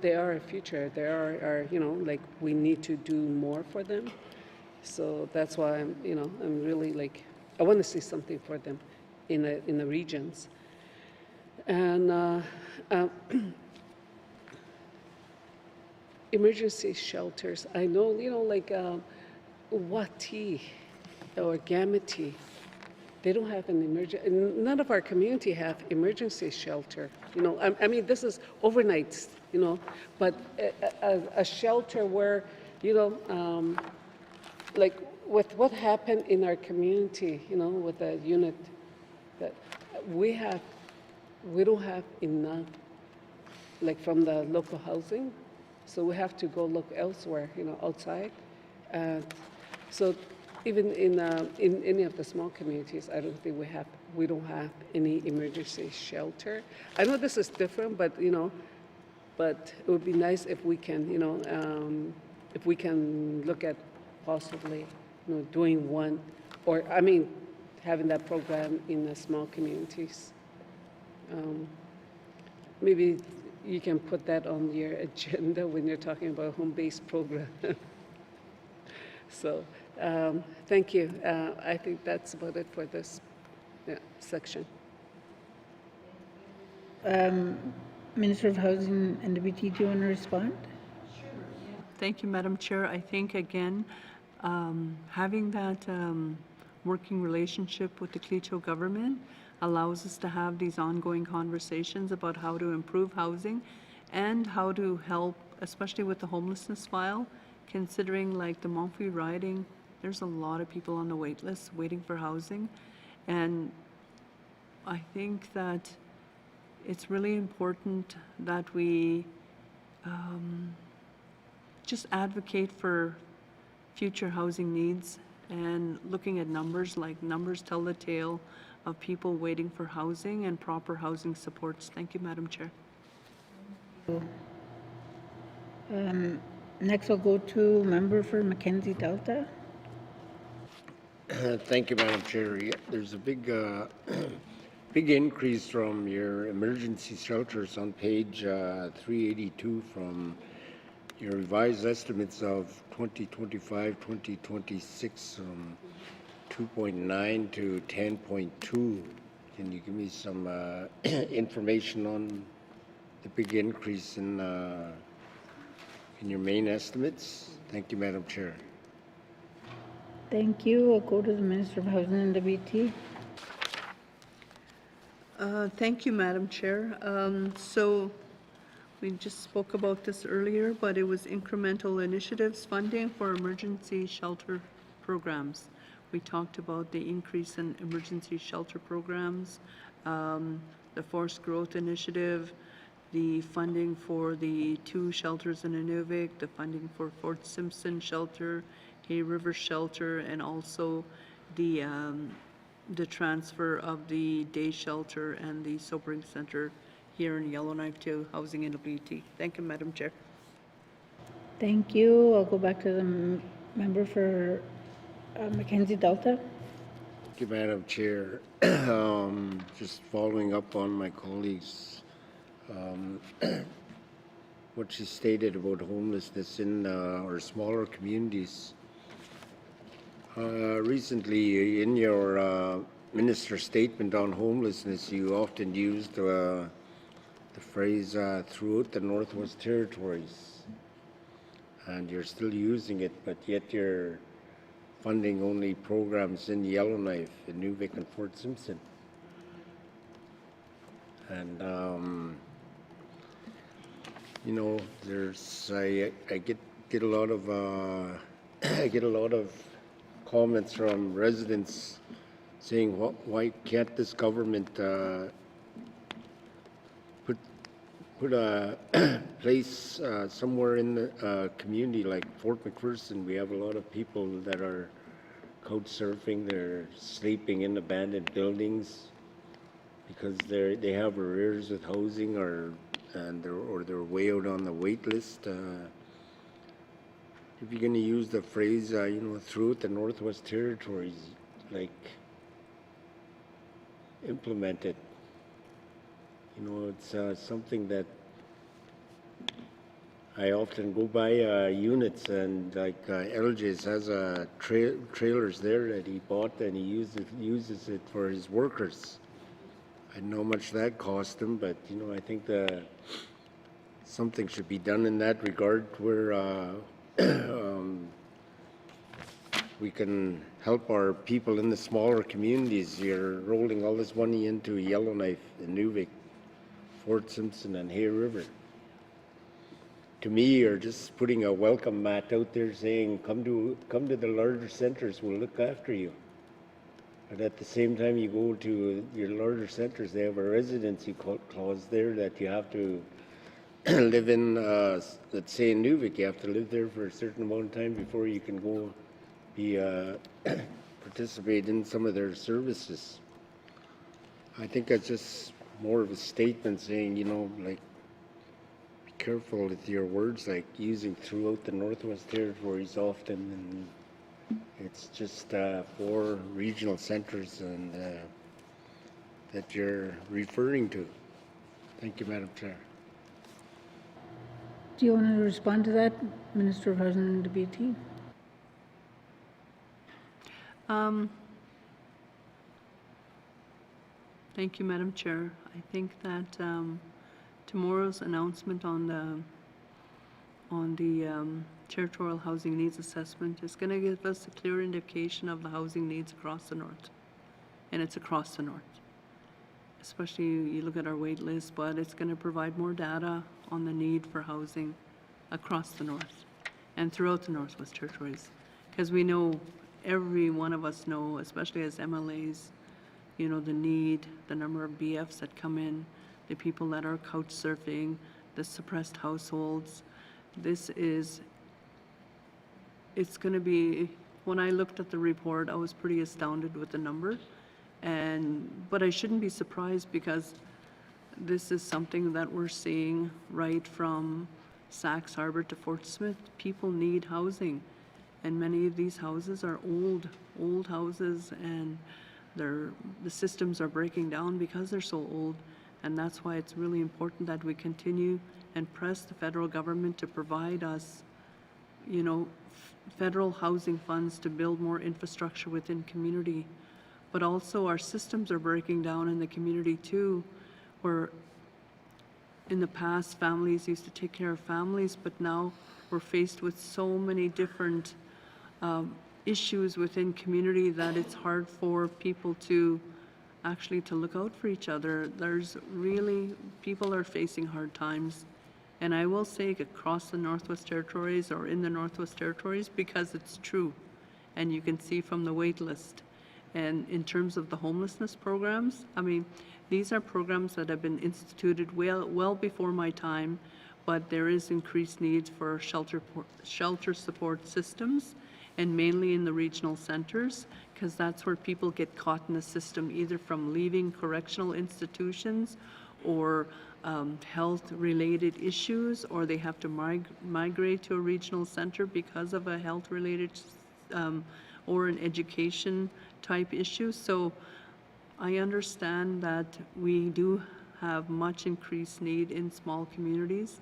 they are a future. They are, we need to do more for them. So that's why I'm really I want to see something for them in the regions. And emergency shelters. I know, Wati or Gamity, they don't have an emergency. None of our community have emergency shelter. I mean, this is overnights. But a shelter where, like with what happened in our community, with the unit that we don't have enough, like from the local housing, so we have to go look elsewhere, outside. So even in any of the small communities, I don't think we don't have any emergency shelter. I know this is different, but but it would be nice if we can, if we can look at possibly, doing one, or having that program in the small communities. Maybe you can put that on your agenda when you're talking about a home-based program. So, thank you. I think that's about it for this section. Minister of Housing and WT, do you want to respond? Thank you, Madam Chair. I think, again, having that working relationship with the Clecho government allows us to have these ongoing conversations about how to improve housing and how to help, especially with the homelessness file, considering like the Montfrey riding, there's a lot of people on the wait list waiting for housing. And I think that it's really important that we just advocate for future housing needs and looking at numbers, like numbers tell the tale of people waiting for housing and proper housing supports. Thank you, Madam Chair. Next, I'll go to member for Mackenzie Delta. Thank you, Madam Chair. Yeah, there's a big increase from your emergency shelters on page 382 from your revised estimates of 2025, 2026 from 2.9 to 10.2. Can you give me some information on the big increase in your main estimates? Thank you, Madam Chair. Thank you. I'll go to the Minister of Housing and WT. Thank you, Madam Chair. So we just spoke about this earlier, but it was incremental initiatives funding for emergency shelter programs. We talked about the increase in emergency shelter programs, the forced growth initiative, the funding for the 2 shelters in Inuvik, the funding for Fort Simpson Shelter, Hay River Shelter, and also the transfer of the day shelter and the sobering center here in Yellowknife to Housing and WT. Thank you, Madam Chair. Thank you. I'll go back to the member for Mackenzie Delta. Thank you, Madam Chair. Just following up on my colleagues, what she stated about homelessness in our smaller communities. Recently, in your minister's statement on homelessness, you often used the phrase throughout the Northwest Territories, and you're still using it, but yet you're funding only programs in Yellowknife, Inuvik, and Fort Simpson. And you know, I get a lot of I get a lot of comments from residents saying, why can't this government put a place somewhere in the community like Fort McPherson? We have a lot of people that are couch surfing, they're sleeping in abandoned buildings because they have arrears with housing or they're way out on the wait list. If you're going to use the phrase, you know, throughout the Northwest Territories, like, implement it. You know, it's something that I often go by units, and like LJ's has trailers there that he bought, and he uses it for his workers. I don't know how much that cost him, but you know, I think something should be done in that regard, where we can help our people in the smaller communities. You're rolling all this money into Yellowknife, Inuvik, Fort Simpson, and Hay River. To me, you're just putting a welcome mat out there saying, come to the larger centers, we'll look after you. But at the same time, you go to your larger centers, they have a residency clause there that you have to live in, let's say in Inuvik, you have to live there for a certain amount of time before you can go be participate in some of their services. I think that's just more of a statement saying, you know, like, be careful with your words, like using throughout the Northwest Territories often, and it's just 4 regional centers and that you're referring to. Thank you, Madam Chair. Do you want to respond to that, Minister of Housing and WT? Thank you, Madam Chair. I think that tomorrow's announcement on the territorial housing needs assessment is going to give us a clear indication of the housing needs across the north, and it's across the north. Especially you look at our wait list, but it's going to provide more data on the need for housing across the north and throughout the Northwest Territories, because we know, every one of us know, especially as MLAs, you know, the need, the number of BFs that come in, the people that are couch surfing, the suppressed households. It's going to be, when I looked at the report, I was pretty astounded with the number. But I shouldn't be surprised, because this is something that we're seeing right from Sachs Harbor to Fort Smith. People need housing, and many of these houses are old houses, and the systems are breaking down because they're so old. And that's why it's really important that we continue and press the federal government to provide us, you know, federal housing funds to build more infrastructure within community. But also our systems are breaking down in the community too, where in the past families used to take care of families, but now we're faced with so many different issues within community that it's hard for people to actually to look out for each other. There's really, people are facing hard times. And I will say across the Northwest Territories, or in the Northwest Territories, because it's true. And you can see from the wait list. And in terms of the homelessness programs, I mean, these are programs that have been instituted well before my time, but there is increased needs for shelter support systems, and mainly in the regional centers, because that's where people get caught in the system, either from leaving correctional institutions or health-related issues, or they have to migrate to a regional center because of a health-related or an education-type issue. So I understand that we do have much increased need in small communities.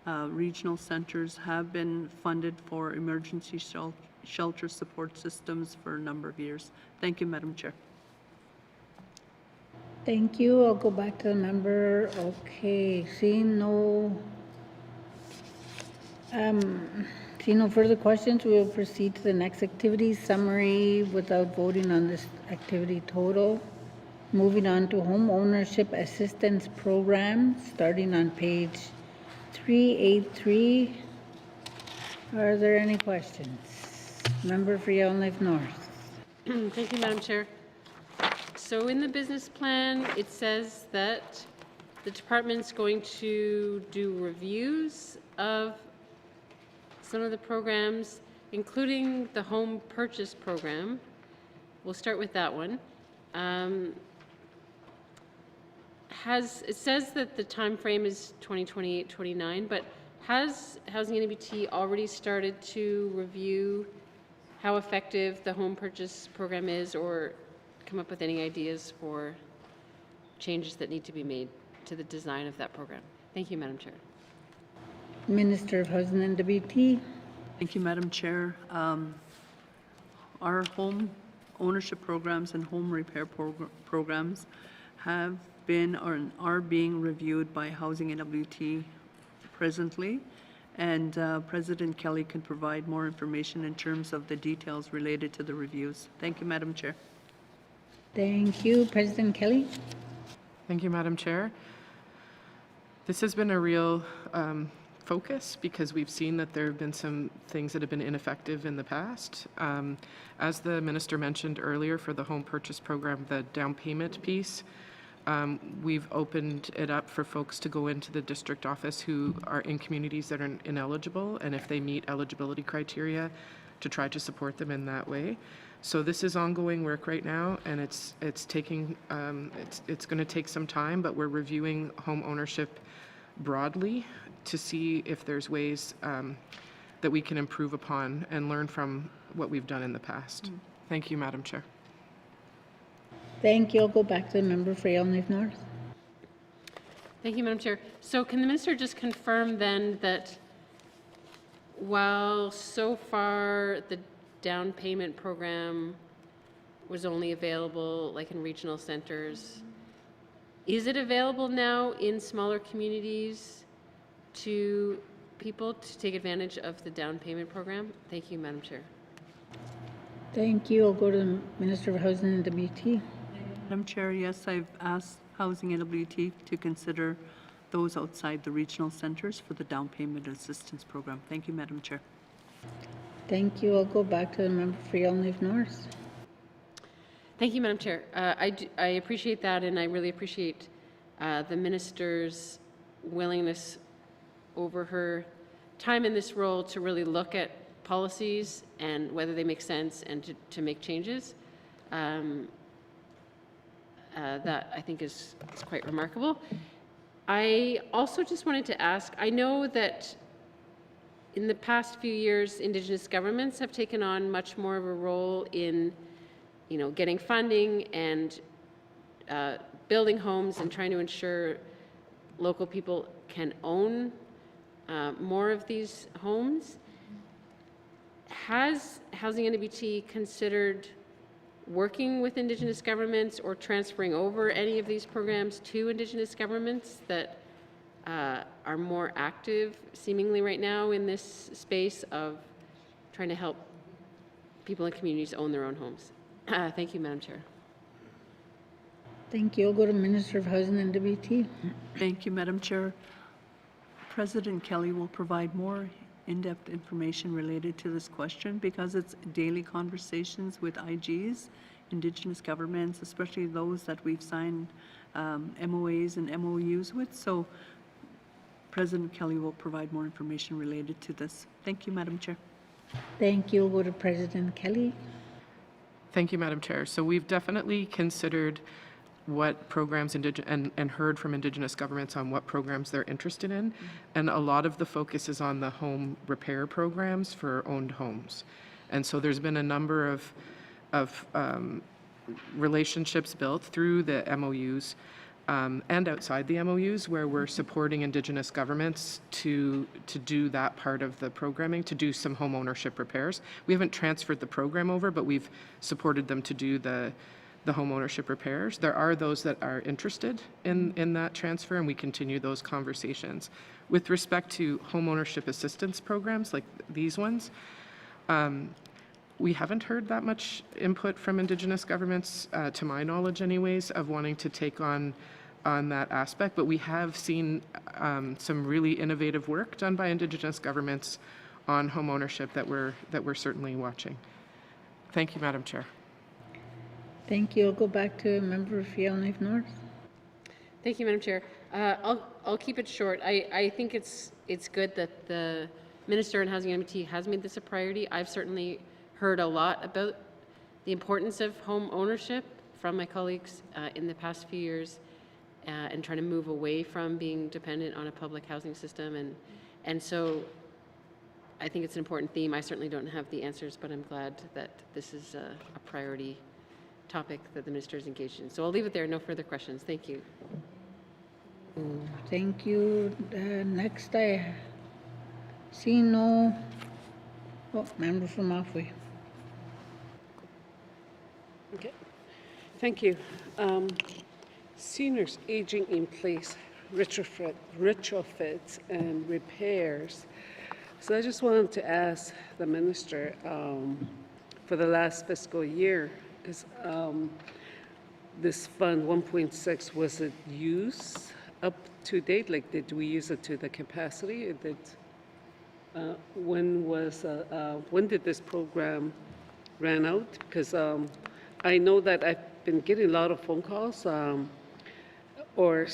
Regional centers have been funded for emergency shelter support systems for a number of years. Thank you, Madam Chair. Thank you. I'll go back to the member. Okay, seeing no further questions, we will proceed to the next activity summary without voting on this activity total. Moving on to Home Ownership Assistance Program, starting on page 383. Are there any questions? Member for Yellowknife North. Thank you, Madam Chair. So in the business plan, it says that the department's going to do reviews of some of the programs, including the home purchase program. We'll start with that one. It says that the time frame is 2028-29, but has Housing NBT already started to review how effective the home purchase program is, or come up with any ideas for changes that need to be made to the design of that program? Thank you, Madam Chair. Minister of Housing and WT. Thank you, Madam Chair. Our home ownership programs and home repair programs have been or are being reviewed by Housing and WT presently, and President Kelly can provide more information in terms of the details related to the reviews. Thank you, Madam Chair. Thank you. President Kelly. Thank you, Madam Chair. This has been a real focus because we've seen that there have been some things that have been ineffective in the past. As the minister mentioned earlier, for the home purchase program, the down payment piece, we've opened it up for folks to go into the district office who are in communities that are ineligible, and if they meet eligibility criteria, to try to support them in that way. So this is ongoing work right now, and it's taking it's going to take some time, but we're reviewing home ownership broadly to see if there's ways that we can improve upon and learn from what we've done in the past. Thank you, Madam Chair. Thank you. I'll go back to the member for Yellowknife North. Thank you, Madam Chair. So can the minister just confirm then that while so far the down payment program was only available like in regional centers, is it available now in smaller communities to people to take advantage of the down payment program? Thank you, Madam Chair. Thank you. I'll go to the Minister of Housing and WT. Madam Chair, yes, I've asked Housing and WT to consider those outside the regional centers for the down payment assistance program. Thank you, Madam Chair. Thank you. I'll go back to the member for Yellowknife North. Thank you, Madam Chair. I appreciate that, and I really appreciate the minister's willingness over her time in this role to really look at policies and whether they make sense and to make changes. That I think is quite remarkable. I also just wanted to ask, I know that in the past few years, Indigenous governments have taken on much more of a role in, getting funding and building homes and trying to ensure local people can own more of these homes. Has Housing NBT considered working with Indigenous governments or transferring over any of these programs to Indigenous governments that are more active seemingly right now in this space of trying to help people in communities own their own homes? Thank you, Madam Chair. Thank you. I'll go to Minister of Housing and WT. Thank you, Madam Chair. President Kelly will provide more in-depth information related to this question because it's daily conversations with IGs Indigenous governments, especially those that we've signed MOAs and MOUs with. So President Kelly will provide more information related to this. Thank you, Madam Chair. Thank you. We'll go to President Kelly. Thank you, Madam Chair. So we've definitely considered what programs and heard from Indigenous governments on what programs they're interested in. And a lot of the focus is on the home repair programs for owned homes. And so there's been a number of relationships built through the MOUs and outside the MOUs where we're supporting Indigenous governments to do that part of the programming, to do some home ownership repairs. We haven't transferred the program over, but we've supported them to do the home ownership repairs. There are those that are interested in that transfer, and we continue those conversations. With respect to home ownership assistance programs like these ones, we haven't heard that much input from Indigenous governments, to my knowledge anyways, of wanting to take on that aspect, but we have seen some really innovative work done by Indigenous governments on home ownership that we're certainly watching. Thank you, Madam Chair. Thank you. I'll go back to Member of Yellowknife North. Thank you, Madam Chair. I'll keep it short. I think it's good that the Minister in Housing and MT has made this a priority. I've certainly heard a lot about the importance of home ownership from my colleagues in the past few years, and trying to move away from being dependent on a public housing system. And so I think it's an important theme. I certainly don't have the answers, but I'm glad that this is a priority topic that the Minister is engaged in. So I'll leave it there. No further questions. Thank you. Thank you. Next, I see no member from Mafway. Okay. Thank you. Seniors aging in place, retrofits and repairs. So I just wanted to ask the Minister, for the last fiscal year, is this fund 1.6, was it used up to date? Like, did we use it to the capacity? Or when did this program ran out? Because I know that I've been getting a lot of phone calls, or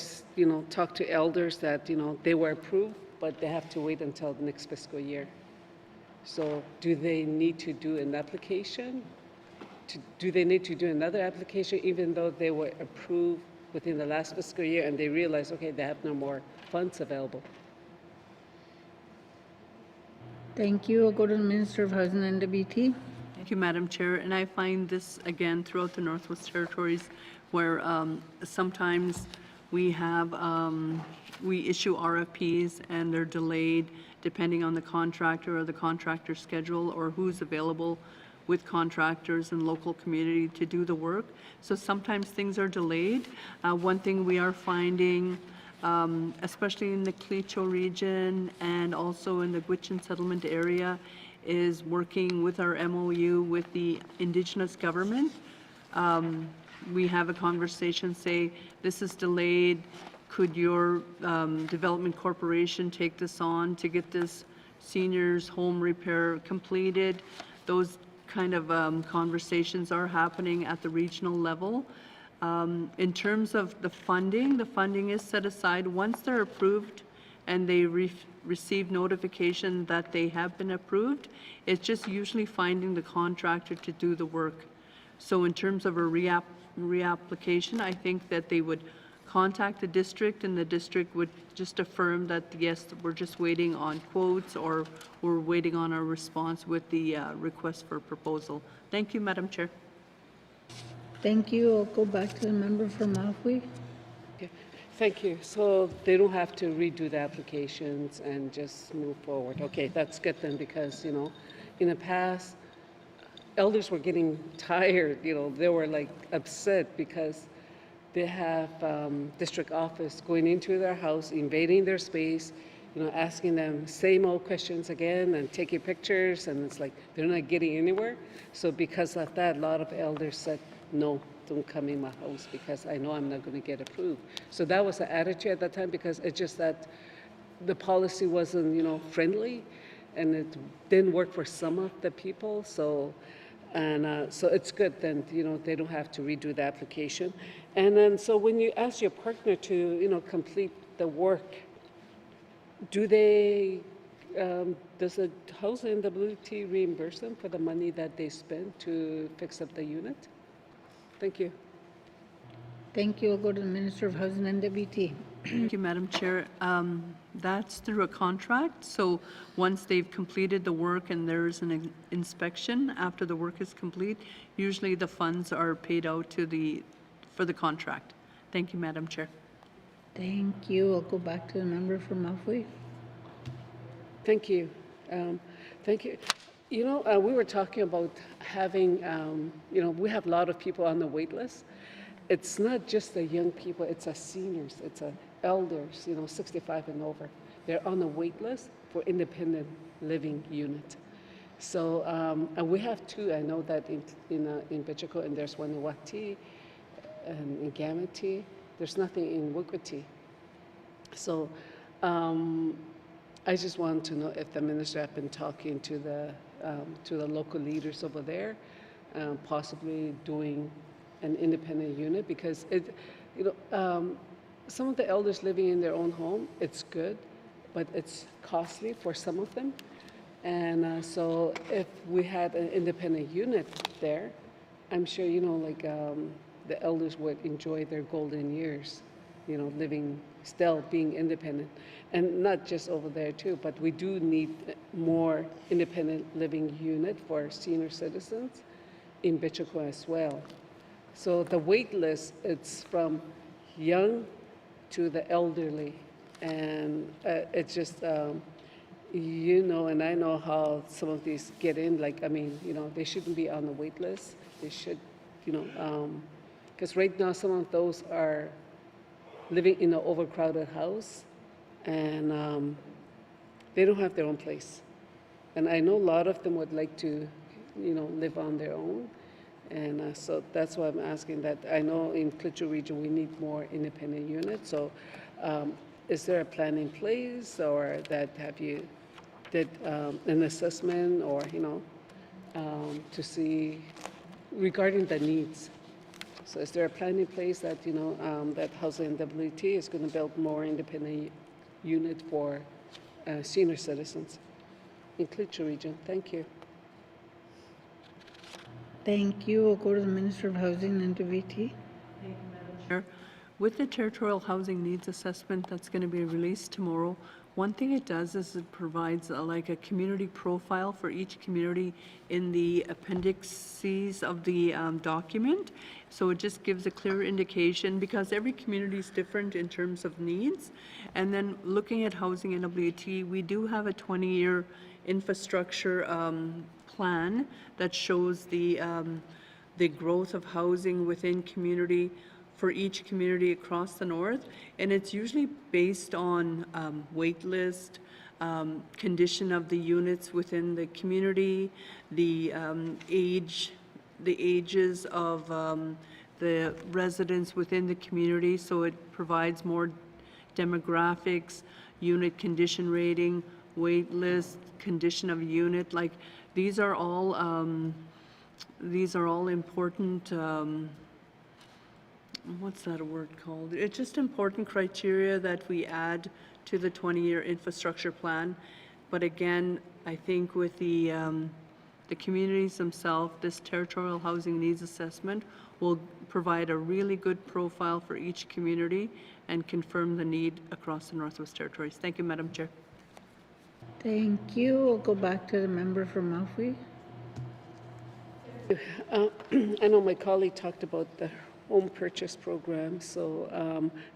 talk to elders that they were approved, but they have to wait until the next fiscal year. So do they need to do an application? Do they need to do another application even though they were approved within the last fiscal year and they realize, okay, they have no more funds available? Thank you. I'll go to the Minister of Housing and WT. Thank you, Madam Chair. And I find this again throughout the Northwest Territories where sometimes we have, we issue RFPs and they're delayed depending on the contractor or the contractor schedule or who's available with contractors and local community to do the work. So sometimes things are delayed. One thing we are finding, especially in the Clecho region and also in the Gwich'in settlement area, is working with our MOU with the Indigenous government. We have a conversation, say, this is delayed. Could your development corporation take this on to get this seniors home repair completed? Those kind of conversations are happening at the regional level. In terms of the funding is set aside once they're approved and they receive notification that they have been approved. It's just usually finding the contractor to do the work. So in terms of a reapplication, I think that they would contact the district and the district would just affirm that, yes, we're just waiting on quotes or we're waiting on a response with the request for proposal. Thank you, Madam Chair. Thank you. I'll go back to the member from Mafway. Okay. Thank you. So they don't have to redo the applications and just move forward. Okay, that's good then, because, in the past, elders were getting tired, they were like upset because they have district office going into their house, invading their space, asking them same old questions again and taking pictures, and it's like they're not getting anywhere. So because of that, a lot of elders said, no, don't come in my house because I know I'm not going to get approved. So that was the attitude at that time, because it's just that the policy wasn't, friendly, and it didn't work for some of the people. So And so it's good then, they don't have to redo the application. And then, so when you ask your partner to, complete the work, do they, does the Housing NWT reimburse them for the money that they spent to fix up the unit? Thank you. Thank you. I'll go to the Minister of Housing and WT. Thank you, Madam Chair. That's through a contract, so once they've completed the work and there's an inspection after the work is complete, usually the funds are paid out for the contract. Thank you, Madam Chair. Thank you. I'll go back to the member from Malfoy. Thank you. Thank you. We were talking about having, we have a lot of people on the wait list. It's not just the young people, it's the seniors, it's the elders, 65 and over. They're on the wait list for independent living unit. So, and we have two, I know that in Bichico, and there's one in Wati, and in Gamity. There's nothing in Wikuti. So, I just want to know if the minister has been talking to the local leaders over there, possibly doing an independent unit, because some of the elders living in their own home, it's good, but it's costly for some of them. And so if we had an independent unit there, I'm sure, the elders would enjoy their golden years, living, still being independent. And not just over there too, but we do need more independent living unit for senior citizens in Bichico as well. So the wait list, it's from young to the elderly. And it's just, and I know how some of these get in, they shouldn't be on the wait list. They should, because right now some of those are living in an overcrowded house, and they don't have their own place. And I know a lot of them would like to, live on their own. And so that's why I'm asking that. I know in Klitschko region we need more independent units. So is there a plan in place, or that have you did an assessment, or to see regarding the needs? So is there a plan in place that that Housing NWT is going to build more independent unit for senior citizens in Klitschko region? Thank you. Thank you. We'll go to the Minister of Housing and WT. With the Territorial Housing Needs Assessment that's going to be released tomorrow, one thing it does is it provides a community profile for each community in the appendices of the document. So it just gives a clear indication, because every community is different in terms of needs. And then looking at Housing NWT, we do have a 20-year infrastructure plan that shows the growth of housing within community for each community across the north, and it's usually based on wait list, condition of the units within the community, the ages of the residents within the community, so it provides more demographics, unit condition rating, wait list, condition of unit. These are all important. What's that word called? It's just important criteria that we add to the 20-year infrastructure plan. But again, I think with the communities themselves, this territorial housing needs assessment will provide a really good profile for each community and confirm the need across the Northwest Territories. Thank you, Madam Chair. Thank you. We'll go back to the member from Malfoy. I know my colleague talked about the home purchase program, so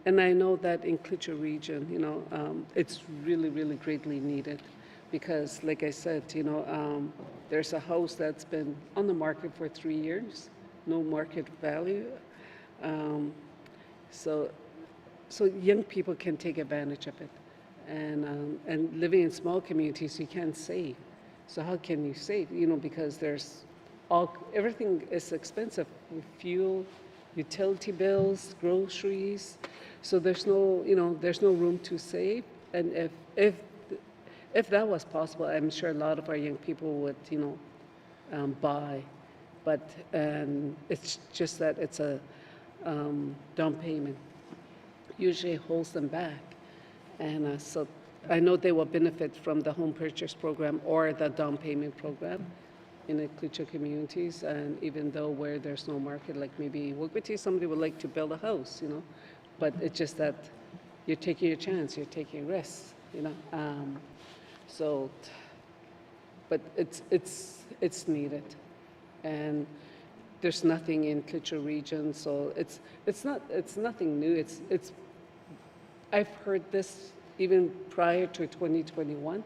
and I know that in Klitschko region, it's really, really greatly needed, because, like I said, there's a house that's been on the market for 3 years, no market value, so young people can take advantage of it. And living in small communities, you can't save. So how can you save? Because everything is expensive: fuel, utility bills, groceries. So there's no room to save. And if that was possible, I'm sure a lot of our young people would, buy but it's just that it's a down payment. Usually holds them back. And so I know they will benefit from the home purchase program or the down payment program in the Clutha communities. And even though where there's no market, like maybe Wigwiti, somebody would like to build a house, you know, but it's just that you're taking a chance, you're taking risks, you know. But it's needed, and there's nothing in Clutha region, so it's nothing new. I've heard this even prior to 2021,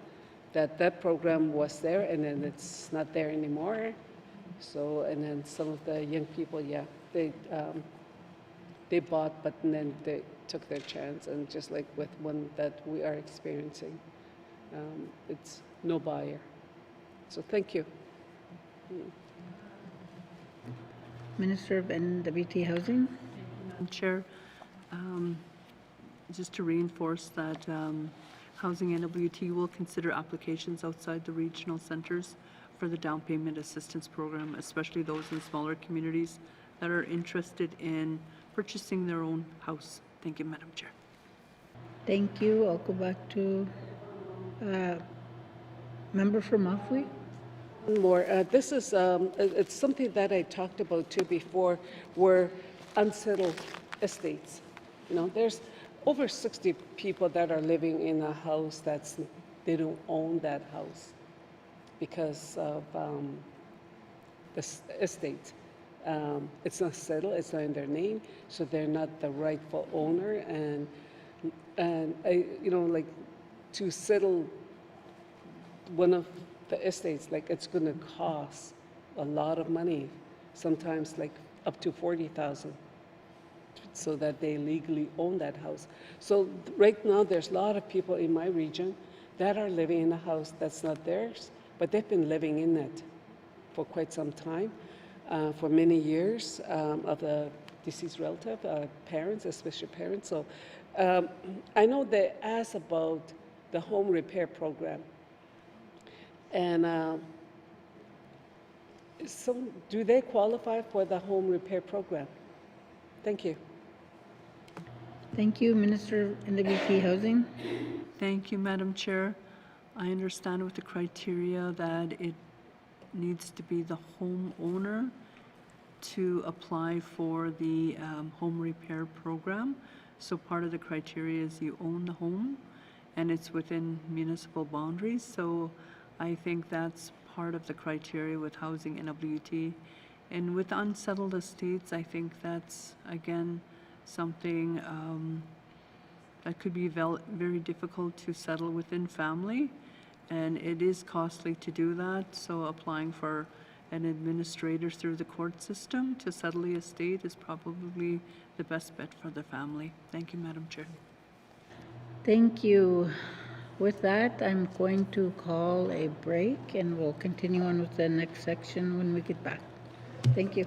that program was there, and then it's not there anymore. So, and then some of the young people, yeah, they bought, but then they took their chance, and just like with one that we are experiencing, it's no buyer. So thank you. Minister of NWT Housing. Madam Chair, just to reinforce that Housing NWT will consider applications outside the regional centers for the down payment assistance program, especially those in smaller communities that are interested in purchasing their own house. Thank you, Madam Chair. Thank you. I'll go back to member from Mafui. One more. This is it's something that I talked about too before, were unsettled estates. You know, there's over 60 people that are living in a house they don't own that house because of the estate. It's not settled, it's not in their name, so they're not the rightful owner. And I, you know, like to settle one of the estates, like it's going to cost a lot of money, sometimes like up to 40,000, so that they legally own that house. So right now, there's a lot of people in my region that are living in a house that's not theirs, but they've been living in it for quite some time, for many years, of the deceased relative, parents, especially parents. So I know they asked about the home repair program. And so do they qualify for the home repair program? Thank you. Thank you, Minister of NWT Housing. Thank you, Madam Chair. I understand with the criteria that it needs to be the homeowner to apply for the home repair program. So part of the criteria is you own the home and it's within municipal boundaries. So I think that's part of the criteria with Housing NWT. And with unsettled estates, I think that's, again, something that could be very difficult to settle within family. And it is costly to do that. So applying for an administrator through the court system to settle the estate is probably the best bet for the family. Thank you, Madam Chair. Thank you. With that, I'm going to call a break and we'll continue on with the next section when we get back. Thank you.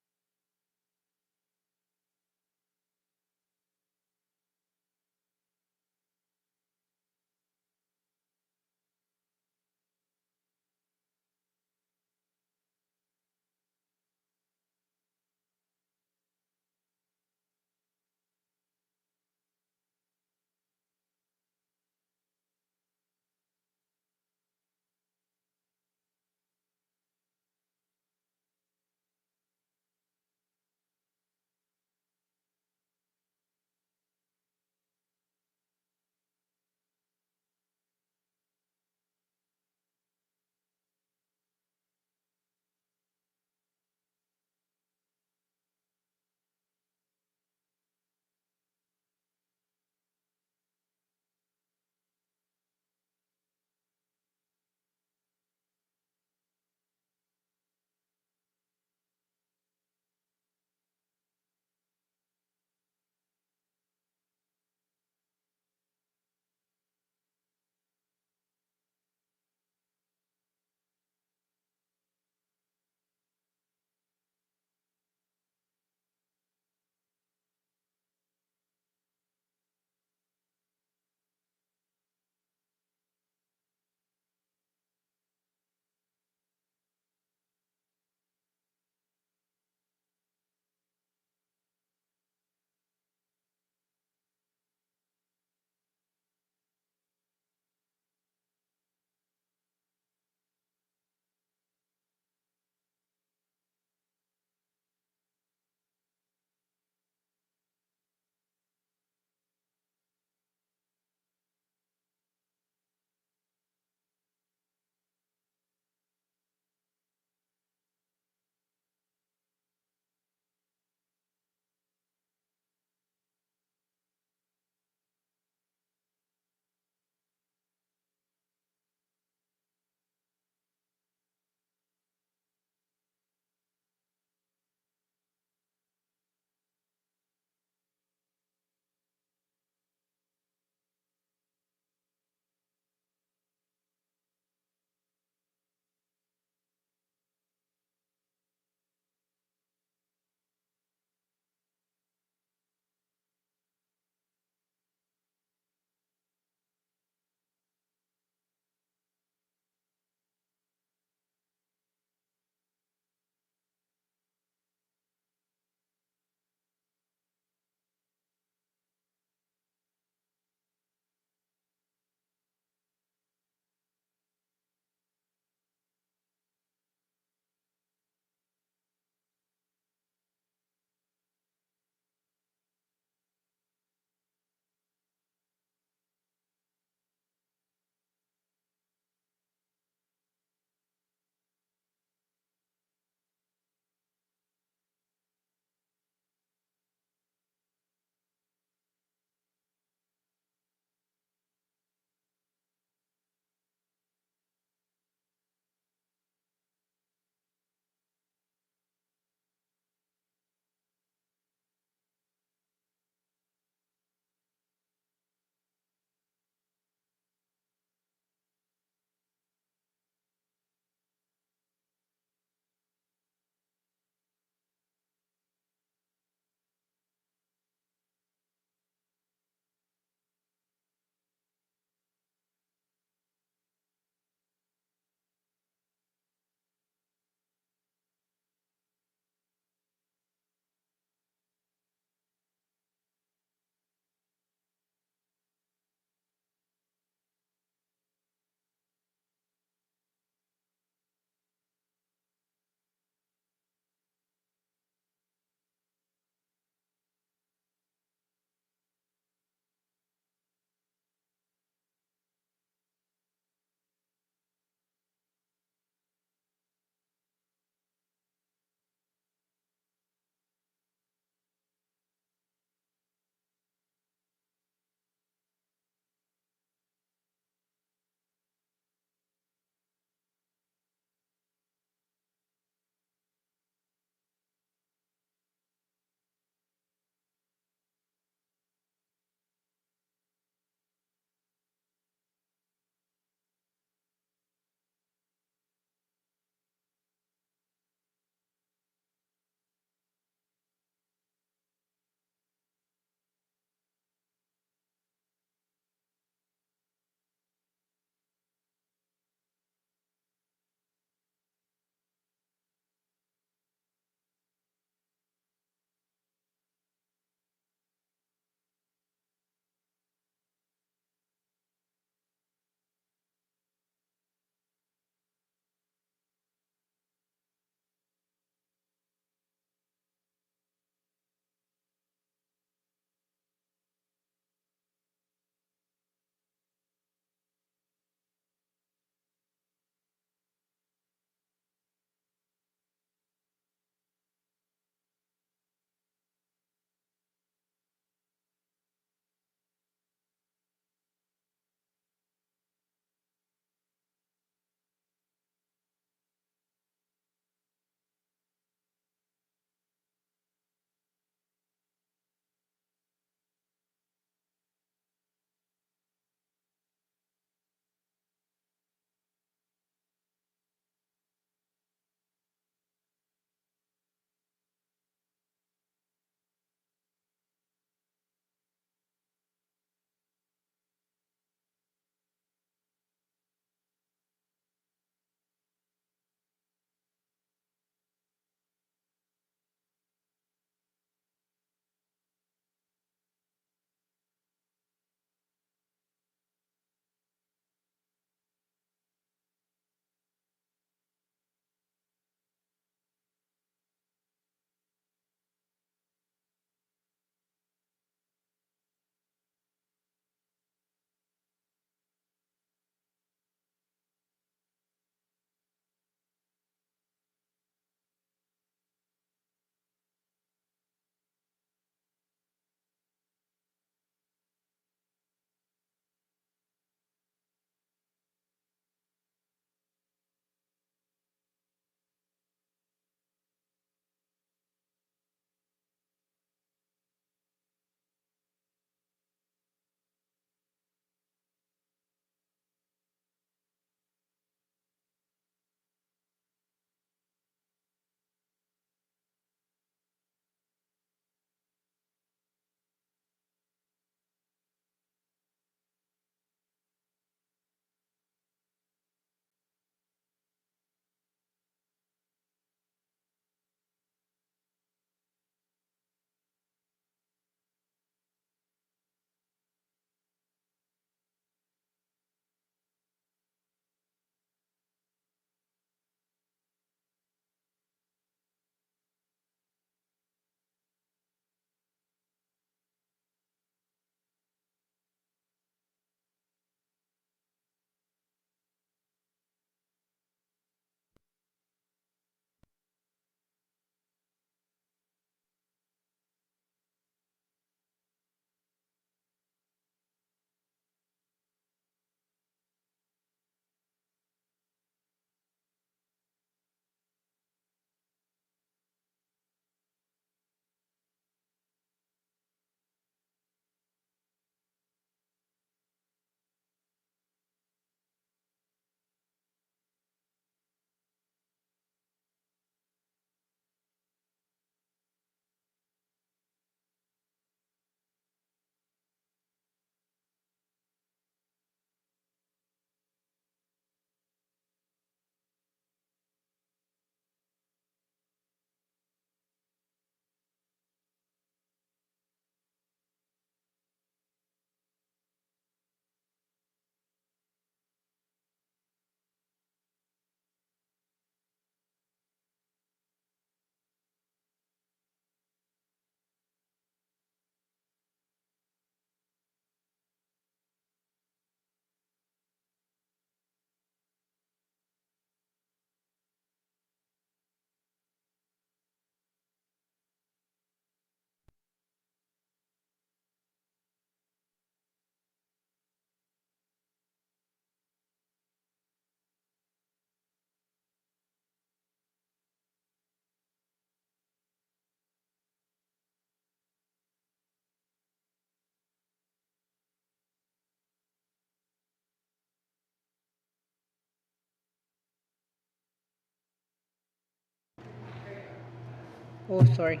Oh, sorry.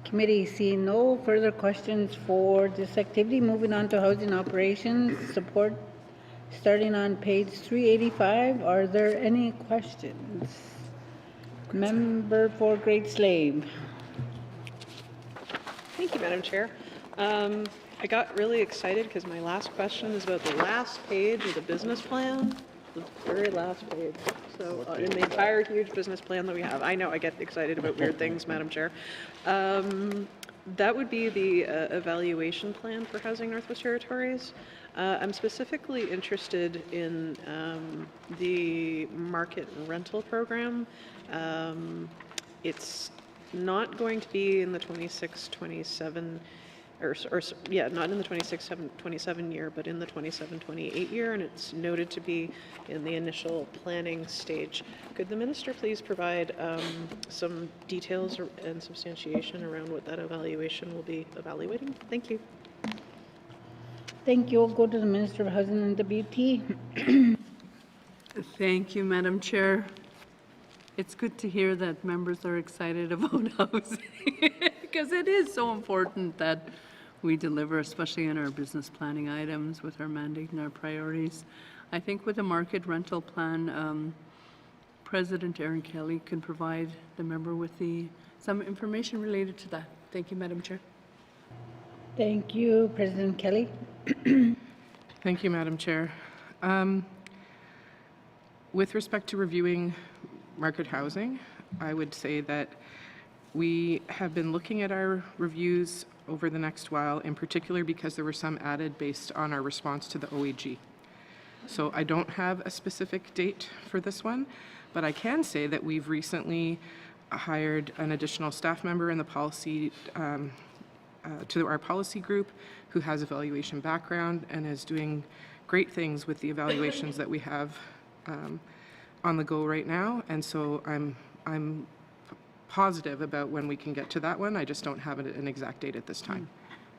Committee, seeing no further questions for this activity, moving on to housing operations support, starting on page 385. Are there any questions? Member for Great Slave. Thank you, Madam Chair. I got really excited because my last question is about the last page of the business plan, the very last page. So in the entire huge business plan that we have, I know I get excited about weird things, Madam Chair. That would be the evaluation plan for Housing Northwest Territories. I'm specifically interested in the market rental program. It's not going to be in the 26-27 not in the 26-27 year, but in the 27-28 year, and it's noted to be in the initial planning stage. Could the minister please provide some details and substantiation around what that evaluation will be evaluating? Thank you. Thank you. I'll go to the Minister of Housing and WT. Thank you, Madam Chair. It's good to hear that members are excited about housing because it is so important that we deliver, especially in our business planning items with our mandate and our priorities. I think with the market rental plan, President Aaron Kelly can provide the member with some information related to that. Thank you, Madam Chair. Thank you, President Kelly. Thank you, Madam Chair. With respect to reviewing market housing, I would say that we have been looking at our reviews over the next while, in particular because there were some added based on our response to the OAG. So I don't have a specific date for this one, but I can say that we've recently hired an additional staff member in the policy to our policy group who has evaluation background and is doing great things with the evaluations that we have on the go right now. And so I'm positive about when we can get to that one. I just don't have an exact date at this time.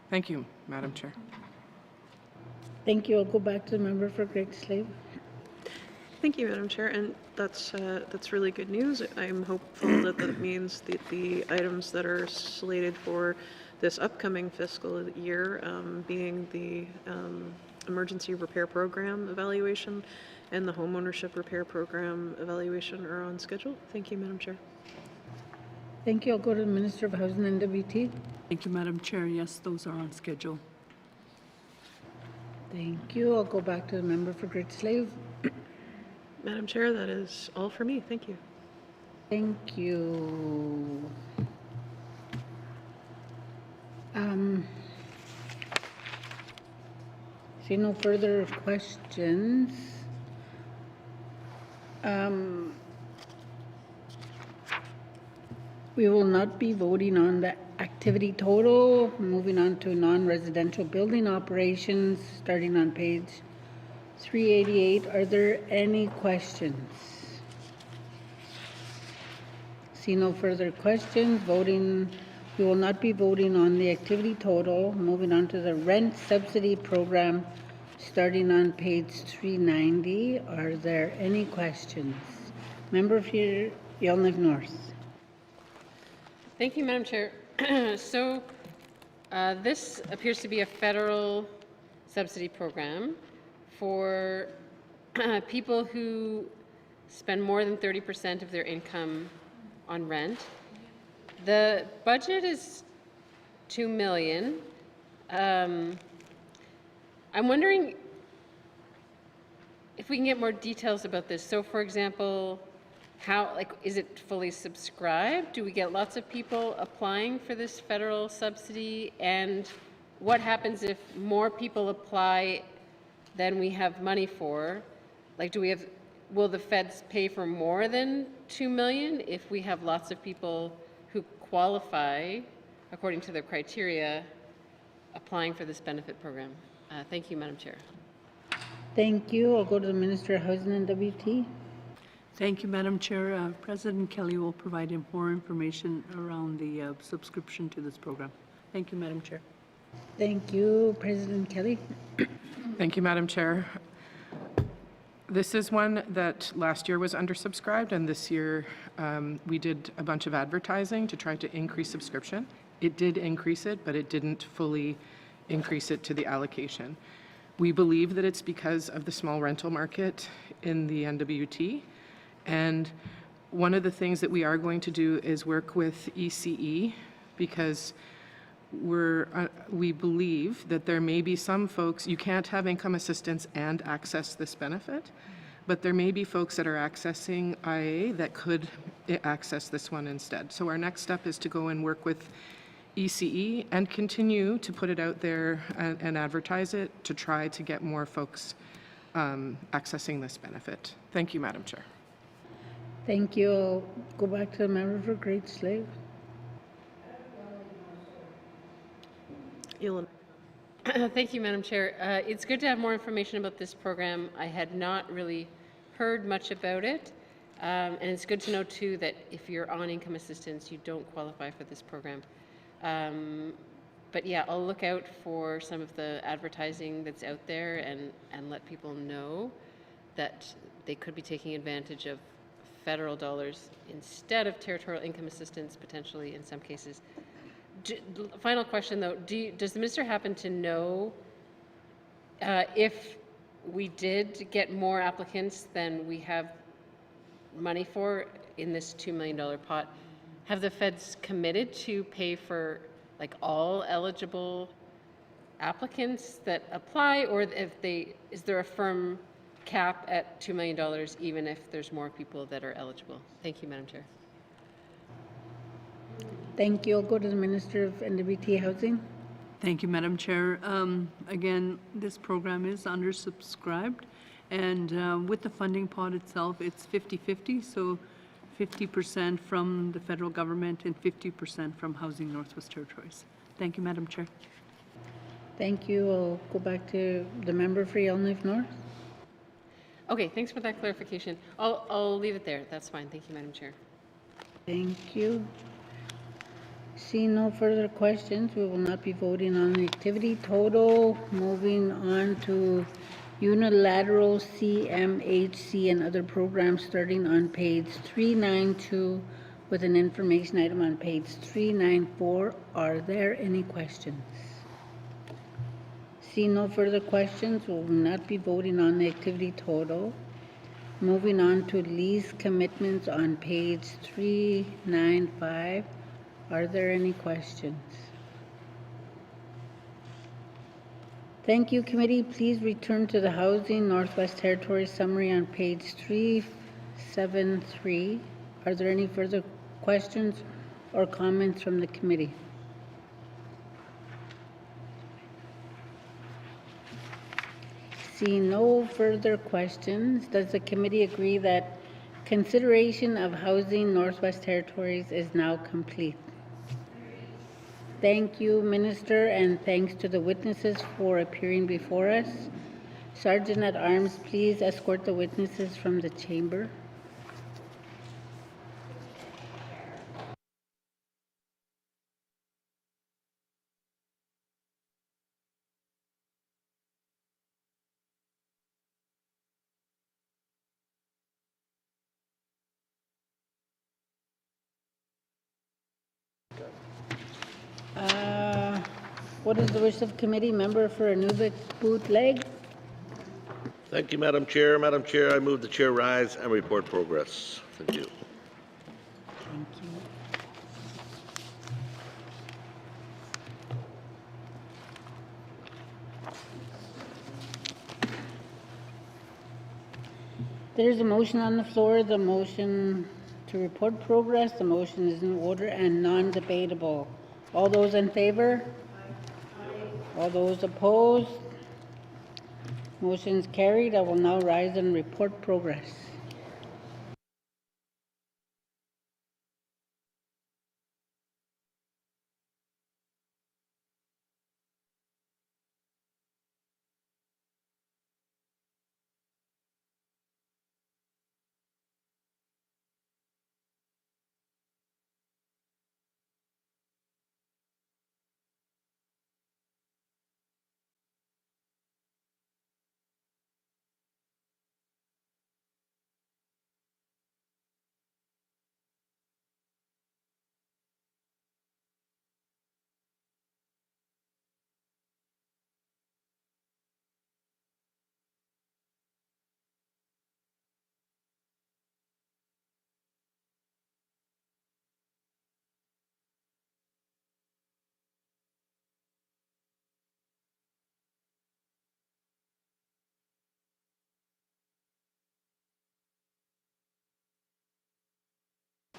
Thank you, Madam Chair. Thank you. I'll go back to the member for Great Slave. Thank you, Madam Chair, and that's really good news. I'm hopeful that that means that the items that are slated for this upcoming fiscal year, being the emergency repair program evaluation and the homeownership repair program evaluation, are on schedule. Thank you, Madam Chair. Thank you. I'll go to the Minister of Housing and WT. Thank you, Madam Chair. Yes, those are on schedule. Thank you. I'll go back to the member for Great Slave. Madam Chair, that is all for me. Thank you. Thank you. See no further questions. We will not be voting on the activity total. Moving on to non-residential building operations, starting on page 388. Are there any questions? See no further questions. We will not be voting on the activity total. Moving on to the rent subsidy program, starting on page 390. Are there any questions? Member for Yellowknife North. Thank you, Madam Chair. So this appears to be a federal subsidy program for people who spend more than 30% of their income on rent. The budget is $2 million. I'm wondering if we can get more details about this. So, for example, is it fully subscribed? Do we get lots of people applying for this federal subsidy? And what happens if more people apply than we have money for? Will the feds pay for more than $2 million if we have lots of people who qualify according to their criteria applying for this benefit program? Thank you, Madam Chair. Thank you. I'll go to the Minister of Housing and WT. Thank you, Madam Chair. President Kelly will provide more information around the subscription to this program. Thank you, Madam Chair. Thank you, President Kelly. Thank you, Madam Chair. This is one that last year was undersubscribed, and this year we did a bunch of advertising to try to increase subscription. It did increase it, but it didn't fully increase it to the allocation. We believe that it's because of the small rental market in the NWT, and one of the things that we are going to do is work with ECE, because we believe that there may be some folks, you can't have income assistance and access this benefit, but there may be folks that are accessing IA that could access this one instead. So our next step is to go and work with ECE and continue to put it out there and advertise it to try to get more folks accessing this benefit. Thank you, Madam Chair. Thank you. I'll go back to the member for Great Slave. Thank you, Madam Chair. It's good to have more information about this program. I had not really heard much about it. And it's good to know, too, that if you're on income assistance, you don't qualify for this program. But yeah, I'll look out for some of the advertising that's out there and let people know that they could be taking advantage of federal dollars instead of territorial income assistance, potentially in some cases. Final question, though. Does the minister happen to know if we did get more applicants than we have money for in this $2 million pot? Have the feds committed to pay for like all eligible applicants that apply, or is there a firm cap at $2 million even if there's more people that are eligible? Thank you, Madam Chair. Thank you. I'll go to the Minister of NWT Housing. Thank you, Madam Chair. Again, this program is undersubscribed, and with the funding pot itself, it's 50-50, so 50% from the federal government and 50% from Housing Northwest Territories. Thank you, Madam Chair. Thank you. I'll go back to the member for Yellowknife North. Okay, thanks for that clarification. I'll leave it there. That's fine. Thank you, Madam Chair. Thank you. Seeing no further questions, we will not be voting on the activity total. Moving on to unilateral CMHC and other programs, starting on page 392 with an information item on page 394. Are there any questions? Seeing no further questions, we will not be voting on the activity total. Moving on to lease commitments on page 395. Are there any questions? Thank you, committee. Please return to the Housing Northwest Territories summary on page 373. Are there any further questions or comments from the committee? Seeing no further questions, does the committee agree that consideration of Housing Northwest Territories is now complete? Thank you, Minister, and thanks to the witnesses for appearing before us. Sergeant at Arms, please escort the witnesses from the chamber. What is the wish of committee? Member for Inuvik Bootleg. Thank you, Madam Chair. Madam Chair, I move the chair rise and report progress. Thank you. Thank you. There's a motion on the floor. The motion to report progress. The motion is in order and non-debatable. All those in favor? All those opposed? Motion is carried. I will now rise and report progress.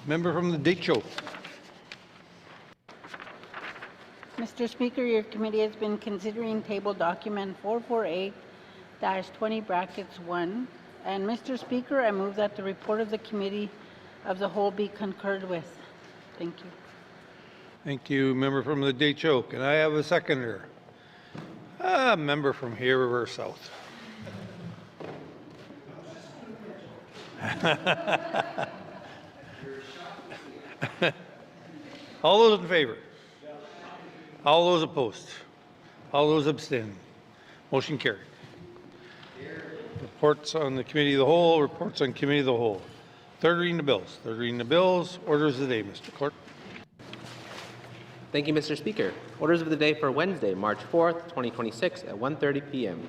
Member from the Decho. Mr. Speaker, your committee has been considering table document 448-20(1). And Mr. Speaker, I move that the report of the committee of the whole be concurred with. Thank you. Thank you, member from the Decho. Can I have a seconder? Member from here or south. All those in favor? All those opposed? All those abstaining? Motion carried. Reports on the committee of the whole, reports on committee of the whole. Third reading of bills. Third reading of bills. Orders of the day, Mr. Clerk. Thank you, Mr. Speaker. Orders of the day for Wednesday, March 4th, 2026 at 1:30 p.m.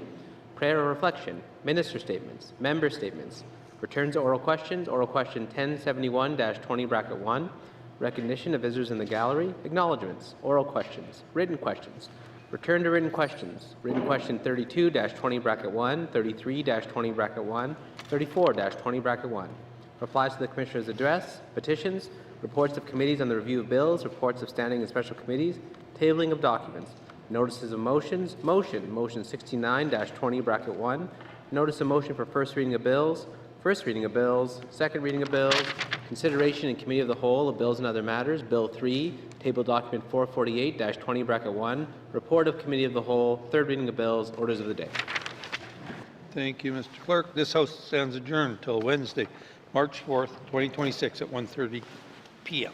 Prayer or reflection, minister statements, member statements, returns to oral questions, oral question 1071-20(1), recognition of visitors in the gallery, acknowledgements, oral questions, written questions, return to written questions, written question 32-20(1), 33-20(1), 34-20(1), replies to the Commissioner's address, petitions, reports of committees on the review of bills, reports of standing and special committees, tabling of documents, notices of motions, motion 69-20(1), notice of motion for first reading of bills, second reading of bills, consideration in committee of the whole of bills and other matters, Bill 3, table document 448-20(1), report of committee of the whole, third reading of bills, orders of the day. Thank you, Mr. Clerk. This House stands adjourned until Wednesday, March 4th, 2026 at 1:30 p.m.